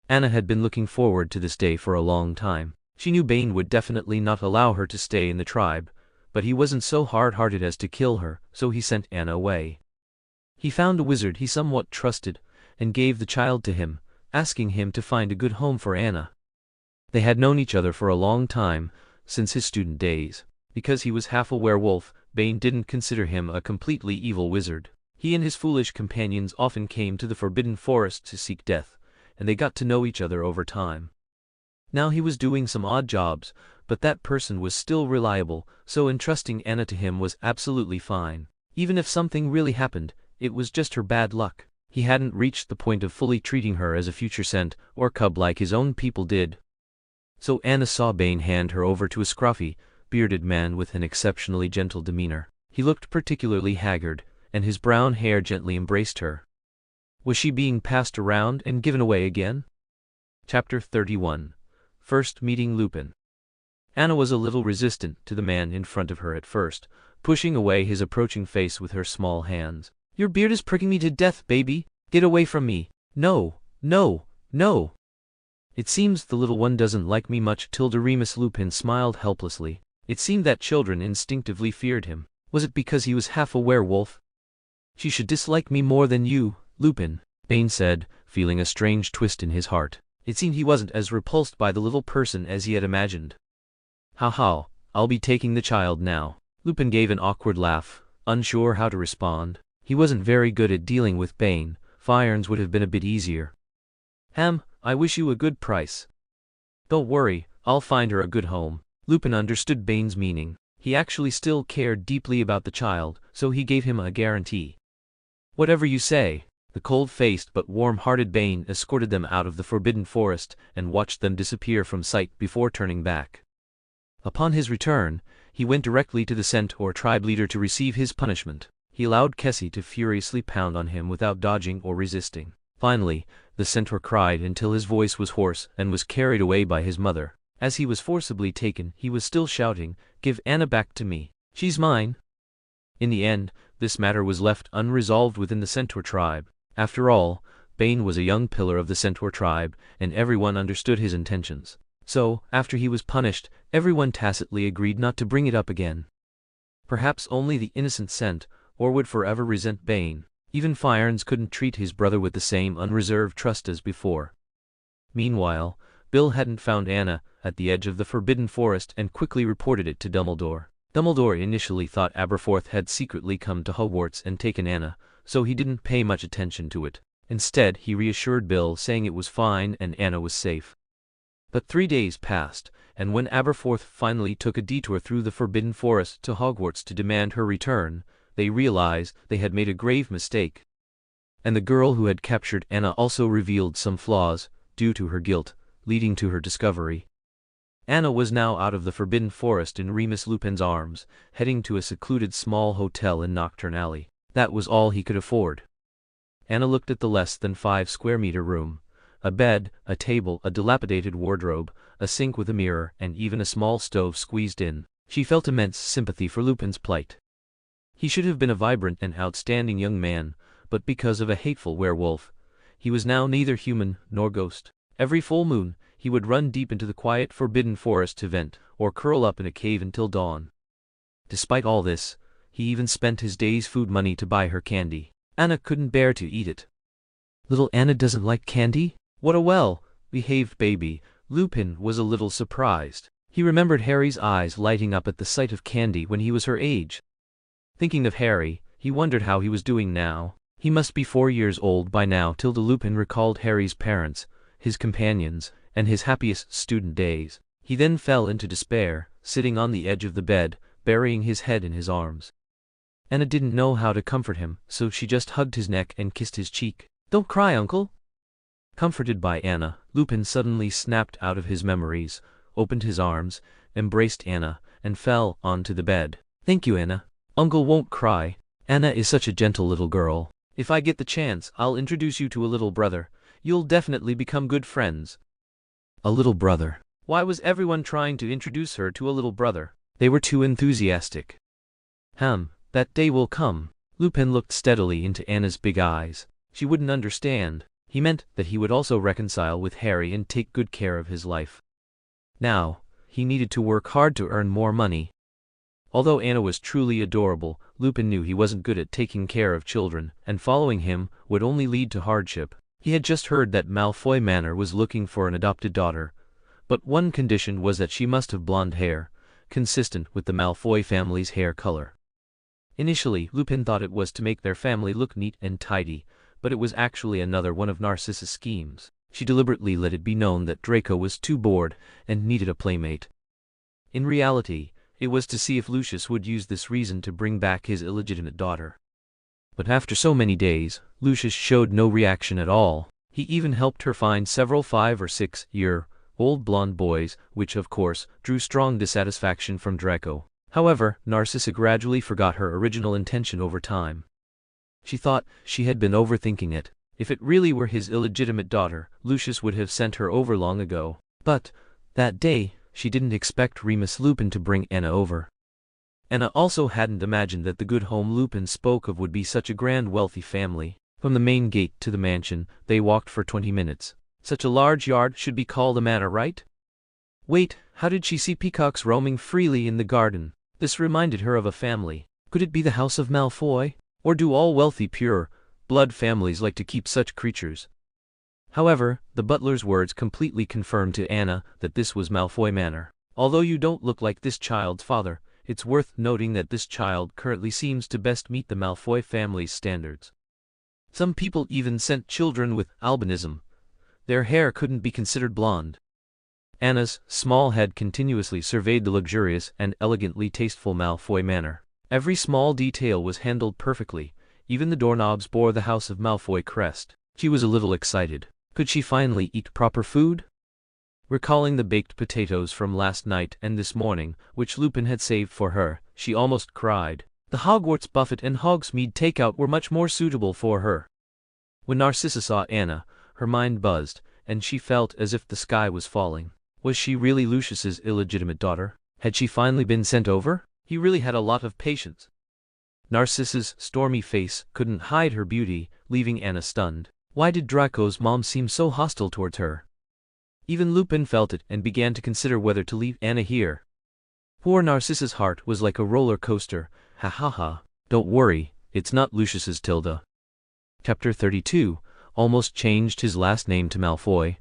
Anna had been looking forward to this day for a long time. She knew Bane would definitely not allow her to stay in the tribe, but he wasn't so hard-hearted as to kill her, so he sent Anna away. He found a wizard he somewhat trusted, and gave the child to him, asking him to find a good home for Anna. They had known each other for a long time, since his student days. Because he was half a werewolf, Bane didn't consider him a completely evil wizard. He and his foolish companions often came to the Forbidden Forest to seek death, and they got to know each other over time. Now he was doing some odd jobs, but that person was still reliable, so entrusting Anna to him was absolutely fine. Even if something really happened, it was just her bad luck. He hadn't reached the point of fully treating her as a future scent or cub like his own people did. So Anna saw Bane hand her over to a scruffy, bearded man with an exceptionally gentle demeanor. He looked particularly haggard, and his brown hair gently embraced her. Was she being passed around and given away again? Chapter 31. First Meeting Lupin. Anna was a little resistant to the man in front of her at first, pushing away his approaching face with her small hands. "Your beard is pricking me to death, baby! Get away from me! No, no, no!" "It seems the little one doesn't like me much." Remus Lupin smiled helplessly. It seemed that children instinctively feared him. Was it because he was half a werewolf? "She should dislike me more than you, Lupin," Bane said, feeling a strange twist in his heart. It seemed he wasn't as repulsed by the little person as he had imagined. "Ha, I'll be taking the child now." Lupin gave an awkward laugh, unsure how to respond. He wasn't very good at dealing with Bane. Firearms would have been a bit easier. I wish you a good price." "Don't worry, I'll find her a good home." Lupin understood Bane's meaning. He actually still cared deeply about the child, so he gave him a guarantee. "Whatever you say." The cold-faced but warm-hearted Bane escorted them out of the Forbidden Forest and watched them disappear from sight before turning back. Upon his return, he went directly to the centaur tribe leader to receive his punishment. He allowed Kessie to furiously pound on him without dodging or resisting. Finally, the centaur cried until his voice was hoarse and was carried away by his mother. As he was forcibly taken, he was still shouting, "Give Anna back to me. She's mine." In the end, this matter was left unresolved within the centaur tribe. After all, Bane was a young pillar of the centaur tribe, and everyone understood his intentions. So, after he was punished, everyone tacitly agreed not to bring it up again. Perhaps only the innocent scent, or would forever resent Bane. Even Firearms couldn't treat his brother with the same unreserved trust as before. Meanwhile, Bill hadn't found Anna at the edge of the Forbidden Forest and quickly reported it to Dumbledore. Dumbledore initially thought Aberforth had secretly come to Hogwarts and taken Anna, so he didn't pay much attention to it. Instead, he reassured Bill, saying it was fine and Anna was safe. But 3 days passed, and when Aberforth finally took a detour through the Forbidden Forest to Hogwarts to demand her return, they realized they had made a grave mistake. And the girl who had captured Anna also revealed some flaws, due to her guilt, leading to her discovery. Anna was now out of the Forbidden Forest in Remus Lupin's arms, heading to a secluded small hotel in Nocturne Alley. That was all he could afford. Anna looked at the less than 5 square meter room. A bed, a table, a dilapidated wardrobe, a sink with a mirror, and even a small stove squeezed in. She felt immense sympathy for Lupin's plight. He should have been a vibrant and outstanding young man, but because of a hateful werewolf, he was now neither human nor ghost. Every full moon, he would run deep into the quiet Forbidden Forest to vent, or curl up in a cave until dawn. Despite all this, he even spent his day's food money to buy her candy. Anna couldn't bear to eat it. "Little Anna doesn't like candy? What a well-behaved baby." Lupin was a little surprised. He remembered Harry's eyes lighting up at the sight of candy when he was her age. Thinking of Harry, he wondered how he was doing now. He must be 4 years old by now. Lupin recalled Harry's parents, his companions, and his happiest student days. He then fell into despair, sitting on the edge of the bed, burying his head in his arms. Anna didn't know how to comfort him, so she just hugged his neck and kissed his cheek. "Don't cry, uncle." Comforted by Anna, Lupin suddenly snapped out of his memories, opened his arms, embraced Anna, and fell onto the bed. "Thank you, Anna. Uncle won't cry. Anna is such a gentle little girl. If I get the chance, I'll introduce you to a little brother. You'll definitely become good friends." "A little brother." Why was everyone trying to introduce her to a little brother? They were too enthusiastic. That day will come. Lupin looked steadily into Anna's big eyes. She wouldn't understand. He meant that he would also reconcile with Harry and take good care of his life. Now, he needed to work hard to earn more money. Although Anna was truly adorable, Lupin knew he wasn't good at taking care of children, and following him would only lead to hardship. He had just heard that Malfoy Manor was looking for an adopted daughter, but one condition was that she must have blonde hair, consistent with the Malfoy family's hair color. Initially, Lupin thought it was to make their family look neat and tidy, but it was actually another one of Narcissa's schemes. She deliberately let it be known that Draco was too bored and needed a playmate. In reality, it was to see if Lucius would use this reason to bring back his illegitimate daughter. But after so many days, Lucius showed no reaction at all. He even helped her find several 5- or 6-year-old blonde boys, which of course drew strong dissatisfaction from Draco. However, Narcissa gradually forgot her original intention over time. She thought she had been overthinking it. If it really were his illegitimate daughter, Lucius would have sent her over long ago. But, that day, she didn't expect Remus Lupin to bring Anna over. Anna also hadn't imagined that the good home Lupin spoke of would be such a grand wealthy family. From the main gate to the mansion, they walked for 20 minutes. Such a large yard should be called a manor, right? Wait, how did she see peacocks roaming freely in the garden? This reminded her of a family. Could it be the House of Malfoy? Or do all wealthy pure-blood families like to keep such creatures? However, the butler's words completely confirmed to Anna that this was Malfoy Manor. Although you don't look like this child's father, it's worth noting that this child currently seems to best meet the Malfoy family's standards. Some people even sent children with albinism. Their hair couldn't be considered blonde. Anna's small head continuously surveyed the luxurious and elegantly tasteful Malfoy Manor. Every small detail was handled perfectly, even the doorknobs bore the House of Malfoy crest. She was a little excited. Could she finally eat proper food? Recalling the baked potatoes from last night and this morning, which Lupin had saved for her, she almost cried. The Hogwarts buffet and Hogsmeade takeout were much more suitable for her. When Narcissa saw Anna, her mind buzzed, and she felt as if the sky was falling. Was she really Lucius's illegitimate daughter? Had she finally been sent over? He really had a lot of patience. Narcissa's stormy face couldn't hide her beauty, leaving Anna stunned. Why did Draco's mom seem so hostile towards her? Even Lupin felt it and began to consider whether to leave Anna here. Poor Narcissa's heart was like a roller coaster. Ha ha ha. Don't worry, it's not Lucius's Tilda. Chapter 32, almost changed his last name to Malfoy.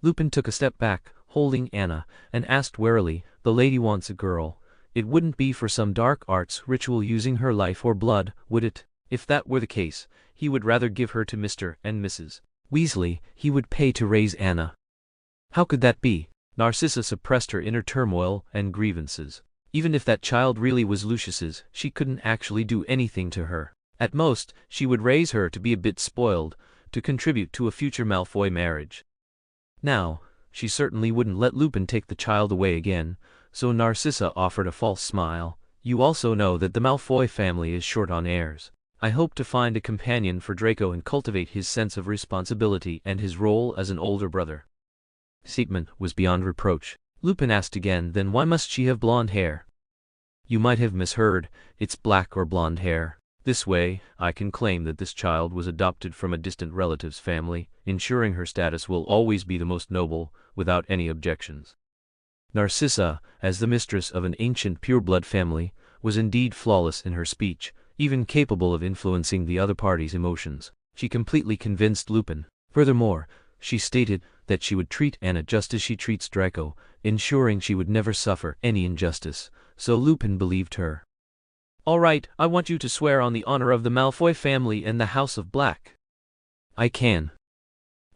Lupin took a step back, holding Anna, and asked warily, the lady wants a girl. It wouldn't be for some dark arts ritual using her life or blood, would it? If that were the case, he would rather give her to Mr. and Mrs. Weasley. He would pay to raise Anna. How could that be? Narcissa suppressed her inner turmoil and grievances. Even if that child really was Lucius's, she couldn't actually do anything to her. At most, she would raise her to be a bit spoiled, to contribute to a future Malfoy marriage. Now, she certainly wouldn't let Lupin take the child away again, so Narcissa offered a false smile. You also know that the Malfoy family is short on heirs. I hope to find a companion for Draco and cultivate his sense of responsibility and his role as an older brother. Statement was beyond reproach. Lupin asked again, then why must she have blonde hair? You might have misheard, it's black or blonde hair. This way, I can claim that this child was adopted from a distant relative's family, ensuring her status will always be the most noble, without any objections. Narcissa, as the mistress of an ancient pureblood family, was indeed flawless in her speech, even capable of influencing the other party's emotions. She completely convinced Lupin. Furthermore, she stated that she would treat Anna just as she treats Draco, ensuring she would never suffer any injustice, so Lupin believed her. All right, I want you to swear on the honor of the Malfoy family and the House of Black. I can.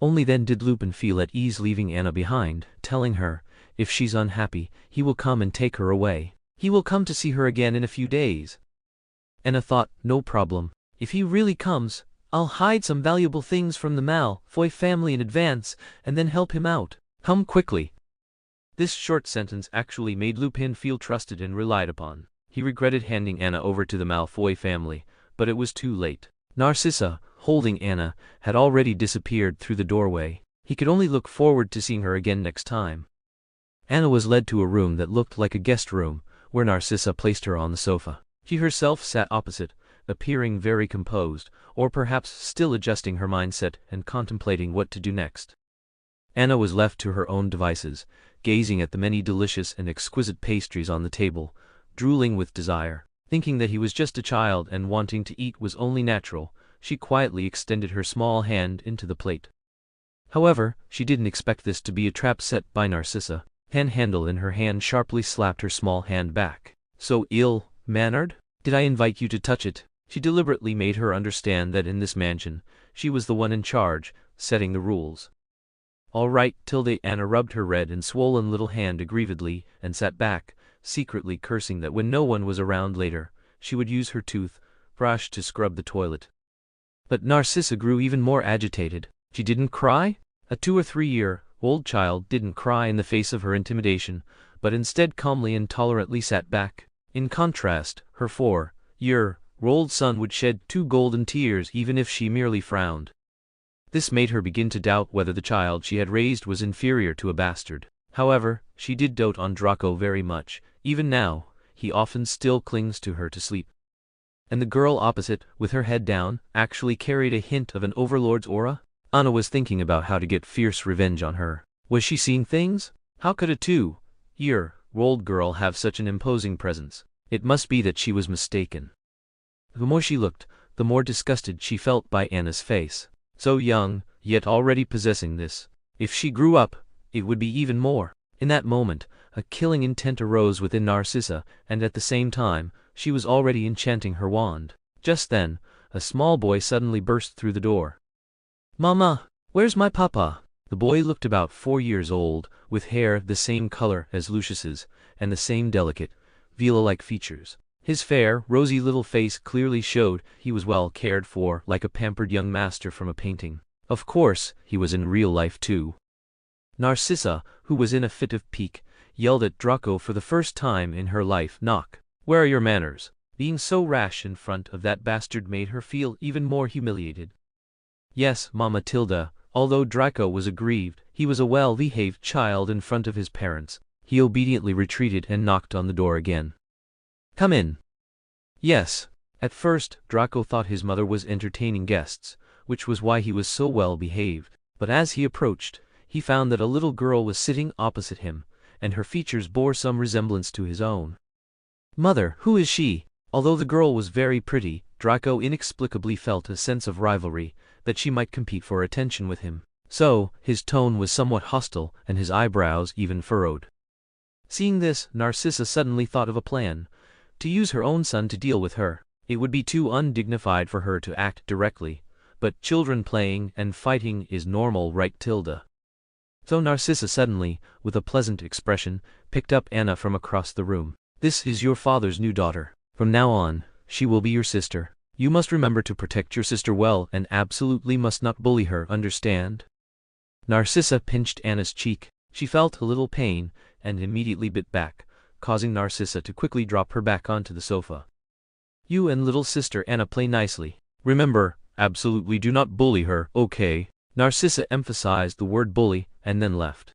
Only then did Lupin feel at ease leaving Anna behind, telling her, if she's unhappy, he will come and take her away. He will come to see her again in a few days. Anna thought, no problem. If he really comes, I'll hide some valuable things from the Malfoy family in advance, and then help him out. Come quickly. This short sentence actually made Lupin feel trusted and relied upon. He regretted handing Anna over to the Malfoy family, but it was too late. Narcissa, holding Anna, had already disappeared through the doorway. He could only look forward to seeing her again next time. Anna was led to a room that looked like a guest room, where Narcissa placed her on the sofa. She herself sat opposite, appearing very composed, or perhaps still adjusting her mindset and contemplating what to do next. Anna was left to her own devices, gazing at the many delicious and exquisite pastries on the table, drooling with desire. Thinking that he was just a child and wanting to eat was only natural, she quietly extended her small hand into the plate. However, she didn't expect this to be a trap set by Narcissa. Pen handle in her hand sharply slapped her small hand back. "So ill-mannered? Did I invite you to touch it?" She deliberately made her understand that in this mansion, she was the one in charge, setting the rules. "All right, Tilde." Anna rubbed her red and swollen little hand aggrievedly and sat back, secretly cursing that when no one was around later, she would use her toothbrush to scrub the toilet. But Narcissa grew even more agitated. She didn't cry? A 2 or 3-year-old child didn't cry in the face of her intimidation, but instead calmly and tolerantly sat back. In contrast, her 4-year-old son would shed 2 golden tears even if she merely frowned. This made her begin to doubt whether the child she had raised was inferior to a bastard. However, she did dote on Draco very much. Even now, he often still clings to her to sleep. And the girl opposite, with her head down, actually carried a hint of an overlord's aura. Anna was thinking about how to get fierce revenge on her. Was she seeing things? How could a 2-year-old girl have such an imposing presence? It must be that she was mistaken. The more she looked, the more disgusted she felt by Anna's face. So young, yet already possessing this. If she grew up, it would be even more. In that moment, a killing intent arose within Narcissa, and at the same time, she was already enchanting her wand. Just then, a small boy suddenly burst through the door. "Mama, where's my papa?" The boy looked about 4 years old, with hair the same color as Lucius's, and the same delicate, Viola-like features. His fair, rosy little face clearly showed he was well cared for, like a pampered young master from a painting. Of course, he was in real life too. Narcissa, who was in a fit of pique, yelled at Draco for the first time in her life, "Knock! Where are your manners?" Being so rash in front of that bastard made her feel even more humiliated. Yes, Mama Tilda, although Draco was aggrieved, he was a well-behaved child in front of his parents. He obediently retreated and knocked on the door again. "Come in." Yes. At first, Draco thought his mother was entertaining guests, which was why he was so well behaved. But as he approached, he found that a little girl was sitting opposite him, and her features bore some resemblance to his own. "Mother, who is she?" Although the girl was very pretty, Draco inexplicably felt a sense of rivalry, that she might compete for attention with him. So, his tone was somewhat hostile, and his eyebrows even furrowed. Seeing this, Narcissa suddenly thought of a plan. To use her own son to deal with her. It would be too undignified for her to act directly, but children playing and fighting is normal, right, Tilda? So Narcissa suddenly, with a pleasant expression, picked up Anna from across the room. "This is your father's new daughter. From now on, she will be your sister. You must remember to protect your sister well and absolutely must not bully her, understand?" Narcissa pinched Anna's cheek. She felt a little pain and immediately bit back, causing Narcissa to quickly drop her back onto the sofa. "You and little sister Anna play nicely. Remember, absolutely do not bully her, okay?" Narcissa emphasized the word bully and then left,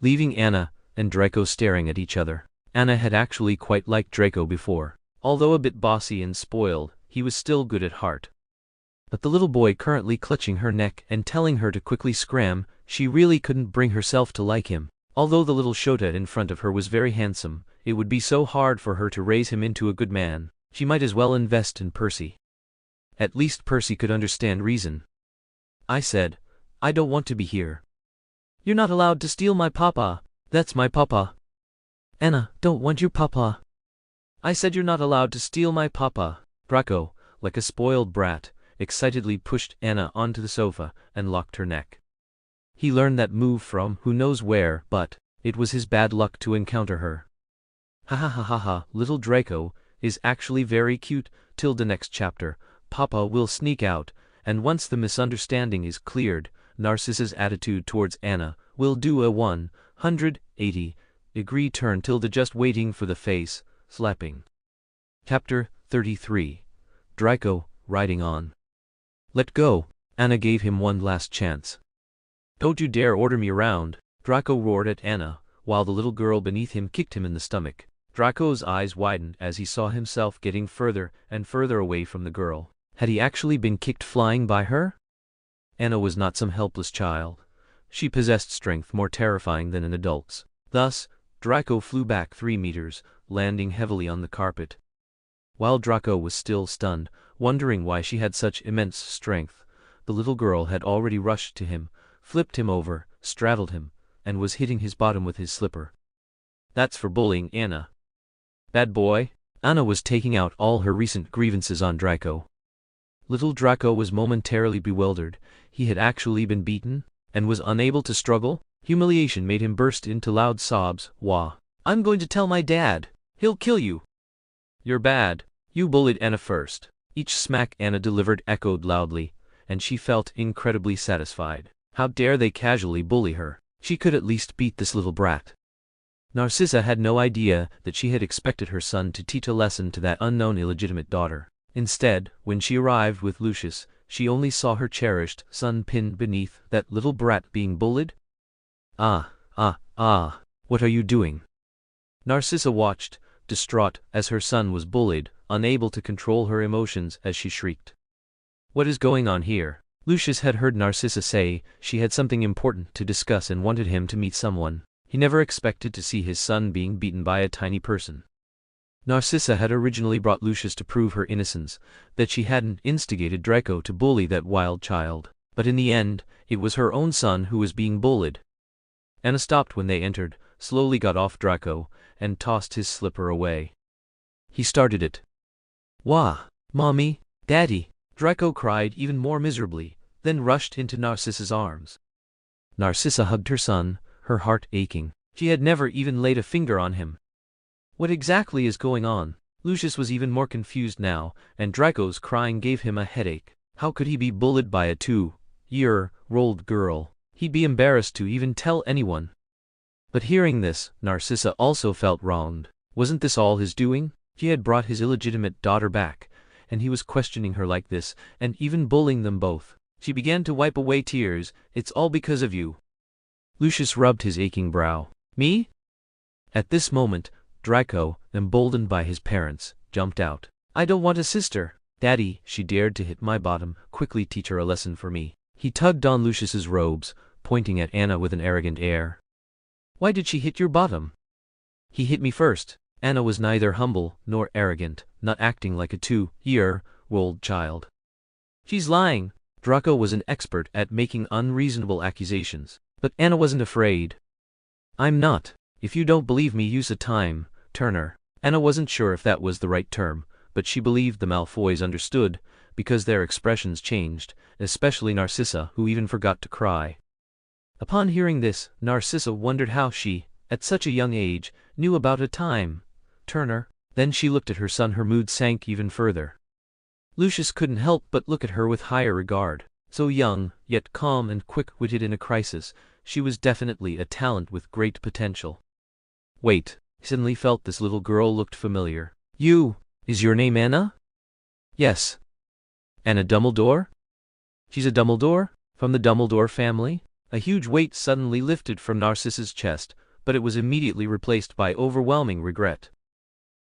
leaving Anna and Draco staring at each other. Anna had actually quite liked Draco before. Although a bit bossy and spoiled, he was still good at heart. But the little boy currently clutching her neck and telling her to quickly scram, she really couldn't bring herself to like him. Although the little Shota in front of her was very handsome, it would be so hard for her to raise him into a good man. She might as well invest in Percy. At least Percy could understand reason. "I said, I don't want to be here." "You're not allowed to steal my papa." "That's my papa." "Anna, don't want your papa." "I said you're not allowed to steal my papa." Draco, like a spoiled brat, excitedly pushed Anna onto the sofa and locked her neck. He learned that move from who knows where, but it was his bad luck to encounter her. Ha ha ha ha ha, little Draco is actually very cute. Till the next chapter, Papa will sneak out, and once the misunderstanding is cleared, Narcissa's attitude towards Anna will do a 180-degree turn. Tilda just waiting for the face slapping. Chapter 33. Draco, riding on. "Let go." Anna gave him one last chance. "Don't you dare order me around." Draco roared at Anna, while the little girl beneath him kicked him in the stomach. Draco's eyes widened as he saw himself getting further and further away from the girl. Had he actually been kicked flying by her? Anna was not some helpless child. She possessed strength more terrifying than an adult's. Thus, Draco flew back 3 meters, landing heavily on the carpet. While Draco was still stunned, wondering why she had such immense strength, the little girl had already rushed to him, flipped him over, straddled him, and was hitting his bottom with his slipper. "That's for bullying, Anna. Bad boy." Anna was taking out all her recent grievances on Draco. Little Draco was momentarily bewildered. He had actually been beaten, and was unable to struggle. Humiliation made him burst into loud sobs. "Wah! I'm going to tell my dad. He'll kill you. You're bad. You bullied Anna first." Each smack Anna delivered echoed loudly, and she felt incredibly satisfied. How dare they casually bully her? She could at least beat this little brat. Narcissa had no idea that she had expected her son to teach a lesson to that unknown illegitimate daughter. Instead, when she arrived with Lucius, she only saw her cherished son pinned beneath that little brat being bullied. What are you doing?" Narcissa watched, distraught, as her son was bullied, unable to control her emotions as she shrieked. "What is going on here?" Lucius had heard Narcissa say she had something important to discuss and wanted him to meet someone. He never expected to see his son being beaten by a tiny person. Narcissa had originally brought Lucius to prove her innocence, that she hadn't instigated Draco to bully that wild child. But in the end, it was her own son who was being bullied. Anna stopped when they entered, slowly got off Draco, and tossed his slipper away. "He started it." "Wah! Mommy, Daddy!" Draco cried even more miserably, then rushed into Narcissa's arms. Narcissa hugged her son, her heart aching. She had never even laid a finger on him. What exactly is going on? Lucius was even more confused now, and Draco's crying gave him a headache. How could he be bullied by a 2-year-old girl? He'd be embarrassed to even tell anyone. But hearing this, Narcissa also felt wronged. Wasn't this all his doing? He had brought his illegitimate daughter back, and he was questioning her like this, and even bullying them both. She began to wipe away tears. "It's all because of you." Lucius rubbed his aching brow. "Me?" At this moment, Draco, emboldened by his parents, jumped out. "I don't want a sister." "Daddy, she dared to hit my bottom. Quickly teach her a lesson for me." He tugged on Lucius's robes, pointing at Anna with an arrogant air. "Why did she hit your bottom?" "He hit me first." Anna was neither humble nor arrogant, not acting like a 2-year-old child. "She's lying." Draco was an expert at making unreasonable accusations. But Anna wasn't afraid. "I'm not. If you don't believe me, use a time turner." Anna wasn't sure if that was the right term, but she believed the Malfoys understood, because their expressions changed, especially Narcissa, who even forgot to cry. Upon hearing this, Narcissa wondered how she, at such a young age, knew about a time turner. Then she looked at her son. Her mood sank even further. Lucius couldn't help but look at her with higher regard. So young, yet calm and quick-witted in a crisis, she was definitely a talent with great potential. Wait, he suddenly felt this little girl looked familiar. Is your name Anna?" "Yes." "Anna Dumbledore?" "She's a Dumbledore? From the Dumbledore family?" A huge weight suddenly lifted from Narcissa's chest, but it was immediately replaced by overwhelming regret.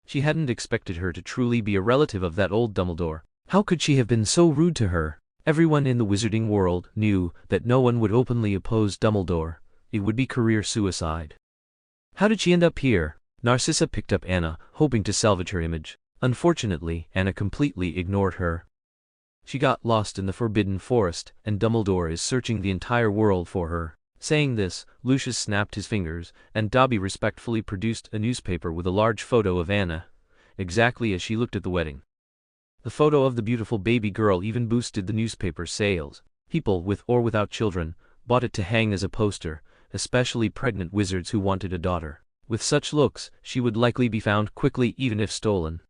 She hadn't expected her to truly be a relative of that old Dumbledore. How could she have been so rude to her? Everyone in the wizarding world knew that no one would openly oppose Dumbledore. It would be career suicide. How did she end up here? Narcissa picked up Anna, hoping to salvage her image. Unfortunately, Anna completely ignored her. She got lost in the Forbidden Forest, and Dumbledore is searching the entire world for her. Saying this, Lucius snapped his fingers, and Dobby respectfully produced a newspaper with a large photo of Anna, exactly as she looked at the wedding. The photo of the beautiful baby girl even boosted the newspaper's sales. People, with or without children, bought it to hang as a poster, especially pregnant wizards who wanted a daughter. With such looks, she would likely be found quickly even if stolen.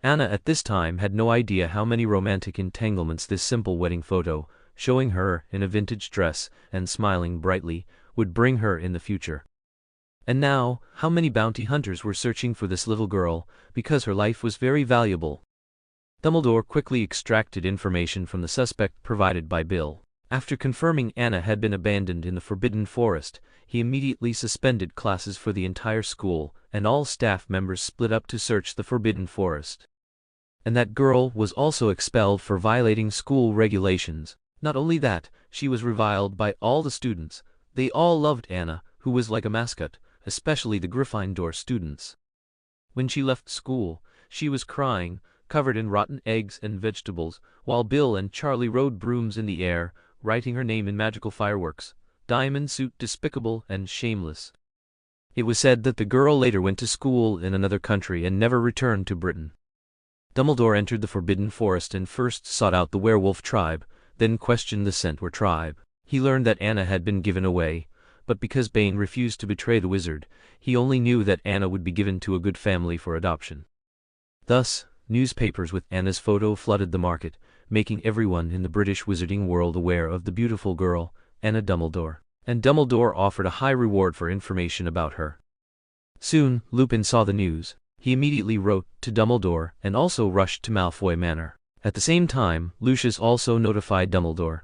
Anna at this time had no idea how many romantic entanglements this simple wedding photo, showing her in a vintage dress and smiling brightly, would bring her in the future. And now, how many bounty hunters were searching for this little girl, because her life was very valuable. Dumbledore quickly extracted information from the suspect provided by Bill. After confirming Anna had been abandoned in the Forbidden Forest, he immediately suspended classes for the entire school, and all staff members split up to search the Forbidden Forest. And that girl was also expelled for violating school regulations. Not only that, she was reviled by all the students. They all loved Anna, who was like a mascot, especially the Gryffindor students. When she left school, she was crying, covered in rotten eggs and vegetables, while Bill and Charlie rode brooms in the air, writing her name in magical fireworks. Diamond suit despicable and shameless. It was said that the girl later went to school in another country and never returned to Britain. Dumbledore entered the Forbidden Forest and first sought out the werewolf tribe, then questioned the Centaur tribe. He learned that Anna had been given away, but because Bane refused to betray the wizard, he only knew that Anna would be given to a good family for adoption. Thus, newspapers with Anna's photo flooded the market, making everyone in the British wizarding world aware of the beautiful girl, Anna Dumbledore, and Dumbledore offered a high reward for information about her. Soon, Lupin saw the news. He immediately wrote to Dumbledore and also rushed to Malfoy Manor. At the same time, Lucius also notified Dumbledore.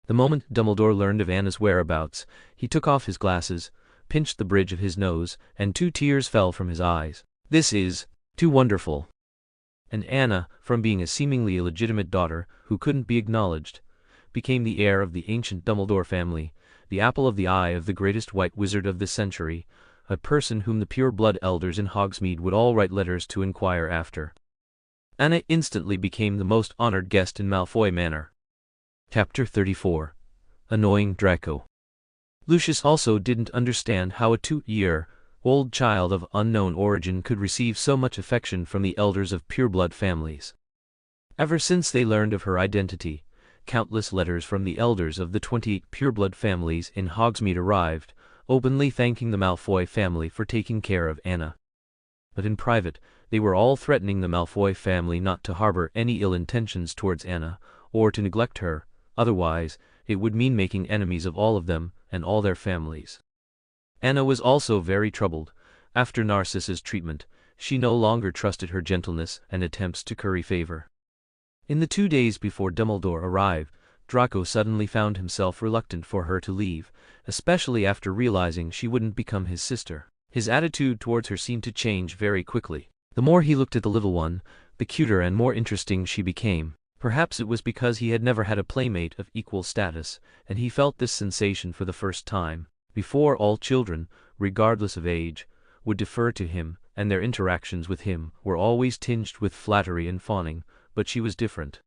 The moment Dumbledore learned of Anna's whereabouts, he took off his glasses, pinched the bridge of his nose, and 2 tears fell from his eyes. "This is too wonderful." And Anna, from being a seemingly illegitimate daughter who couldn't be acknowledged, became the heir of the ancient Dumbledore family, the apple of the eye of the greatest white wizard of this century, a person whom the pure-blood elders in Hogsmeade would all write letters to inquire after. Anna instantly became the most honored guest in Malfoy Manor. Chapter 34. Annoying Draco. Lucius also didn't understand how a 2-year-old child of unknown origin could receive so much affection from the elders of pure-blood families. Ever since they learned of her identity, countless letters from the elders of the 28 pure-blood families in Hogsmeade arrived, openly thanking the Malfoy family for taking care of Anna. But in private, they were all threatening the Malfoy family not to harbor any ill intentions towards Anna, or to neglect her, otherwise, it would mean making enemies of all of them and all their families. Anna was also very troubled. After Narcissa's treatment, she no longer trusted her gentleness and attempts to curry favor. In the 2 days before Dumbledore arrived, Draco suddenly found himself reluctant for her to leave, especially after realizing she wouldn't become his sister. His attitude towards her seemed to change very quickly. The more he looked at the little one, the cuter and more interesting she became. Perhaps it was because he had never had a playmate of equal status, and he felt this sensation for the first time. Before, all children, regardless of age, would defer to him, and their interactions with him were always tinged with flattery and fawning, but she was different.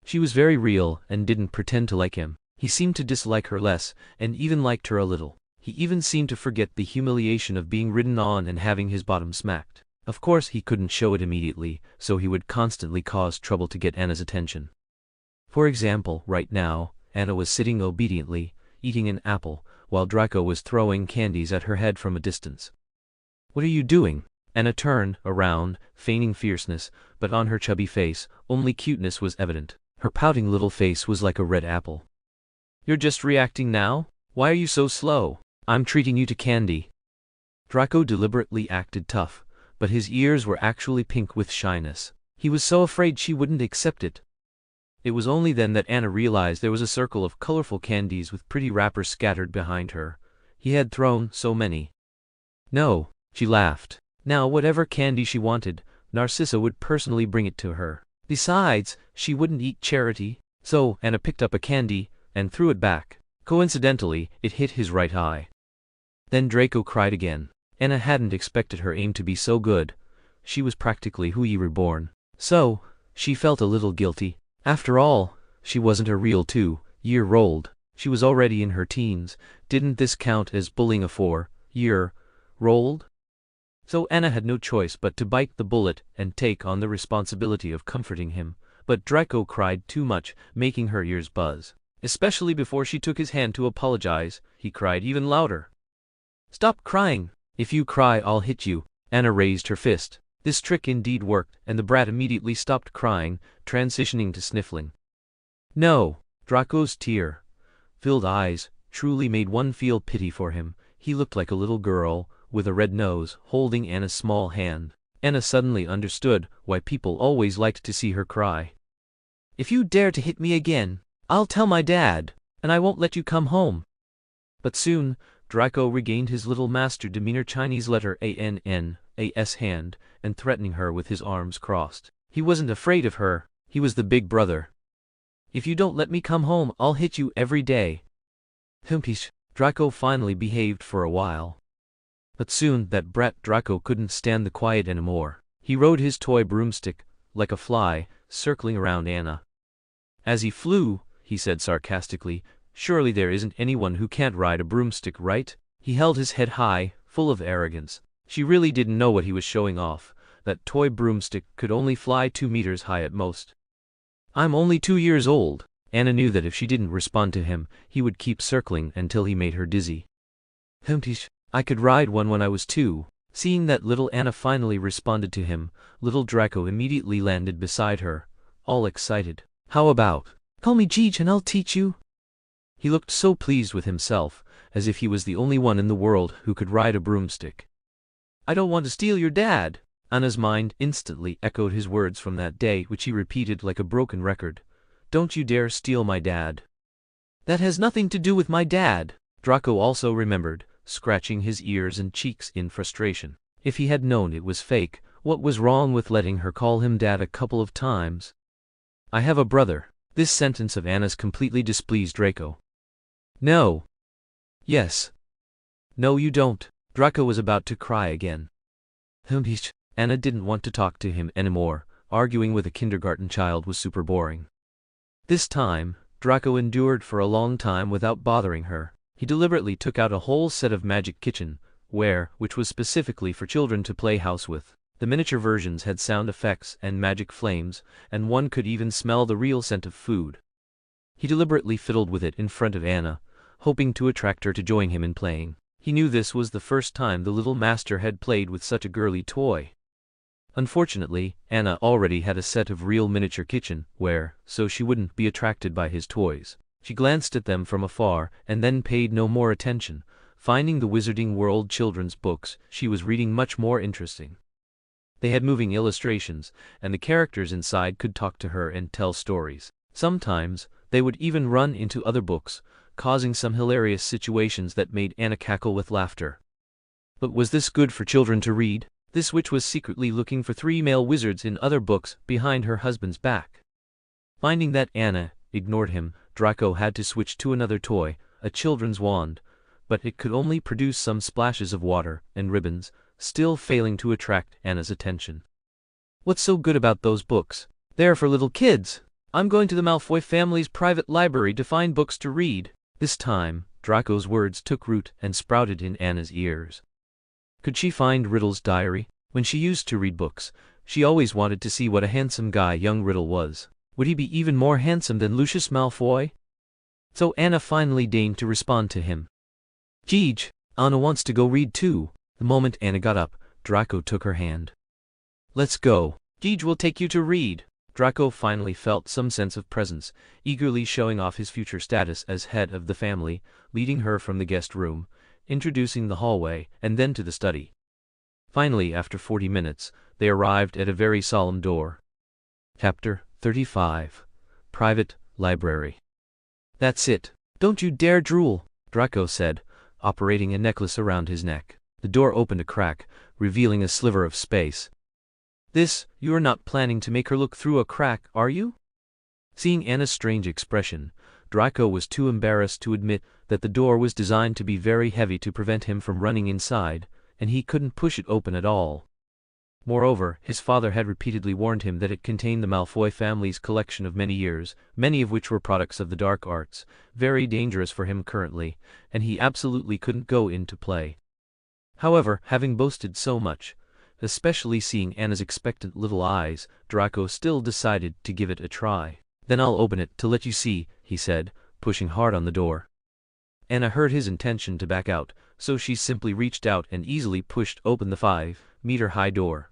She was very real and didn't pretend to like him. He seemed to dislike her less, and even liked her a little. He even seemed to forget the humiliation of being ridden on and having his bottom smacked. Of course he couldn't show it immediately, so he would constantly cause trouble to get Anna's attention. For example, right now, Anna was sitting obediently, eating an apple, while Draco was throwing candies at her head from a distance. "What are you doing?" Anna turned around, feigning fierceness, but on her chubby face, only cuteness was evident. Her pouting little face was like a red apple. "You're just reacting now? Why are you so slow? I'm treating you to candy." Draco deliberately acted tough, but his ears were actually pink with shyness. He was so afraid she wouldn't accept it. It was only then that Anna realized there was a circle of colorful candies with pretty wrappers scattered behind her. He had thrown so many. "No," she laughed. Now whatever candy she wanted, Narcissa would personally bring it to her. Besides, she wouldn't eat charity. So Anna picked up a candy and threw it back. Coincidentally, it hit his right eye. Then Draco cried again. Anna hadn't expected her aim to be so good. She was practically Hui reborn. So, she felt a little guilty. After all, she wasn't a real 2-year-old. She was already in her teens. Didn't this count as bullying a 4-year-old? So Anna had no choice but to bite the bullet and take on the responsibility of comforting him. But Draco cried too much, making her ears buzz. Especially before she took his hand to apologize, he cried even louder. "Stop crying! If you cry, I'll hit you." Anna raised her fist. This trick indeed worked, and the brat immediately stopped crying, transitioning to sniffling. No, Draco's tear-filled eyes truly made one feel pity for him. He looked like a little girl, with a red nose, holding Anna's small hand. Anna suddenly understood why people always liked to see her cry. "If you dare to hit me again, I'll tell my dad, and I won't let you come home. But soon, Draco regained his little master demeanor Chinese letter ANNAS hand, and threatening her with his arms crossed. He wasn't afraid of her, he was the big brother. If you don't let me come home, I'll hit you every day. Humpish, Draco finally behaved for a while. But soon that brat Draco couldn't stand the quiet anymore. He rode his toy broomstick, like a fly, circling around Anna. As he flew, he said sarcastically, "Surely there isn't anyone who can't ride a broomstick, right?" He held his head high, full of arrogance. She really didn't know what he was showing off. That toy broomstick could only fly 2 meters high at most. "I'm only 2 years old." Anna knew that if she didn't respond to him, he would keep circling until he made her dizzy. "Humpish, I could ride one when I was 2. Seeing that little Anna finally responded to him, little Draco immediately landed beside her, all excited. "How about, call me Jeej and I'll teach you?" He looked so pleased with himself, as if he was the only one in the world who could ride a broomstick. "I don't want to steal your dad." Anna's mind instantly echoed his words from that day, which he repeated like a broken record. "Don't you dare steal my dad." "That has nothing to do with my dad," Draco also remembered, scratching his ears and cheeks in frustration. If he had known it was fake, what was wrong with letting her call him dad a couple of times? "I have a brother." This sentence of Anna's completely displeased Draco. "No." "Yes." "No you don't." Draco was about to cry again. Humpish. Anna didn't want to talk to him anymore. Arguing with a kindergarten child was super boring. This time, Draco endured for a long time without bothering her. He deliberately took out a whole set of magic kitchen ware, which was specifically for children to play house with. The miniature versions had sound effects and magic flames, and one could even smell the real scent of food. He deliberately fiddled with it in front of Anna, hoping to attract her to join him in playing. He knew this was the first time the little master had played with such a girly toy. Unfortunately, Anna already had a set of real miniature kitchen ware, so she wouldn't be attracted by his toys. She glanced at them from afar and then paid no more attention, finding the Wizarding World children's books she was reading much more interesting. They had moving illustrations, and the characters inside could talk to her and tell stories. Sometimes, they would even run into other books, causing some hilarious situations that made Anna cackle with laughter. But was this good for children to read? This witch was secretly looking for 3 male wizards in other books behind her husband's back. Finding that Anna ignored him, Draco had to switch to another toy, a children's wand, but it could only produce some splashes of water and ribbons, still failing to attract Anna's attention. "What's so good about those books? They're for little kids. I'm going to the Malfoy family's private library to find books to read." This time, Draco's words took root and sprouted in Anna's ears. Could she find Riddle's diary? When she used to read books, she always wanted to see what a handsome guy young Riddle was. Would he be even more handsome than Lucius Malfoy? So Anna finally deigned to respond to him. "Jeej, Anna wants to go read too." The moment Anna got up, Draco took her hand. "Let's go. Jeej will take you to read." Draco finally felt some sense of presence, eagerly showing off his future status as head of the family, leading her from the guest room, introducing the hallway, and then to the study. Finally, after 40 minutes, they arrived at a very solemn door. Chapter 35. Private Library. "That's it. Don't you dare drool," Draco said, operating a necklace around his neck. The door opened a crack, revealing a sliver of space. You are not planning to make her look through a crack, are you?" Seeing Anna's strange expression, Draco was too embarrassed to admit that the door was designed to be very heavy to prevent him from running inside, and he couldn't push it open at all. Moreover, his father had repeatedly warned him that it contained the Malfoy family's collection of many years, many of which were products of the dark arts, very dangerous for him currently, and he absolutely couldn't go in to play. However, having boasted so much, especially seeing Anna's expectant little eyes, Draco still decided to give it a try. "Then I'll open it to let you see," he said, pushing hard on the door. Anna heard his intention to back out, so she simply reached out and easily pushed open the 5-meter-high door.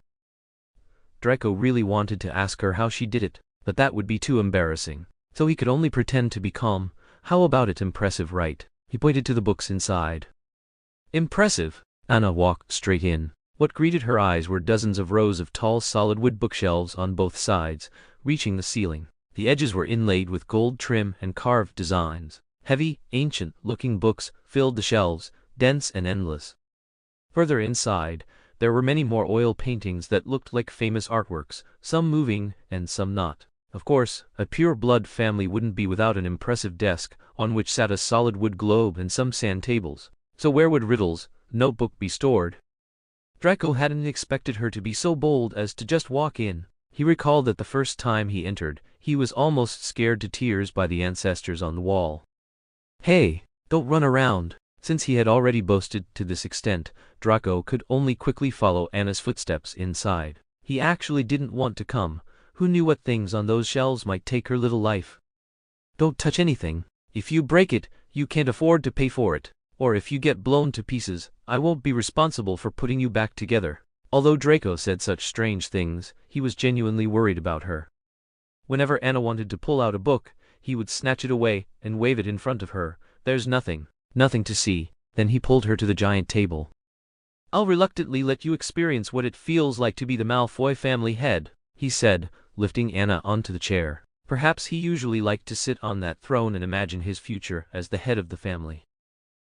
Draco really wanted to ask her how she did it, but that would be too embarrassing, so he could only pretend to be calm. "How about it, impressive, right?" He pointed to the books inside. "Impressive?" Anna walked straight in. What greeted her eyes were dozens of rows of tall solid wood bookshelves on both sides, reaching the ceiling. The edges were inlaid with gold trim and carved designs. Heavy, ancient-looking books filled the shelves, dense and endless. Further inside, there were many more oil paintings that looked like famous artworks, some moving and some not. Of course, a pure-blood family wouldn't be without an impressive desk, on which sat a solid wood globe and some sand tables. So where would Riddle's notebook be stored? Draco hadn't expected her to be so bold as to just walk in. He recalled that the first time he entered, he was almost scared to tears by the ancestors on the wall. "Hey, don't run around." Since he had already boasted to this extent, Draco could only quickly follow Anna's footsteps inside. He actually didn't want to come. Who knew what things on those shelves might take her little life? "Don't touch anything. If you break it, you can't afford to pay for it. Or if you get blown to pieces, I won't be responsible for putting you back together." Although Draco said such strange things, he was genuinely worried about her. Whenever Anna wanted to pull out a book, he would snatch it away and wave it in front of her. "There's nothing to see." Then he pulled her to the giant table. "I'll reluctantly let you experience what it feels like to be the Malfoy family head," he said, lifting Anna onto the chair. Perhaps he usually liked to sit on that throne and imagine his future as the head of the family.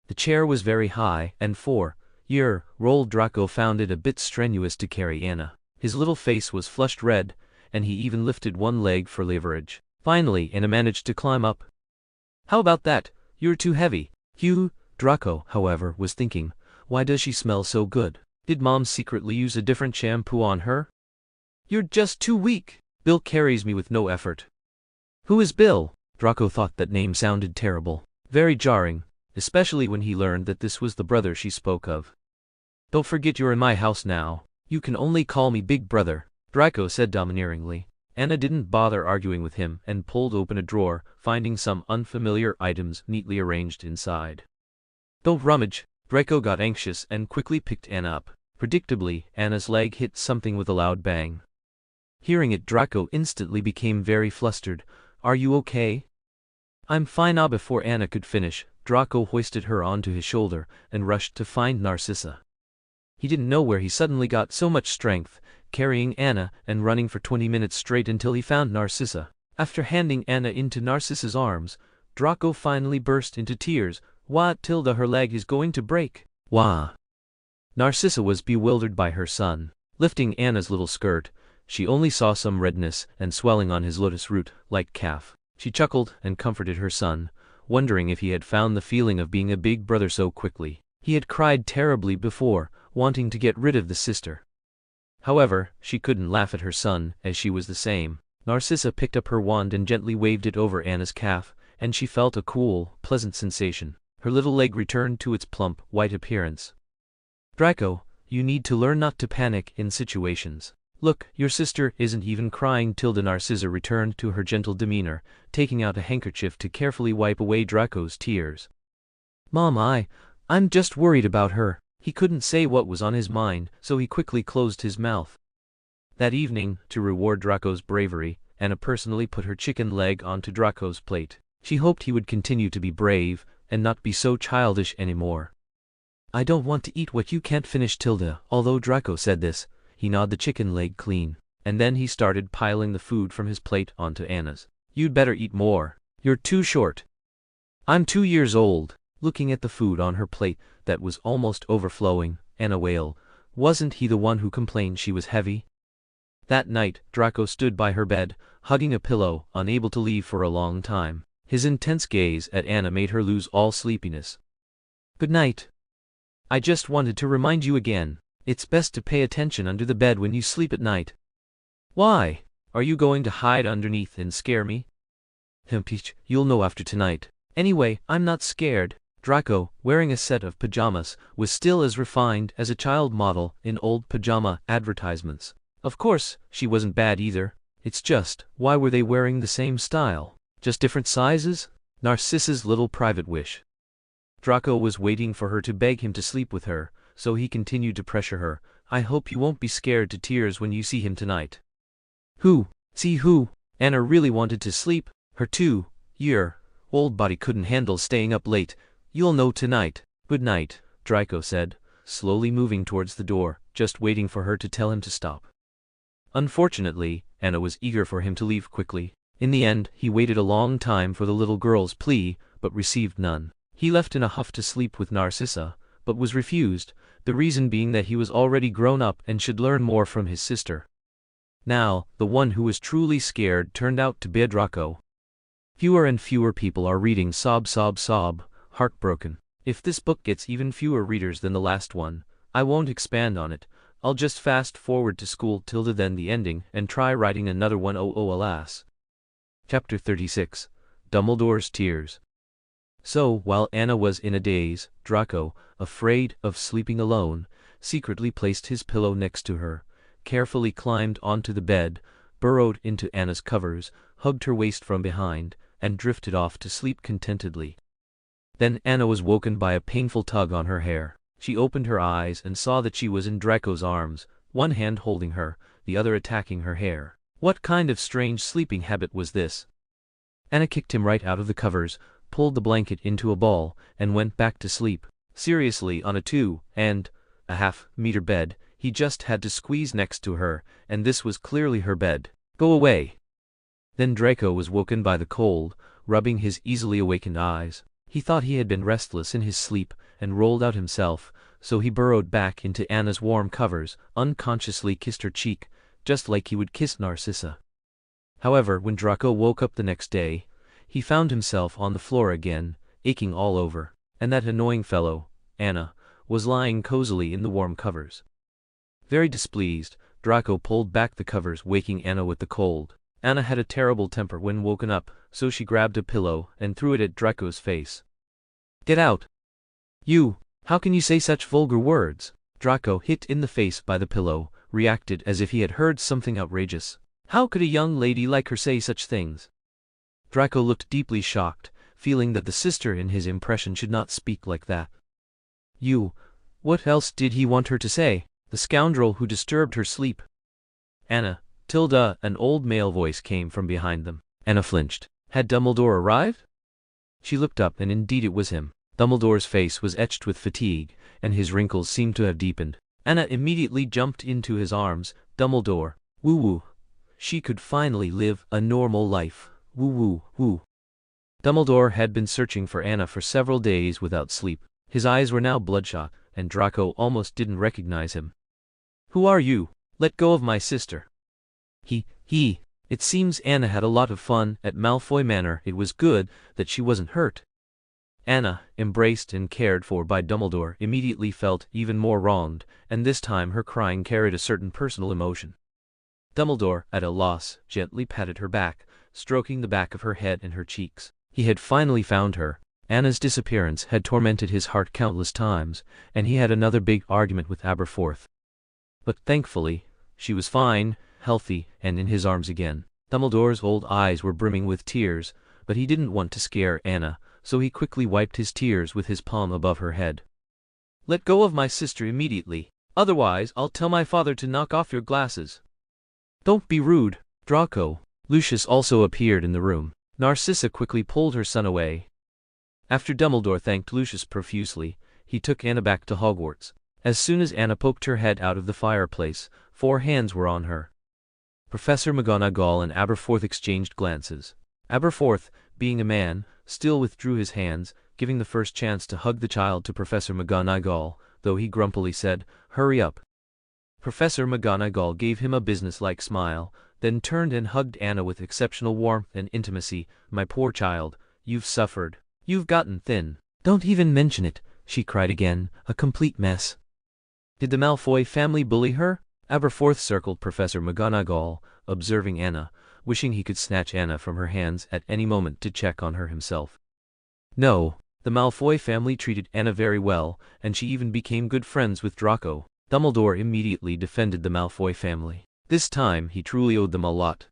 The chair was very high, and for-year-old Draco found it a bit strenuous to carry Anna. His little face was flushed red, and he even lifted one leg for leverage. Finally, Anna managed to climb up. "How about that? You're too heavy." Draco, however, was thinking, why does she smell so good? Did Mom secretly use a different shampoo on her? "You're just too weak. Bill carries me with no effort." Who is Bill? Draco thought that name sounded terrible. Very jarring, especially when he learned that this was the brother she spoke of. "Don't forget you're in my house now. You can only call me Big Brother," Draco said domineeringly. Anna didn't bother arguing with him and pulled open a drawer, finding some unfamiliar items neatly arranged inside. "Don't rummage." Draco got anxious and quickly picked Anna up. Predictably, Anna's leg hit something with a loud bang. Hearing it, Draco instantly became very flustered. "Are you okay?" "I'm fine." Before Anna could finish, Draco hoisted her onto his shoulder and rushed to find Narcissa. He didn't know where he suddenly got so much strength, carrying Anna and running for 20 minutes straight until he found Narcissa. After handing Anna into Narcissa's arms, Draco finally burst into tears. "Wah, Tilda, her leg is going to break." "Wah." Narcissa was bewildered by her son. Lifting Anna's little skirt, she only saw some redness and swelling on his lotus root-like calf. She chuckled and comforted her son, wondering if he had found the feeling of being a big brother so quickly. He had cried terribly before, wanting to get rid of the sister. However, she couldn't laugh at her son, as she was the same. Narcissa picked up her wand and gently waved it over Anna's calf, and she felt a cool, pleasant sensation. Her little leg returned to its plump, white appearance. "Draco, you need to learn not to panic in situations. Look, your sister isn't even crying." Tilda Narcissa returned to her gentle demeanor, taking out a handkerchief to carefully wipe away Draco's tears. "Mom, I'm just worried about her." He couldn't say what was on his mind, so he quickly closed his mouth. That evening, to reward Draco's bravery, Anna personally put her chicken leg onto Draco's plate. She hoped he would continue to be brave, and not be so childish anymore. "I don't want to eat what you can't finish." Tilda. Although Draco said this, he gnawed the chicken leg clean, and then he started piling the food from his plate onto Anna's. "You'd better eat more. You're too short." "I'm 2 years old." Looking at the food on her plate that was almost overflowing, Anna wailed. Wasn't he the one who complained she was heavy? That night, Draco stood by her bed, hugging a pillow, unable to leave for a long time. His intense gaze at Anna made her lose all sleepiness. "Good night. I just wanted to remind you again. It's best to pay attention under the bed when you sleep at night." "Why? Are you going to hide underneath and scare me?" "You'll know after tonight. Anyway, I'm not scared." Draco, wearing a set of pajamas, was still as refined as a child model in old pajama advertisements. Of course, she wasn't bad either. It's just, why were they wearing the same style? Just different sizes? Narcissa's little private wish. Draco was waiting for her to beg him to sleep with her, so he continued to pressure her. "I hope you won't be scared to tears when you see him tonight." Who? See who? Anna really wanted to sleep. Her 2-year-old body couldn't handle staying up late. "You'll know tonight." "Good night," Draco said, slowly moving towards the door, just waiting for her to tell him to stop. Unfortunately, Anna was eager for him to leave quickly. In the end, he waited a long time for the little girl's plea, but received none. He left in a huff to sleep with Narcissa, but was refused, the reason being that he was already grown up and should learn more from his sister. Now, the one who was truly scared turned out to be Draco. Fewer and fewer people are reading Sob Sob Sob, Heartbroken. If this book gets even fewer readers than the last one, I won't expand on it. I'll just fast forward to school till then the ending and try writing another one. Oh alas. Chapter 36. Dumbledore's Tears. So, while Anna was in a daze, Draco, afraid of sleeping alone, secretly placed his pillow next to her, carefully climbed onto the bed, burrowed into Anna's covers, hugged her waist from behind, and drifted off to sleep contentedly. Then Anna was woken by a painful tug on her hair. She opened her eyes and saw that she was in Draco's arms, one hand holding her, the other attacking her hair. What kind of strange sleeping habit was this? Anna kicked him right out of the covers, pulled the blanket into a ball, and went back to sleep. Seriously, on a 2.5 meter bed, he just had to squeeze next to her, and this was clearly her bed. Go away! Then Draco was woken by the cold, rubbing his easily awakened eyes. He thought he had been restless in his sleep, and rolled out himself, so he burrowed back into Anna's warm covers, unconsciously kissed her cheek, just like he would kiss Narcissa. However, when Draco woke up the next day, he found himself on the floor again, aching all over, and that annoying fellow, Anna, was lying cozily in the warm covers. Very displeased, Draco pulled back the covers, waking Anna with the cold. Anna had a terrible temper when woken up, so she grabbed a pillow and threw it at Draco's face. Get out! You! How can you say such vulgar words? Draco, hit in the face by the pillow, reacted as if he had heard something outrageous. How could a young lady like her say such things? Draco looked deeply shocked, feeling that the sister in his impression should not speak like that. You! What else did he want her to say? The scoundrel who disturbed her sleep. Anna, Tilda, an old male voice came from behind them. Anna flinched. Had Dumbledore arrived? She looked up, and indeed it was him. Dumbledore's face was etched with fatigue, and his wrinkles seemed to have deepened. Anna immediately jumped into his arms. Dumbledore. Woo woo. She could finally live a normal life. Woo woo woo. Dumbledore had been searching for Anna for several days without sleep. His eyes were now bloodshot, and Draco almost didn't recognize him. Who are you? Let go of my sister. It seems Anna had a lot of fun at Malfoy Manor. It was good that she wasn't hurt. Anna, embraced and cared for by Dumbledore, immediately felt even more wronged, and this time her crying carried a certain personal emotion. Dumbledore, at a loss, gently patted her back, stroking the back of her head and her cheeks. He had finally found her. Anna's disappearance had tormented his heart countless times, and he had another big argument with Aberforth. But thankfully, she was fine, healthy, and in his arms again. Dumbledore's old eyes were brimming with tears, but he didn't want to scare Anna, so he quickly wiped his tears with his palm above her head. Let go of my sister immediately, otherwise I'll tell my father to knock off your glasses. Don't be rude, Draco. Lucius also appeared in the room. Narcissa quickly pulled her son away. After Dumbledore thanked Lucius profusely, he took Anna back to Hogwarts. As soon as Anna poked her head out of the fireplace, 4 hands were on her. Professor McGonagall and Aberforth exchanged glances. Aberforth, being a man, still withdrew his hands, giving the first chance to hug the child to Professor McGonagall, though he grumpily said, "Hurry up." Professor McGonagall gave him a businesslike smile, then turned and hugged Anna with exceptional warmth and intimacy. My poor child, you've suffered. You've gotten thin. Don't even mention it, she cried again, a complete mess. Did the Malfoy family bully her? Aberforth circled Professor McGonagall, observing Anna, wishing he could snatch Anna from her hands at any moment to check on her himself. No, the Malfoy family treated Anna very well, and she even became good friends with Draco. Dumbledore immediately defended the Malfoy family. This time he truly owed them a lot.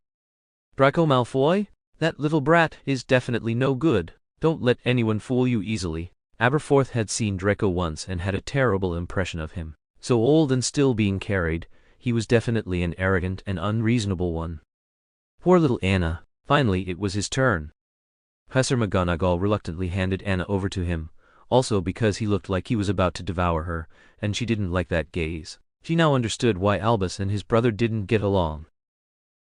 Draco Malfoy? That little brat is definitely no good. Don't let anyone fool you easily. Aberforth had seen Draco once and had a terrible impression of him. So old and still being carried, he was definitely an arrogant and unreasonable one. Poor little Anna. Finally it was his turn. Professor McGonagall reluctantly handed Anna over to him, also because he looked like he was about to devour her, and she didn't like that gaze. She now understood why Albus and his brother didn't get along.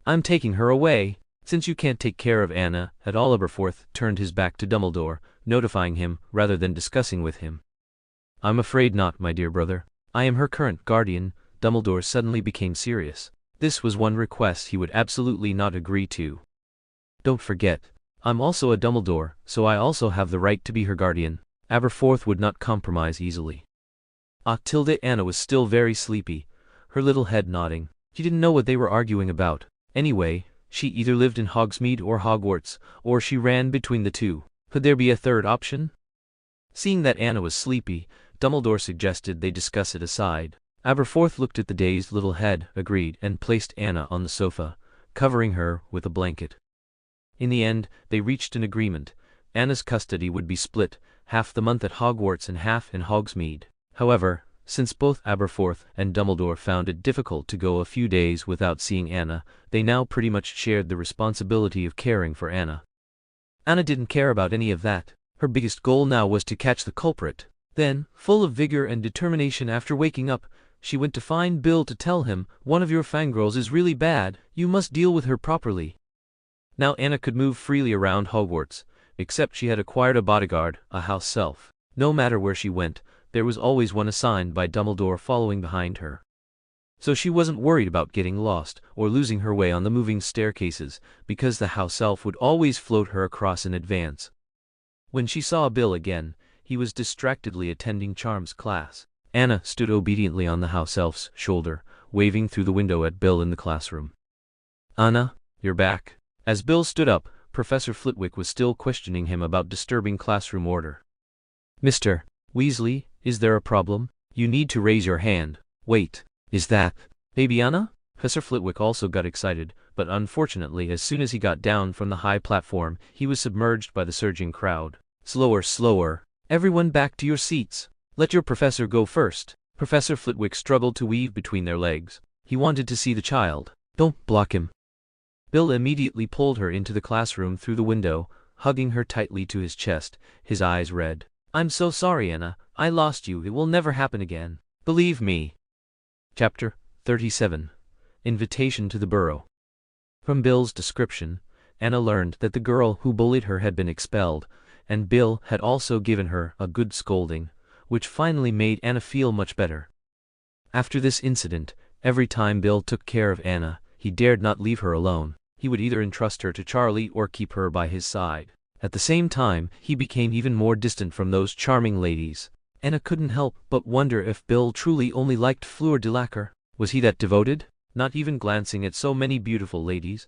I'm taking her away. Since you can't take care of Anna at all, Aberforth turned his back to Dumbledore, notifying him rather than discussing with him. I'm afraid not, my dear brother. I am her current guardian. Dumbledore suddenly became serious. This was one request he would absolutely not agree to. Don't forget, I'm also a Dumbledore, so I also have the right to be her guardian. Aberforth would not compromise easily. Anna was still very sleepy, her little head nodding. She didn't know what they were arguing about. Anyway, she either lived in Hogsmeade or Hogwarts, or she ran between the two. Could there be a third option? Seeing that Anna was sleepy, Dumbledore suggested they discuss it aside. Aberforth looked at the dazed little head, agreed, and placed Anna on the sofa, covering her with a blanket. In the end, they reached an agreement. Anna's custody would be split, half the month at Hogwarts and half in Hogsmeade. However, since both Aberforth and Dumbledore found it difficult to go a few days without seeing Anna, they now pretty much shared the responsibility of caring for Anna. Anna didn't care about any of that. Her biggest goal now was to catch the culprit. Then, full of vigor and determination after waking up, she went to find Bill to tell him, "One of your fangirls is really bad, you must deal with her properly." Now Anna could move freely around Hogwarts, except she had acquired a bodyguard, a house elf. No matter where she went, there was always one assigned by Dumbledore following behind her. So she wasn't worried about getting lost or losing her way on the moving staircases, because the house elf would always float her across in advance. When she saw Bill again, he was distractedly attending Charms class. Anna stood obediently on the house elf's shoulder, waving through the window at Bill in the classroom. "Anna, you're back." As Bill stood up, Professor Flitwick was still questioning him about disturbing classroom order. "Mr. Weasley, is there a problem? You need to raise your hand." "Wait, is that Baby Anna?" Professor Flitwick also got excited, but unfortunately as soon as he got down from the high platform, he was submerged by the surging crowd. "Slower, slower. Everyone back to your seats. Let your professor go first." Professor Flitwick struggled to weave between their legs. He wanted to see the child. "Don't block him." Bill immediately pulled her into the classroom through the window, hugging her tightly to his chest, his eyes red. "I'm so sorry, Anna. I lost you. It will never happen again. Believe me." Chapter 37. Invitation to the Burrow. From Bill's description, Anna learned that the girl who bullied her had been expelled, and Bill had also given her a good scolding, which finally made Anna feel much better. After this incident, every time Bill took care of Anna, he dared not leave her alone. He would either entrust her to Charlie or keep her by his side. At the same time, he became even more distant from those charming ladies. Anna couldn't help but wonder if Bill truly only liked Fleur de Lacre. Was he that devoted, not even glancing at so many beautiful ladies?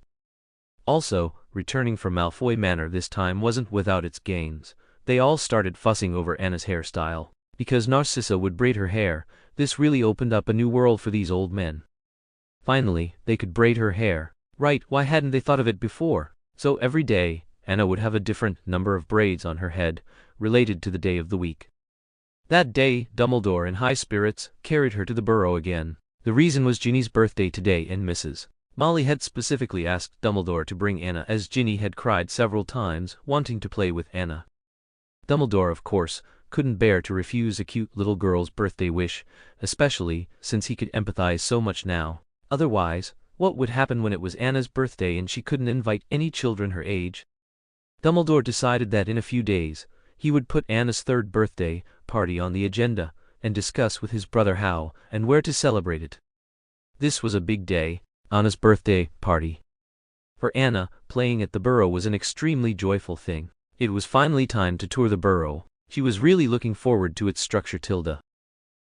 Also, returning from Malfoy Manor this time wasn't without its gains. They all started fussing over Anna's hairstyle. Because Narcissa would braid her hair, this really opened up a new world for these old men. Finally, they could braid her hair. Right, why hadn't they thought of it before? So every day, Anna would have a different number of braids on her head, related to the day of the week. That day, Dumbledore, in high spirits, carried her to the Burrow again. The reason was Ginny's birthday today, and Mrs. Molly had specifically asked Dumbledore to bring Anna, as Ginny had cried several times, wanting to play with Anna. Dumbledore, of course, couldn't bear to refuse a cute little girl's birthday wish, especially since he could empathize so much now. Otherwise, what would happen when it was Anna's birthday and she couldn't invite any children her age? Dumbledore decided that in a few days, he would put Anna's third birthday party on the agenda, and discuss with his brother how and where to celebrate it. This was a big day, Anna's birthday party. For Anna, playing at the Burrow was an extremely joyful thing. It was finally time to tour the Burrow. She was really looking forward to its structure.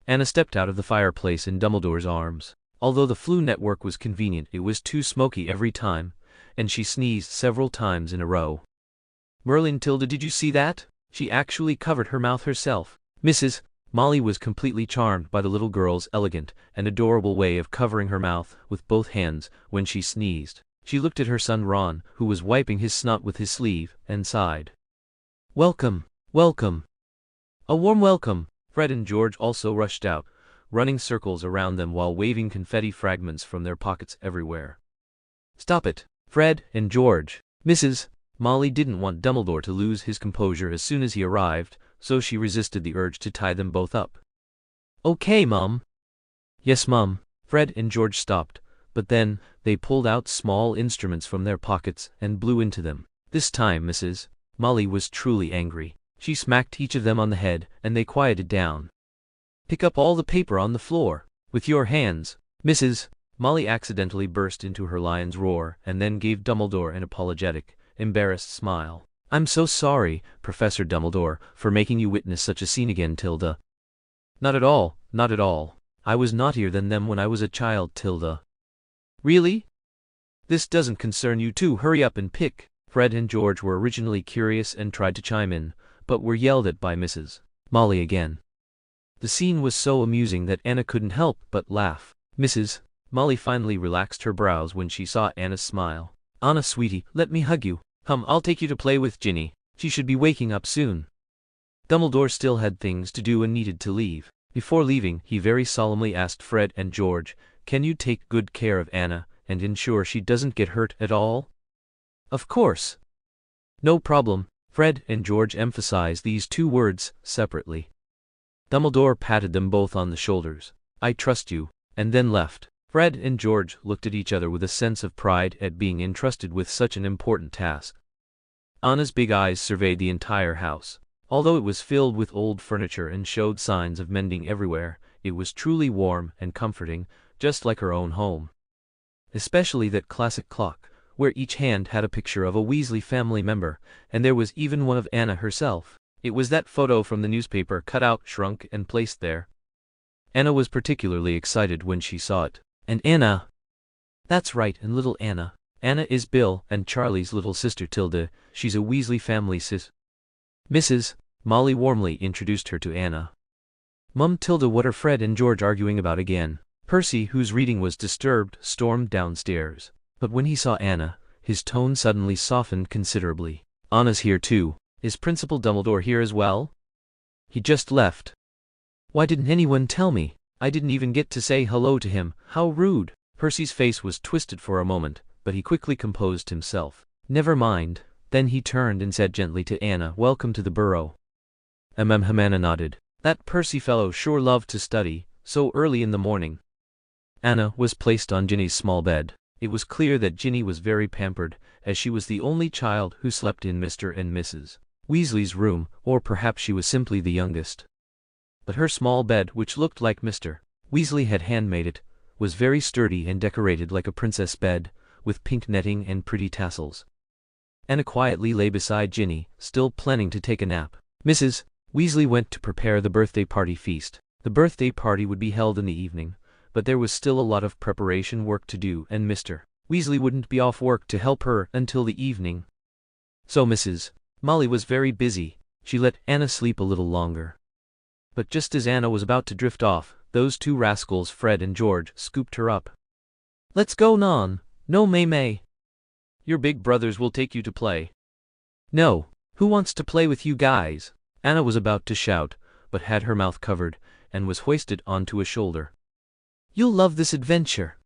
Anna stepped out of the fireplace in Dumbledore's arms. Although the flue network was convenient, it was too smoky every time, and she sneezed several times in a row. "Merlin, did you see that? She actually covered her mouth herself." Mrs. Molly was completely charmed by the little girl's elegant and adorable way of covering her mouth with both hands when she sneezed. She looked at her son Ron, who was wiping his snot with his sleeve, and sighed. "Welcome, welcome. A warm welcome." Fred and George also rushed out, running circles around them while waving confetti fragments from their pockets everywhere. "Stop it, Fred and George." Mrs. Molly didn't want Dumbledore to lose his composure as soon as he arrived, so she resisted the urge to tie them both up. "Okay, Mom." "Yes, Mom." Fred and George stopped, But then, they pulled out small instruments from their pockets and blew into them. This time Mrs. Molly was truly angry. She smacked each of them on the head, and they quieted down. "Pick up all the paper on the floor, with your hands." Mrs. Molly accidentally burst into her lion's roar and then gave Dumbledore an apologetic, embarrassed smile. "I'm so sorry, Professor Dumbledore, for making you witness such a scene again, Tilda." "Not at all, not at all. I was naughtier than them when I was a child, Tilda." "Really? This doesn't concern you too. Hurry up and pick." Fred and George were originally curious and tried to chime in, but were yelled at by Mrs. Molly again. The scene was so amusing that Anna couldn't help but laugh. Mrs. Molly finally relaxed her brows when she saw Anna's smile. "Anna, sweetie, let me hug you. Come, I'll take you to play with Ginny. She should be waking up soon." Dumbledore still had things to do and needed to leave. Before leaving, he very solemnly asked Fred and George, "Can you take good care of Anna and ensure she doesn't get hurt at all?" "Of course. No problem." Fred and George emphasized these two words separately. Dumbledore patted them both on the shoulders. "I trust you," and then left. Fred and George looked at each other with a sense of pride at being entrusted with such an important task. Anna's big eyes surveyed the entire house. Although it was filled with old furniture and showed signs of mending everywhere, it was truly warm and comforting, just like her own home. Especially that classic clock, where each hand had a picture of a Weasley family member, and there was even one of Anna herself. It was that photo from the newspaper cut out, shrunk, and placed there. Anna was particularly excited when she saw it. "And Anna." "That's right, and little Anna. Anna is Bill and Charlie's little sister Tilda. She's a Weasley family sis." Mrs. Molly warmly introduced her to Anna. "Mum, Tilda, what are Fred and George arguing about again?" Percy, whose reading was disturbed, stormed downstairs. But when he saw Anna, his tone suddenly softened considerably. "Anna's here too. Is Principal Dumbledore here as well?" "He just left." "Why didn't anyone tell me? I didn't even get to say hello to him. How rude." Percy's face was twisted for a moment, but he quickly composed himself. "Never mind." Then he turned and said gently to Anna, "Welcome to the burrow." Anna nodded. That Percy fellow sure loved to study, so early in the morning. Anna was placed on Ginny's small bed. It was clear that Ginny was very pampered, as she was the only child who slept in Mr. and Mrs. Weasley's room, or perhaps she was simply the youngest. But her small bed, which looked like Mr. Weasley had handmade it, was very sturdy and decorated like a princess bed, with pink netting and pretty tassels. Anna quietly lay beside Ginny, still planning to take a nap. Mrs. Weasley went to prepare the birthday party feast. The birthday party would be held in the evening, but there was still a lot of preparation work to do, and Mr. Weasley wouldn't be off work to help her until the evening. So Mrs. Molly was very busy. She let Anna sleep a little longer. But just as Anna was about to drift off, those two rascals, Fred and George, scooped her up. "Let's go, Non. No, May. Your big brothers will take you to play." "No. Who wants to play with you guys?" Anna was about to shout, but had her mouth covered, and was hoisted onto a shoulder. "You'll love this adventure.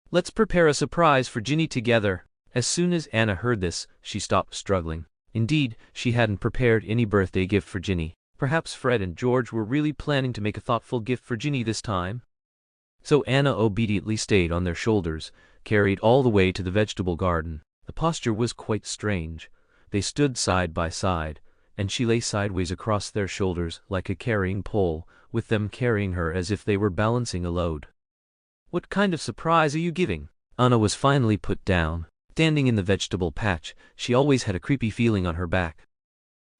Let's prepare a surprise for Ginny together." As soon as Anna heard this, she stopped struggling. Indeed, she hadn't prepared any birthday gift for Ginny. Perhaps Fred and George were really planning to make a thoughtful gift for Ginny this time. So Anna obediently stayed on their shoulders, carried all the way to the vegetable garden. The posture was quite strange. They stood side by side, and she lay sideways across their shoulders like a carrying pole, with them carrying her as if they were balancing a load. "What kind of surprise are you giving?" Anna was finally put down. Standing in the vegetable patch, she always had a creepy feeling on her back.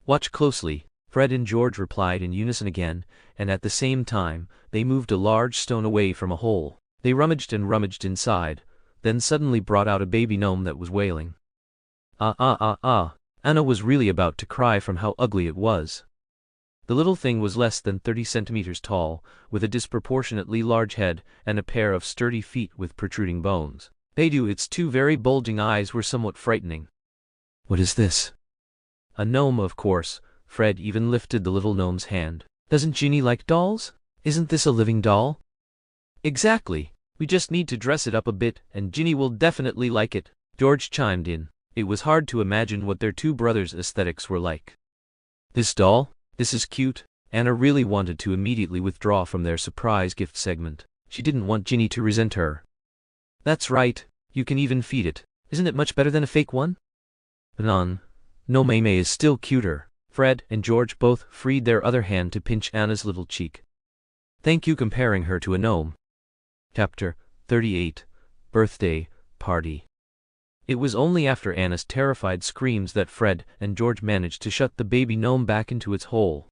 "Watch closely," Fred and George replied in unison again, and at the same time, they moved a large stone away from a hole. They rummaged and rummaged inside, then suddenly brought out a baby gnome that was wailing. Anna was really about to cry from how ugly it was. The little thing was less than 30 centimeters tall, with a disproportionately large head and a pair of sturdy feet with protruding bones. Its two very bulging eyes were somewhat frightening. "What is this?" "A gnome, of course." Fred even lifted the little gnome's hand. "Doesn't Ginny like dolls? Isn't this a living doll?" "Exactly. We just need to dress it up a bit, and Ginny will definitely like it," George chimed in. It was hard to imagine what their two brothers' aesthetics were like. "This doll? This is cute." Anna really wanted to immediately withdraw from their surprise gift segment. She didn't want Ginny to resent her. That's right, you can even feed it. Isn't it much better than a fake one? No, Maymay is still cuter. Fred and George both freed their other hand to pinch Anna's little cheek. Thank you comparing her to a gnome. Chapter 38 Birthday Party. It was only after Anna's terrified screams that Fred and George managed to shut the baby gnome back into its hole.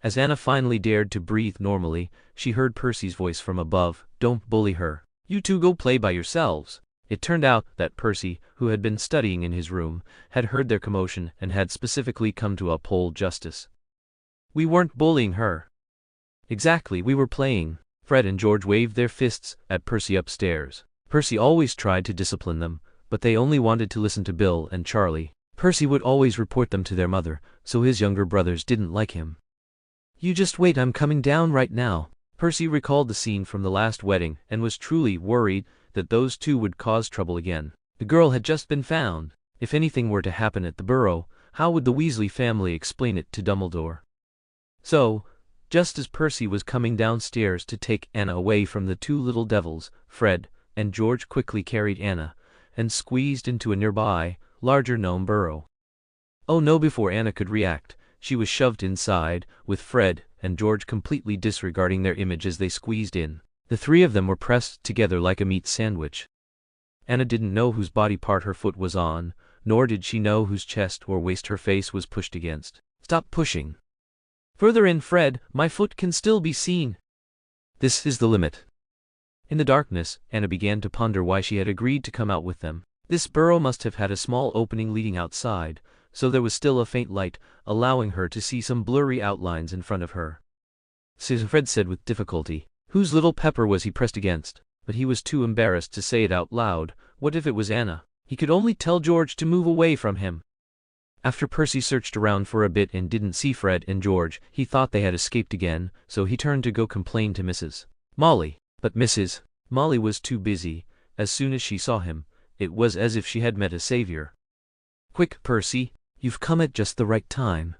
As Anna finally dared to breathe normally, she heard Percy's voice from above. Don't bully her. You two go play by yourselves. It turned out that Percy, who had been studying in his room, had heard their commotion and had specifically come to uphold justice. We weren't bullying her. Exactly, we were playing. Fred and George waved their fists at Percy upstairs. Percy always tried to discipline them, but they only wanted to listen to Bill and Charlie. Percy would always report them to their mother, so his younger brothers didn't like him. You just wait, I'm coming down right now. Percy recalled the scene from the last wedding and was truly worried that those two would cause trouble again. The girl had just been found. If anything were to happen at the Burrow, how would the Weasley family explain it to Dumbledore? So, just as Percy was coming downstairs to take Anna away from the two little devils, Fred and George quickly carried Anna and squeezed into a nearby, larger gnome burrow. Oh no, before Anna could react, she was shoved inside, with Fred and George completely disregarding their image as they squeezed in. The three of them were pressed together like a meat sandwich. Anna didn't know whose body part her foot was on, nor did she know whose chest or waist her face was pushed against. Stop pushing. Further in, Fred, my foot can still be seen. This is the limit. In the darkness, Anna began to ponder why she had agreed to come out with them. This burrow must have had a small opening leading outside, so there was still a faint light, allowing her to see some blurry outlines in front of her. Fred said with difficulty. Whose little pepper was he pressed against? But he was too embarrassed to say it out loud. What if it was Anna? He could only tell George to move away from him. After Percy searched around for a bit and didn't see Fred and George, he thought they had escaped again, so he turned to go complain to Mrs. Molly. But Mrs. Molly was too busy. As soon as she saw him, it was as if she had met a savior. Quick, Percy, you've come at just the right time.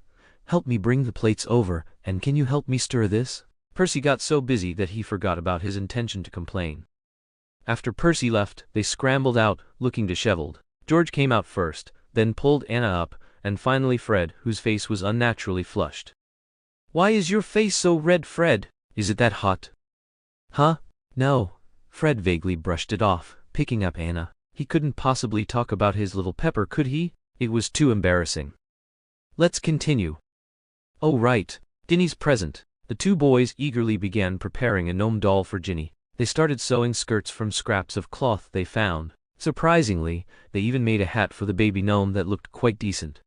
Help me bring the plates over, and can you help me stir this? Percy got so busy that he forgot about his intention to complain. After Percy left, they scrambled out, looking disheveled. George came out first, then pulled Anna up, and finally Fred, whose face was unnaturally flushed. Why is your face so red, Fred? Is it that hot? Huh? No. Fred vaguely brushed it off, picking up Anna. He couldn't possibly talk about his little pepper, could he? It was too embarrassing. Let's continue. Oh right, Ginny's present. The two boys eagerly began preparing a gnome doll for Ginny. They started sewing skirts from scraps of cloth they found. Surprisingly, they even made a hat for the baby gnome that looked quite decent.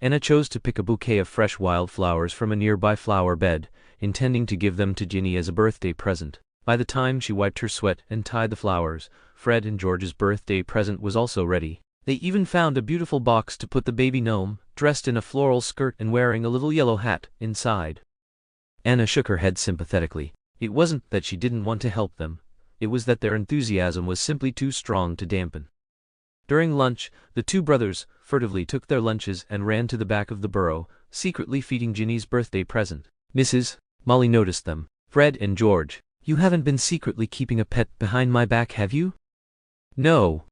Anna chose to pick a bouquet of fresh wildflowers from a nearby flower bed, intending to give them to Ginny as a birthday present. By the time she wiped her sweat and tied the flowers, Fred and George's birthday present was also ready. They even found a beautiful box to put the baby gnome, dressed in a floral skirt and wearing a little yellow hat, inside. Anna shook her head sympathetically. It wasn't that she didn't want to help them. It was that their enthusiasm was simply too strong to dampen. During lunch, the two brothers furtively took their lunches and ran to the back of the burrow, secretly feeding Ginny's birthday present. Mrs. Molly noticed them. Fred and George, you haven't been secretly keeping a pet behind my back, have you? No.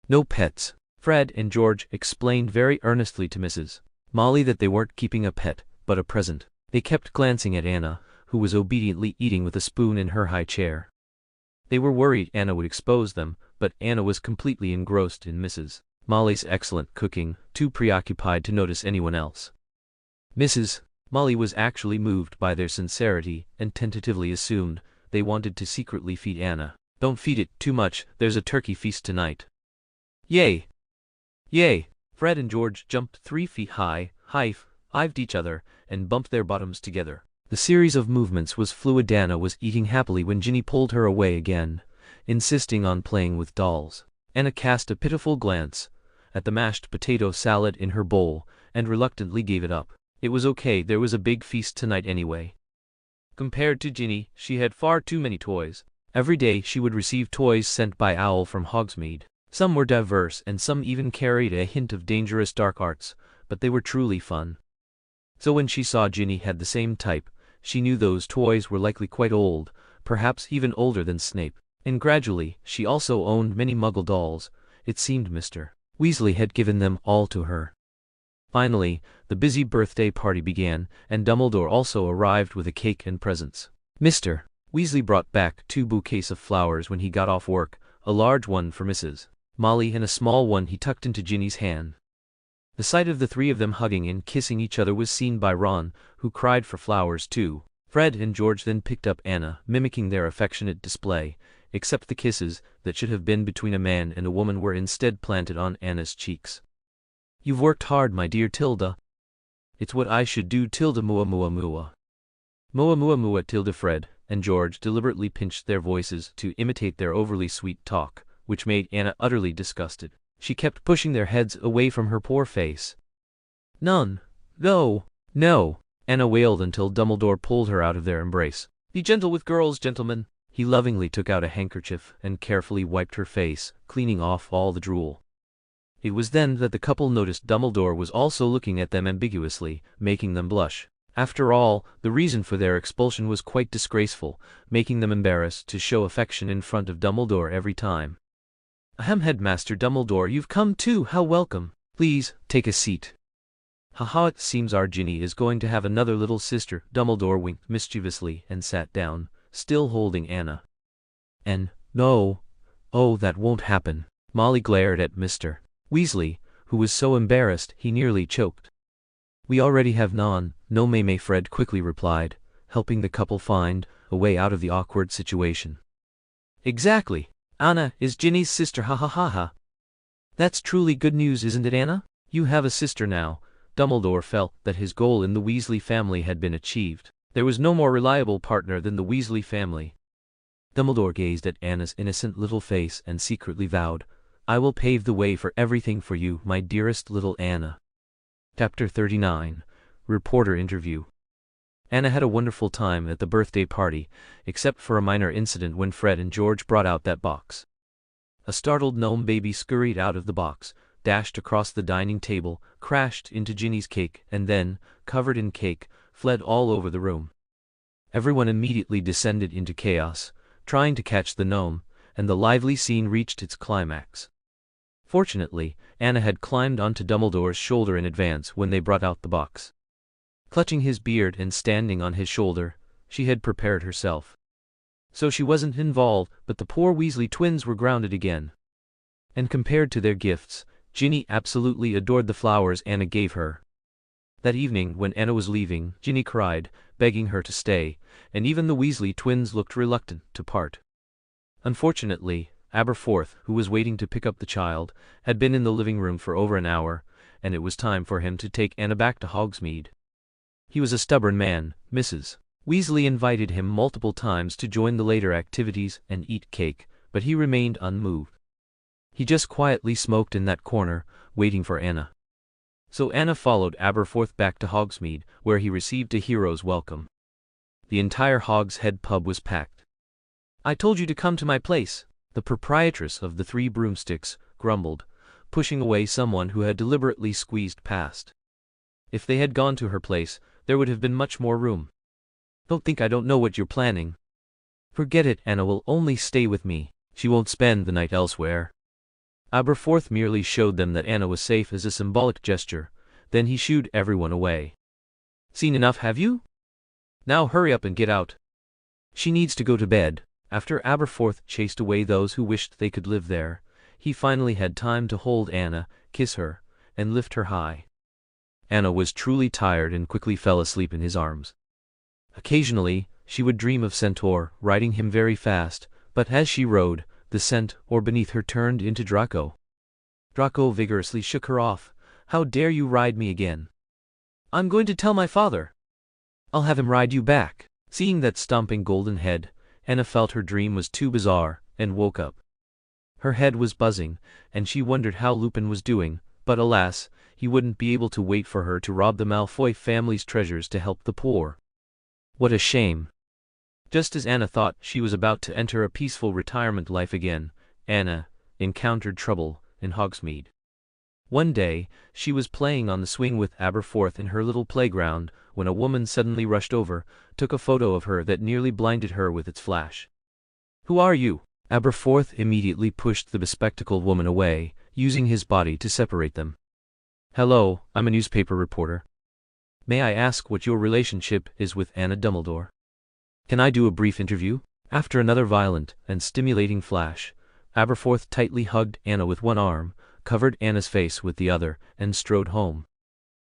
No pets. Fred and George explained very earnestly to Mrs. Molly that they weren't keeping a pet, but a present. They kept glancing at Anna, who was obediently eating with a spoon in her high chair. They were worried Anna would expose them, but Anna was completely engrossed in Mrs. Molly's excellent cooking, too preoccupied to notice anyone else. Mrs. Molly was actually moved by their sincerity and tentatively assumed they wanted to secretly feed Anna. Don't feed it too much, there's a turkey feast tonight. Yay! Yay! Fred and George jumped 3 feet high, hived each other, and bumped their bottoms together. The series of movements was fluid. Anna was eating happily when Ginny pulled her away again, insisting on playing with dolls. Anna cast a pitiful glance at the mashed potato salad in her bowl, and reluctantly gave it up. It was okay, there was a big feast tonight anyway. Compared to Ginny, she had far too many toys. Every day she would receive toys sent by Owl from Hogsmeade. Some were diverse and some even carried a hint of dangerous dark arts, but they were truly fun. So when she saw Ginny had the same type, she knew those toys were likely quite old, perhaps even older than Snape. And gradually, she also owned many Muggle dolls. It seemed Mr. Weasley had given them all to her. Finally, the busy birthday party began, and Dumbledore also arrived with a cake and presents. Mr. Weasley brought back 2 bouquets of flowers when he got off work, a large one for Mrs. Molly and a small one he tucked into Ginny's hand. The sight of the 3 of them hugging and kissing each other was seen by Ron, who cried for flowers too. Fred and George then picked up Anna, mimicking their affectionate display, except the kisses that should have been between a man and a woman were instead planted on Anna's cheeks. "You've worked hard, my dear Tilda." "It's what I should do, Tilda, mua mua mua." "Mua mua mua," Tilda. Fred and George deliberately pinched their voices to imitate their overly sweet talk, which made Anna utterly disgusted. She kept pushing their heads away from her poor face. "None. No. No," Anna wailed until Dumbledore pulled her out of their embrace. "Be gentle with girls, gentlemen." He lovingly took out a handkerchief and carefully wiped her face, cleaning off all the drool. It was then that the couple noticed Dumbledore was also looking at them ambiguously, making them blush. After all, the reason for their expulsion was quite disgraceful, making them embarrassed to show affection in front of Dumbledore every time. "Ahem, Headmaster Dumbledore, you've come too, how welcome. Please, take a seat." "Haha, it seems our Ginny is going to have another little sister." Dumbledore winked mischievously and sat down, still holding Anna. "No. Oh, that won't happen." Molly glared at Mr. Weasley, who was so embarrassed he nearly choked. "We already have no May," Fred quickly replied, helping the couple find a way out of the awkward situation. "Exactly. Anna is Ginny's sister, ha ha ha ha. That's truly good news, isn't it, Anna? You have a sister now." Dumbledore felt that his goal in the Weasley family had been achieved. There was no more reliable partner than the Weasley family. Dumbledore gazed at Anna's innocent little face and secretly vowed, "I will pave the way for everything for you, my dearest little Anna." Chapter 39. Reporter Interview. Anna had a wonderful time at the birthday party, except for a minor incident when Fred and George brought out that box. A startled gnome baby scurried out of the box, dashed across the dining table, crashed into Ginny's cake, and then, covered in cake, fled all over the room. Everyone immediately descended into chaos, trying to catch the gnome, and the lively scene reached its climax. Fortunately, Anna had climbed onto Dumbledore's shoulder in advance when they brought out the box. Clutching his beard and standing on his shoulder, she had prepared herself. So she wasn't involved, but the poor Weasley twins were grounded again. And compared to their gifts, Ginny absolutely adored the flowers Anna gave her. That evening, when Anna was leaving, Ginny cried, begging her to stay, and even the Weasley twins looked reluctant to part. Unfortunately, Aberforth, who was waiting to pick up the child, had been in the living room for over an hour, and it was time for him to take Anna back to Hogsmeade. He was a stubborn man. Mrs. Weasley invited him multiple times to join the later activities and eat cake, but he remained unmoved. He just quietly smoked in that corner, waiting for Anna. So Anna followed Aberforth back to Hogsmeade, where he received a hero's welcome. The entire Hog's Head pub was packed. "I told you to come to my place," the proprietress of the 3 Broomsticks grumbled, pushing away someone who had deliberately squeezed past. If they had gone to her place, there would have been much more room. "Don't think I don't know what you're planning." "Forget it, Anna will only stay with me. She won't spend the night elsewhere." Aberforth merely showed them that Anna was safe as a symbolic gesture, then he shooed everyone away. "Seen enough, have you? Now hurry up and get out. She needs to go to bed." After Aberforth chased away those who wished they could live there, he finally had time to hold Anna, kiss her, and lift her high. Anna was truly tired and quickly fell asleep in his arms. Occasionally, she would dream of Centaur riding him very fast, but as she rode, the Centaur beneath her turned into Draco. Draco vigorously shook her off. "How dare you ride me again? I'm going to tell my father. I'll have him ride you back." Seeing that stomping golden head, Anna felt her dream was too bizarre, and woke up. Her head was buzzing, and she wondered how Lupin was doing, but alas, he wouldn't be able to wait for her to rob the Malfoy family's treasures to help the poor. What a shame. Just as Anna thought she was about to enter a peaceful retirement life again, Anna encountered trouble in Hogsmeade. One day, she was playing on the swing with Aberforth in her little playground, when a woman suddenly rushed over, took a photo of her that nearly blinded her with its flash. "Who are you?" Aberforth immediately pushed the bespectacled woman away, using his body to separate them. "Hello, I'm a newspaper reporter. May I ask what your relationship is with Anna Dumbledore? Can I do a brief interview?" After another violent and stimulating flash, Aberforth tightly hugged Anna with one arm, covered Anna's face with the other, and strode home.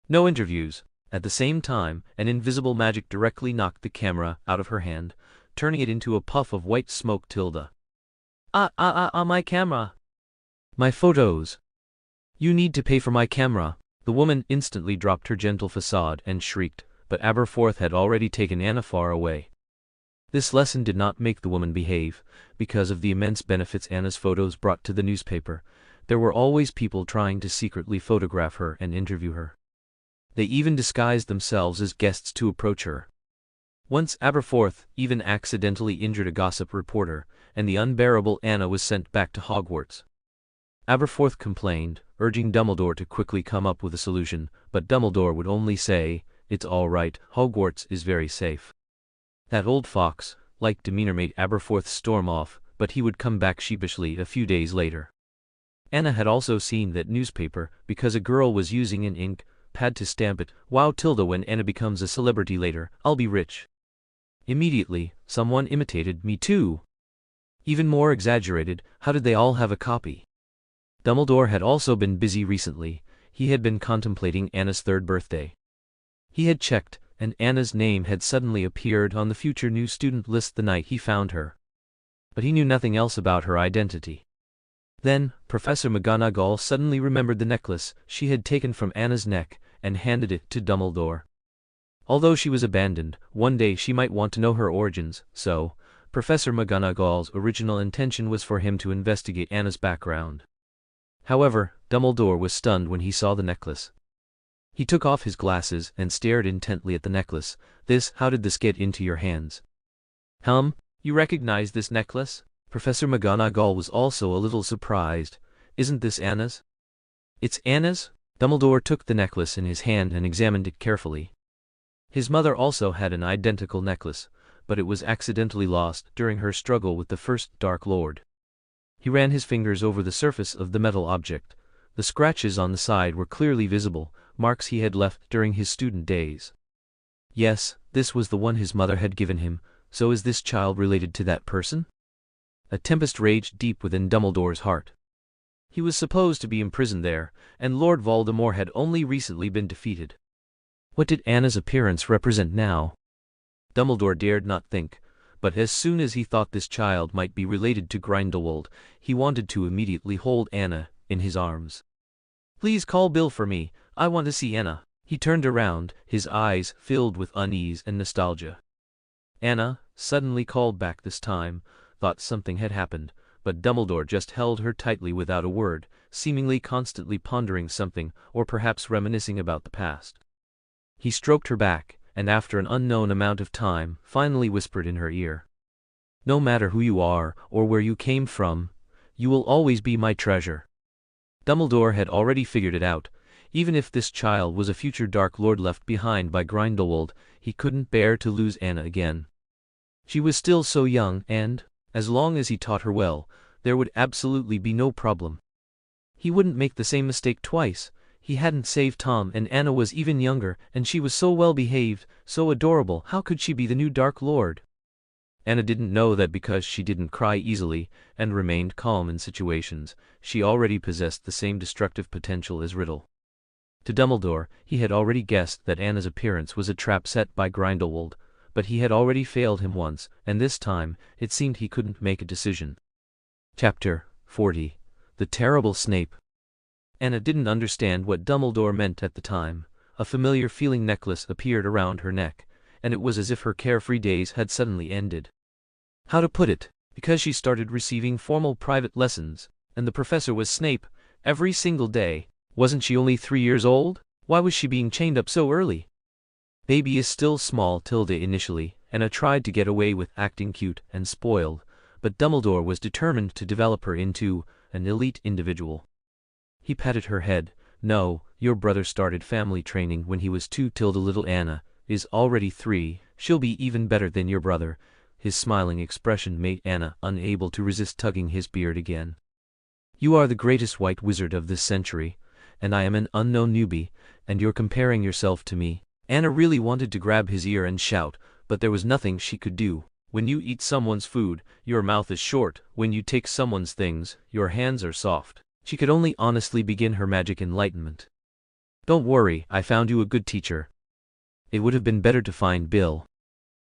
No interviews. At the same time, an invisible magic directly knocked the camera out of her hand, turning it into a puff of white smoke. Tilda. My camera. My photos. You need to pay for my camera. The woman instantly dropped her gentle facade and shrieked, but Aberforth had already taken Anna far away. This lesson did not make the woman behave. Because of the immense benefits Anna's photos brought to the newspaper, there were always people trying to secretly photograph her and interview her. They even disguised themselves as guests to approach her. Once Aberforth even accidentally injured a gossip reporter, and the unbearable Anna was sent back to Hogwarts. Aberforth complained, urging Dumbledore to quickly come up with a solution, but Dumbledore would only say, "It's all right, Hogwarts is very safe." That old fox-like demeanor made Aberforth storm off, but he would come back sheepishly a few days later. Anna had also seen that newspaper because a girl was using an ink pad to stamp it. "Wow, Tilda, when Anna becomes a celebrity later, I'll be rich." Immediately, someone imitated "Me too." Even more exaggerated, how did they all have a copy? Dumbledore had also been busy recently. He had been contemplating Anna's third birthday. He had checked, and Anna's name had suddenly appeared on the future new student list the night he found her. But he knew nothing else about her identity. Then, Professor McGonagall suddenly remembered the necklace she had taken from Anna's neck and handed it to Dumbledore. Although she was abandoned, one day she might want to know her origins, so Professor McGonagall's original intention was for him to investigate Anna's background. However, Dumbledore was stunned when he saw the necklace. He took off his glasses and stared intently at the necklace. How did this get into your hands? You recognize this necklace?" Professor McGonagall was also a little surprised. "Isn't this Anna's?" "It's Anna's?" Dumbledore took the necklace in his hand and examined it carefully. His mother also had an identical necklace, but it was accidentally lost during her struggle with the first Dark Lord. He ran his fingers over the surface of the metal object. The scratches on the side were clearly visible, marks he had left during his student days. Yes, this was the one his mother had given him. So is this child related to that person? A tempest raged deep within Dumbledore's heart. He was supposed to be imprisoned there, and Lord Voldemort had only recently been defeated. What did Anna's appearance represent now? Dumbledore dared not think, but as soon as he thought this child might be related to Grindelwald, he wanted to immediately hold Anna in his arms. "Please call Bill for me, I want to see Anna." He turned around, his eyes filled with unease and nostalgia. Anna, suddenly called back this time, thought something had happened, but Dumbledore just held her tightly without a word, seemingly constantly pondering something, or perhaps reminiscing about the past. He stroked her back, and after an unknown amount of time, finally whispered in her ear. "No matter who you are, or where you came from, you will always be my treasure." Dumbledore had already figured it out. Even if this child was a future Dark Lord left behind by Grindelwald, he couldn't bear to lose Anna again. She was still so young and, as long as he taught her well, there would absolutely be no problem. He wouldn't make the same mistake twice. He hadn't saved Tom, and Anna was even younger, and she was so well behaved, so adorable. How could she be the new Dark Lord? Anna didn't know that because she didn't cry easily and remained calm in situations, she already possessed the same destructive potential as Riddle. To Dumbledore, he had already guessed that Anna's appearance was a trap set by Grindelwald, but he had already failed him once, and this time, it seemed he couldn't make a decision. Chapter 40. The Terrible Snape. Anna didn't understand what Dumbledore meant at the time. A familiar feeling necklace appeared around her neck, and it was as if her carefree days had suddenly ended. How to put it? Because she started receiving formal private lessons, and the professor was Snape, every single day. Wasn't she only 3 years old? Why was she being chained up so early? Baby is still small. Initially, Anna tried to get away with acting cute and spoiled, but Dumbledore was determined to develop her into an elite individual. He patted her head. "No, your brother started family training when he was 2. Little Anna is already 3, she'll be even better than your brother." His smiling expression made Anna unable to resist tugging his beard again. "You are the greatest white wizard of this century, and I am an unknown newbie, and you're comparing yourself to me." Anna really wanted to grab his ear and shout, but there was nothing she could do. When you eat someone's food, your mouth is short. When you take someone's things, your hands are soft. She could only honestly begin her magic enlightenment. "Don't worry, I found you a good teacher. It would have been better to find Bill."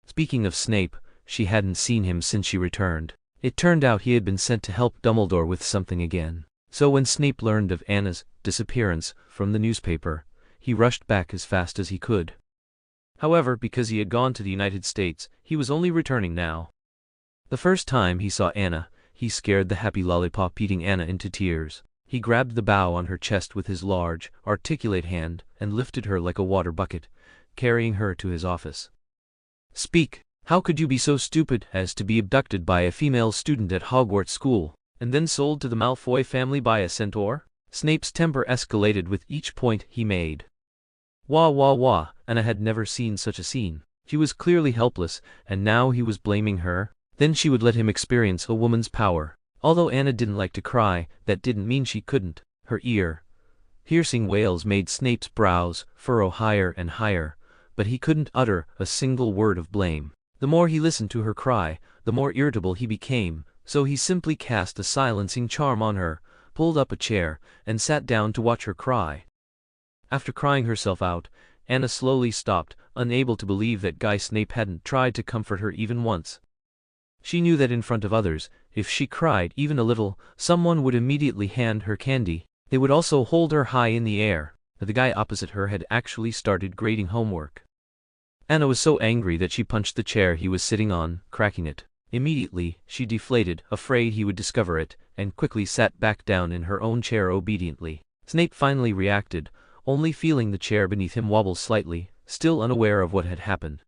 Speaking of Snape, she hadn't seen him since she returned. It turned out he had been sent to help Dumbledore with something again. So when Snape learned of Anna's disappearance from the newspaper, he rushed back as fast as he could. However, because he had gone to the United States, he was only returning now. The first time he saw Anna, he scared the happy lollipop-eating Anna into tears. He grabbed the bow on her chest with his large, articulate hand and lifted her like a water bucket, carrying her to his office. "Speak! How could you be so stupid as to be abducted by a female student at Hogwarts school, and then sold to the Malfoy family by a centaur?" Snape's temper escalated with each point he made. Wah wah wah, Anna had never seen such a scene. She was clearly helpless, and now he was blaming her. Then she would let him experience a woman's power. Although Anna didn't like to cry, that didn't mean she couldn't. Her piercing wails made Snape's brows furrow higher and higher, but he couldn't utter a single word of blame. The more he listened to her cry, the more irritable he became, so he simply cast a silencing charm on her, pulled up a chair, and sat down to watch her cry. After crying herself out, Anna slowly stopped, unable to believe that Guy Snape hadn't tried to comfort her even once. She knew that in front of others, if she cried even a little, someone would immediately hand her candy. They would also hold her high in the air. The guy opposite her had actually started grading homework. Anna was so angry that she punched the chair he was sitting on, cracking it. Immediately, she deflated, afraid he would discover it, and quickly sat back down in her own chair obediently. Snape finally reacted, only feeling the chair beneath him wobble slightly, still unaware of what had happened.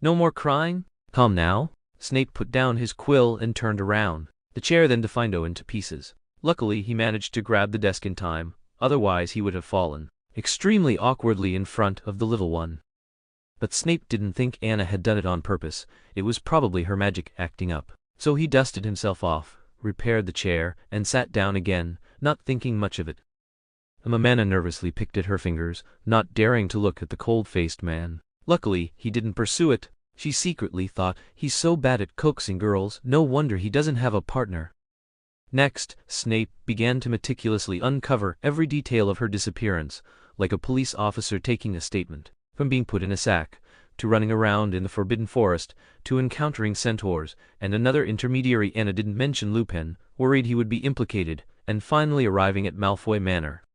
"No more crying? Calm now?" Snape put down his quill and turned around. The chair then defined into pieces. Luckily, he managed to grab the desk in time, otherwise he would have fallen extremely awkwardly in front of the little one. But Snape didn't think Anna had done it on purpose. It was probably her magic acting up. So he dusted himself off, repaired the chair, and sat down again, not thinking much of it. Amanda nervously picked at her fingers, not daring to look at the cold-faced man. Luckily, he didn't pursue it. She secretly thought, he's so bad at coaxing girls, no wonder he doesn't have a partner. Next, Snape began to meticulously uncover every detail of her disappearance, like a police officer taking a statement. From being put in a sack, to running around in the Forbidden Forest, to encountering centaurs, and another intermediary Anna didn't mention Lupin, worried he would be implicated, and finally arriving at Malfoy Manor.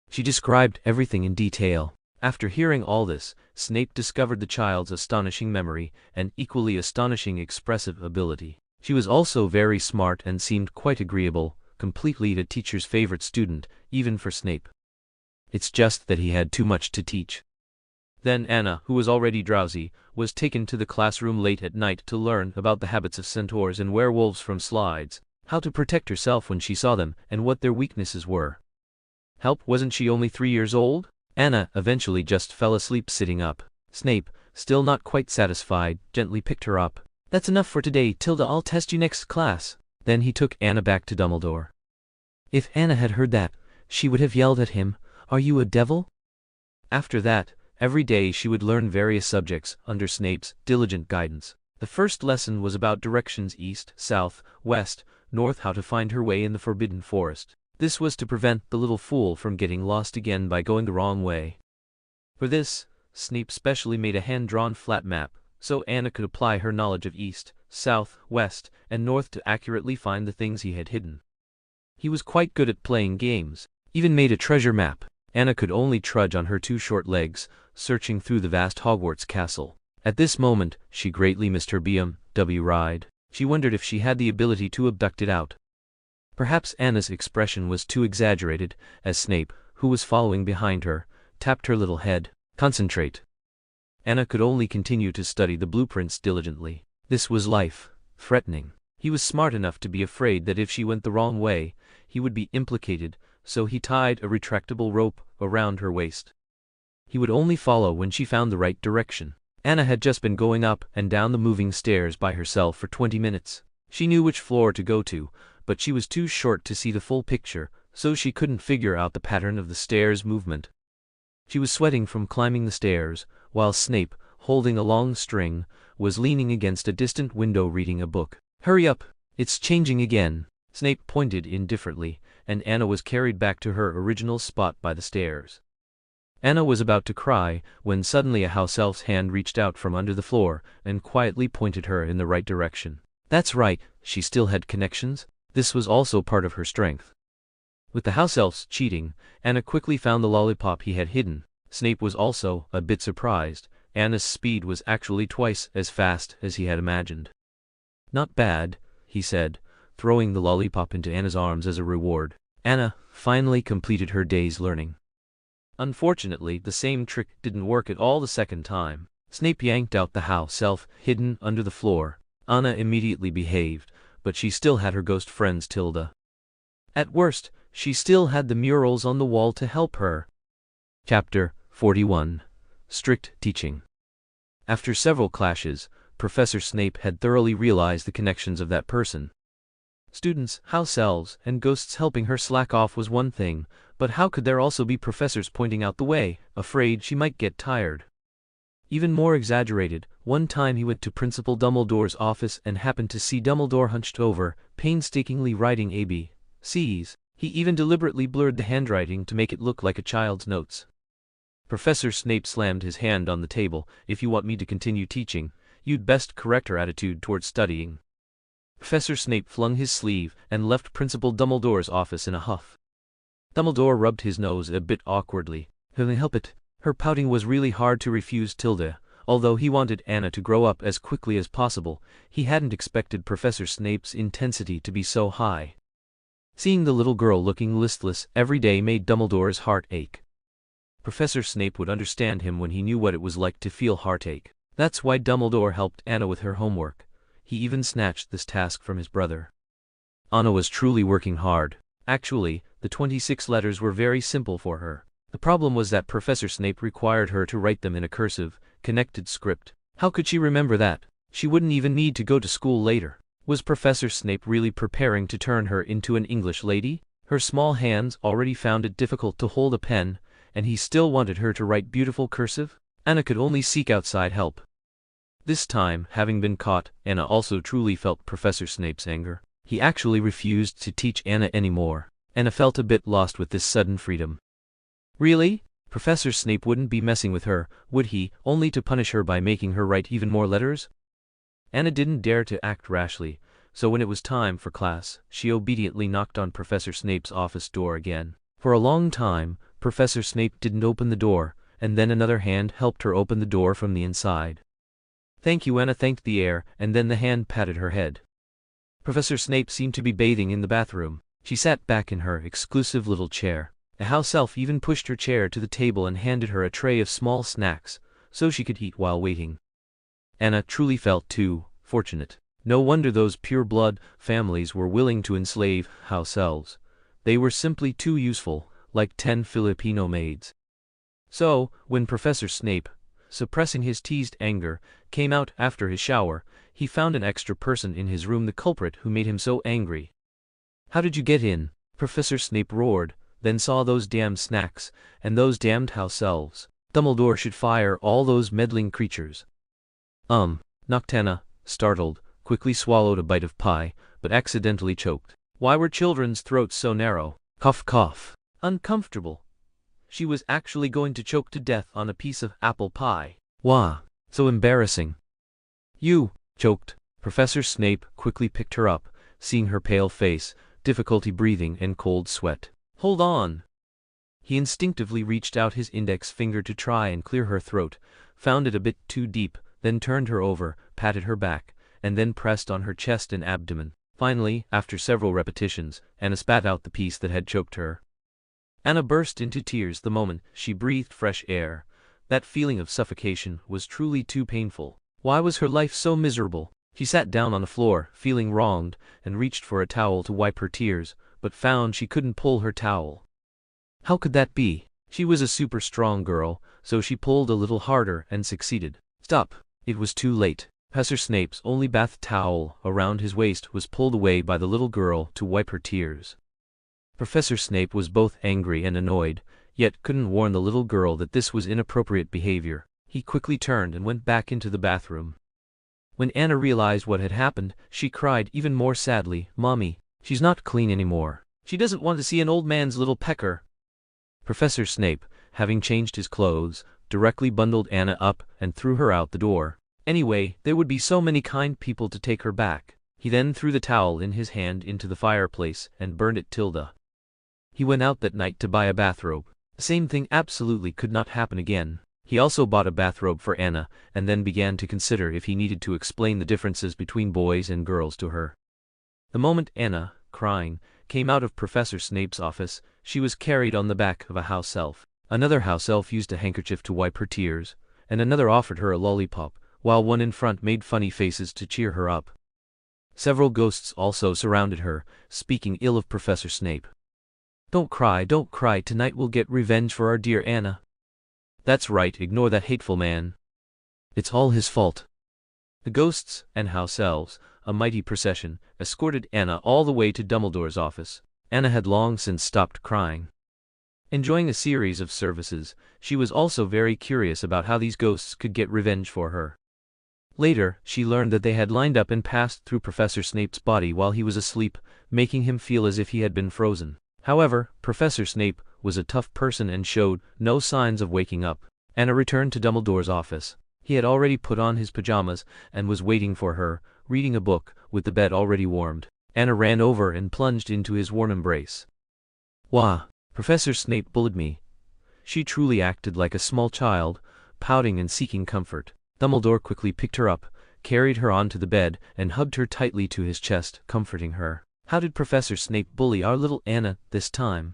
She described everything in detail. After hearing all this, Snape discovered the child's astonishing memory and equally astonishing expressive ability. She was also very smart and seemed quite agreeable, completely the teacher's favorite student, even for Snape. It's just that he had too much to teach. Then Anna, who was already drowsy, was taken to the classroom late at night to learn about the habits of centaurs and werewolves from slides, how to protect herself when she saw them, and what their weaknesses were. Help, wasn't she only 3 years old? Anna eventually just fell asleep sitting up. Snape, still not quite satisfied, gently picked her up. "That's enough for today, Tilda, I'll test you next class." Then he took Anna back to Dumbledore. If Anna had heard that, she would have yelled at him, "Are you a devil?" After that, every day she would learn various subjects under Snape's diligent guidance. The first lesson was about directions east, south, west, north, how to find her way in the Forbidden Forest. This was to prevent the little fool from getting lost again by going the wrong way. For this, Snape specially made a hand-drawn flat map, so Anna could apply her knowledge of east, south, west, and north to accurately find the things he had hidden. He was quite good at playing games, even made a treasure map. Anna could only trudge on her 2 short legs, searching through the vast Hogwarts castle. At this moment, she greatly missed her BMW ride. She wondered if she had the ability to abduct it out. Perhaps Anna's expression was too exaggerated, as Snape, who was following behind her, tapped her little head. "Concentrate." Anna could only continue to study the blueprints diligently. This was life-threatening. He was smart enough to be afraid that if she went the wrong way, he would be implicated, so he tied a retractable rope around her waist. He would only follow when she found the right direction. Anna had just been going up and down the moving stairs by herself for 20 minutes. She knew which floor to go to, but she was too short to see the full picture, so she couldn't figure out the pattern of the stairs' movement. She was sweating from climbing the stairs, while Snape, holding a long string, was leaning against a distant window reading a book. "Hurry up! It's changing again!" Snape pointed indifferently, and Anna was carried back to her original spot by the stairs. Anna was about to cry, when suddenly a house elf's hand reached out from under the floor and quietly pointed her in the right direction. That's right, she still had connections. This was also part of her strength. With the house elf's cheating, Anna quickly found the lollipop he had hidden. Snape was also a bit surprised. Anna's speed was actually twice as fast as he had imagined. "Not bad," he said, throwing the lollipop into Anna's arms as a reward. Anna finally completed her day's learning. Unfortunately, the same trick didn't work at all the second time. Snape yanked out the house elf hidden under the floor. Anna immediately behaved, but she still had her ghost friends Tilda. At worst, she still had the murals on the wall to help her. Chapter 41. Strict Teaching. After several clashes, Professor Snape had thoroughly realized the connections of that person. Students, house elves, and ghosts helping her slack off was one thing, but how could there also be professors pointing out the way, afraid she might get tired? Even more exaggerated, one time he went to Principal Dumbledore's office and happened to see Dumbledore hunched over, painstakingly writing ABCs. He even deliberately blurred the handwriting to make it look like a child's notes. Professor Snape slammed his hand on the table. "If you want me to continue teaching, you'd best correct her attitude towards studying." Professor Snape flung his sleeve and left Principal Dumbledore's office in a huff. Dumbledore rubbed his nose a bit awkwardly. "Can I help it?" Her pouting was really hard to refuse Tilda. Although he wanted Anna to grow up as quickly as possible, he hadn't expected Professor Snape's intensity to be so high. Seeing the little girl looking listless every day made Dumbledore's heart ache. Professor Snape would understand him when he knew what it was like to feel heartache. That's why Dumbledore helped Anna with her homework. He even snatched this task from his brother. Anna was truly working hard. Actually, the 26 letters were very simple for her. The problem was that Professor Snape required her to write them in a cursive, connected script. How could she remember that? She wouldn't even need to go to school later. Was Professor Snape really preparing to turn her into an English lady? Her small hands already found it difficult to hold a pen, and he still wanted her to write beautiful cursive? Anna could only seek outside help. This time, having been caught, Anna also truly felt Professor Snape's anger. He actually refused to teach Anna anymore. Anna felt a bit lost with this sudden freedom. Really? Professor Snape wouldn't be messing with her, would he, only to punish her by making her write even more letters? Anna didn't dare to act rashly, so when it was time for class, she obediently knocked on Professor Snape's office door again. For a long time, Professor Snape didn't open the door, and then another hand helped her open the door from the inside. "Thank you," Anna thanked the air, and then the hand patted her head. Professor Snape seemed to be bathing in the bathroom. She sat back in her exclusive little chair. A house elf even pushed her chair to the table and handed her a tray of small snacks, so she could eat while waiting. Anna truly felt too fortunate. No wonder those pure-blood families were willing to enslave house elves. They were simply too useful, like 10 Filipino maids. So, when Professor Snape, suppressing his teased anger, came out after his shower, he found an extra person in his room, the culprit who made him so angry. "How did you get in?" Professor Snape roared, then saw those damned snacks, and those damned house elves. Dumbledore should fire all those meddling creatures. Knocked Anna, startled, quickly swallowed a bite of pie, but accidentally choked. Why were children's throats so narrow? Cough cough. Uncomfortable. She was actually going to choke to death on a piece of apple pie. Wah! So embarrassing. "You!" choked. Professor Snape quickly picked her up, seeing her pale face, difficulty breathing and cold sweat. "Hold on!" He instinctively reached out his index finger to try and clear her throat, found it a bit too deep, then turned her over, patted her back, and then pressed on her chest and abdomen. Finally, after several repetitions, Anna spat out the piece that had choked her. Anna burst into tears the moment she breathed fresh air. That feeling of suffocation was truly too painful. Why was her life so miserable? She sat down on the floor, feeling wronged, and reached for a towel to wipe her tears, but found she couldn't pull her towel. How could that be? She was a super strong girl, so she pulled a little harder and succeeded. Stop! It was too late. Professor Snape's only bath towel around his waist was pulled away by the little girl to wipe her tears. Professor Snape was both angry and annoyed, yet couldn't warn the little girl that this was inappropriate behavior. He quickly turned and went back into the bathroom. When Anna realized what had happened, she cried even more sadly, "Mommy, she's not clean anymore. She doesn't want to see an old man's little pecker." Professor Snape, having changed his clothes, directly bundled Anna up and threw her out the door. Anyway, there would be so many kind people to take her back. He then threw the towel in his hand into the fireplace and burned it. Tilda. He went out that night to buy a bathrobe. The same thing absolutely could not happen again. He also bought a bathrobe for Anna, and then began to consider if he needed to explain the differences between boys and girls to her. The moment Anna, crying, came out of Professor Snape's office, she was carried on the back of a house elf. Another house elf used a handkerchief to wipe her tears, and another offered her a lollipop, while one in front made funny faces to cheer her up. Several ghosts also surrounded her, speaking ill of Professor Snape. Don't cry, tonight we'll get revenge for our dear Anna." "That's right, ignore that hateful man. It's all his fault." The ghosts and house elves, a mighty procession, escorted Anna all the way to Dumbledore's office. Anna had long since stopped crying. Enjoying a series of services, she was also very curious about how these ghosts could get revenge for her. Later, she learned that they had lined up and passed through Professor Snape's body while he was asleep, making him feel as if he had been frozen. However, Professor Snape was a tough person and showed no signs of waking up. Anna returned to Dumbledore's office. He had already put on his pajamas and was waiting for her, reading a book, with the bed already warmed. Anna ran over and plunged into his warm embrace. "Wah! Professor Snape bullied me." She truly acted like a small child, pouting and seeking comfort. Dumbledore quickly picked her up, carried her onto the bed, and hugged her tightly to his chest, comforting her. "How did Professor Snape bully our little Anna this time?"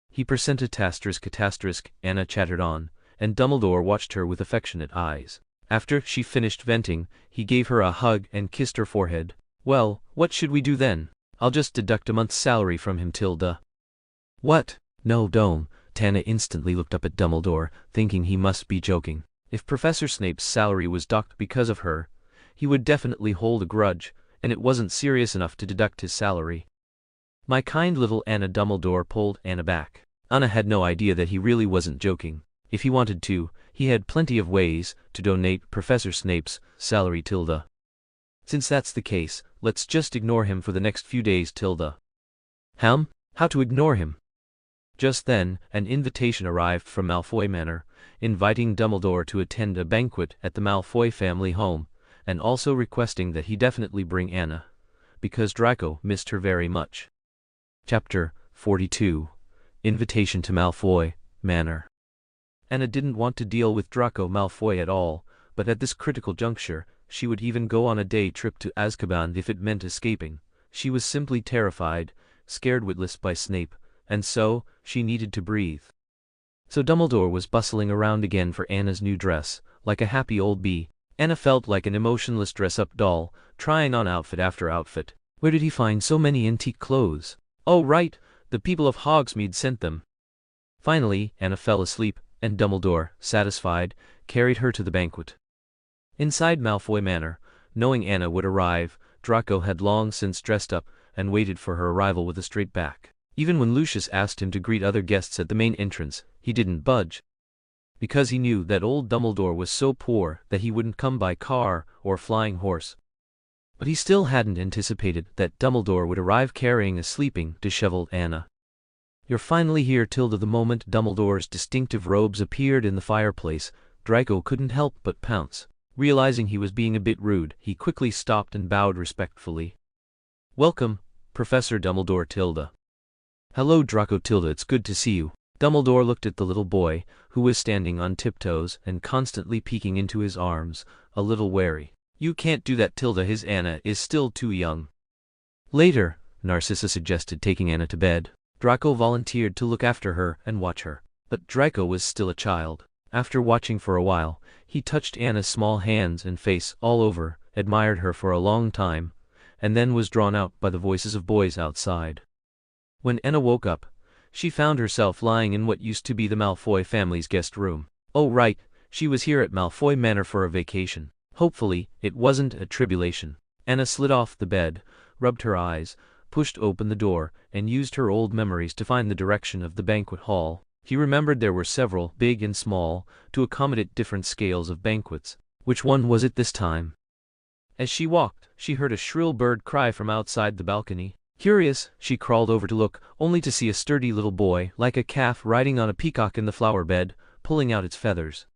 "He percented ****, Anna chattered on, and Dumbledore watched her with affectionate eyes. After she finished venting, he gave her a hug and kissed her forehead. "Well, what should we do then? I'll just deduct a month's salary from him, Tilda." "What? No, don't." Tana instantly looked up at Dumbledore, thinking he must be joking. If Professor Snape's salary was docked because of her, he would definitely hold a grudge, and it wasn't serious enough to deduct his salary. "My kind little Anna." Dumbledore pulled Anna back. Anna had no idea that he really wasn't joking. If he wanted to, he had plenty of ways to donate Professor Snape's salary. Tilda. "Since that's the case, let's just ignore him for the next few days, Tilda." How to ignore him? Just then, an invitation arrived from Malfoy Manor, inviting Dumbledore to attend a banquet at the Malfoy family home, and also requesting that he definitely bring Anna, because Draco missed her very much. Chapter 42. Invitation to Malfoy Manor. Anna didn't want to deal with Draco Malfoy at all, but at this critical juncture, she would even go on a day trip to Azkaban if it meant escaping. She was simply terrified, scared witless by Snape, and so, she needed to breathe. So Dumbledore was bustling around again for Anna's new dress, like a happy old bee. Anna felt like an emotionless dress-up doll, trying on outfit after outfit. Where did he find so many antique clothes? Oh right, the people of Hogsmeade sent them. Finally, Anna fell asleep, and Dumbledore, satisfied, carried her to the banquet. Inside Malfoy Manor, knowing Anna would arrive, Draco had long since dressed up and waited for her arrival with a straight back. Even when Lucius asked him to greet other guests at the main entrance, he didn't budge. Because he knew that old Dumbledore was so poor that he wouldn't come by car or flying horse. But he still hadn't anticipated that Dumbledore would arrive carrying a sleeping, disheveled Anna. "You're finally here, Tilda." The moment Dumbledore's distinctive robes appeared in the fireplace, Draco couldn't help but pounce. Realizing he was being a bit rude, he quickly stopped and bowed respectfully. "Welcome, Professor Dumbledore." Tilda. "Hello, Draco." "Tilda, it's good to see you." Dumbledore looked at the little boy, who was standing on tiptoes and constantly peeking into his arms, a little wary. "You can't do that, Tilda. His Anna is still too young." "Later," Narcissa suggested, taking Anna to bed. Draco volunteered to look after her and watch her. But Draco was still a child. After watching for a while, he touched Anna's small hands and face all over, admired her for a long time, and then was drawn out by the voices of boys outside. When Anna woke up, she found herself lying in what used to be the Malfoy family's guest room. "Oh right, She was here at Malfoy Manor for a vacation. Hopefully, it wasn't a tribulation. Anna slid off the bed, rubbed her eyes, pushed open the door, and used her old memories to find the direction of the banquet hall. He remembered there were several, big and small, to accommodate different scales of banquets. Which one was it this time? As she walked, she heard a shrill bird cry from outside the balcony. Curious, she crawled over to look, only to see a sturdy little boy, like a calf riding on a peacock in the flower bed, pulling out its feathers.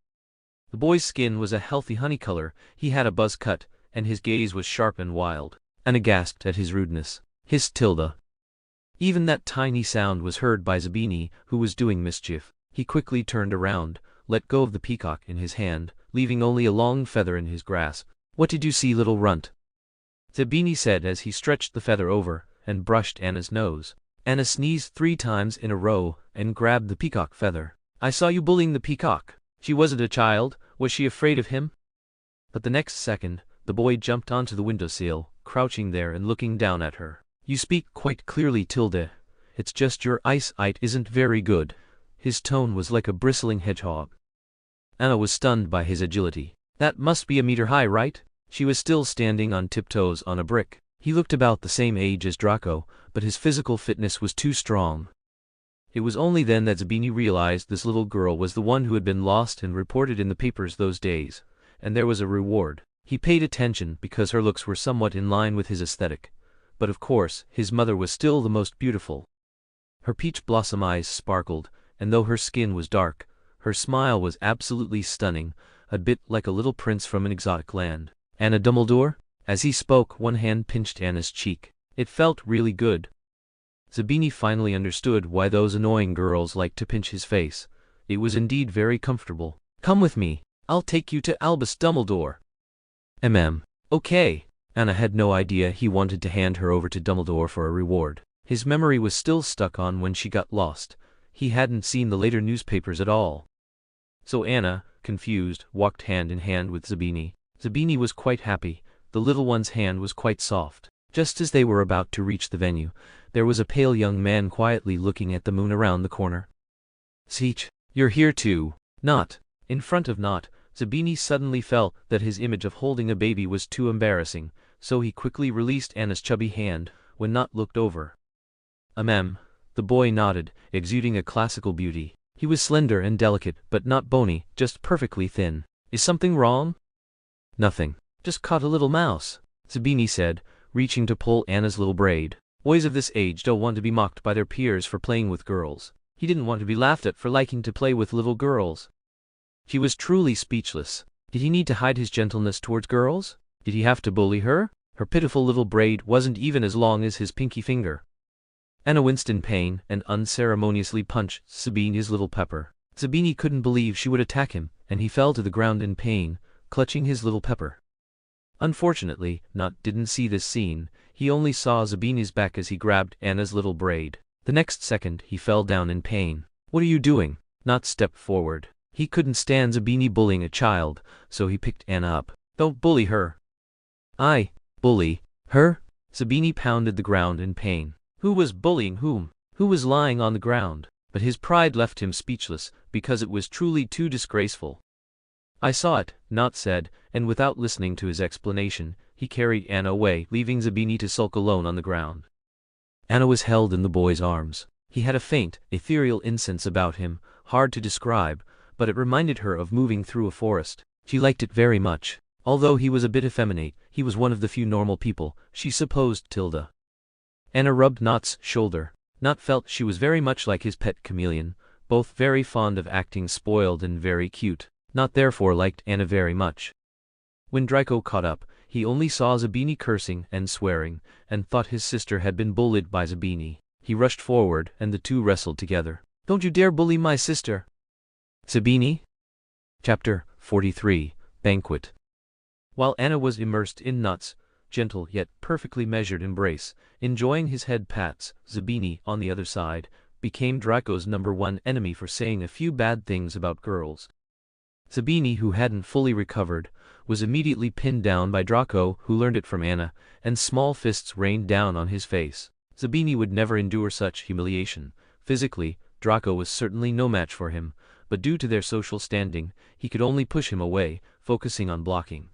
The boy's skin was a healthy honey color, he had a buzz cut, and his gaze was sharp and wild. Anna gasped at his rudeness. Hissed Tilda. Even that tiny sound was heard by Zabini, who was doing mischief. He quickly turned around, let go of the peacock in his hand, leaving only a long feather in his grasp. What did you see, little runt? Zabini said as he stretched the feather over and brushed Anna's nose. Anna sneezed 3 times in a row and grabbed the peacock feather. I saw you bullying the peacock. She wasn't a child, was she afraid of him? But the next second, the boy jumped onto the windowsill, crouching there and looking down at her. You speak quite clearly, Tilda. It's just your eyesight isn't very good. His tone was like a bristling hedgehog. Anna was stunned by his agility. That must be a meter high, right? She was still standing on tiptoes on a brick. He looked about the same age as Draco, but his physical fitness was too strong. It was only then that Zabini realized this little girl was the one who had been lost and reported in the papers those days, and there was a reward. He paid attention because her looks were somewhat in line with his aesthetic, but of course, his mother was still the most beautiful. Her peach blossom eyes sparkled, and though her skin was dark, her smile was absolutely stunning, a bit like a little prince from an exotic land. Anna Dumbledore? As he spoke, one hand pinched Anna's cheek. It felt really good. Zabini finally understood why those annoying girls liked to pinch his face. It was indeed very comfortable. Come with me. I'll take you to Albus Dumbledore. Okay. Anna had no idea he wanted to hand her over to Dumbledore for a reward. His memory was still stuck on when she got lost. He hadn't seen the later newspapers at all. So Anna, confused, walked hand in hand with Zabini. Zabini was quite happy. The little one's hand was quite soft. Just as they were about to reach the venue, there was a pale young man quietly looking at the moon around the corner. Seech, you're here too. Not. In front of Not, Zabini suddenly felt that his image of holding a baby was too embarrassing, so he quickly released Anna's chubby hand when Not looked over. The boy nodded, exuding a classical beauty. He was slender and delicate, but not bony, just perfectly thin. Is something wrong? Nothing. Just caught a little mouse, Zabini said, reaching to pull Anna's little braid. Boys of this age don't want to be mocked by their peers for playing with girls. He didn't want to be laughed at for liking to play with little girls. He was truly speechless. Did he need to hide his gentleness towards girls? Did he have to bully her? Her pitiful little braid wasn't even as long as his pinky finger. Anna winced in pain and unceremoniously punched Zabini's little pepper. Zabini couldn't believe she would attack him, and he fell to the ground in pain, clutching his little pepper. Unfortunately, Not didn't see this scene. He only saw Zabini's back as he grabbed Anna's little braid. The next second, he fell down in pain. What are you doing? Not stepped forward. He couldn't stand Zabini bullying a child, so he picked Anna up. Don't bully her. I bully her? Zabini pounded the ground in pain. Who was bullying whom? Who was lying on the ground? But his pride left him speechless, because it was truly too disgraceful. I saw it, Not said, and without listening to his explanation, he carried Anna away, leaving Zabini to sulk alone on the ground. Anna was held in the boy's arms. He had a faint, ethereal innocence about him, hard to describe, but it reminded her of moving through a forest. She liked it very much. Although he was a bit effeminate, he was one of the few normal people, she supposed Tilda. Anna rubbed Not's shoulder. Not felt she was very much like his pet chameleon, both very fond of acting spoiled and very cute. Not therefore liked Anna very much. When Draco caught up, he only saw Zabini cursing and swearing, and thought his sister had been bullied by Zabini. He rushed forward, and the two wrestled together. Don't you dare bully my sister! Zabini? Chapter 43, Banquet. While Anna was immersed in Not's gentle yet perfectly measured embrace, enjoying his head pats, Zabini, on the other side, became Draco's #1 enemy for saying a few bad things about girls. Zabini, who hadn't fully recovered, was immediately pinned down by Draco, who learned it from Anna, and small fists rained down on his face. Zabini would never endure such humiliation. Physically, Draco was certainly no match for him, but but due to their social standing, he could only push him away, focusing on blocking.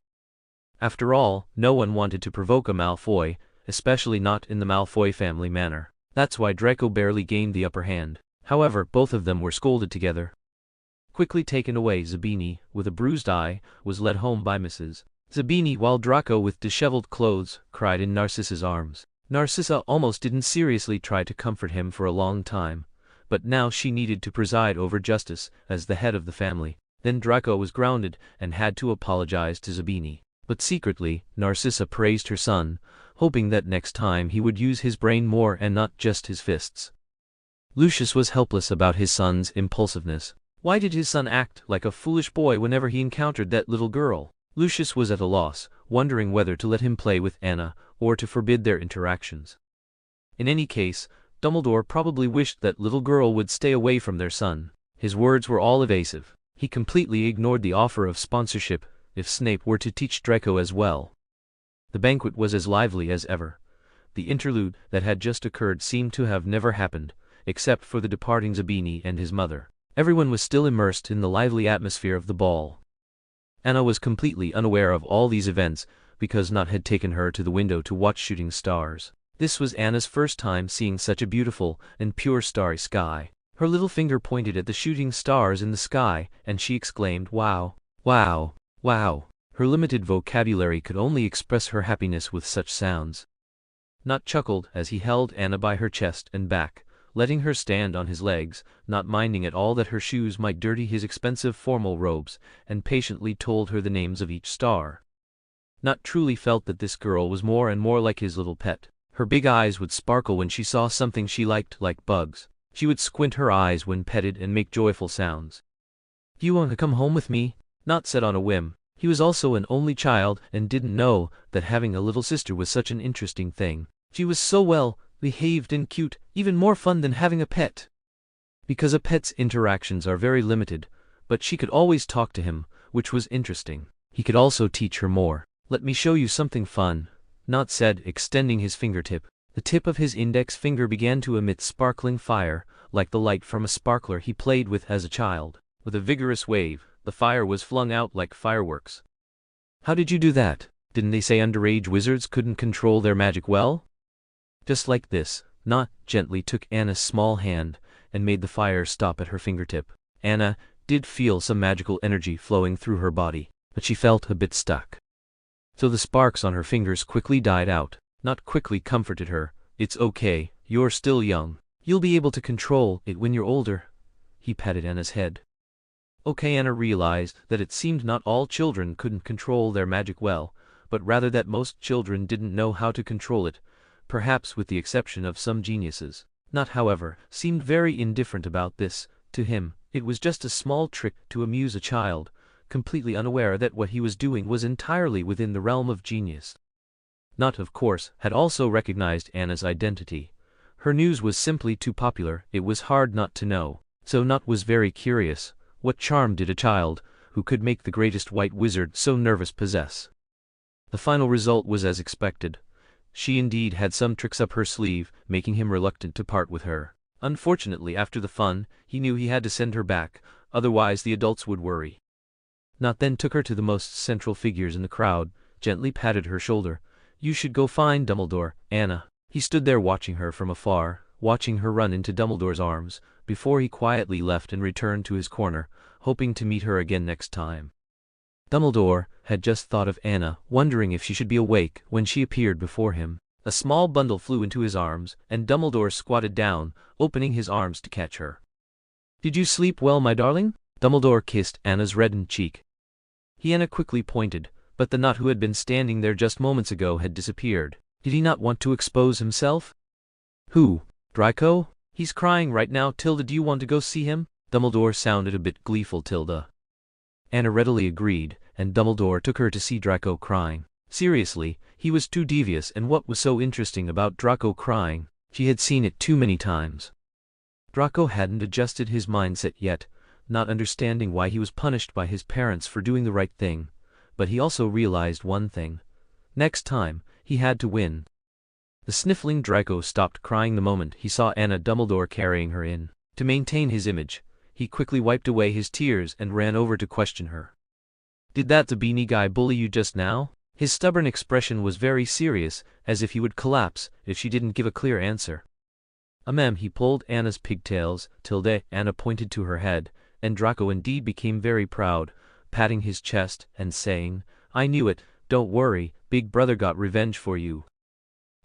After all, no one wanted to provoke a Malfoy, especially not in the Malfoy family manner. That's why Draco barely gained the upper hand. However, both of them were scolded together. Quickly taken away, Zabini, with a bruised eye, was led home by Mrs. Zabini, while Draco, with disheveled clothes, cried in Narcissa's arms. Narcissa almost didn't seriously try to comfort him for a long time, but now she needed to preside over justice as the head of the family. Then Draco was grounded and had to apologize to Zabini. But secretly, Narcissa praised her son, hoping that next time he would use his brain more and not just his fists. Lucius was helpless about his son's impulsiveness. Why did his son act like a foolish boy whenever he encountered that little girl? Lucius was at a loss, wondering whether to let him play with Anna or to forbid their interactions. In any case, Dumbledore probably wished that little girl would stay away from their son. His words were all evasive. He completely ignored the offer of sponsorship if Snape were to teach Draco as well. The banquet was as lively as ever. The interlude that had just occurred seemed to have never happened, except for the departing Zabini and his mother. Everyone was still immersed in the lively atmosphere of the ball. Anna was completely unaware of all these events because Nott had taken her to the window to watch shooting stars. This was Anna's first time seeing such a beautiful and pure starry sky. Her little finger pointed at the shooting stars in the sky, and she exclaimed, "Wow! Wow! Wow!" Her limited vocabulary could only express her happiness with such sounds. Nott chuckled as he held Anna by her chest and back, letting her stand on his legs, not minding at all that her shoes might dirty his expensive formal robes, and patiently told her the names of each star. Nott truly felt that this girl was more and more like his little pet. Her big eyes would sparkle when she saw something she liked, like bugs. She would squint her eyes when petted and make joyful sounds. "Do you want to come home with me?" Nott said on a whim. He was also an only child and didn't know that having a little sister was such an interesting thing. She was so well behaved and cute, even more fun than having a pet. Because a pet's interactions are very limited, but she could always talk to him, which was interesting. He could also teach her more. "Let me show you something fun," Nott said, extending his fingertip. The tip of his index finger began to emit sparkling fire, like the light from a sparkler he played with as a child. With a vigorous wave, the fire was flung out like fireworks. "How did you do that? Didn't they say underage wizards couldn't control their magic well?" Just like this, Nott gently took Anna's small hand and made the fire stop at her fingertip. Anna did feel some magical energy flowing through her body, but she felt a bit stuck. So the sparks on her fingers quickly died out. Nott quickly comforted her. "It's okay, you're still young. You'll be able to control it when you're older." He patted Anna's head. Okay, Anna realized that it seemed not all children couldn't control their magic well, but rather that most children didn't know how to control it, perhaps with the exception of some geniuses. Nott, however, seemed very indifferent about this. To him, it was just a small trick to amuse a child, completely unaware that what he was doing was entirely within the realm of genius. Nott, of course, had also recognized Anna's identity. Her news was simply too popular, it was hard not to know. So Nott was very curious. What charm did a child, who could make the greatest white wizard so nervous, possess? The final result was as expected. She indeed had some tricks up her sleeve, making him reluctant to part with her. Unfortunately, after the fun, he knew he had to send her back, otherwise the adults would worry. Nott then took her to the most central figures in the crowd, gently patted her shoulder. "You should go find Dumbledore, Anna." He stood there watching her from afar, watching her run into Dumbledore's arms, before he quietly left and returned to his corner, hoping to meet her again next time. Dumbledore had just thought of Anna, wondering if she should be awake when she appeared before him. A small bundle flew into his arms, and Dumbledore squatted down, opening his arms to catch her. "Did you sleep well, my darling?" Dumbledore kissed Anna's reddened cheek. Anna quickly pointed, but the Nott who had been standing there just moments ago had disappeared. Did he not want to expose himself? "Who? Draco? He's crying right now, Tilda. Do you want to go see him?" Dumbledore sounded a bit gleeful. Tilda. Anna readily agreed, and Dumbledore took her to see Draco crying. Seriously, he was too devious, and what was so interesting about Draco crying? She had seen it too many times. Draco hadn't adjusted his mindset yet, not understanding why he was punished by his parents for doing the right thing, but he also realized one thing. Next time, he had to win. The sniffling Draco stopped crying the moment he saw Anna Dumbledore carrying her in. To maintain his image, He quickly wiped away his tears and ran over to question her. "Did that Zabini guy bully you just now?" His stubborn expression was very serious, as if he would collapse if she didn't give a clear answer. Ma'am, he pulled Anna's pigtails. Anna pointed to her head, and Draco indeed became very proud, patting his chest and saying, "I knew it, don't worry, Big Brother got revenge for you."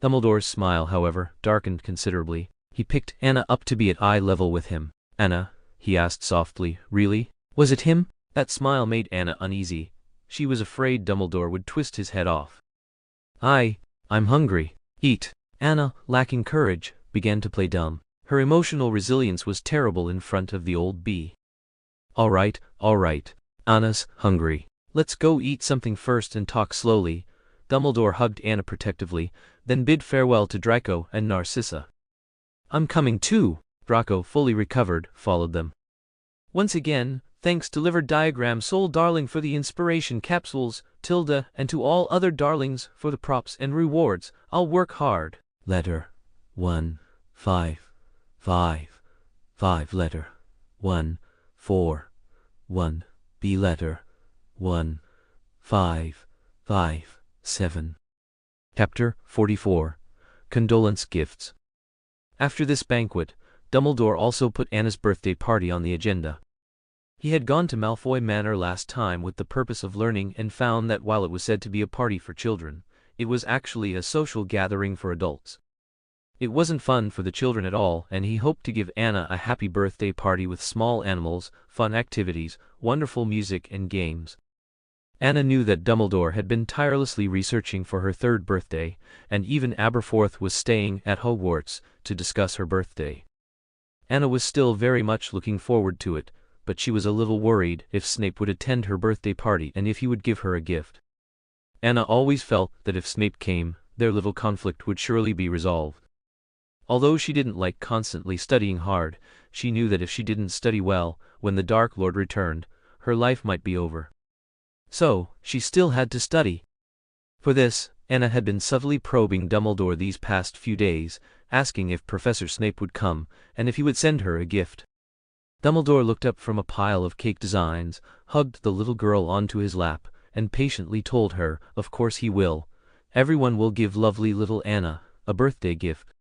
Dumbledore's smile, however, darkened considerably. He picked Anna up to be at eye level with him. "Anna," he asked softly, "really? Was it him?" That smile made Anna uneasy. She was afraid Dumbledore would twist his head off. I'm hungry. Eat." Anna, lacking courage, began to play dumb. Her emotional resilience was terrible in front of the old bee. All right. Anna's hungry. Let's go eat something first and talk slowly." Dumbledore hugged Anna protectively, then bid farewell to Draco and Narcissa. "I'm coming too." Draco, fully recovered, followed them. Once again, thanks to Liver Diagram Soul Darling for the inspiration capsules, and to all other darlings for the props and rewards. I'll work hard. Letter 1, 5, 5, 5. Letter 1, 4, 1. B. Letter 1, 5, 5, 7. Chapter 44. Condolence Gifts. After this banquet, Dumbledore also put Anna's birthday party on the agenda. He had gone to Malfoy Manor last time with the purpose of learning and found that while it was said to be a party for children, it was actually a social gathering for adults. It wasn't fun for the children at all, and he hoped to give Anna a happy birthday party with small animals, fun activities, wonderful music and games. Anna knew that Dumbledore had been tirelessly researching for her 3rd birthday, and even Aberforth was staying at Hogwarts to discuss her birthday. Anna was still very much looking forward to it, but she was a little worried if Snape would attend her birthday party and if he would give her a gift. Anna always felt that if Snape came, their little conflict would surely be resolved. Although she didn't like constantly studying hard, she knew that if she didn't study well, when the Dark Lord returned, her life might be over. So, she still had to study. For this, Anna had been subtly probing Dumbledore these past few days, asking if Professor Snape would come, and if he would send her a gift. Dumbledore looked up from a pile of cake designs, hugged the little girl onto his lap, and patiently told her, "Of course he will. Everyone will give lovely little Anna a birthday gift.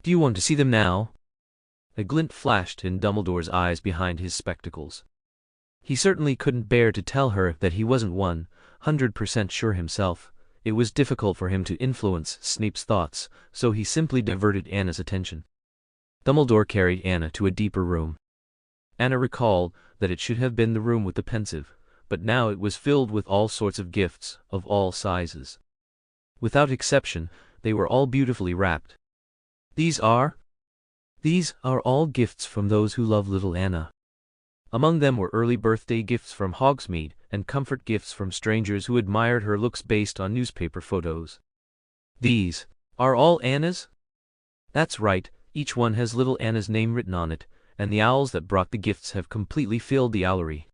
Do you want to see them now?" A glint flashed in Dumbledore's eyes behind his spectacles. He certainly couldn't bear to tell her that he wasn't 100% sure himself. It was difficult for him to influence Snape's thoughts, so he simply diverted Anna's attention. Dumbledore carried Anna to a deeper room. Anna recalled that it should have been the room with the pensive, but now it was filled with all sorts of gifts, of all sizes. Without exception, they were all beautifully wrapped. These are all gifts from those who love little Anna. Among them were early birthday gifts from Hogsmeade, and comfort gifts from strangers who admired her looks based on newspaper photos. These are all Anna's? That's right, each one has little Anna's name written on it, and the owls that brought the gifts have completely filled the owlery.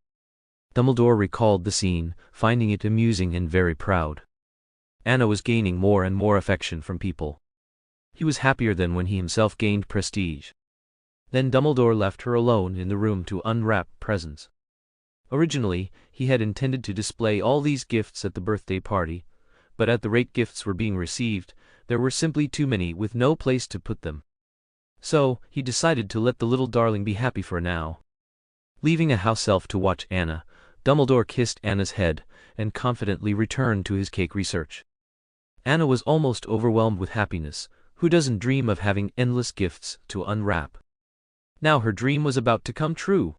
Dumbledore recalled the scene, finding it amusing and very proud. Anna was gaining more and more affection from people. He was happier than when he himself gained prestige. Then Dumbledore left her alone in the room to unwrap presents. Originally, he had intended to display all these gifts at the birthday party, but at the rate gifts were being received, there were simply too many with no place to put them. So, he decided to let the little darling be happy for now. Leaving a house elf to watch Anna, Dumbledore kissed Anna's head and confidently returned to his cake research. Anna was almost overwhelmed with happiness. Who doesn't dream of having endless gifts to unwrap? Now her dream was about to come true.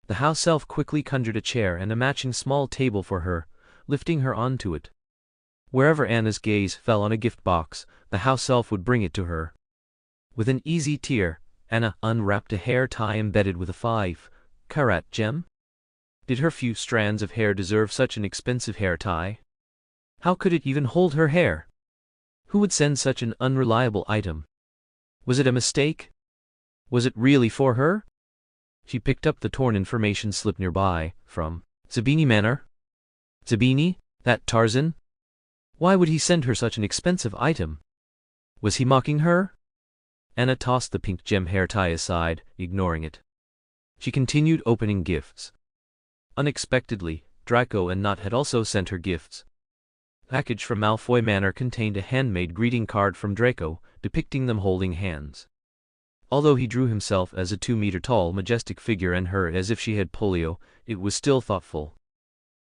The house elf quickly conjured a chair and a matching small table for her, lifting her onto it. Wherever Anna's gaze fell on a gift box, the house elf would bring it to her. With an easy tear, Anna unwrapped a hair tie embedded with a 5-carat gem. Did her few strands of hair deserve such an expensive hair tie? How could it even hold her hair? Who would send such an unreliable item? Was it a mistake? Was it really for her? She picked up the torn information slip nearby, from Zabini Manor. Zabini? That Tarzan? Why would he send her such an expensive item? Was he mocking her? Anna tossed the pink gem hair tie aside, ignoring it. She continued opening gifts. Unexpectedly, Draco and Nott had also sent her gifts. A package from Malfoy Manor contained a handmade greeting card from Draco, depicting them holding hands. Although he drew himself as a 2-meter-tall majestic figure and her as if she had polio, it was still thoughtful.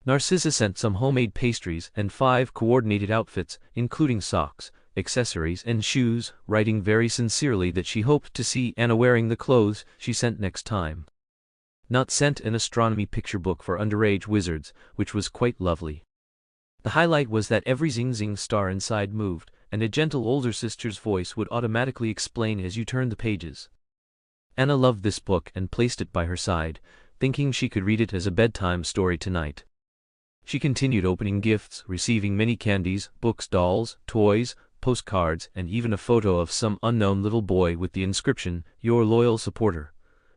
Narcissa sent some homemade pastries and 5 coordinated outfits, including socks, accessories and shoes, writing very sincerely that she hoped to see Anna wearing the clothes she sent next time. Nott sent an astronomy picture book for underage wizards, which was quite lovely. The highlight was that every zing-zing star inside moved, and a gentle older sister's voice would automatically explain as you turned the pages. Anna loved this book and placed it by her side, thinking she could read it as a bedtime story tonight. She continued opening gifts, receiving many candies, books, dolls, toys, postcards, and even a photo of some unknown little boy with the inscription, "Your loyal supporter,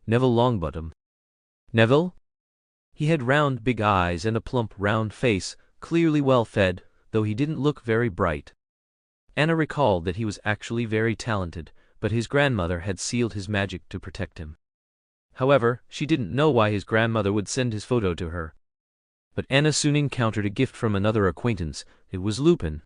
Neville Longbottom." Neville? He had round big eyes and a plump round face, clearly well fed, though he didn't look very bright. Anna recalled that he was actually very talented, but his grandmother had sealed his magic to protect him. However, she didn't know why his grandmother would send his photo to her. But Anna soon encountered a gift from another acquaintance. It was Lupin.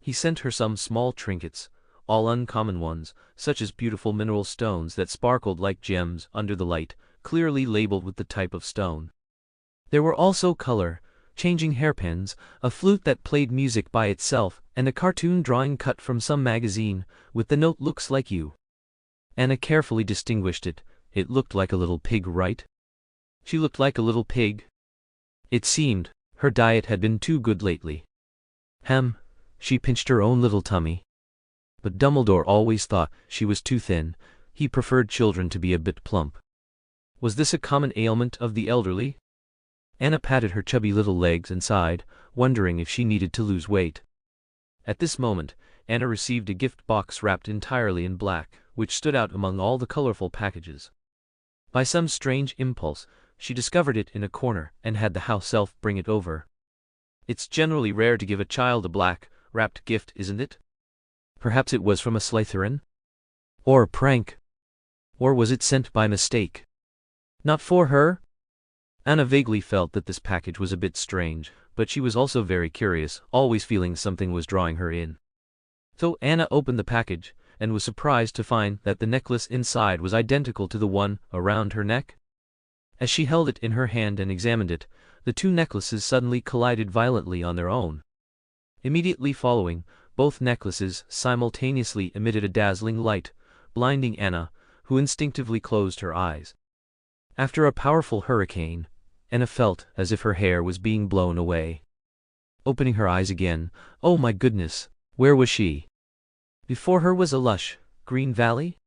He sent her some small trinkets, all uncommon ones, such as beautiful mineral stones that sparkled like gems under the light, clearly labeled with the type of stone. There were also color-changing hairpins, a flute that played music by itself, and a cartoon drawing cut from some magazine, with the note "Looks like you." Anna carefully distinguished it. It looked like a little pig, right? She looked like a little pig. It seemed her diet had been too good lately. She pinched her own little tummy. But Dumbledore always thought she was too thin. He preferred children to be a bit plump. Was this a common ailment of the elderly? Anna patted her chubby little legs and sighed, wondering if she needed to lose weight. At this moment, Anna received a gift box wrapped entirely in black, which stood out among all the colorful packages. By some strange impulse, she discovered it in a corner and had the house elf bring it over. It's generally rare to give a child a black-wrapped gift, isn't it? Perhaps it was from a Slytherin? Or a prank? Or was it sent by mistake? Not for her? Anna vaguely felt that this package was a bit strange, but she was also very curious, always feeling something was drawing her in. So Anna opened the package, and was surprised to find that the necklace inside was identical to the one around her neck. As she held it in her hand and examined it, the two necklaces suddenly collided violently on their own. Immediately following, both necklaces simultaneously emitted a dazzling light, blinding Anna, who instinctively closed her eyes. After a powerful hurricane, Anna felt as if her hair was being blown away. Opening her eyes again, oh my goodness, where was she? Before her was a lush, green valley?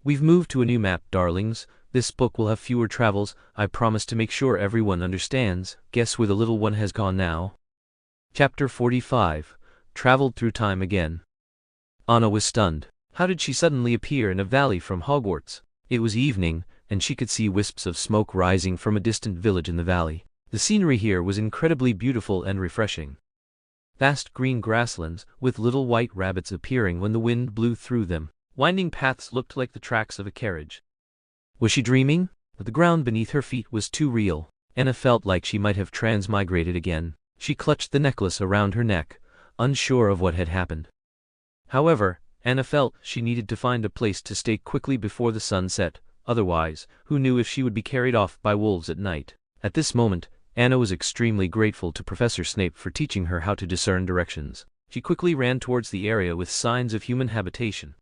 We've moved to a new map, darlings. This book will have fewer travels. I promise to make sure everyone understands. Guess where the little one has gone now? Chapter 45. Traveled through time again. Anna was stunned. How did she suddenly appear in a valley from Hogwarts? It was evening, and she could see wisps of smoke rising from a distant village in the valley. The scenery here was incredibly beautiful and refreshing. Vast green grasslands, with little white rabbits appearing when the wind blew through them. Winding paths looked like the tracks of a carriage. Was she dreaming? But the ground beneath her feet was too real. Anna felt like she might have transmigrated again. She clutched the necklace around her neck, unsure of what had happened. However, Anna felt she needed to find a place to stay quickly before the sun set, otherwise, who knew if she would be carried off by wolves at night. At this moment, Anna was extremely grateful to Professor Snape for teaching her how to discern directions. She quickly ran towards the area with signs of human habitation.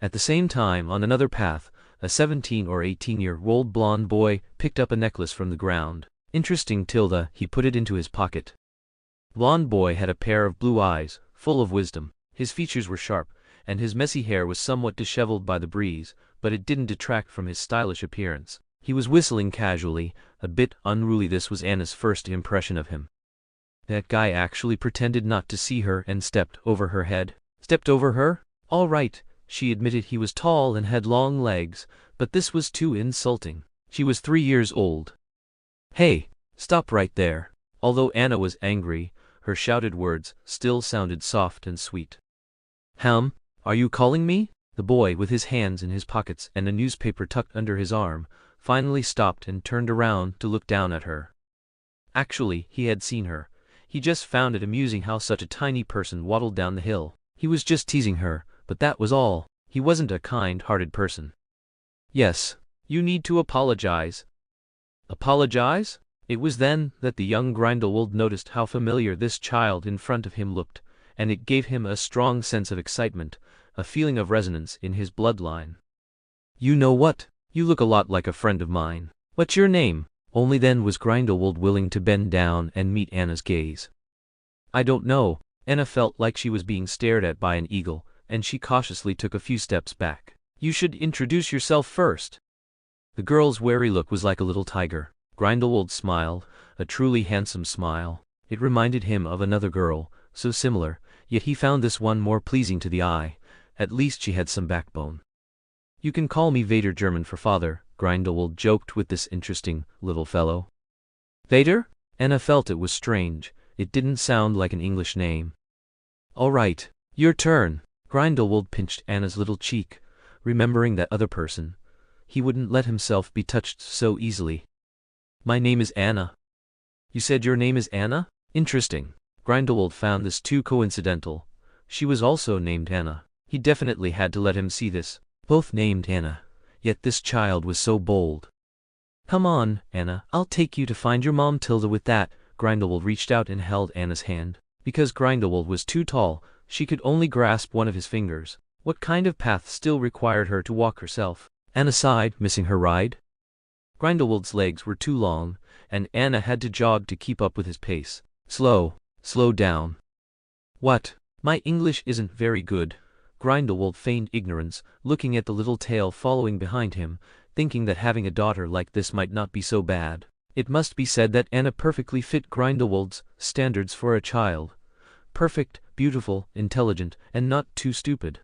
At the same time, on another path, a 17 or 18-year-old blonde boy picked up a necklace from the ground. Interesting, he put it into his pocket. Blonde boy had a pair of blue eyes, full of wisdom. His features were sharp, and his messy hair was somewhat disheveled by the breeze, but it didn't detract from his stylish appearance. He was whistling casually, a bit unruly. This was Anna's first impression of him. That guy actually pretended not to see her and stepped over her head. Stepped over her? All right, she admitted he was tall and had long legs, but this was too insulting. She was 3 years old. Hey, stop right there. Although Anna was angry, her shouted words still sounded soft and sweet. Are you calling me? The boy, with his hands in his pockets and a newspaper tucked under his arm, finally stopped and turned around to look down at her. Actually, he had seen her. He just found it amusing how such a tiny person waddled down the hill. He was just teasing her, but that was all. He wasn't a kind-hearted person. Yes, you need to apologize. Apologize? It was then that the young Grindelwald noticed how familiar this child in front of him looked, and it gave him a strong sense of excitement, a feeling of resonance in his bloodline. You know what? You look a lot like a friend of mine. What's your name? Only then was Grindelwald willing to bend down and meet Anna's gaze. I don't know. Anna felt like she was being stared at by an eagle, and she cautiously took a few steps back. You should introduce yourself first. The girl's wary look was like a little tiger. Grindelwald smiled, a truly handsome smile. It reminded him of another girl, so similar, yet he found this one more pleasing to the eye. At least she had some backbone. You can call me Vader, German for father, Grindelwald joked with this interesting little fellow. Vader? Anna felt it was strange. It didn't sound like an English name. All right, your turn. Grindelwald pinched Anna's little cheek, remembering that other person. He wouldn't let himself be touched so easily. My name is Anna. You said your name is Anna? Interesting. Grindelwald found this too coincidental. She was also named Anna. He definitely had to let him see this. Both named Anna. Yet this child was so bold. Come on, Anna, I'll take you to find your mom. Tilda with that, Grindelwald reached out and held Anna's hand. Because Grindelwald was too tall, she could only grasp one of his fingers. What kind of path still required her to walk herself? Anna sighed, missing her ride. Grindelwald's legs were too long, and Anna had to jog to keep up with his pace. Slow down. What? My English isn't very good. Grindelwald feigned ignorance, looking at the little tail following behind him, thinking that having a daughter like this might not be so bad. It must be said that Anna perfectly fit Grindelwald's standards for a child. Perfect, beautiful, intelligent, and not too stupid.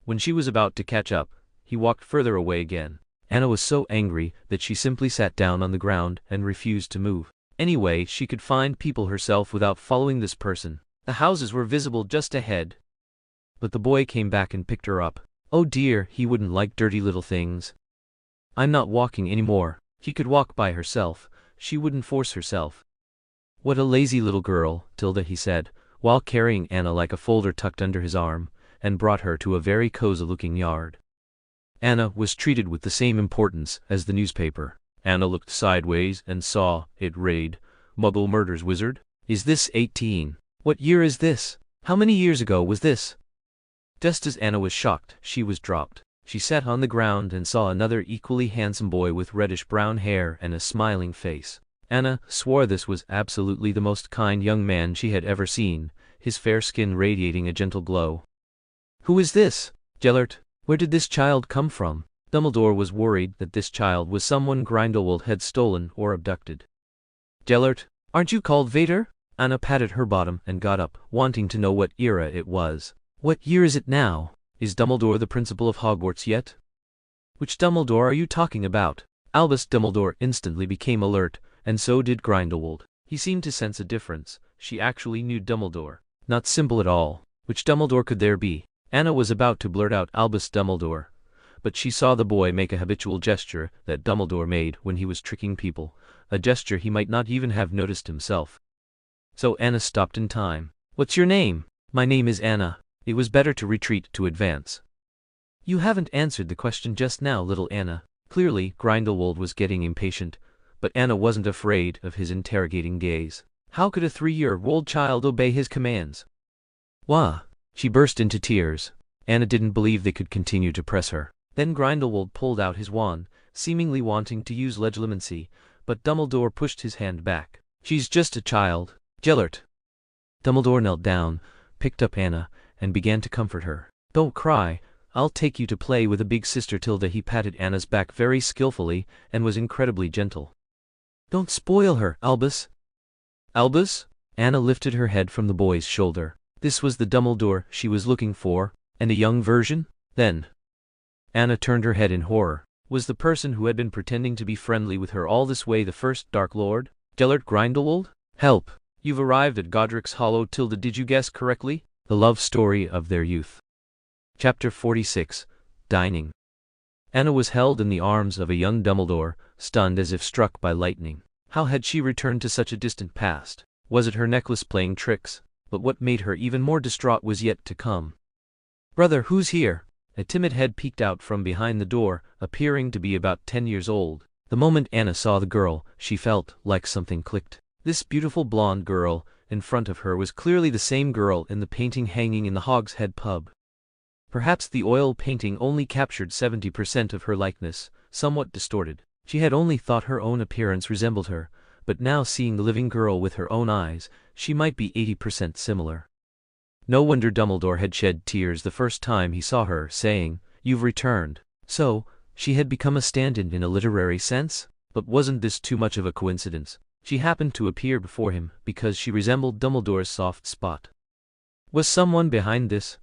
When she was about to catch up, he walked further away again. Anna was so angry that she simply sat down on the ground and refused to move. Anyway, she could find people herself without following this person. The houses were visible just ahead. But the boy came back and picked her up. Oh dear, he wouldn't like dirty little things. I'm not walking anymore. She could walk by herself. She wouldn't force herself. What a lazy little girl, Tilda, he said, while carrying Anna like a folder tucked under his arm, and brought her to a very cozy-looking yard. Anna was treated with the same importance as the newspaper. Anna looked sideways and saw it read, Muggle Murders Wizard. Is this 18? What year is this? How many years ago was this? Just as Anna was shocked, she was dropped. She sat on the ground and saw another equally handsome boy with reddish-brown hair and a smiling face. Anna swore this was absolutely the most kind young man she had ever seen, his fair skin radiating a gentle glow. Who is this? Gellert, where did this child come from? Dumbledore was worried that this child was someone Grindelwald had stolen or abducted. Gellert, aren't you called Vader? Anna patted her bottom and got up, wanting to know what era it was. What year is it now? Is Dumbledore the principal of Hogwarts yet? Which Dumbledore are you talking about? Albus Dumbledore instantly became alert, and so did Grindelwald. He seemed to sense a difference. She actually knew Dumbledore. Not simple at all. Which Dumbledore could there be? Anna was about to blurt out Albus Dumbledore, but she saw the boy make a habitual gesture that Dumbledore made when he was tricking people, a gesture he might not even have noticed himself. So Anna stopped in time. What's your name? My name is Anna. It was better to retreat to advance. You haven't answered the question just now, little Anna. Clearly, Grindelwald was getting impatient, but Anna wasn't afraid of his interrogating gaze. How could a 3-year-old child obey his commands? Wah! She burst into tears. Anna didn't believe they could continue to press her. Then Grindelwald pulled out his wand, seemingly wanting to use legilimency, but Dumbledore pushed his hand back. She's just a child. Gellert. Dumbledore knelt down, picked up Anna, and began to comfort her. Don't cry. I'll take you to play with a big sister. Tilda. He patted Anna's back very skillfully and was incredibly gentle. Don't spoil her, Albus. Albus? Anna lifted her head from the boy's shoulder. This was the Dumbledore she was looking for, and a young version? Then Anna turned her head in horror. Was the person who had been pretending to be friendly with her all this way the first Dark Lord? Gellert Grindelwald? Help! You've arrived at Godric's Hollow. Tilda. Did you guess correctly? The love story of their youth. Chapter 46. Dining. Anna was held in the arms of a young Dumbledore, stunned as if struck by lightning. How had she returned to such a distant past? Was it her necklace playing tricks? But what made her even more distraught was yet to come. "Brother, who's here?" A timid head peeked out from behind the door, appearing to be about 10 years old. The moment Anna saw the girl, she felt like something clicked. This beautiful blonde girl in front of her was clearly the same girl in the painting hanging in the Hogshead pub. Perhaps the oil painting only captured 70% of her likeness, somewhat distorted. She had only thought her own appearance resembled her, but now seeing the living girl with her own eyes, she might be 80% similar. No wonder Dumbledore had shed tears the first time he saw her, saying, "You've returned." So, she had become a stand-in in a literary sense? But wasn't this too much of a coincidence? She happened to appear before him because she resembled Dumbledore's soft spot. Was someone behind this?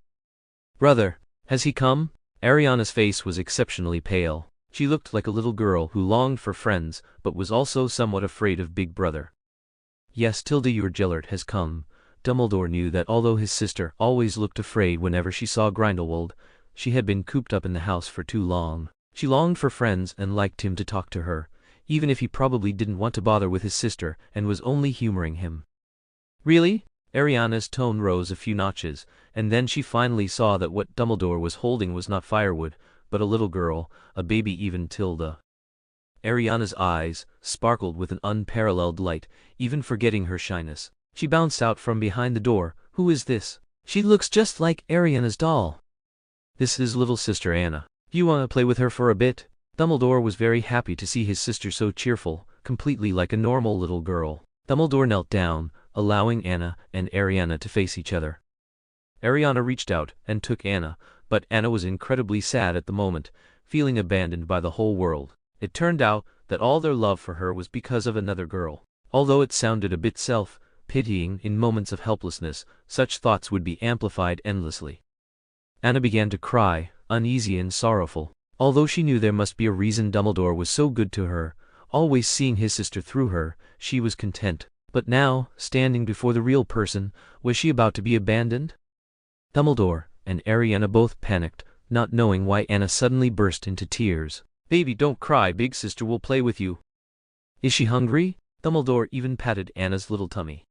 "Brother, has he come?" Ariana's face was exceptionally pale. She looked like a little girl who longed for friends, but was also somewhat afraid of Big Brother. "Yes, Tilda, your Gellert has come." Dumbledore knew that although his sister always looked afraid whenever she saw Grindelwald, she had been cooped up in the house for too long. She longed for friends and liked him to talk to her, even if he probably didn't want to bother with his sister and was only humoring him. "Really?" Ariana's tone rose a few notches, and then she finally saw that what Dumbledore was holding was not firewood, but a little girl, a baby even Tilda. Ariana's eyes sparkled with an unparalleled light, even forgetting her shyness. She bounced out from behind the door. "Who is this? She looks just like Ariana's doll." "This is little sister Anna. Do you want to play with her for a bit?" Dumbledore was very happy to see his sister so cheerful, completely like a normal little girl. Dumbledore knelt down, allowing Anna and Ariana to face each other. Ariana reached out and took Anna, but Anna was incredibly sad at the moment, feeling abandoned by the whole world. It turned out that all their love for her was because of another girl. Although it sounded a bit self-pitying in moments of helplessness, such thoughts would be amplified endlessly. Anna began to cry, uneasy and sorrowful. Although she knew there must be a reason Dumbledore was so good to her, always seeing his sister through her, she was content. But now, standing before the real person, was she about to be abandoned? Dumbledore and Ariana both panicked, not knowing why Anna suddenly burst into tears. "Baby, don't cry, big sister will play with you." "Is she hungry?" Dumbledore even patted Anna's little tummy.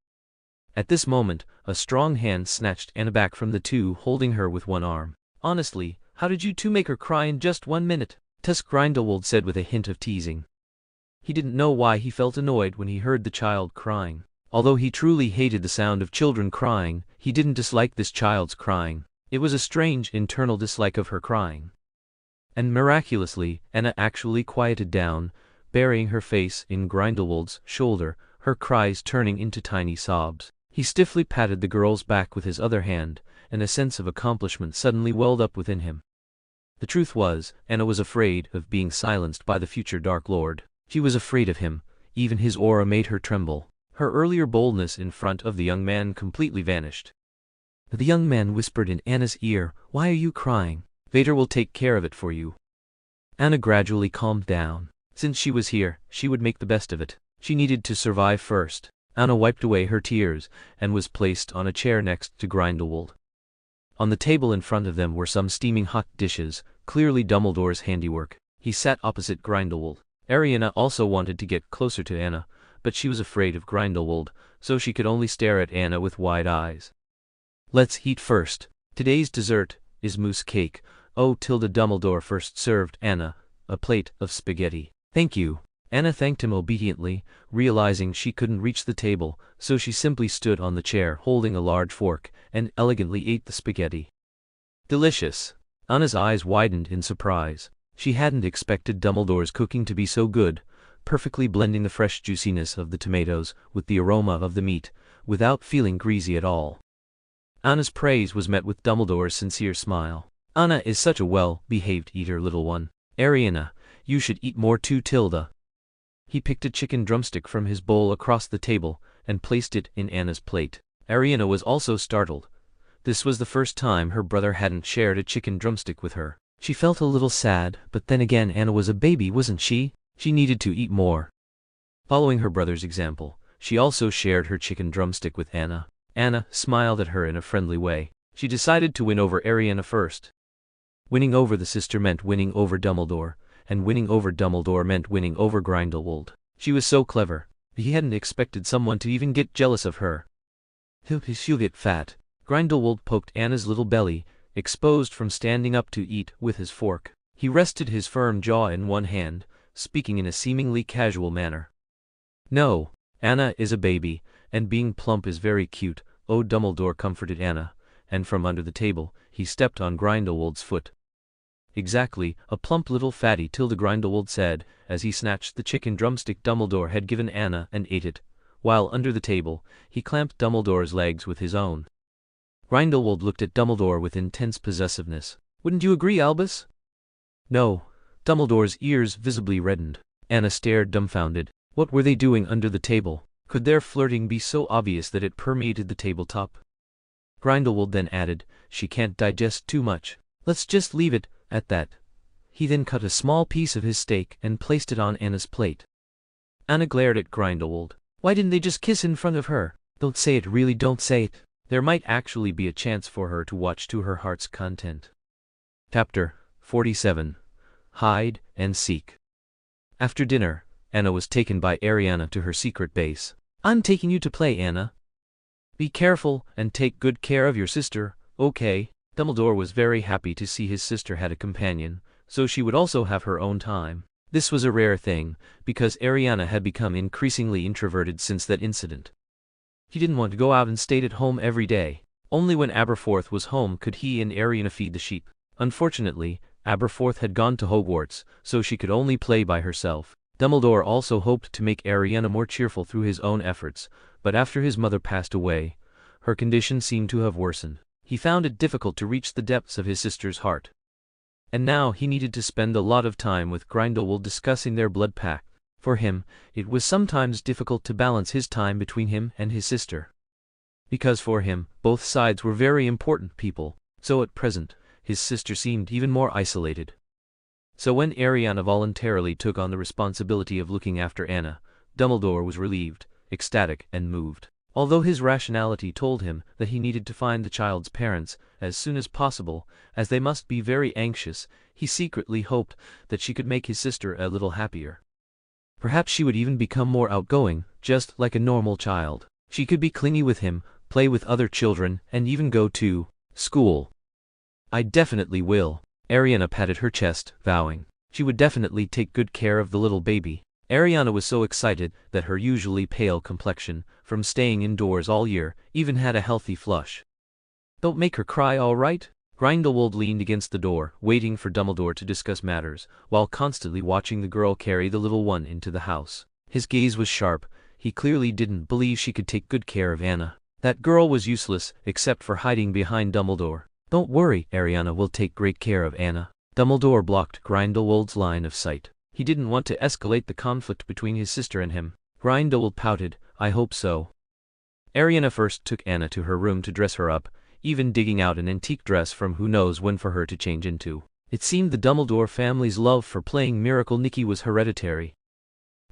At this moment, a strong hand snatched Anna back from the two, holding her with one arm. "Honestly, how did you two make her cry in just 1 minute?" Grindelwald said with a hint of teasing. He didn't know why he felt annoyed when he heard the child crying. Although he truly hated the sound of children crying, he didn't dislike this child's crying. It was a strange internal dislike of her crying. And miraculously, Anna actually quieted down, burying her face in Grindelwald's shoulder, her cries turning into tiny sobs. He stiffly patted the girl's back with his other hand, and a sense of accomplishment suddenly welled up within him. The truth was, Anna was afraid of being silenced by the future Dark Lord. She was afraid of him, even his aura made her tremble. Her earlier boldness in front of the young man completely vanished. The young man whispered in Anna's ear, "Why are you crying? Vader will take care of it for you." Anna gradually calmed down. Since she was here, she would make the best of it. She needed to survive first. Anna wiped away her tears, and was placed on a chair next to Grindelwald. On the table in front of them were some steaming hot dishes, clearly Dumbledore's handiwork. He sat opposite Grindelwald. Ariana also wanted to get closer to Anna, but she was afraid of Grindelwald, so she could only stare at Anna with wide eyes. "Let's eat first. Today's dessert is mousse cake." Oh, Tilda Dumbledore first served Anna a plate of spaghetti. "Thank you." Anna thanked him obediently, realizing she couldn't reach the table, so she simply stood on the chair holding a large fork, and elegantly ate the spaghetti. "Delicious." Anna's eyes widened in surprise. She hadn't expected Dumbledore's cooking to be so good, perfectly blending the fresh juiciness of the tomatoes with the aroma of the meat, without feeling greasy at all. Anna's praise was met with Dumbledore's sincere smile. "Anna is such a well-behaved eater, little one. Ariana, you should eat more too, Tilda." He picked a chicken drumstick from his bowl across the table, and placed it in Anna's plate. Ariana was also startled. This was the first time her brother hadn't shared a chicken drumstick with her. She felt a little sad, but then again Anna was a baby, wasn't she? She needed to eat more. Following her brother's example, she also shared her chicken drumstick with Anna. Anna smiled at her in a friendly way. She decided to win over Ariana first. Winning over the sister meant winning over Dumbledore, and winning over Dumbledore meant winning over Grindelwald. She was so clever, he hadn't expected someone to even get jealous of her. She'll get fat. Grindelwald poked Anna's little belly, exposed from standing up to eat with his fork. He rested his firm jaw in one hand, speaking in a seemingly casual manner. No, Anna is a baby, and being plump is very cute. Oh, Dumbledore comforted Anna, and from under the table, he stepped on Grindelwald's foot. Exactly, a plump little fatty, Grindelwald said, as he snatched the chicken drumstick Dumbledore had given Anna and ate it, while under the table, he clamped Dumbledore's legs with his own. Grindelwald looked at Dumbledore with intense possessiveness. Wouldn't you agree, Albus? No. Dumbledore's ears visibly reddened. Anna stared dumbfounded. What were they doing under the table? Could their flirting be so obvious that it permeated the tabletop? Grindelwald then added, she can't digest too much. Let's just leave it at that. He then cut a small piece of his steak and placed it on Anna's plate. Anna glared at Grindelwald. Why didn't they just kiss in front of her? Don't say it, really don't say it. There might actually be a chance for her to watch to her heart's content. Chapter 47. Hide and Seek. After dinner, Anna was taken by Ariana to her secret base. I'm taking you to play, Anna. Be careful and take good care of your sister, okay? Dumbledore was very happy to see his sister had a companion, so she would also have her own time. This was a rare thing, because Ariana had become increasingly introverted since that incident. He didn't want to go out and stayed at home every day. Only when Aberforth was home could he and Ariana feed the sheep. Unfortunately, Aberforth had gone to Hogwarts, so she could only play by herself. Dumbledore also hoped to make Ariana more cheerful through his own efforts, but after his mother passed away, her condition seemed to have worsened. He found it difficult to reach the depths of his sister's heart. And now he needed to spend a lot of time with Grindelwald discussing their blood pact. For him, it was sometimes difficult to balance his time between him and his sister. Because for him, both sides were very important people, so at present, his sister seemed even more isolated. So when Ariana voluntarily took on the responsibility of looking after Anna, Dumbledore was relieved, ecstatic, and moved. Although his rationality told him that he needed to find the child's parents as soon as possible, as they must be very anxious, he secretly hoped that she could make his sister a little happier. Perhaps she would even become more outgoing, just like a normal child. She could be clingy with him, play with other children, and even go to school. I definitely will. Ariana patted her chest, vowing she would definitely take good care of the little baby. Ariana was so excited that her usually pale complexion, from staying indoors all year, even had a healthy flush. Don't make her cry, all right? Grindelwald leaned against the door, waiting for Dumbledore to discuss matters, while constantly watching the girl carry the little one into the house. His gaze was sharp. He clearly didn't believe she could take good care of Anna. That girl was useless, except for hiding behind Dumbledore. Don't worry, Ariana will take great care of Anna. Dumbledore blocked Grindelwald's line of sight. He didn't want to escalate the conflict between his sister and him. Grindelwald pouted, I hope so. Ariana first took Anna to her room to dress her up, even digging out an antique dress from who knows when for her to change into. It seemed the Dumbledore family's love for playing Miracle Nikki was hereditary.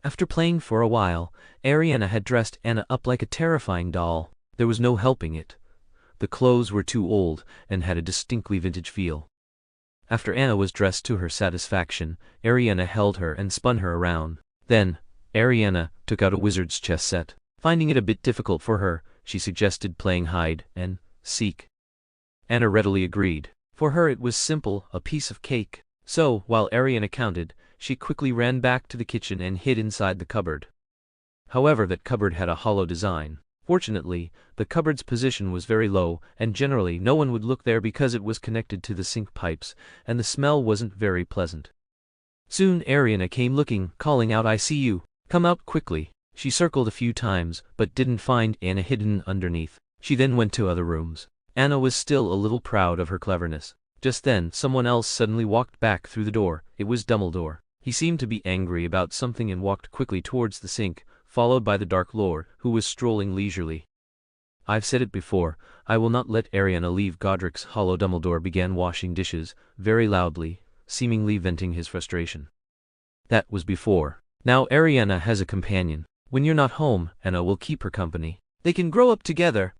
After playing for a while, Ariana had dressed Anna up like a terrifying doll. There was no helping it. The clothes were too old and had a distinctly vintage feel. After Anna was dressed to her satisfaction, Ariana held her and spun her around. Then, Ariana took out a wizard's chess set. Finding it a bit difficult for her, she suggested playing hide and seek. Anna readily agreed. For her it was simple, a piece of cake. So, while Ariana counted, she quickly ran back to the kitchen and hid inside the cupboard. However, that cupboard had a hollow design. Fortunately, the cupboard's position was very low, and generally no one would look there because it was connected to the sink pipes, and the smell wasn't very pleasant. Soon Ariana came looking, calling out, I see you. Come out quickly. She circled a few times, but didn't find Anna hidden underneath. She then went to other rooms. Anna was still a little proud of her cleverness. Just then, someone else suddenly walked back through the door. It was Dumbledore. He seemed to be angry about something and walked quickly towards the sink, followed by the Dark Lord, who was strolling leisurely. I've said it before, I will not let Ariana leave Godric's Hollow. Dumbledore began washing dishes, very loudly, seemingly venting his frustration. That was before. Now Ariana has a companion. When you're not home, Anna will keep her company. They can grow up together.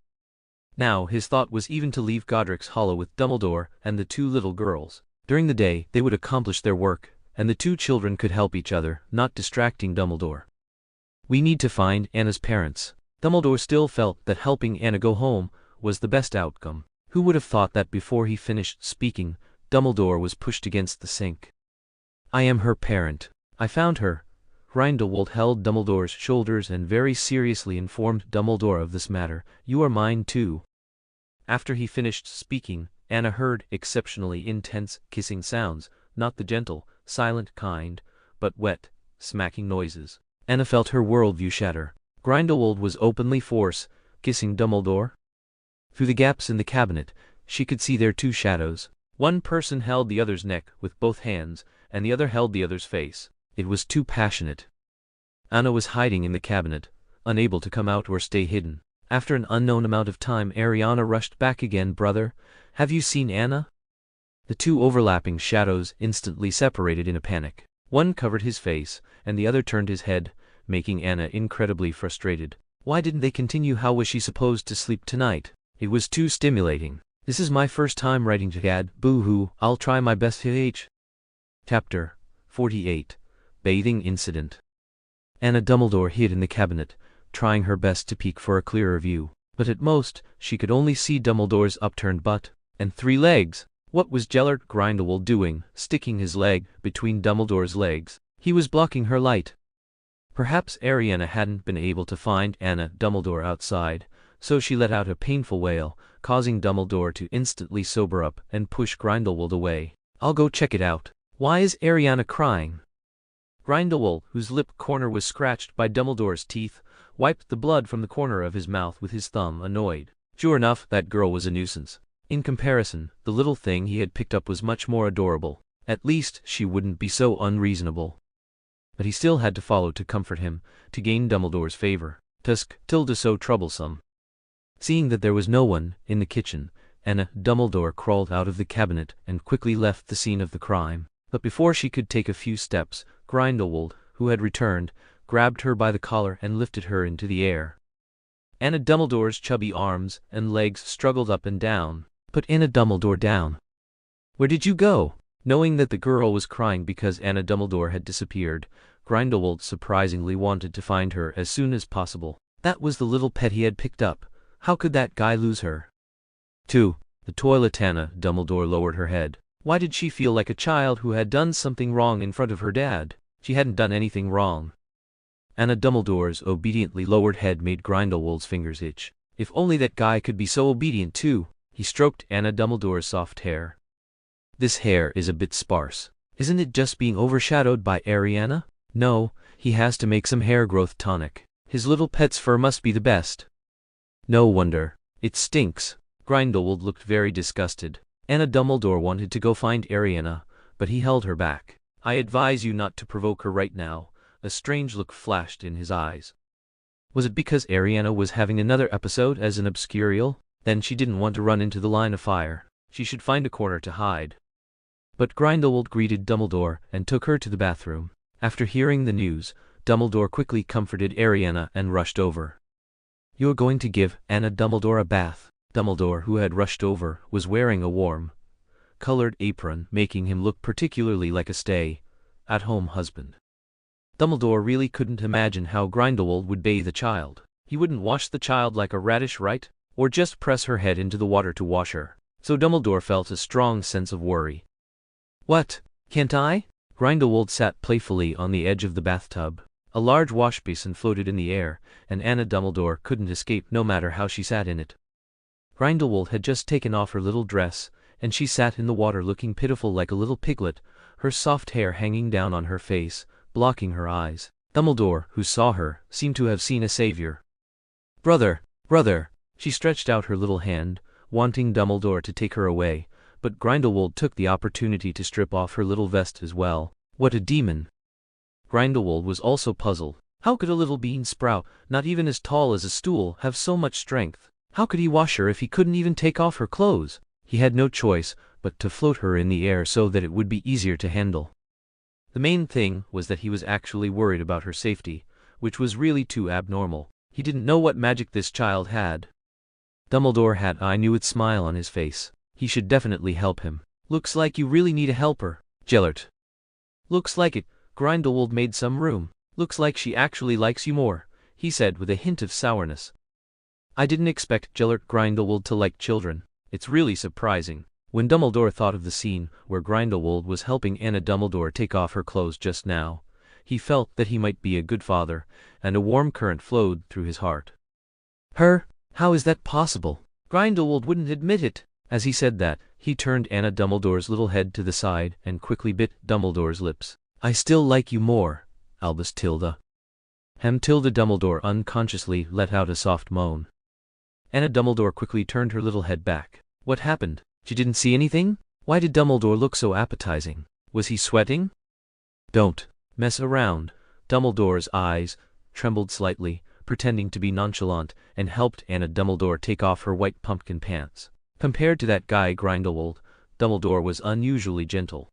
Now his thought was even to leave Godric's Hollow with Dumbledore and the two little girls. During the day, they would accomplish their work, and the two children could help each other, not distracting Dumbledore. We need to find Anna's parents. Dumbledore still felt that helping Anna go home was the best outcome. Who would have thought that before he finished speaking, Dumbledore was pushed against the sink? I am her parent. I found her. Grindelwald held Dumbledore's shoulders and very seriously informed Dumbledore of this matter. You are mine too. After he finished speaking, Anna heard exceptionally intense kissing sounds, not the gentle, silent kind, but wet, smacking noises. Anna felt her worldview shatter. Grindelwald was openly kissing Dumbledore. Through the gaps in the cabinet, she could see their two shadows. One person held the other's neck with both hands, and the other held the other's face. It was too passionate. Anna was hiding in the cabinet, unable to come out or stay hidden. After an unknown amount of time, Ariana rushed back again. Brother, have you seen Anna? The two overlapping shadows instantly separated in a panic. One covered his face, and the other turned his head, making Anna incredibly frustrated. Why didn't they continue? How was she supposed to sleep tonight? It was too stimulating. This is my first time writing to Dad. Boo-hoo, I'll try my best. Chapter 48. Bathing Incident. Anna Dumbledore hid in the cabinet, trying her best to peek for a clearer view, but at most, she could only see Dumbledore's upturned butt and 3 legs. What was Gellert Grindelwald doing, sticking his leg between Dumbledore's legs? He was blocking her light. Perhaps Ariana hadn't been able to find Anna Dumbledore outside, so she let out a painful wail, causing Dumbledore to instantly sober up and push Grindelwald away. I'll go check it out. Why is Ariana crying? Grindelwald, whose lip corner was scratched by Dumbledore's teeth, wiped the blood from the corner of his mouth with his thumb, annoyed. Sure enough, that girl was a nuisance. In comparison, the little thing he had picked up was much more adorable. At least, she wouldn't be so unreasonable. But he still had to follow to comfort him, to gain Dumbledore's favor. Tusk, tilde so troublesome. Seeing that there was no one in the kitchen, Anna Dumbledore crawled out of the cabinet and quickly left the scene of the crime. But before she could take a few steps, Grindelwald, who had returned, grabbed her by the collar and lifted her into the air. Anna Dumbledore's chubby arms and legs struggled up and down. Put Anna Dumbledore down. Where did you go? Knowing that the girl was crying because Anna Dumbledore had disappeared, Grindelwald surprisingly wanted to find her as soon as possible. That was the little pet he had picked up. How could that guy lose her? 2. The toilet. Anna Dumbledore lowered her head. Why did she feel like a child who had done something wrong in front of her dad? She hadn't done anything wrong. Anna Dumbledore's obediently lowered head made Grindelwald's fingers itch. If only that guy could be so obedient too. He stroked Anna Dumbledore's soft hair. This hair is a bit sparse. Isn't it just being overshadowed by Ariana? No, he has to make some hair growth tonic. His little pet's fur must be the best. No wonder. It stinks. Grindelwald looked very disgusted. Anna Dumbledore wanted to go find Ariana, but he held her back. I advise you not to provoke her right now. A strange look flashed in his eyes. Was it because Ariana was having another episode as an obscurial? Then she didn't want to run into the line of fire. She should find a corner to hide. But Grindelwald greeted Dumbledore and took her to the bathroom. After hearing the news, Dumbledore quickly comforted Ariana and rushed over. You're going to give Anna Dumbledore a bath. Dumbledore, who had rushed over, was wearing a warm, colored apron, making him look particularly like a stay-at-home husband. Dumbledore really couldn't imagine how Grindelwald would bathe the child. He wouldn't wash the child like a radish, right? Or just press her head into the water to wash her. So Dumbledore felt a strong sense of worry. What? Can't I? Grindelwald sat playfully on the edge of the bathtub. A large wash basin floated in the air, and Anna Dumbledore couldn't escape no matter how she sat in it. Grindelwald had just taken off her little dress, and she sat in the water looking pitiful like a little piglet, her soft hair hanging down on her face, blocking her eyes. Dumbledore, who saw her, seemed to have seen a savior. Brother! Brother! She stretched out her little hand, wanting Dumbledore to take her away, but Grindelwald took the opportunity to strip off her little vest as well. What a demon! Grindelwald was also puzzled. How could a little bean sprout, not even as tall as a stool, have so much strength? How could he wash her if he couldn't even take off her clothes? He had no choice but to float her in the air so that it would be easier to handle. The main thing was that he was actually worried about her safety, which was really too abnormal. He didn't know what magic this child had. Dumbledore had a new smile on his face. He should definitely help him. Looks like you really need a helper, Gellert. Looks like it. Grindelwald made some room. Looks like she actually likes you more, he said with a hint of sourness. I didn't expect Gellert Grindelwald to like children. It's really surprising. When Dumbledore thought of the scene where Grindelwald was helping Anna Dumbledore take off her clothes just now, he felt that he might be a good father, and a warm current flowed through his heart. Her? How is that possible? Grindelwald wouldn't admit it. As he said that, he turned Anna Dumbledore's little head to the side and quickly bit Dumbledore's lips. I still like you more, Albus Tilda. Tilda Dumbledore unconsciously let out a soft moan. Anna Dumbledore quickly turned her little head back. What happened? She didn't see anything? Why did Dumbledore look so appetizing? Was he sweating? Don't mess around. Dumbledore's eyes trembled slightly, pretending to be nonchalant, and helped Anna Dumbledore take off her white pumpkin pants. Compared to that guy Grindelwald, Dumbledore was unusually gentle.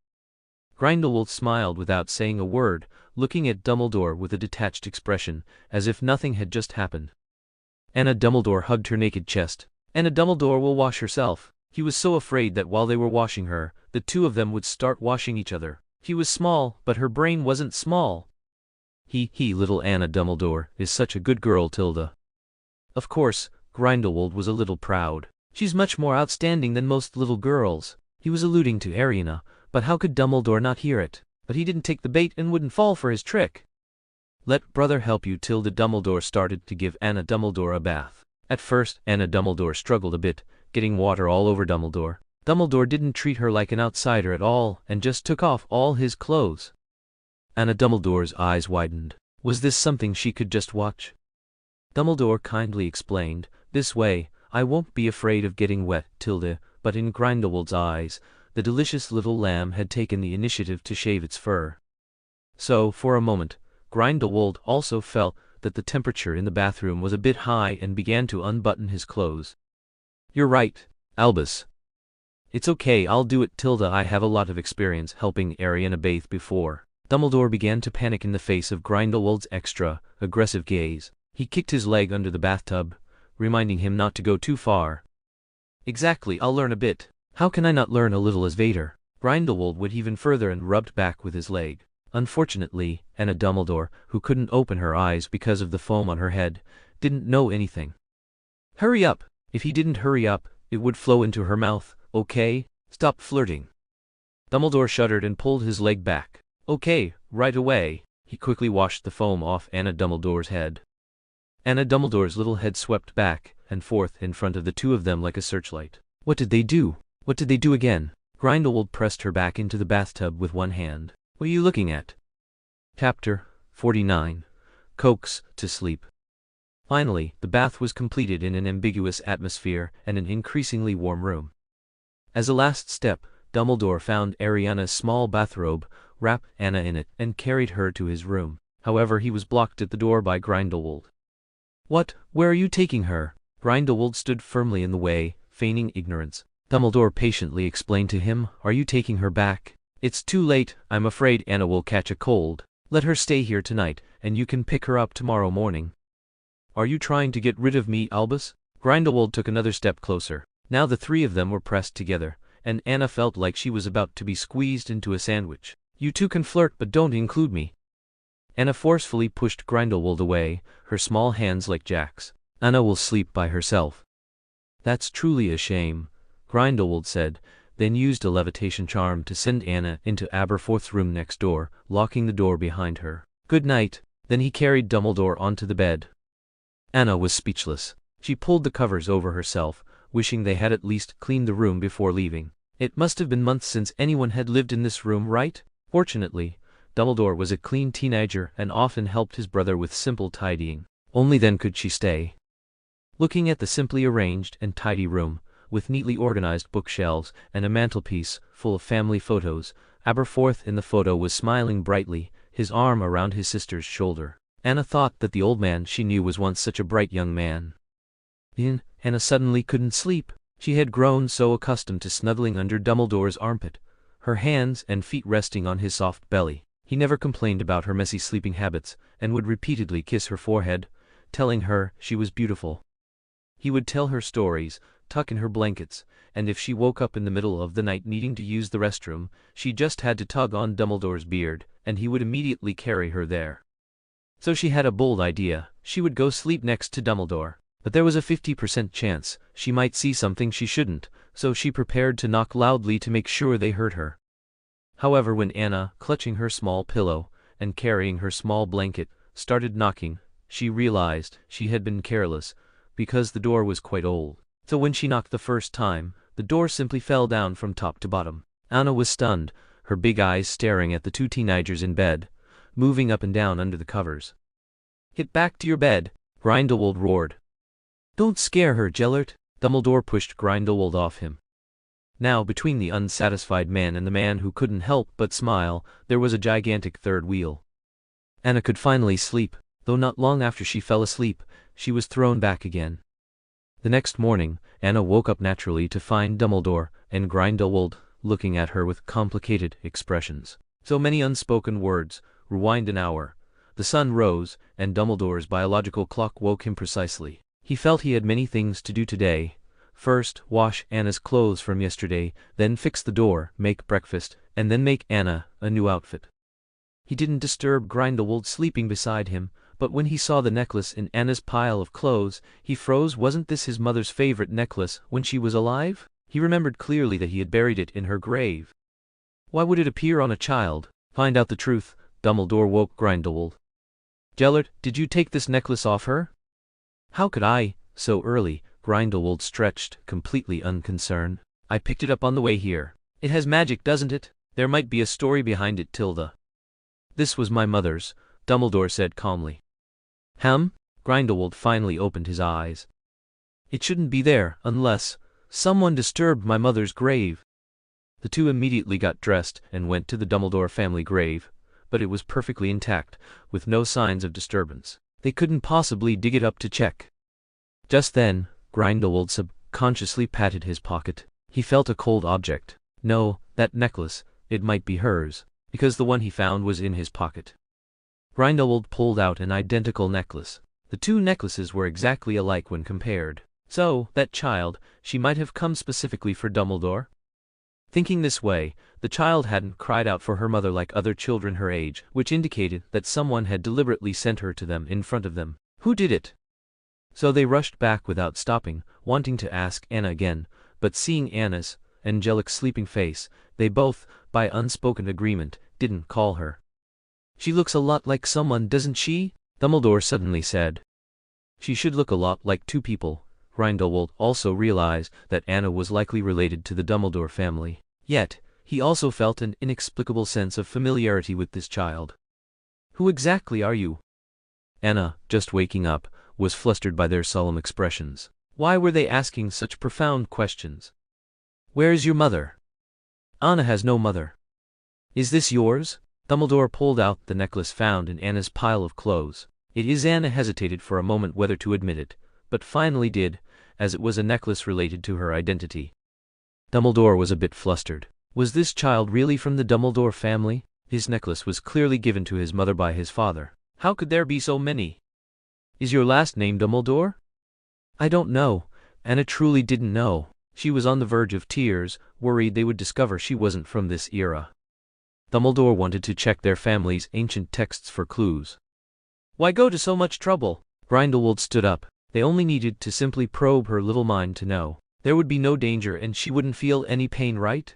Grindelwald smiled without saying a word, looking at Dumbledore with a detached expression, as if nothing had just happened. Anna Dumbledore hugged her naked chest. Anna Dumbledore will wash herself. He was so afraid that while they were washing her, the two of them would start washing each other. He was small, but her brain wasn't small. Little Anna Dumbledore is such a good girl, Tilda. Of course, Grindelwald was a little proud. She's much more outstanding than most little girls. He was alluding to Ariana, but how could Dumbledore not hear it? But he didn't take the bait and wouldn't fall for his trick. Let brother help you. Tilda Dumbledore started to give Anna Dumbledore a bath. At first, Anna Dumbledore struggled a bit, getting water all over Dumbledore. Dumbledore didn't treat her like an outsider at all and just took off all his clothes. Anna Dumbledore's eyes widened. Was this something she could just watch? Dumbledore kindly explained, this way, I won't be afraid of getting wet, Tilda, but in Grindelwald's eyes, the delicious little lamb had taken the initiative to shave its fur. So, for a moment, Grindelwald also felt that the temperature in the bathroom was a bit high and began to unbutton his clothes. You're right, Albus. It's okay, I'll do it, Tilda. I have a lot of experience helping Ariana bathe before. Dumbledore began to panic in the face of Grindelwald's extra, aggressive gaze. He kicked his leg under the bathtub, reminding him not to go too far. Exactly, I'll learn a bit. How can I not learn a little as Vader? Grindelwald went even further and rubbed back with his leg. Unfortunately, Anna Dumbledore, who couldn't open her eyes because of the foam on her head, didn't know anything. Hurry up! If he didn't hurry up, it would flow into her mouth, okay? Stop flirting. Dumbledore shuddered and pulled his leg back. Okay, right away. He quickly washed the foam off Anna Dumbledore's head. Anna Dumbledore's little head swept back and forth in front of the two of them like a searchlight. What did they do? What did they do again? Grindelwald pressed her back into the bathtub with one hand. What are you looking at? Chapter 49. Coax to Sleep. Finally, the bath was completed in an ambiguous atmosphere and an increasingly warm room. As a last step, Dumbledore found Ariana's small bathrobe, wrapped Anna in it, and carried her to his room. However, he was blocked at the door by Grindelwald. What? Where are you taking her? Grindelwald stood firmly in the way, feigning ignorance. Dumbledore patiently explained to him, Are you taking her back? It's too late, I'm afraid Anna will catch a cold. Let her stay here tonight, and you can pick her up tomorrow morning. Are you trying to get rid of me, Albus? Grindelwald took another step closer. Now the three of them were pressed together, and Anna felt like she was about to be squeezed into a sandwich. You two can flirt, but don't include me. Anna forcefully pushed Grindelwald away, her small hands like Jack's. Anna will sleep by herself. That's truly a shame, Grindelwald said, then used a levitation charm to send Anna into Aberforth's room next door, locking the door behind her. Good night. Then he carried Dumbledore onto the bed. Anna was speechless. She pulled the covers over herself, wishing they had at least cleaned the room before leaving. It must have been months since anyone had lived in this room, right? Fortunately, Dumbledore was a clean teenager and often helped his brother with simple tidying. Only then could she stay. Looking at the simply arranged and tidy room, with neatly organized bookshelves and a mantelpiece full of family photos, Aberforth in the photo was smiling brightly, his arm around his sister's shoulder. Anna thought that the old man she knew was once such a bright young man. Anna suddenly couldn't sleep. She had grown so accustomed to snuggling under Dumbledore's armpit, her hands and feet resting on his soft belly. He never complained about her messy sleeping habits, and would repeatedly kiss her forehead, telling her she was beautiful. He would tell her stories, tuck in her blankets, and if she woke up in the middle of the night needing to use the restroom, she just had to tug on Dumbledore's beard, and he would immediately carry her there. So she had a bold idea. She would go sleep next to Dumbledore. But there was a 50% chance she might see something she shouldn't, so she prepared to knock loudly to make sure they heard her. However, when Anna, clutching her small pillow and carrying her small blanket, started knocking, she realized she had been careless, because the door was quite old. So when she knocked the first time, the door simply fell down from top to bottom. Anna was stunned, her big eyes staring at the two teenagers in bed, moving up and down under the covers. "Get back to your bed," Grindelwald roared. "Don't scare her, Gellert." Dumbledore pushed Grindelwald off him. Now, between the unsatisfied man and the man who couldn't help but smile, there was a gigantic third wheel. Anna could finally sleep, though not long after she fell asleep, she was thrown back again. The next morning, Anna woke up naturally to find Dumbledore and Grindelwald looking at her with complicated expressions. So many unspoken words. Rewind an hour. The sun rose, and Dumbledore's biological clock woke him precisely. He felt he had many things to do today. First, wash Anna's clothes from yesterday, then fix the door, make breakfast, and then make Anna a new outfit. He didn't disturb Grindelwald sleeping beside him, but when he saw the necklace in Anna's pile of clothes, he froze. Wasn't this his mother's favorite necklace when she was alive? He remembered clearly that he had buried it in her grave. Why would it appear on a child? Find out the truth. Dumbledore woke Grindelwald. "Gellert, did you take this necklace off her?" "How could I, so early?" Grindelwald stretched, completely unconcerned. "I picked it up on the way here. It has magic, doesn't it? There might be a story behind it, Tilda." "This was my mother's," Dumbledore said calmly. Grindelwald finally opened his eyes. "It shouldn't be there, unless someone disturbed my mother's grave." The two immediately got dressed and went to the Dumbledore family grave, but it was perfectly intact, with no signs of disturbance. They couldn't possibly dig it up to check. Just then, Grindelwald subconsciously patted his pocket. He felt a cold object. No, that necklace, it might be hers, because the one he found was in his pocket. Grindelwald pulled out an identical necklace. The two necklaces were exactly alike when compared. So, that child, she might have come specifically for Dumbledore? Thinking this way, the child hadn't cried out for her mother like other children her age, which indicated that someone had deliberately sent her to them in front of them. Who did it? So they rushed back without stopping, wanting to ask Anna again, but seeing Anna's angelic sleeping face, they both, by unspoken agreement, didn't call her. "She looks a lot like someone, doesn't she?" Dumbledore suddenly said. "She should look a lot like two people." Grindelwald also realized that Anna was likely related to the Dumbledore family. Yet, he also felt an inexplicable sense of familiarity with this child. "Who exactly are you?" Anna, just waking up, was flustered by their solemn expressions. Why were they asking such profound questions? "Where is your mother?" "Anna has no mother." "Is this yours?" Dumbledore pulled out the necklace found in Anna's pile of clothes. It is. Anna hesitated for a moment whether to admit it, but finally did, as it was a necklace related to her identity. Dumbledore was a bit flustered. Was this child really from the Dumbledore family? His necklace was clearly given to his mother by his father. How could there be so many? "Is your last name Dumbledore?" "I don't know." Anna truly didn't know. She was on the verge of tears, worried they would discover she wasn't from this era. Dumbledore wanted to check their family's ancient texts for clues. "Why go to so much trouble?" Grindelwald stood up. They only needed to simply probe her little mind to know. There would be no danger and she wouldn't feel any pain, right?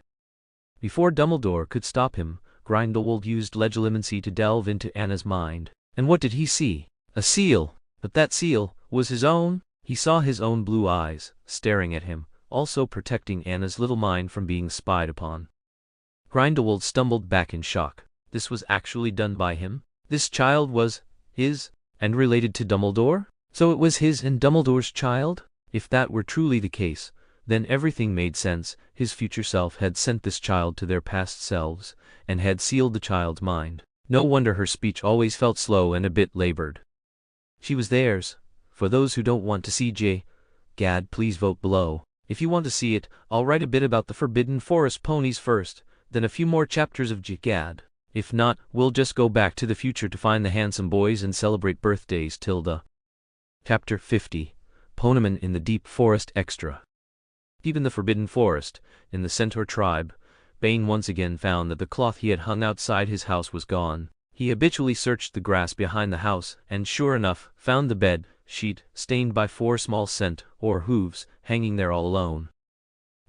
Before Dumbledore could stop him, Grindelwald used legilimency to delve into Anna's mind. And what did he see? A seal. But that seal was his own. He saw his own blue eyes, staring at him, also protecting Anna's little mind from being spied upon. Grindelwald stumbled back in shock. This was actually done by him? This child was his, and related to Dumbledore? So it was his and Dumbledore's child? If that were truly the case, then everything made sense. His future self had sent this child to their past selves, and had sealed the child's mind. No wonder her speech always felt slow and a bit labored. She was theirs. For those who don't want to see Gad, please vote below. If you want to see it, I'll write a bit about the Forbidden Forest ponies first, then a few more chapters of Gad. If not, we'll just go back to the future to find the handsome boys and celebrate birthdays, Tilda. Chapter 50. Poneman in the Deep Forest Extra. Deep in the Forbidden Forest, in the Centaur tribe, Bane once again found that the cloth he had hung outside his house was gone. He habitually searched the grass behind the house, and sure enough, found the bed sheet, stained by 4 small scent or hooves, hanging there all alone.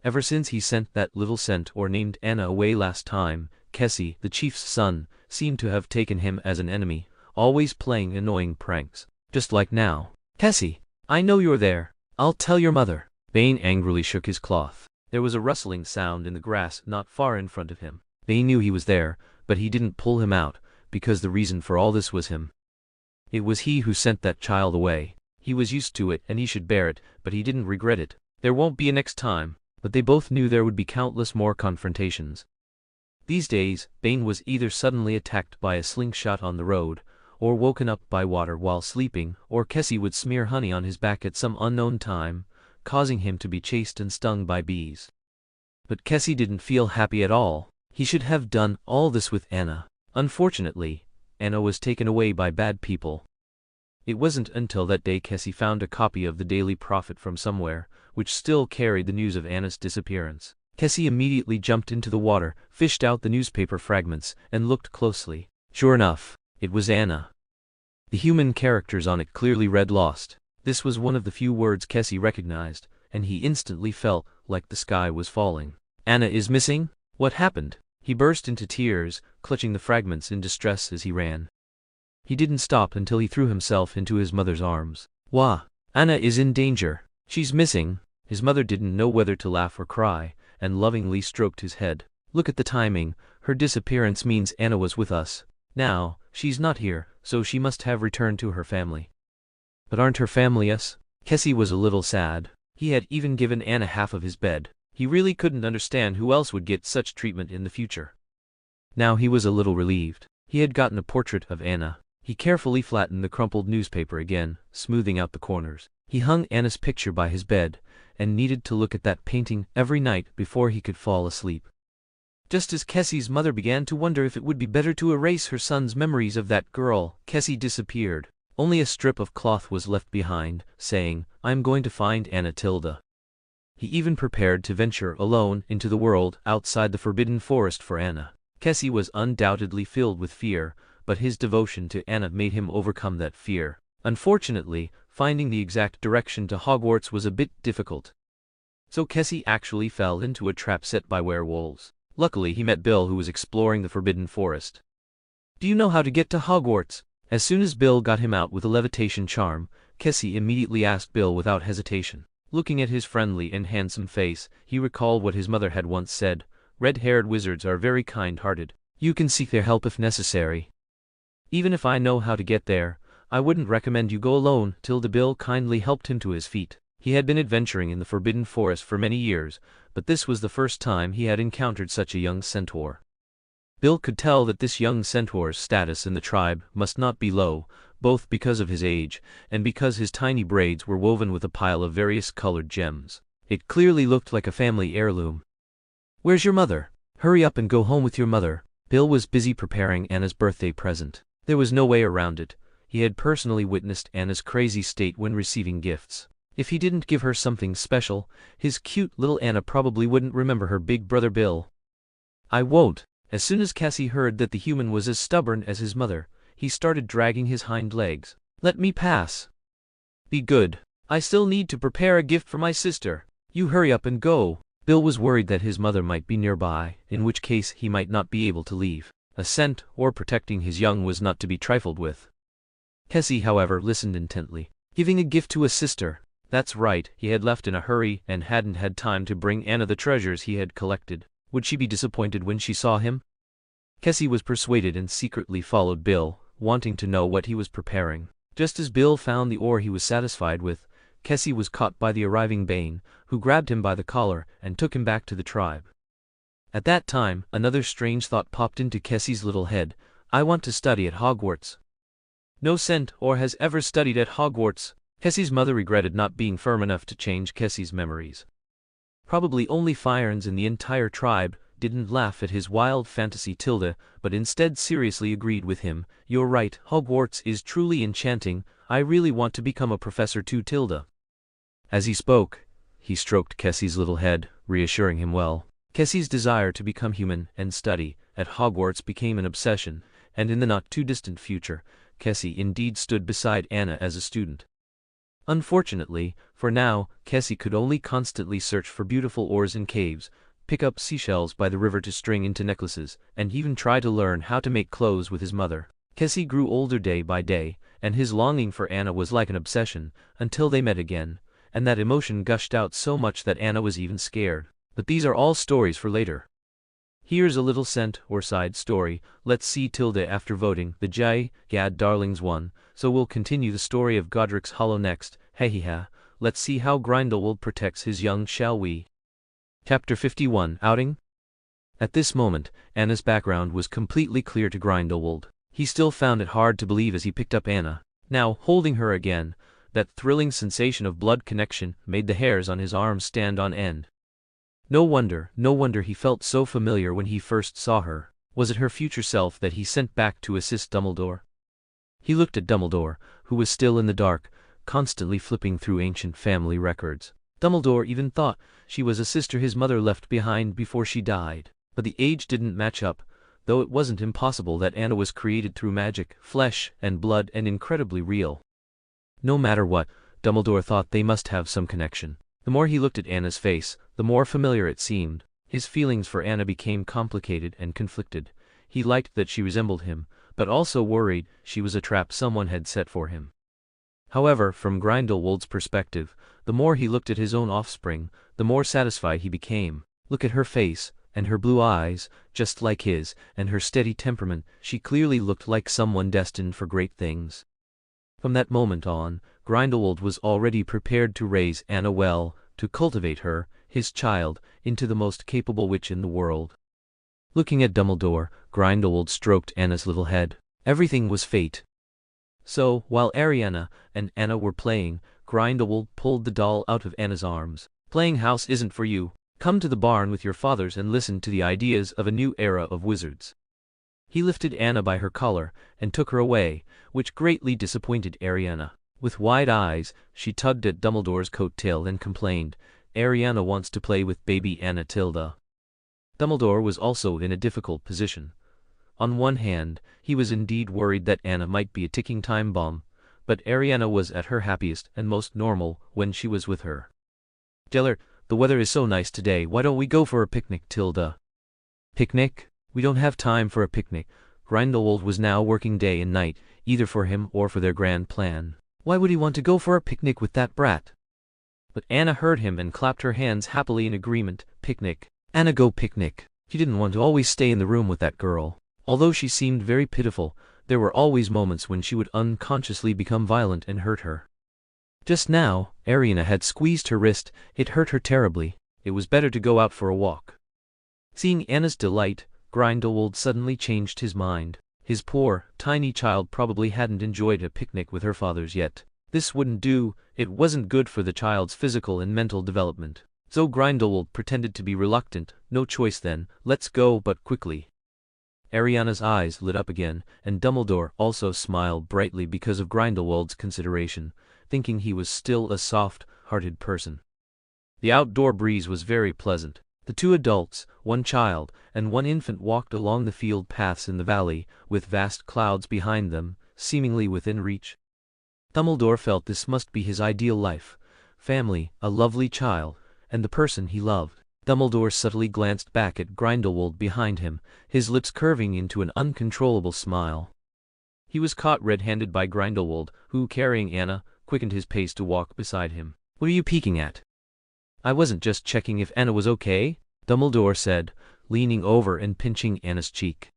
Ever since he sent that little centaur named Anna away last time, Kessie, the chief's son, seemed to have taken him as an enemy, always playing annoying pranks. Just like now. "Kessie, I know you're there. I'll tell your mother." Bane angrily shook his cloth. There was a rustling sound in the grass not far in front of him. Bane knew he was there, but he didn't pull him out, because the reason for all this was him. It was he who sent that child away. He was used to it and he should bear it, but he didn't regret it. There won't be a next time, but they both knew there would be countless more confrontations. These days, Bane was either suddenly attacked by a slingshot on the road, or woken up by water while sleeping, or Kessie would smear honey on his back at some unknown time, causing him to be chased and stung by bees. But Kessie didn't feel happy at all. He should have done all this with Anna. Unfortunately, Anna was taken away by bad people. It wasn't until that day Kessie found a copy of the Daily Prophet from somewhere, which still carried the news of Anna's disappearance. Kessie immediately jumped into the water, fished out the newspaper fragments, and looked closely. Sure enough, it was Anna. The human characters on it clearly read "Lost." This was one of the few words Kessie recognized, and he instantly felt like the sky was falling. "Anna is missing? What happened?" He burst into tears, clutching the fragments in distress as he ran. He didn't stop until he threw himself into his mother's arms. "Wah! Anna is in danger. She's missing." His mother didn't know whether to laugh or cry, and lovingly stroked his head. "Look at the timing. Her disappearance means Anna was with us. Now, she's not here, so she must have returned to her family." "But aren't her family us?" Kessie was a little sad. He had even given Anna half of his bed. He really couldn't understand who else would get such treatment in the future. Now he was a little relieved. He had gotten a portrait of Anna. He carefully flattened the crumpled newspaper again, smoothing out the corners. He hung Anna's picture by his bed, and needed to look at that painting every night before he could fall asleep. Just as Kessie's mother began to wonder if it would be better to erase her son's memories of that girl, Kessie disappeared. Only a strip of cloth was left behind, saying, "I'm going to find Anna Tilda." He even prepared to venture alone into the world outside the Forbidden Forest for Anna. Kessie was undoubtedly filled with fear, but his devotion to Anna made him overcome that fear. Unfortunately, finding the exact direction to Hogwarts was a bit difficult. So Kessie actually fell into a trap set by werewolves. Luckily he met Bill, who was exploring the Forbidden Forest. "Do you know how to get to Hogwarts?" As soon as Bill got him out with a levitation charm, Kessie immediately asked Bill without hesitation. Looking at his friendly and handsome face, he recalled what his mother had once said: "Red-haired wizards are very kind-hearted. You can seek their help if necessary." "Even if I know how to get there, I wouldn't recommend you go alone." Bill kindly helped him to his feet. He had been adventuring in the Forbidden Forest for many years, but this was the first time he had encountered such a young centaur. Bill could tell that this young centaur's status in the tribe must not be low, both because of his age, and because his tiny braids were woven with a pile of various colored gems. It clearly looked like a family heirloom. "Where's your mother? Hurry up and go home with your mother." Bill was busy preparing Anna's birthday present. There was no way around it. He had personally witnessed Anna's crazy state when receiving gifts. If he didn't give her something special, his cute little Anna probably wouldn't remember her big brother Bill. "I won't." As soon as Kessie heard that the human was as stubborn as his mother, he started dragging his hind legs. "Let me pass." "Be good. I still need to prepare a gift for my sister. You hurry up and go." Bill was worried that his mother might be nearby, in which case he might not be able to leave. A scent or protecting his young was not to be trifled with. Kessie, however, listened intently. Giving a gift to a sister. That's right, he had left in a hurry and hadn't had time to bring Anna the treasures he had collected. Would she be disappointed when she saw him? Kessie was persuaded and secretly followed Bill, wanting to know what he was preparing. Just as Bill found the ore he was satisfied with, Kessie was caught by the arriving Bane, who grabbed him by the collar and took him back to the tribe. At that time, another strange thought popped into Kessie's little head. "I want to study at Hogwarts." No centaur has ever studied at Hogwarts. Kessie's mother regretted not being firm enough to change Kessie's memories. Probably only Firons in the entire tribe didn't laugh at his wild fantasy, but instead seriously agreed with him. "You're right, Hogwarts is truly enchanting. I really want to become a professor too, Tilda." As he spoke, He stroked Kessie's little head, reassuring him well. Kessie's desire to become human and study at Hogwarts became an obsession, and in the not-too-distant future, Kessie indeed stood beside Anna as a student. Unfortunately, for now, Kessie could only constantly search for beautiful ores in caves, pick up seashells by the river to string into necklaces, and even try to learn how to make clothes with his mother. Kessie grew older day by day, and his longing for Anna was like an obsession, until they met again, and that emotion gushed out so much that Anna was even scared. But these are all stories for later. Here's a little sent or side story. Let's see tilde after voting. The J. Gad Darlings won, so we'll continue the story of Godric's Hollow next. Heheha, let's see how Grindelwald protects his young, shall we? Chapter 51 Outing. At this moment, Anna's background was completely clear to Grindelwald. He still found it hard to believe as he picked up Anna, now holding her again. That thrilling sensation of blood connection made the hairs on his arms stand on end. No wonder he felt so familiar when he first saw her. Was it her future self that he sent back to assist Dumbledore? He looked at Dumbledore, who was still in the dark, constantly flipping through ancient family records. Dumbledore even thought she was a sister his mother left behind before she died. But the age didn't match up, though it wasn't impossible that Anna was created through magic, flesh and blood, and incredibly real. No matter what, Dumbledore thought they must have some connection. The more he looked at Anna's face, the more familiar it seemed. His feelings for Anna became complicated and conflicted. He liked that she resembled him, but also worried she was a trap someone had set for him. However, from Grindelwald's perspective, the more he looked at his own offspring, the more satisfied he became. Look at her face, and her blue eyes, just like his, and her steady temperament. She clearly looked like someone destined for great things. From that moment on, Grindelwald was already prepared to raise Anna well, to cultivate her, his child, into the most capable witch in the world. Looking at Dumbledore, Grindelwald stroked Anna's little head. Everything was fate. So, while Ariana and Anna were playing, Grindelwald pulled the doll out of Anna's arms. Playing house isn't for you. Come to the barn with your fathers and listen to the ideas of a new era of wizards. He lifted Anna by her collar and took her away, which greatly disappointed Ariana. With wide eyes, she tugged at Dumbledore's coat-tail and complained, "Ariana wants to play with baby Anna Tilda." Dumbledore was also in a difficult position. On one hand, he was indeed worried that Anna might be a ticking time bomb, but Ariana was at her happiest and most normal when she was with her. "Gellert, the weather is so nice today, why don't we go for a picnic, Tilda?" "Picnic? We don't have time for a picnic." Grindelwald was now working day and night, either for him or for their grand plan. Why would he want to go for a picnic with that brat? But Anna heard him and clapped her hands happily in agreement. Picnic. Anna go picnic. She didn't want to always stay in the room with that girl. Although she seemed very pitiful, there were always moments when she would unconsciously become violent and hurt her. Just now, Ariana had squeezed her wrist. It hurt her terribly. It was better to go out for a walk. Seeing Anna's delight, Grindelwald suddenly changed his mind. His poor, tiny child probably hadn't enjoyed a picnic with her fathers yet. This wouldn't do. It wasn't good for the child's physical and mental development. So Grindelwald pretended to be reluctant. "No choice then, let's go, but quickly." Ariana's eyes lit up again, and Dumbledore also smiled brightly because of Grindelwald's consideration, thinking he was still a soft-hearted person. The outdoor breeze was very pleasant. The two adults, one child, and one infant walked along the field paths in the valley, with vast clouds behind them, seemingly within reach. Dumbledore felt this must be his ideal life: family, a lovely child, and the person he loved. Dumbledore subtly glanced back at Grindelwald behind him, his lips curving into an uncontrollable smile. He was caught red-handed by Grindelwald, who, carrying Anna, quickened his pace to walk beside him. "What are you peeking at?" "I wasn't just checking if Anna was okay," Dumbledore said, leaning over and pinching Anna's cheek.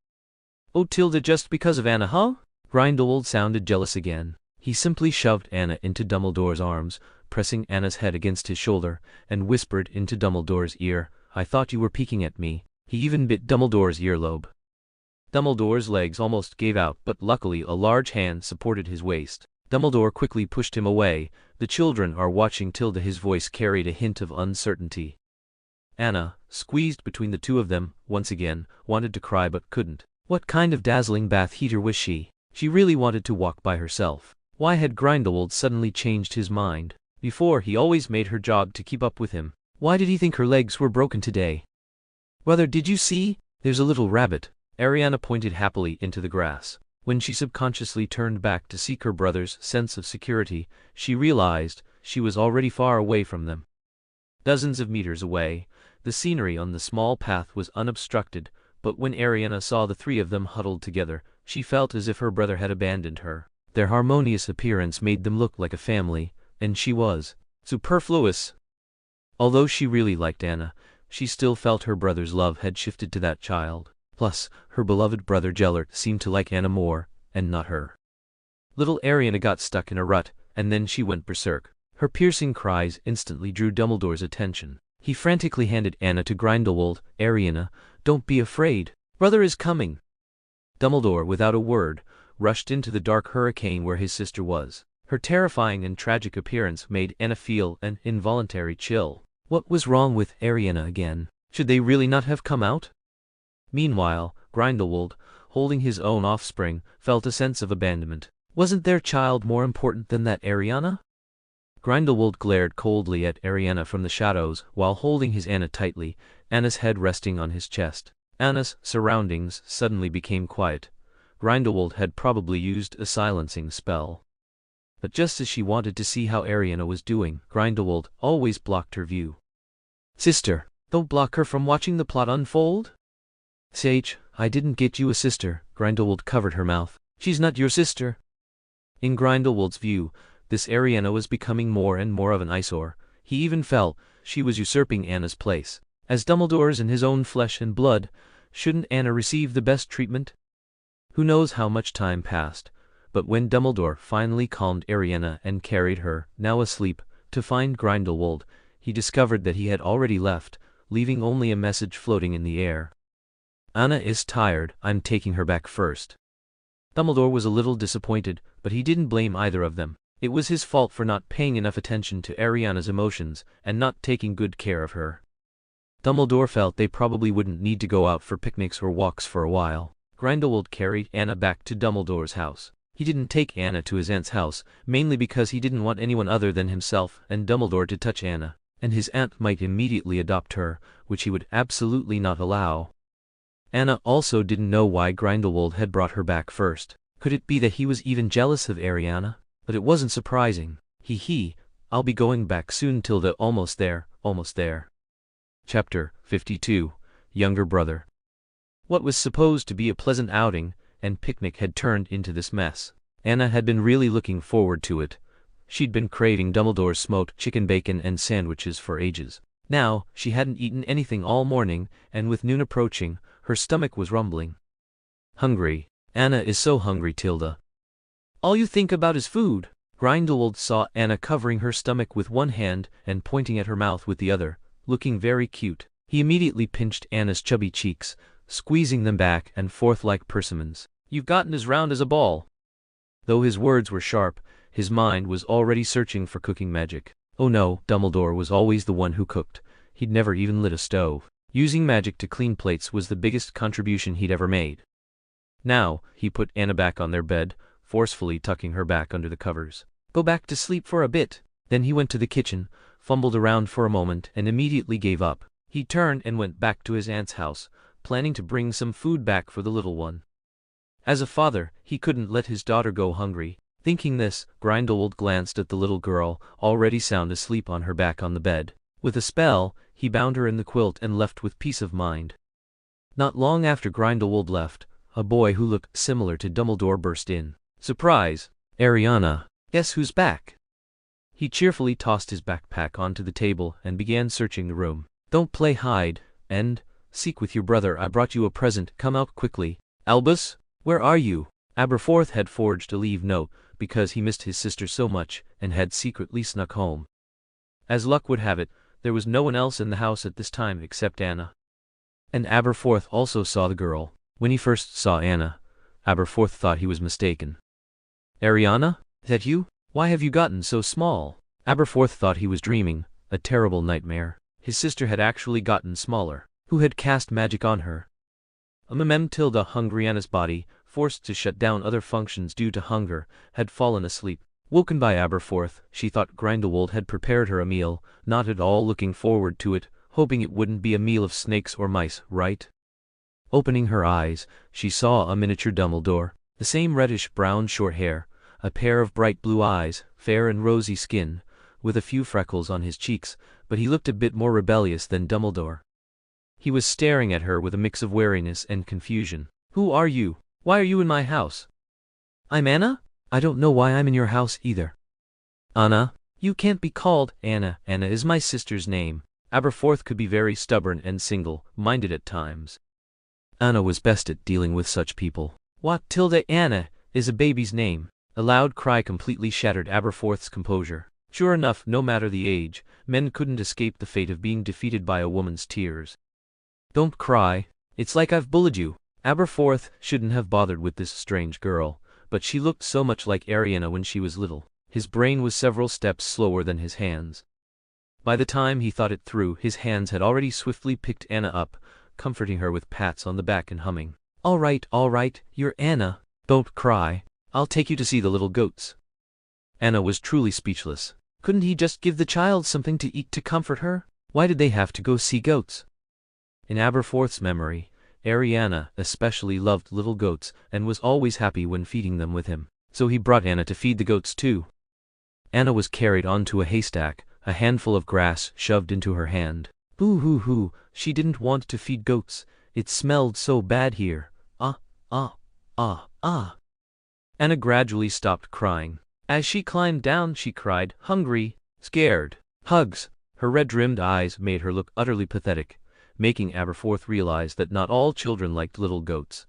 "Oh, Tilda, just because of Anna, huh?" Grindelwald sounded jealous again. He simply shoved Anna into Dumbledore's arms, pressing Anna's head against his shoulder, and whispered into Dumbledore's ear, "I thought you were peeking at me." He even bit Dumbledore's earlobe. Dumbledore's legs almost gave out, but luckily a large hand supported his waist. Dumbledore quickly pushed him away. "The children are watching, Tilda." His voice carried a hint of uncertainty. Anna, squeezed between the two of them, once again, wanted to cry but couldn't. What kind of dazzling bath heater was she? She really wanted to walk by herself. Why had Grindelwald suddenly changed his mind? Before, he always made her jog to keep up with him. Why did he think her legs were broken today? Brother, did you see? There's a little rabbit. Ariana pointed happily into the grass. When she subconsciously turned back to seek her brother's sense of security, she realized she was already far away from them. Dozens of meters away, the scenery on the small path was unobstructed, but when Ariana saw the three of them huddled together, she felt as if her brother had abandoned her. Their harmonious appearance made them look like a family, and she was superfluous. Although she really liked Anna, she still felt her brother's love had shifted to that child. Plus, her beloved brother Gellert seemed to like Anna more, and not her. Little Ariana got stuck in a rut, and then she went berserk. Her piercing cries instantly drew Dumbledore's attention. He frantically handed Anna to Grindelwald. Ariana, don't be afraid. Brother is coming. Dumbledore, without a word, rushed into the dark hurricane where his sister was. Her terrifying and tragic appearance made Anna feel an involuntary chill. What was wrong with Ariana again? Should they really not have come out? Meanwhile, Grindelwald, holding his own offspring, felt a sense of abandonment. Wasn't their child more important than that Ariana? Grindelwald glared coldly at Ariana from the shadows while holding his Anna tightly, Anna's head resting on his chest. Anna's surroundings suddenly became quiet. Grindelwald had probably used a silencing spell. But just as she wanted to see how Ariana was doing, Grindelwald always blocked her view. Sister, don't block her from watching the plot unfold. Sage, I didn't get you a sister. Grindelwald covered her mouth. She's not your sister. In Grindelwald's view, this Ariana was becoming more and more of an eyesore. He even felt she was usurping Anna's place. As Dumbledore's in his own flesh and blood, shouldn't Anna receive the best treatment? Who knows how much time passed, but when Dumbledore finally calmed Ariana and carried her, now asleep, to find Grindelwald, he discovered that he had already left, leaving only a message floating in the air. Anna is tired, I'm taking her back first. Dumbledore was a little disappointed, but he didn't blame either of them. It was his fault for not paying enough attention to Ariana's emotions and not taking good care of her. Dumbledore felt they probably wouldn't need to go out for picnics or walks for a while. Grindelwald carried Anna back to Dumbledore's house. He didn't take Anna to his aunt's house, mainly because he didn't want anyone other than himself and Dumbledore to touch Anna, and his aunt might immediately adopt her, which he would absolutely not allow. Anna also didn't know why Grindelwald had brought her back first. Could it be that he was even jealous of Ariana? But it wasn't surprising. I'll be going back soon, Tilda. Almost there, almost there. Chapter 52. Younger Brother. What was supposed to be a pleasant outing and picnic had turned into this mess. Anna had been really looking forward to it. She'd been craving Dumbledore's smoked chicken bacon and sandwiches for ages. Now, she hadn't eaten anything all morning, and with noon approaching, her stomach was rumbling. Hungry. Anna is so hungry, Tilda. All you think about is food. Grindelwald saw Anna covering her stomach with one hand and pointing at her mouth with the other, looking very cute. He immediately pinched Anna's chubby cheeks, squeezing them back and forth like persimmons. You've gotten as round as a ball. Though his words were sharp, his mind was already searching for cooking magic. Oh no, Dumbledore was always the one who cooked. He'd never even lit a stove. Using magic to clean plates was the biggest contribution he'd ever made. Now, he put Anna back on their bed, forcefully tucking her back under the covers. Go back to sleep for a bit. Then he went to the kitchen, fumbled around for a moment and immediately gave up. He turned and went back to his aunt's house, planning to bring some food back for the little one. As a father, he couldn't let his daughter go hungry. Thinking this, Grindelwald glanced at the little girl, already sound asleep on her back on the bed. With a spell, he bound her in the quilt and left with peace of mind. Not long after Grindelwald left, a boy who looked similar to Dumbledore burst in. Surprise! Ariana, guess who's back? He cheerfully tossed his backpack onto the table and began searching the room. Don't play hide and seek with your brother. I brought you a present. Come out quickly. Albus, where are you? Aberforth had forged a leave note because he missed his sister so much and had secretly snuck home. As luck would have it, there was no one else in the house at this time except Anna. And Aberforth also saw the girl. When he first saw Anna, Aberforth thought he was mistaken. Ariana, is that you? Why have you gotten so small? Aberforth thought he was dreaming, a terrible nightmare. His sister had actually gotten smaller. Who had cast magic on her? Tilda, hungry Anna's body, forced to shut down other functions due to hunger, had fallen asleep. Woken by Aberforth, she thought Grindelwald had prepared her a meal, not at all looking forward to it, hoping it wouldn't be a meal of snakes or mice, right? Opening her eyes, she saw a miniature Dumbledore, the same reddish-brown short hair, a pair of bright blue eyes, fair and rosy skin, with a few freckles on his cheeks, but he looked a bit more rebellious than Dumbledore. He was staring at her with a mix of wariness and confusion. "Who are you? Why are you in my house?" "I'm Anna? I don't know why I'm in your house either." "Anna? You can't be called Anna. Anna is my sister's name." Aberforth could be very stubborn and single-minded at times. Anna was best at dealing with such people. "What, tilde Anna is a baby's name." A loud cry completely shattered Aberforth's composure. Sure enough, no matter the age, men couldn't escape the fate of being defeated by a woman's tears. "Don't cry. It's like I've bullied you." Aberforth shouldn't have bothered with this strange girl, but she looked so much like Ariana when she was little. His brain was several steps slower than his hands. By the time he thought it through, his hands had already swiftly picked Anna up, comforting her with pats on the back and humming. All right, you're Anna. Don't cry. I'll take you to see the little goats." Anna was truly speechless. Couldn't he just give the child something to eat to comfort her? Why did they have to go see goats? In Aberforth's memory, Ariana especially loved little goats and was always happy when feeding them with him, so he brought Anna to feed the goats too. Anna was carried onto a haystack, a handful of grass shoved into her hand. Boo-hoo-hoo, she didn't want to feed goats. It smelled so bad here. Ah. Anna gradually stopped crying. As she climbed down, she cried, hungry, scared. Hugs. Her red-rimmed eyes made her look utterly pathetic, making Aberforth realize that not all children liked little goats.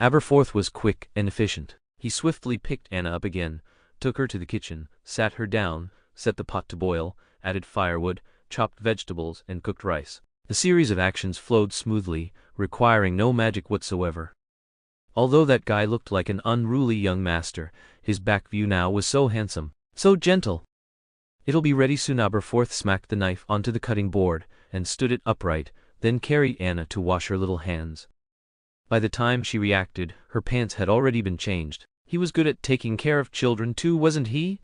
Aberforth was quick and efficient. He swiftly picked Anna up again, took her to the kitchen, sat her down, set the pot to boil, added firewood, chopped vegetables, and cooked rice. The series of actions flowed smoothly, requiring no magic whatsoever. Although that guy looked like an unruly young master, his back view now was so handsome, so gentle. "It'll be ready soon." Aberforth smacked the knife onto the cutting board and stood it upright, then carried Anna to wash her little hands. By the time she reacted, her pants had already been changed. He was good at taking care of children too, wasn't he?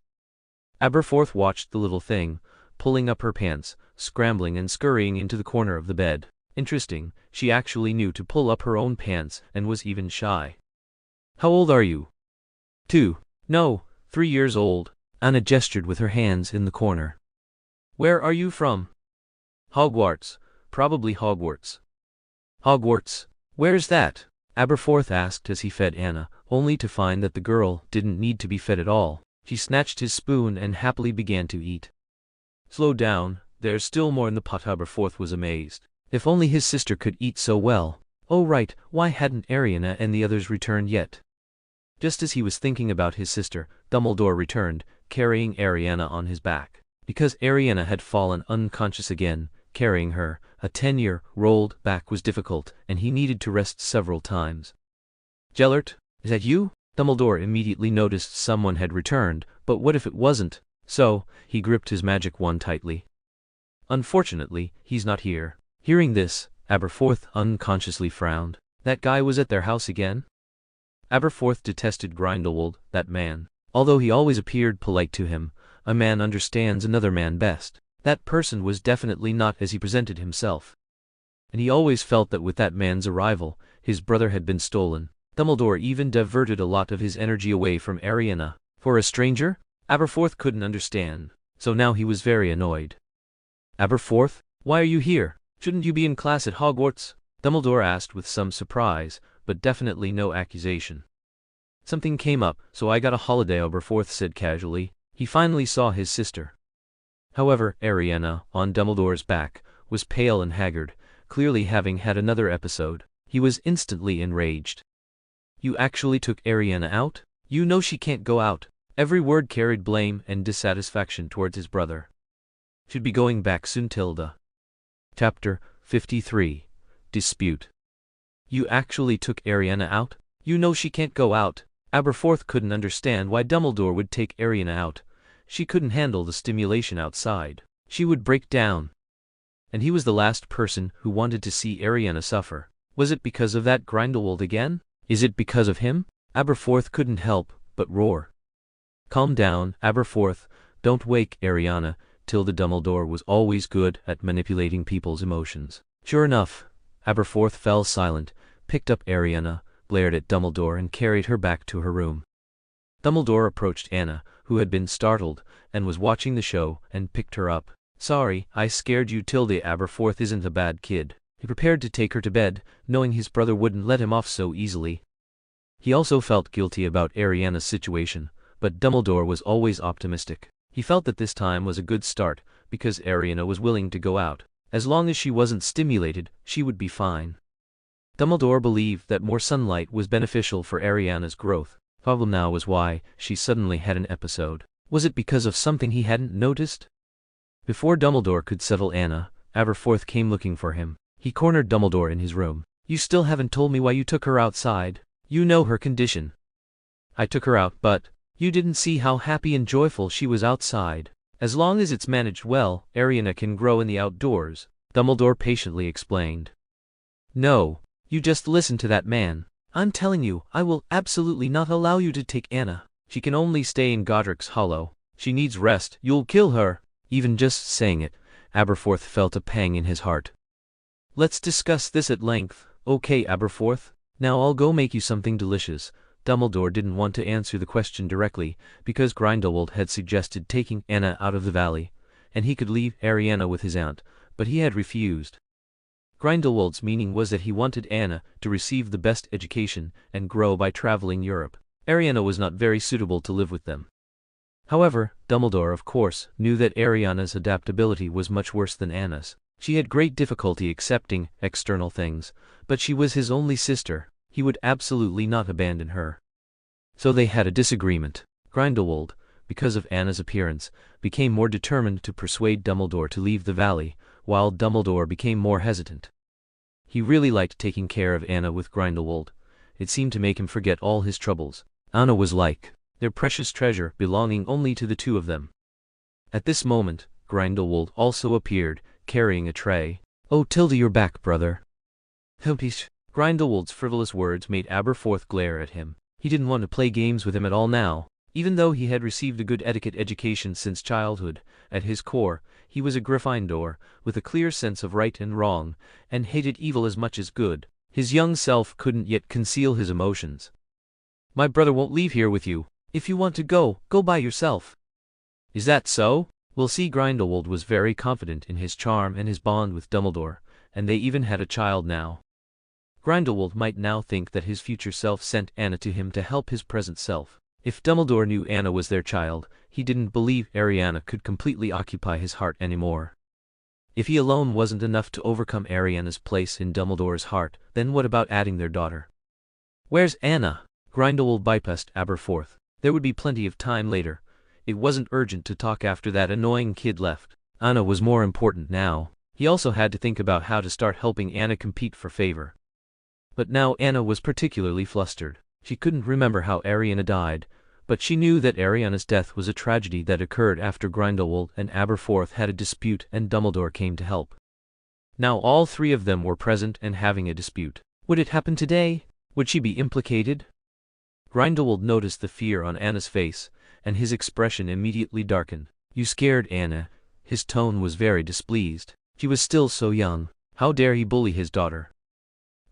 Aberforth watched the little thing, pulling up her pants, scrambling and scurrying into the corner of the bed. Interesting, she actually knew to pull up her own pants and was even shy. "How old are you?" "2. No, 3 years old." Anna gestured with her hands in the corner. "Where are you from?" "Hogwarts. Probably Hogwarts." "Hogwarts? Where's that?" Aberforth asked as he fed Anna, only to find that the girl didn't need to be fed at all. She snatched his spoon and happily began to eat. "Slow down, there's still more in the pot." Aberforth was amazed. If only his sister could eat so well. Oh right, why hadn't Ariana and the others returned yet? Just as he was thinking about his sister, Dumbledore returned, carrying Ariana on his back. Because Ariana had fallen unconscious again, carrying her, a 10-year-old back was difficult, and he needed to rest several times. "Gellert, is that you?" Dumbledore immediately noticed someone had returned, but what if it wasn't? So, he gripped his magic wand tightly. "Unfortunately, he's not here." Hearing this, Aberforth unconsciously frowned. That guy was at their house again? Aberforth detested Grindelwald, that man. Although he always appeared polite to him, a man understands another man best. That person was definitely not as he presented himself. And he always felt that with that man's arrival, his brother had been stolen. Dumbledore even diverted a lot of his energy away from Ariana. For a stranger? Aberforth couldn't understand, so now he was very annoyed. "Aberforth, why are you here? Shouldn't you be in class at Hogwarts?" Dumbledore asked with some surprise, but definitely no accusation. "Something came up, so I got a holiday," Aberforth said casually. He finally saw his sister. However, Ariana, on Dumbledore's back, was pale and haggard, clearly having had another episode. He was instantly enraged. "You actually took Ariana out? You know she can't go out." Every word carried blame and dissatisfaction towards his brother. "Should be going back soon, Tilda." Chapter 53. Dispute. "You actually took Ariana out? You know she can't go out." Aberforth couldn't understand why Dumbledore would take Ariana out. She couldn't handle the stimulation outside. She would break down. And he was the last person who wanted to see Ariana suffer. Was it because of that Grindelwald again? Is it because of him? Aberforth couldn't help but roar. Calm down, Aberforth, don't wake Ariana. Tilda Dumbledore was always good at manipulating people's emotions. Sure enough, Aberforth fell silent, picked up Ariana, glared at Dumbledore and carried her back to her room. Dumbledore approached Anna, who had been startled, and was watching the show, and picked her up. Sorry, I scared you. Tilda. Aberforth isn't a bad kid. He prepared to take her to bed, knowing his brother wouldn't let him off so easily. He also felt guilty about Ariana's situation, but Dumbledore was always optimistic. He felt that this time was a good start, because Ariana was willing to go out. As long as she wasn't stimulated, she would be fine. Dumbledore believed that more sunlight was beneficial for Ariana's growth. Problem now was why she suddenly had an episode. Was it because of something he hadn't noticed? Before Dumbledore could settle Anna, Aberforth came looking for him. He cornered Dumbledore in his room. You still haven't told me why you took her outside. You know her condition. I took her out, but you didn't see how happy and joyful she was outside. As long as it's managed well, Ariana can grow in the outdoors, Dumbledore patiently explained. No, you just listen to that man. I'm telling you, I will absolutely not allow you to take Anna. She can only stay in Godric's Hollow. She needs rest. You'll kill her. Even just saying it, Aberforth felt a pang in his heart. Let's discuss this at length. Okay, Aberforth. Now I'll go make you something delicious. Dumbledore didn't want to answer the question directly, because Grindelwald had suggested taking Anna out of the valley, and he could leave Ariana with his aunt, but he had refused. Grindelwald's meaning was that he wanted Anna to receive the best education and grow by traveling Europe. Ariana was not very suitable to live with them. However, Dumbledore of course knew that Ariana's adaptability was much worse than Anna's. She had great difficulty accepting external things, but she was his only sister. He would absolutely not abandon her. So they had a disagreement. Grindelwald, because of Anna's appearance, became more determined to persuade Dumbledore to leave the valley, while Dumbledore became more hesitant. He really liked taking care of Anna with Grindelwald. It seemed to make him forget all his troubles. Anna was like their precious treasure, belonging only to the two of them. At this moment, Grindelwald also appeared, carrying a tray. Oh, Tilda, you're back, brother. Helpish. Grindelwald's frivolous words made Aberforth glare at him. He didn't want to play games with him at all now. Even though he had received a good etiquette education since childhood, at his core, he was a Gryffindor, with a clear sense of right and wrong, and hated evil as much as good. His young self couldn't yet conceal his emotions. My brother won't leave here with you. If you want to go, go by yourself. Is that so? We'll see. Grindelwald was very confident in his charm and his bond with Dumbledore, and they even had a child now. Grindelwald might now think that his future self sent Anna to him to help his present self. If Dumbledore knew Anna was their child, he didn't believe Ariana could completely occupy his heart anymore. If he alone wasn't enough to overcome Ariana's place in Dumbledore's heart, then what about adding their daughter? Where's Anna? Grindelwald bypassed Aberforth. There would be plenty of time later. It wasn't urgent to talk after that annoying kid left. Anna was more important now. He also had to think about how to start helping Anna compete for favor. But now Anna was particularly flustered. She couldn't remember how Ariana died, but she knew that Ariana's death was a tragedy that occurred after Grindelwald and Aberforth had a dispute and Dumbledore came to help. Now all three of them were present and having a dispute. Would it happen today? Would she be implicated? Grindelwald noticed the fear on Anna's face, and his expression immediately darkened. You scared Anna. His tone was very displeased. She was still so young. How dare he bully his daughter?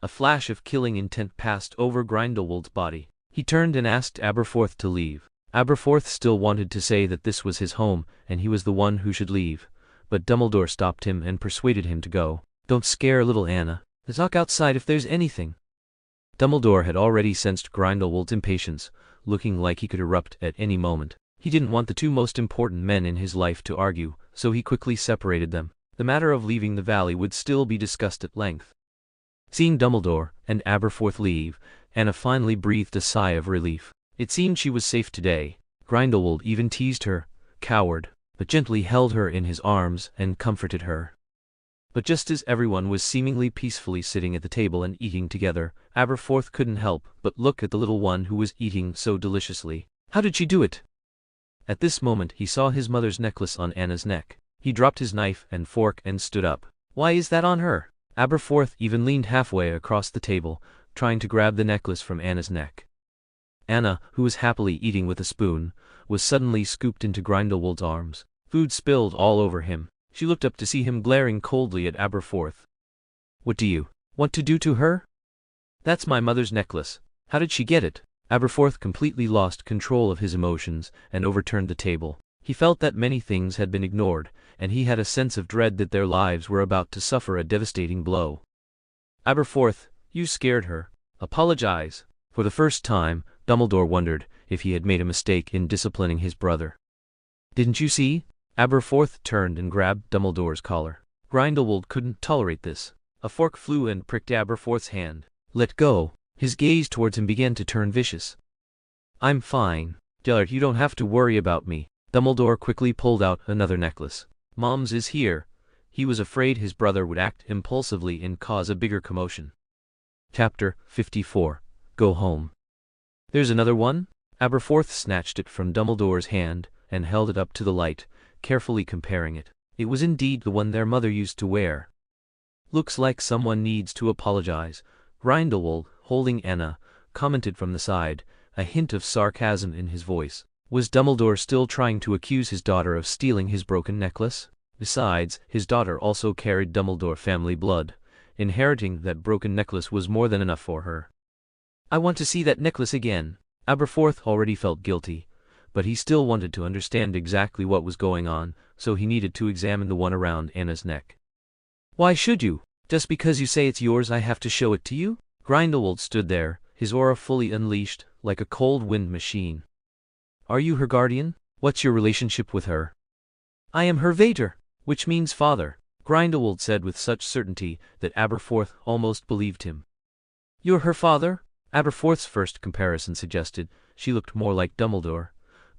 A flash of killing intent passed over Grindelwald's body. He turned and asked Aberforth to leave. Aberforth still wanted to say that this was his home and he was the one who should leave, but Dumbledore stopped him and persuaded him to go. Don't scare little Anna. Let's talk outside if there's anything. Dumbledore had already sensed Grindelwald's impatience, looking like he could erupt at any moment. He didn't want the two most important men in his life to argue, so he quickly separated them. The matter of leaving the valley would still be discussed at length. Seeing Dumbledore and Aberforth leave, Anna finally breathed a sigh of relief. It seemed she was safe today. Grindelwald even teased her, coward, but gently held her in his arms and comforted her. But just as everyone was seemingly peacefully sitting at the table and eating together, Aberforth couldn't help but look at the little one who was eating so deliciously. How did she do it? At this moment he saw his mother's necklace on Anna's neck. He dropped his knife and fork and stood up. Why is that on her? Aberforth even leaned halfway across the table, trying to grab the necklace from Anna's neck. Anna, who was happily eating with a spoon, was suddenly scooped into Grindelwald's arms. Food spilled all over him. She looked up to see him glaring coldly at Aberforth. "What do you want to do to her?" "That's my mother's necklace. How did she get it?" Aberforth completely lost control of his emotions and overturned the table. He felt that many things had been ignored, and he had a sense of dread that their lives were about to suffer a devastating blow. "Aberforth, you scared her. Apologize." For the first time, Dumbledore wondered if he had made a mistake in disciplining his brother. "Didn't you see?" Aberforth turned and grabbed Dumbledore's collar. Grindelwald couldn't tolerate this. A fork flew and pricked Aberforth's hand. "Let go." His gaze towards him began to turn vicious. "I'm fine. Gellert, you don't have to worry about me." Dumbledore quickly pulled out another necklace. "Mom's is here." He was afraid his brother would act impulsively and cause a bigger commotion. Chapter 54. Go home. "There's another one?" Aberforth snatched it from Dumbledore's hand and held it up to the light, carefully comparing it. It was indeed the one their mother used to wear. "Looks like someone needs to apologize," Grindelwald, holding Anna, commented from the side, a hint of sarcasm in his voice. Was Dumbledore still trying to accuse his daughter of stealing his broken necklace? Besides, his daughter also carried Dumbledore family blood. Inheriting that broken necklace was more than enough for her. "I want to see that necklace again." Aberforth already felt guilty, but he still wanted to understand exactly what was going on, so he needed to examine the one around Anna's neck. "Why should you? Just because you say it's yours I have to show it to you?" Grindelwald stood there, his aura fully unleashed, like a cold wind machine. "Are you her guardian? What's your relationship with her?" "I am her Vater, which means father," Grindelwald said with such certainty that Aberforth almost believed him. "You're her father?" Aberforth's first comparison suggested she looked more like Dumbledore,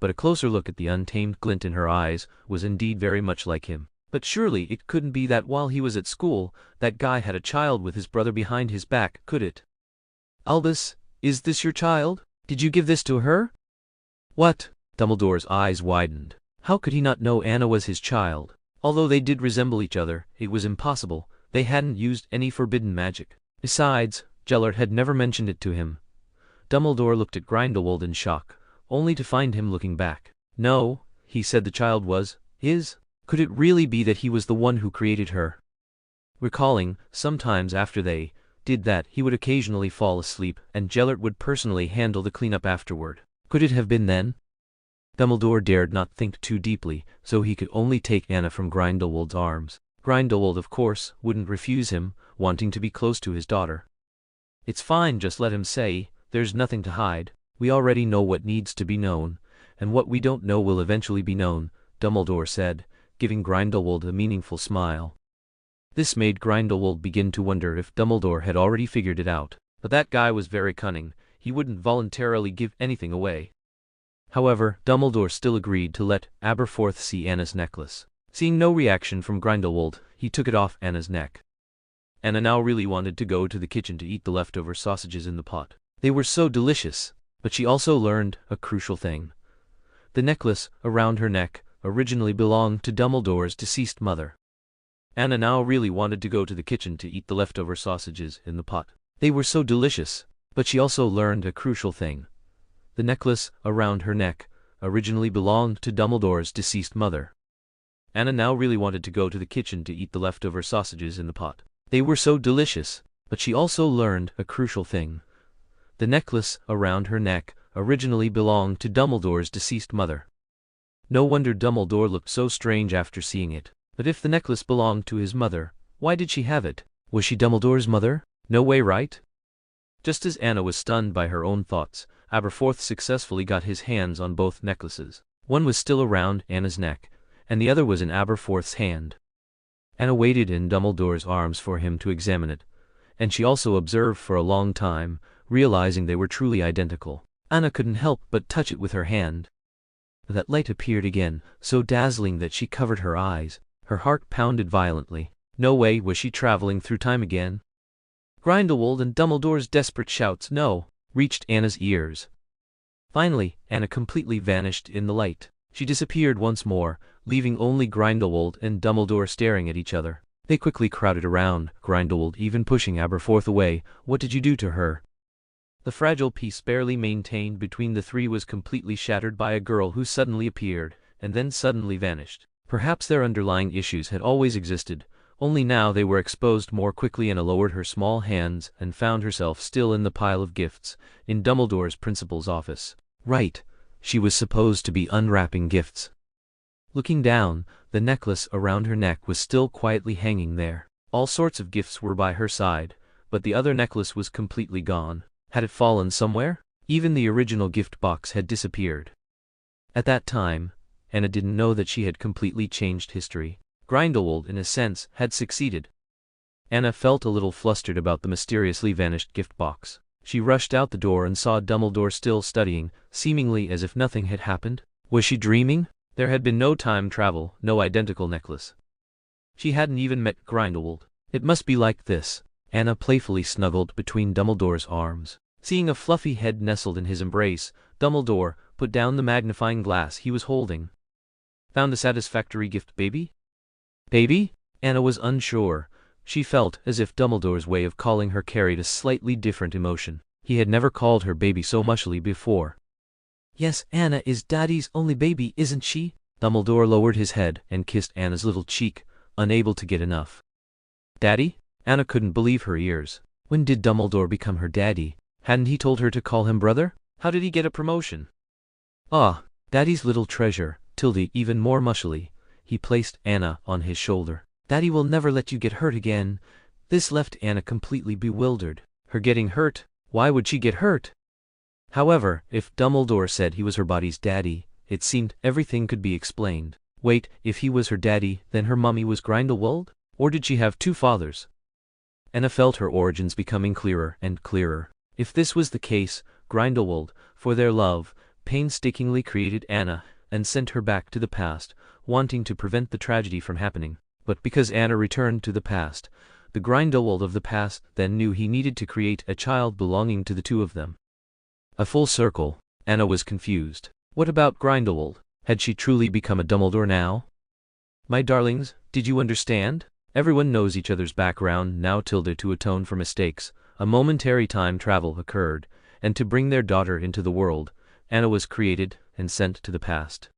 but a closer look at the untamed glint in her eyes was indeed very much like him. But surely it couldn't be that while he was at school, that guy had a child with his brother behind his back, could it? "Albus, is this your child? Did you give this to her?" "What?" Dumbledore's eyes widened. How could he not know Anna was his child? Although they did resemble each other, it was impossible. They hadn't used any forbidden magic. Besides, Gellert had never mentioned it to him. Dumbledore looked at Grindelwald in shock, only to find him looking back. "No," he said, "the child was his." Could it really be that he was the one who created her? Recalling, sometimes after they did that, he would occasionally fall asleep, and Gellert would personally handle the cleanup afterward. Could it have been then? Dumbledore dared not think too deeply, so he could only take Anna from Grindelwald's arms. Grindelwald, of course, wouldn't refuse him, wanting to be close to his daughter. "It's fine, just let him say. There's nothing to hide. We already know what needs to be known, and what we don't know will eventually be known," Dumbledore said, giving Grindelwald a meaningful smile. This made Grindelwald begin to wonder if Dumbledore had already figured it out. But that guy was very cunning. He wouldn't voluntarily give anything away. However, Dumbledore still agreed to let Aberforth see Anna's necklace. Seeing no reaction from Grindelwald, he took it off Anna's neck. Anna now really wanted to go to the kitchen to eat the leftover sausages in the pot. They were so delicious, but she also learned a crucial thing. The necklace around her neck originally belonged to Dumbledore's deceased mother. Anna now really wanted to go to the kitchen to eat the leftover sausages in the pot. They were so delicious, but she also learned a crucial thing. The necklace around her neck originally belonged to Dumbledore's deceased mother. Anna now really wanted to go to the kitchen to eat the leftover sausages in the pot. They were so delicious, but she also learned a crucial thing. The necklace around her neck originally belonged to Dumbledore's deceased mother. No wonder Dumbledore looked so strange after seeing it. But if the necklace belonged to his mother, why did she have it? Was she Dumbledore's mother? No way, right? Just as Anna was stunned by her own thoughts, Aberforth successfully got his hands on both necklaces. One was still around Anna's neck, and the other was in Aberforth's hand. Anna waited in Dumbledore's arms for him to examine it, and she also observed for a long time, realizing they were truly identical. Anna couldn't help but touch it with her hand. That light appeared again, so dazzling that she covered her eyes. Her heart pounded violently. No way was she traveling through time again. Grindelwald and Dumbledore's desperate shouts "no" reached Anna's ears. Finally, Anna completely vanished in the light. She disappeared once more, leaving only Grindelwald and Dumbledore staring at each other. They quickly crowded around, Grindelwald even pushing Aberforth away. "What did you do to her?" The fragile peace barely maintained between the three was completely shattered by a girl who suddenly appeared, and then suddenly vanished. Perhaps their underlying issues had always existed, only now they were exposed more quickly. Anna lowered her small hands and found herself still in the pile of gifts, in Dumbledore's principal's office. Right, she was supposed to be unwrapping gifts. Looking down, the necklace around her neck was still quietly hanging there. All sorts of gifts were by her side, but the other necklace was completely gone. Had it fallen somewhere? Even the original gift box had disappeared. At that time, Anna didn't know that she had completely changed history. Grindelwald, in a sense, had succeeded. Anna felt a little flustered about the mysteriously vanished gift box. She rushed out the door and saw Dumbledore still studying, seemingly as if nothing had happened. Was she dreaming? There had been no time travel, no identical necklace. She hadn't even met Grindelwald. It must be like this. Anna playfully snuggled between Dumbledore's arms. Seeing a fluffy head nestled in his embrace, Dumbledore put down the magnifying glass he was holding. Found a satisfactory gift, baby? Baby? Anna was unsure. She felt as if Dumbledore's way of calling her carried a slightly different emotion. He had never called her baby so muchly before. Yes, Anna is Daddy's only baby, isn't she? Dumbledore lowered his head and kissed Anna's little cheek, unable to get enough. Daddy? Anna couldn't believe her ears. When did Dumbledore become her daddy? Hadn't he told her to call him brother? How did he get a promotion? Ah, Daddy's little treasure, Tilde even more mushily. He placed Anna on his shoulder. Daddy will never let you get hurt again. This left Anna completely bewildered. Her getting hurt? Why would she get hurt? However, if Dumbledore said he was her body's daddy, it seemed everything could be explained. Wait, if he was her daddy, then her mummy was Grindelwald? Or did she have two fathers? Anna felt her origins becoming clearer and clearer. If this was the case, Grindelwald, for their love, painstakingly created Anna and sent her back to the past, wanting to prevent the tragedy from happening. But because Anna returned to the past, the Grindelwald of the past then knew he needed to create a child belonging to the two of them. A full circle. Anna was confused. What about Grindelwald? Had she truly become a Dumbledore now? My darlings, did you understand? Everyone knows each other's background now. Tilde, to atone for mistakes, a momentary time travel occurred, and to bring their daughter into the world, Anna was created and sent to the past.